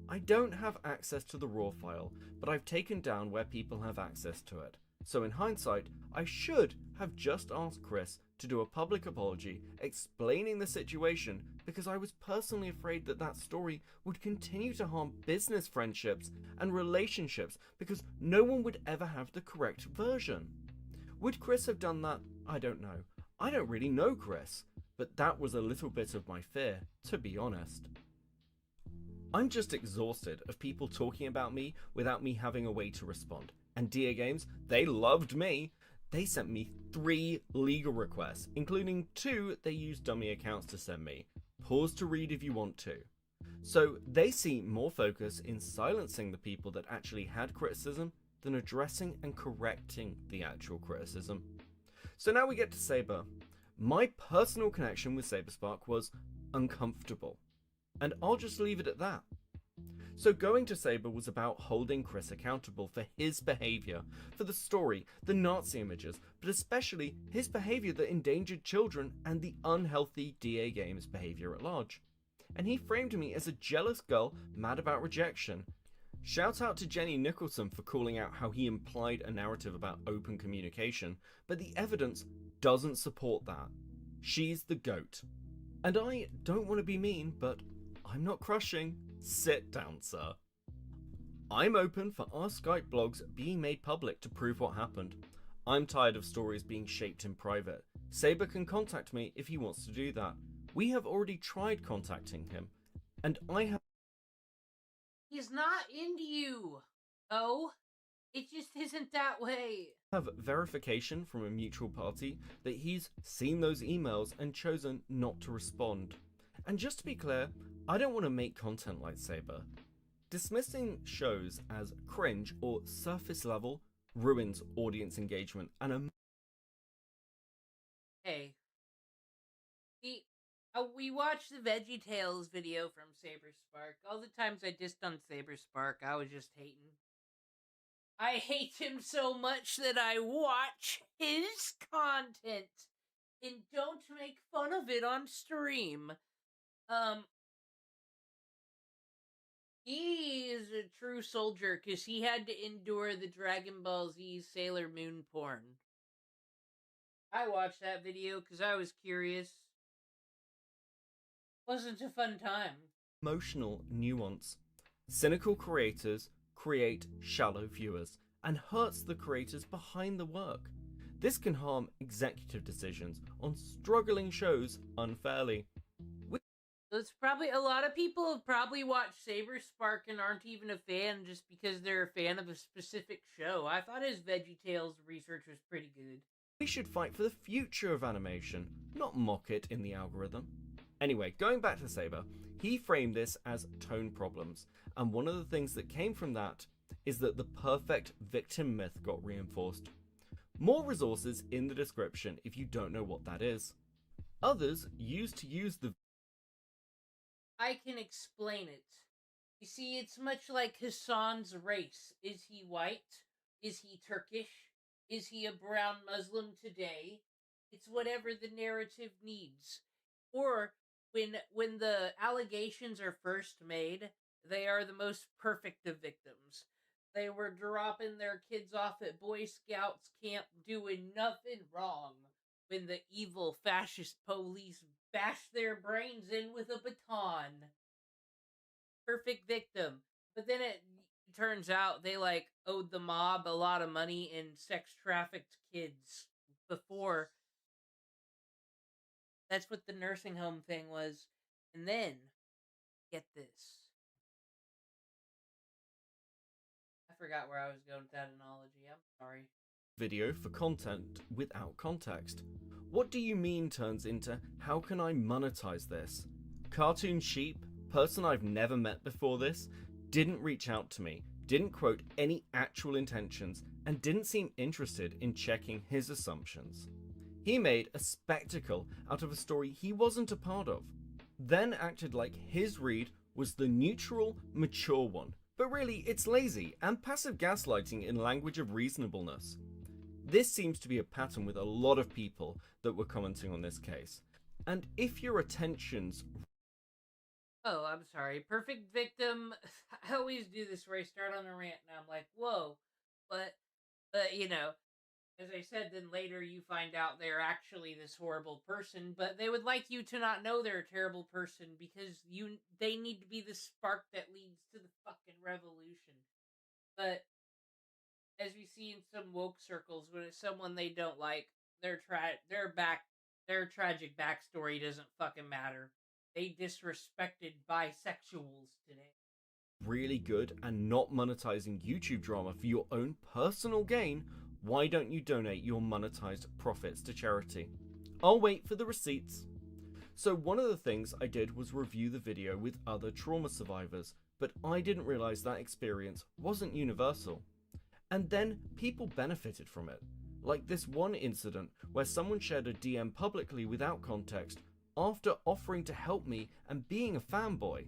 I don't have access to the raw file, but I've taken down where people have access to it. So in hindsight, I should have just asked Chris to do a public apology explaining the situation because I was personally afraid that that story would continue to harm business friendships and relationships because no one would ever have the correct version. Would Chris have done that? I don't know. I don't really know Chris, but that was a little bit of my fear, to be honest. I'm just exhausted of people talking about me without me having a way to respond. And DA Games, they loved me. They sent me 3 legal requests, including 2 they used dummy accounts to send me. Pause to read if you want to. So they see more focus in silencing the people that actually had criticism than addressing and correcting the actual criticism. So now we get to Saber. My personal connection with SaberSpark was uncomfortable, and I'll just leave it at that. So going to Saber was about holding Chris accountable for his behaviour, for the story, the Nazi images, but especially his behaviour that endangered children and the unhealthy DA Games behaviour at large. And he framed me as a jealous girl mad about rejection. Shout out to Jenny Nicholson for calling out how he implied a narrative about open communication, but the evidence doesn't support that. She's the GOAT. And I don't want to be mean, but I'm not crushing. Sit down, sir. I'm open for our Skype blogs being made public to prove what happened. I'm tired of stories being shaped in private. Saber can contact me if he wants to do that. We have already tried contacting him, and I have... He's not into you. Oh, it just isn't that way. have verification from a mutual party that he's seen those emails and chosen not to respond. And just to be clear, I don't want to make content like Saber. Dismissing shows as cringe or surface level ruins audience engagement and a... Hey. We watched the VeggieTales video from SaberSpark. All the times I dissed on SaberSpark, I was just hating. I hate him so much that I watch his content and don't make fun of it on stream. He is a true soldier because he had to endure the Dragon Ball Z Sailor Moon porn. I watched that video because I was curious. Wasn't a fun time. Emotional nuance. Cynical creators create shallow viewers and hurts the creators behind the work. This can harm executive decisions on struggling shows unfairly. There's probably a lot of people have probably watched SaberSpark and aren't even a fan just because they're a fan of a specific show. I thought his VeggieTales research was pretty good. We should fight for the future of animation, not mock it in the algorithm. Anyway, going back to Saber, he framed this as tone problems, and one of the things that came from that is that the perfect victim myth got reinforced. More resources in the description if you don't know what that is. Others used to use the... I can explain it. You see, it's much like Hassan's race. Is he white? Is he Turkish? Is he a brown Muslim today? It's whatever the narrative needs. Or when the allegations are first made, they are the most perfect of victims. They were dropping their kids off at Boy Scouts camp doing nothing wrong when the evil fascist police bashed their brains in with a baton. Perfect victim. But then it turns out they owed the mob a lot of money and sex trafficked kids before. That's what the nursing home thing was. And then, get this. I forgot where I was going with that analogy. I'm sorry. Video for content without context. What do you mean turns into how can I monetize this? Cartoon Sheep, person I've never met before this, didn't reach out to me, didn't quote any actual intentions, and didn't seem interested in checking his assumptions. He made a spectacle out of a story he wasn't a part of, then acted like his read was the neutral, mature one. But really, it's lazy and passive gaslighting in language of reasonableness. This seems to be a pattern with a lot of people that were commenting on this case. And if your attentions... Oh, I'm sorry. Perfect victim. I always do this where I start on a rant and I'm like, whoa. But you know, as I said, then later you find out they're actually this horrible person, but they would like you to not know they're a terrible person because they need to be the spark that leads to the fucking revolution. But as we see in some woke circles, when it's someone they don't like, their tragic backstory doesn't fucking matter. They disrespected bisexuals today. Really good and not monetizing YouTube drama for your own personal gain, why don't you donate your monetized profits to charity? I'll wait for the receipts. So one of the things I did was review the video with other trauma survivors, but I didn't realize that experience wasn't universal. And then people benefited from it. like this one incident where someone shared a DM publicly without context after offering to help me and being a fanboy.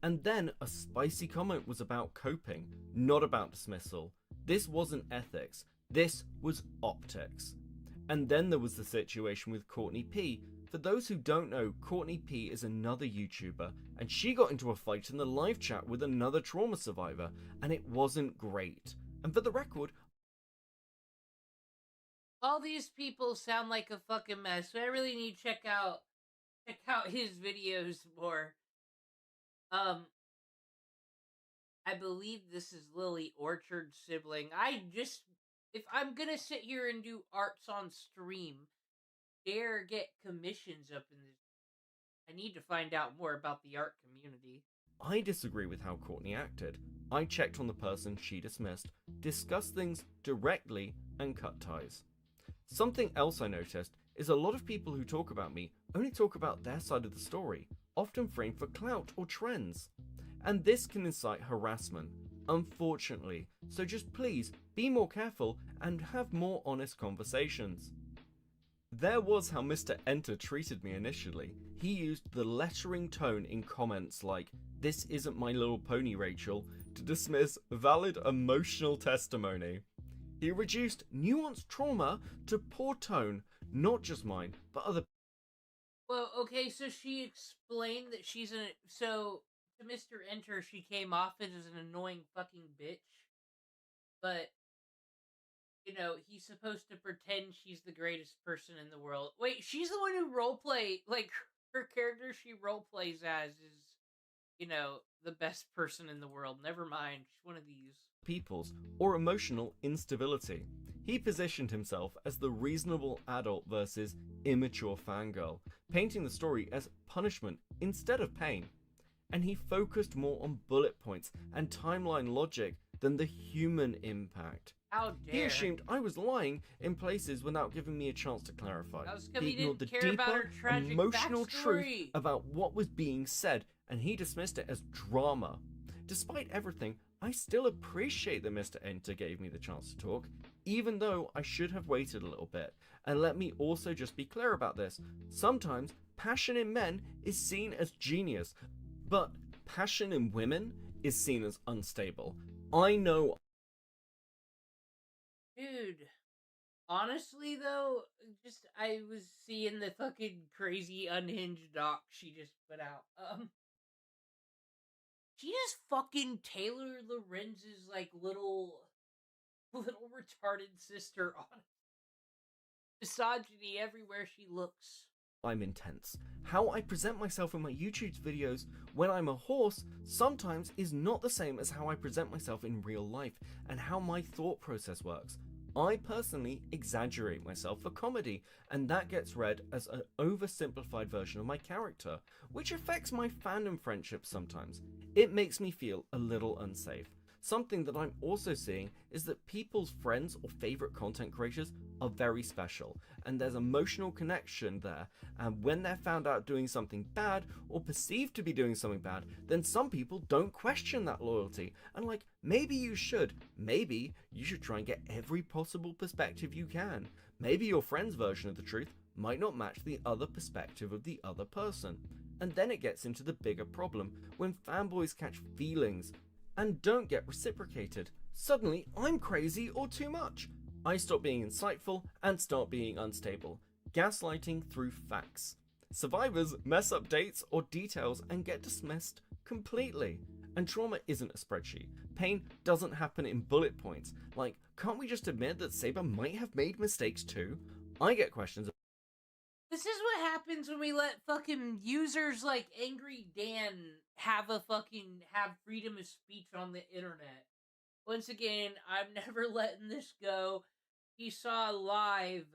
And then a spicy comment was about coping, not about dismissal. This wasn't ethics, this was optics. And then there was the situation with Courtney P. For those who don't know, Courtney P is another YouTuber, and she got into a fight in the live chat with another trauma survivor, and it wasn't great. And for the record, all these people sound like a fucking mess, so I really need to check out his videos more. I believe this is Lily Orchard's sibling. If I'm gonna sit here and do arts on stream, dare get commissions up in this. I need to find out more about the art community. I disagree with how Courtney acted. I checked on the person she dismissed, discussed things directly, and cut ties. Something else I noticed is a lot of people who talk about me only talk about their side of the story, often framed for clout or trends. And this can incite harassment, unfortunately, so just please be more careful and have more honest conversations. There was how Mr. Enter treated me initially. He used the lettering tone in comments like, "This isn't My Little Pony, Rachel," to dismiss valid emotional testimony. He reduced nuanced trauma to poor tone, not just mine, but other. Well, okay, so she explained that so to Mr. Enter, she came off as an annoying fucking bitch, but he's supposed to pretend she's the greatest person in the world. Wait, she's the one who roleplay, like, her character she roleplays as is, the best person in the world. Never mind, she's one of these. People's or emotional instability. He positioned himself as the reasonable adult versus immature fangirl, painting the story as punishment instead of pain. And he focused more on bullet points and timeline logic than the human impact. How dare. He assumed I was lying in places without giving me a chance to clarify. He ignored the care about her deeper, tragic emotional truth backstory. about what was being said, and he dismissed it as drama. Despite everything, I still appreciate that Mr. Enter gave me the chance to talk, even though I should have waited a little bit. And let me also just be clear about this. Sometimes passion in men is seen as genius, but passion in women is seen as unstable. I know. Dude, honestly though, I was seeing the fucking crazy unhinged doc she just put out. She just fucking Taylor Lorenz's like little retarded sister on it. Misogyny everywhere she looks. I'm intense. How I present myself in my YouTube videos when I'm a horse sometimes is not the same as how I present myself in real life and how my thought process works. I personally exaggerate myself for comedy, and that gets read as an oversimplified version of my character, which affects my fandom friendships sometimes. It makes me feel a little unsafe. Something that I'm also seeing is that people's friends or favorite content creators are very special, and there's emotional connection there, and when they're found out doing something bad or perceived to be doing something bad, then some people don't question that loyalty, and like, maybe you should try and get every possible perspective you can. Maybe your friend's version of the truth might not match the other perspective of the other person. And then it gets into the bigger problem when fanboys catch feelings and don't get reciprocated. Suddenly, I'm crazy or too much. I stop being insightful and start being unstable. Gaslighting through facts. Survivors mess up dates or details and get dismissed completely. And trauma isn't a spreadsheet. Pain doesn't happen in bullet points. Like, can't we just admit that Saber might have made mistakes too? I get questions. This is what happens when we let fucking users like Angry Dan have freedom of speech on the internet. Once again, I'm never letting this go. He saw live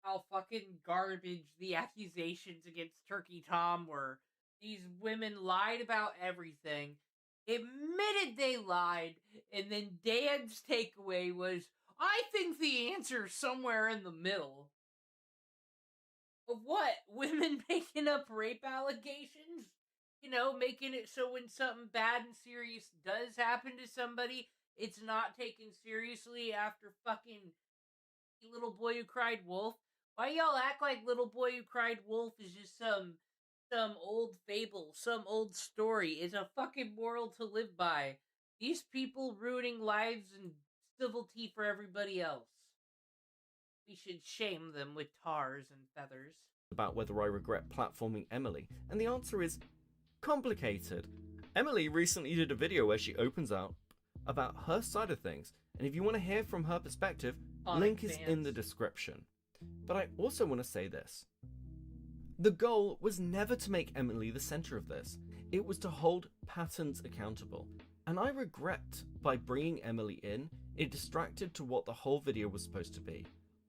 how fucking garbage the accusations against Turkey Tom were. These women lied about everything, admitted they lied, and then Dan's takeaway was, I think the answer's somewhere in the middle. Of what? Women making up rape allegations? Making it so when something bad and serious does happen to somebody, it's not taken seriously after fucking Little Boy Who Cried Wolf. Why y'all act like Little Boy Who Cried Wolf is just some old fable, some old story? It's a fucking moral to live by. These people ruining lives and civility for everybody else. We should shame them with tars and feathers. About whether I regret platforming Emily, and the answer is complicated. Emily recently did a video where she opens up about her side of things, and if you want to hear from her perspective, link is in the description. But I also want to say this. The goal was never to make Emily the center of this. It was to hold patterns accountable. And I regret by bringing Emily in, it distracted to what the whole video was supposed to be.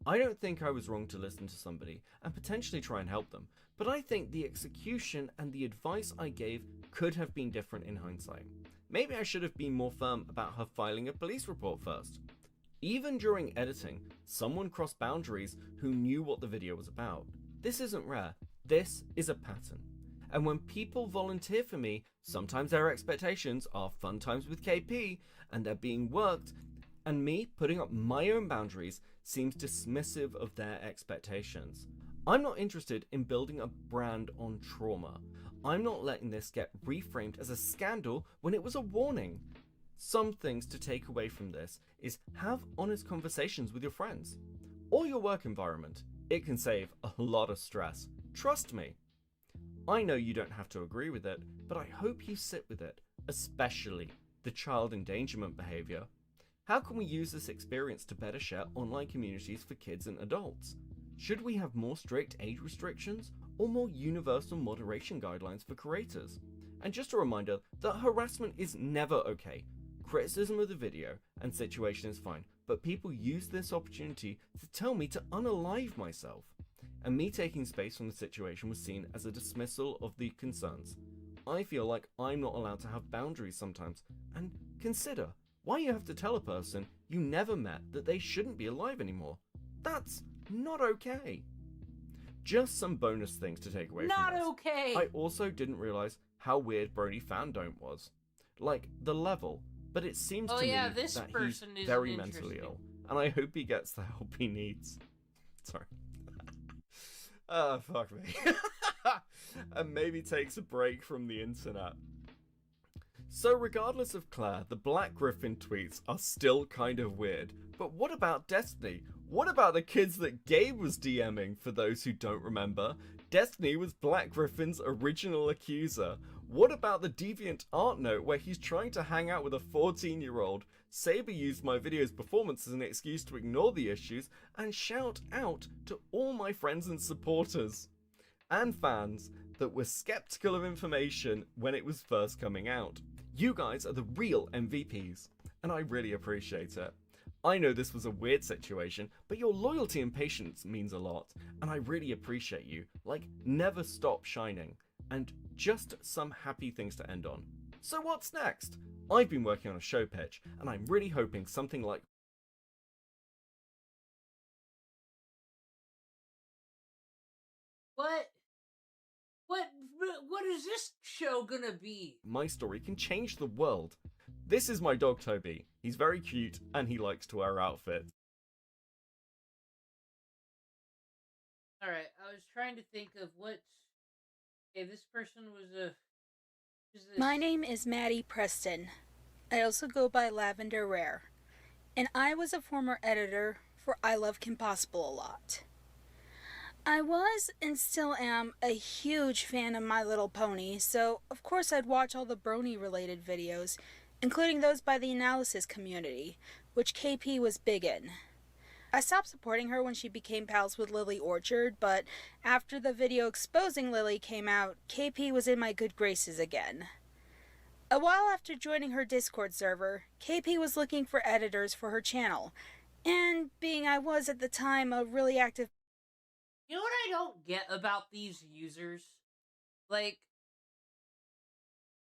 I don't think I was wrong to listen to somebody and potentially try and help them, but I think the execution and the advice I gave could have been different in hindsight. Maybe I should have been more firm about her filing a police report first. Even during editing, someone crossed boundaries who knew what the video was about. This isn't rare, this is a pattern. And when people volunteer for me, sometimes their expectations are fun times with KP and they're being worked, and me putting up my own boundaries seems dismissive of their expectations. I'm not interested in building a brand on trauma. I'm not letting this get reframed as a scandal when it was a warning. Some things to take away from this is have honest conversations with your friends or your work environment. It can save a lot of stress. Trust me. I know you don't have to agree with it, but I hope you sit with it, especially the child endangerment behavior. How can we use this experience to better share online communities for kids and adults? Should we have more strict age restrictions or more universal moderation guidelines for creators? And just a reminder that harassment is never okay. Criticism of the video and situation is fine, but people use this opportunity to tell me to unalive myself. And me taking space from the situation was seen as a dismissal of the concerns. I feel like I'm not allowed to have boundaries sometimes, and consider why you have to tell a person you never met that they shouldn't be alive anymore. That's not okay. Just some bonus things to take away from this. Not okay! I also didn't realize how weird BronyFanDont was. Like, the level, but it seems to me yeah, this that person he's is very mentally ill, and I hope he gets the help he needs. Sorry. Fuck me. And maybe takes a break from the internet. So regardless of Claire, the Black Griffin tweets are still kind of weird. But what about Destiny? What about the kids that Gabe was DMing? For those who don't remember, Destiny was Black Griffin's original accuser. What about the deviant art note where he's trying to hang out with a 14-year-old? Saber used my video's performance as an excuse to ignore the issues and shout out to all my friends and supporters and fans that were skeptical of information when it was first coming out. You guys are the real MVPs, and I really appreciate it. I know this was a weird situation, but your loyalty and patience means a lot, and I really appreciate you. Like, never stop shining. And just some happy things to end on. So what's next? I've been working on a show pitch, and I'm really hoping something like What is this show gonna be? My story can change the world. This is my dog Toby. He's very cute, and he likes to wear outfits. Alright, I was trying to think of what... Okay, this person was a... My name is Maddie Preston. I also go by Lavender Rare. And I was a former editor for Ilovekimpossiblealot. I was, and still am, a huge fan of My Little Pony, so of course I'd watch all the Brony-related videos, including those by the analysis community, which KP was big in. I stopped supporting her when she became pals with Lily Orchard, but after the video exposing Lily came out, KP was in my good graces again. A while after joining her Discord server, KP was looking for editors for her channel, and being I was at the time a really active... You know what I don't get about these users? Like,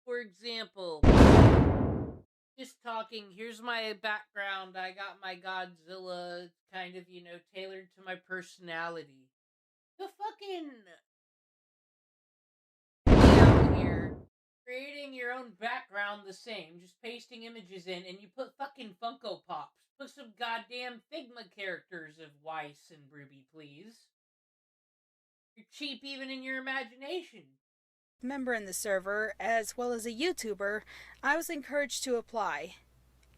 for example, just talking, here's my background, I got my Godzilla, it's kind of, you know, tailored to my personality. The fucking... out here creating your own background the same, just pasting images in, and you put fucking Funko Pops. Put some goddamn Figma characters of Weiss and Ruby, please. You're cheap even in your imagination. Member in the server, as well as a YouTuber, I was encouraged to apply.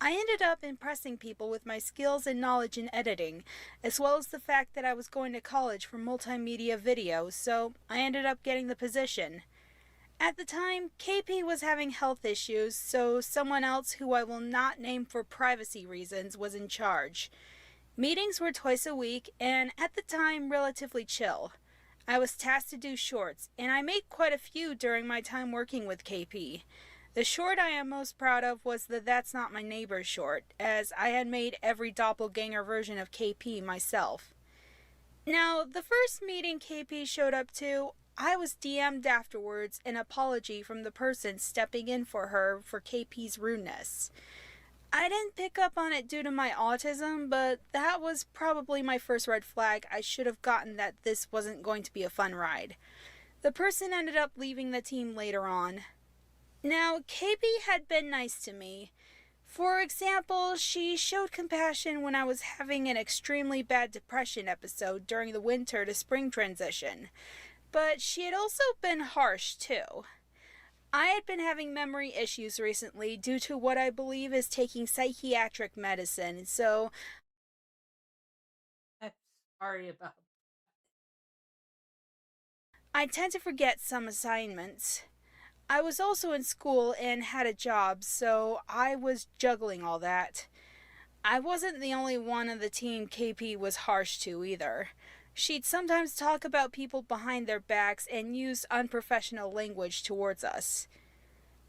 I ended up impressing people with my skills and knowledge in editing, as well as the fact that I was going to college for multimedia video, so I ended up getting the position. At the time, KP was having health issues, so someone else who I will not name for privacy reasons was in charge. Meetings were twice a week, and at the time, relatively chill. I was tasked to do shorts, and I made quite a few during my time working with KP. The short I am most proud of was the That's Not My Neighbor short, as I had made every doppelganger version of KP myself. Now, the first meeting KP showed up to, I was DM'd afterwards an apology from the person stepping in for her for KP's rudeness. I didn't pick up on it due to my autism, but that was probably my first red flag. I should have gotten that this wasn't going to be a fun ride. The person ended up leaving the team later on. Now, KP had been nice to me. For example, she showed compassion when I was having an extremely bad depression episode during the winter to spring transition. But she had also been harsh, too. I had been having memory issues recently due to what I believe is taking psychiatric medicine, so I'm sorry about that. I tend to forget some assignments. I was also in school and had a job, so I was juggling all that. I wasn't the only one on the team KP was harsh to either. She'd sometimes talk about people behind their backs and use unprofessional language towards us.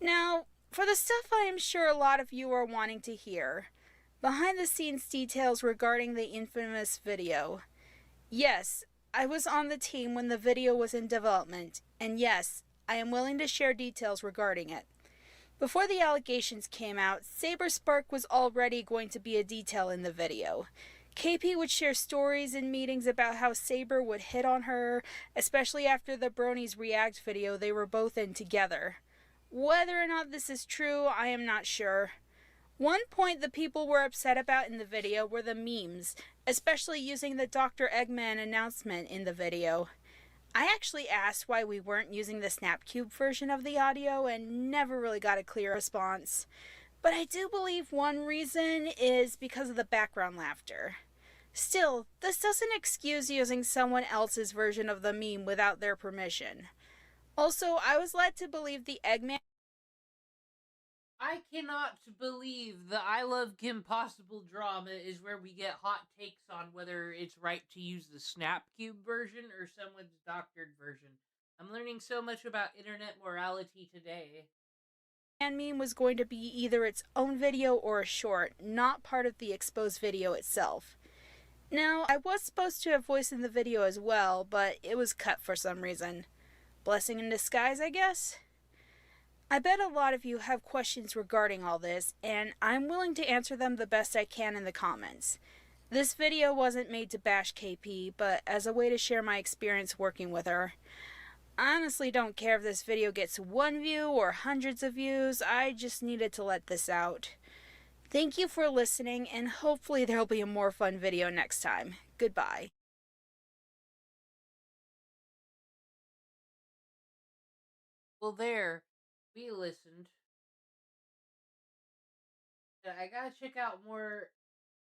Now, for the stuff I am sure a lot of you are wanting to hear, behind the scenes details regarding the infamous video. Yes, I was on the team when the video was in development, and yes, I am willing to share details regarding it. Before the allegations came out, Saber Spark was already going to be a detail in the video. KP would share stories in meetings about how Saber would hit on her, especially after the Bronies React video they were both in together. Whether or not this is true, I am not sure. One point the people were upset about in the video were the memes, especially using the Dr. Eggman announcement in the video. I actually asked why we weren't using the Snapcube version of the audio and never really got a clear response. But I do believe one reason is because of the background laughter. Still, this doesn't excuse using someone else's version of the meme without their permission. Also, I was led to believe the Eggman... I cannot believe the I Love Kim Possible drama is where we get hot takes on whether it's right to use the Snapcube version or someone's doctored version. I'm learning so much about internet morality today. meme was going to be either its own video or a short, not part of the exposed video itself. Now, I was supposed to have voiced in the video as well, but it was cut for some reason. Blessing in disguise, I guess? I bet a lot of you have questions regarding all this, and I'm willing to answer them the best I can in the comments. This video wasn't made to bash KP, but as a way to share my experience working with her. I honestly don't care if this video gets 1 view or hundreds of views, I just needed to let this out. Thank you for listening, and hopefully there'll be a more fun video next time. Goodbye. Well, there, we listened. I gotta check out more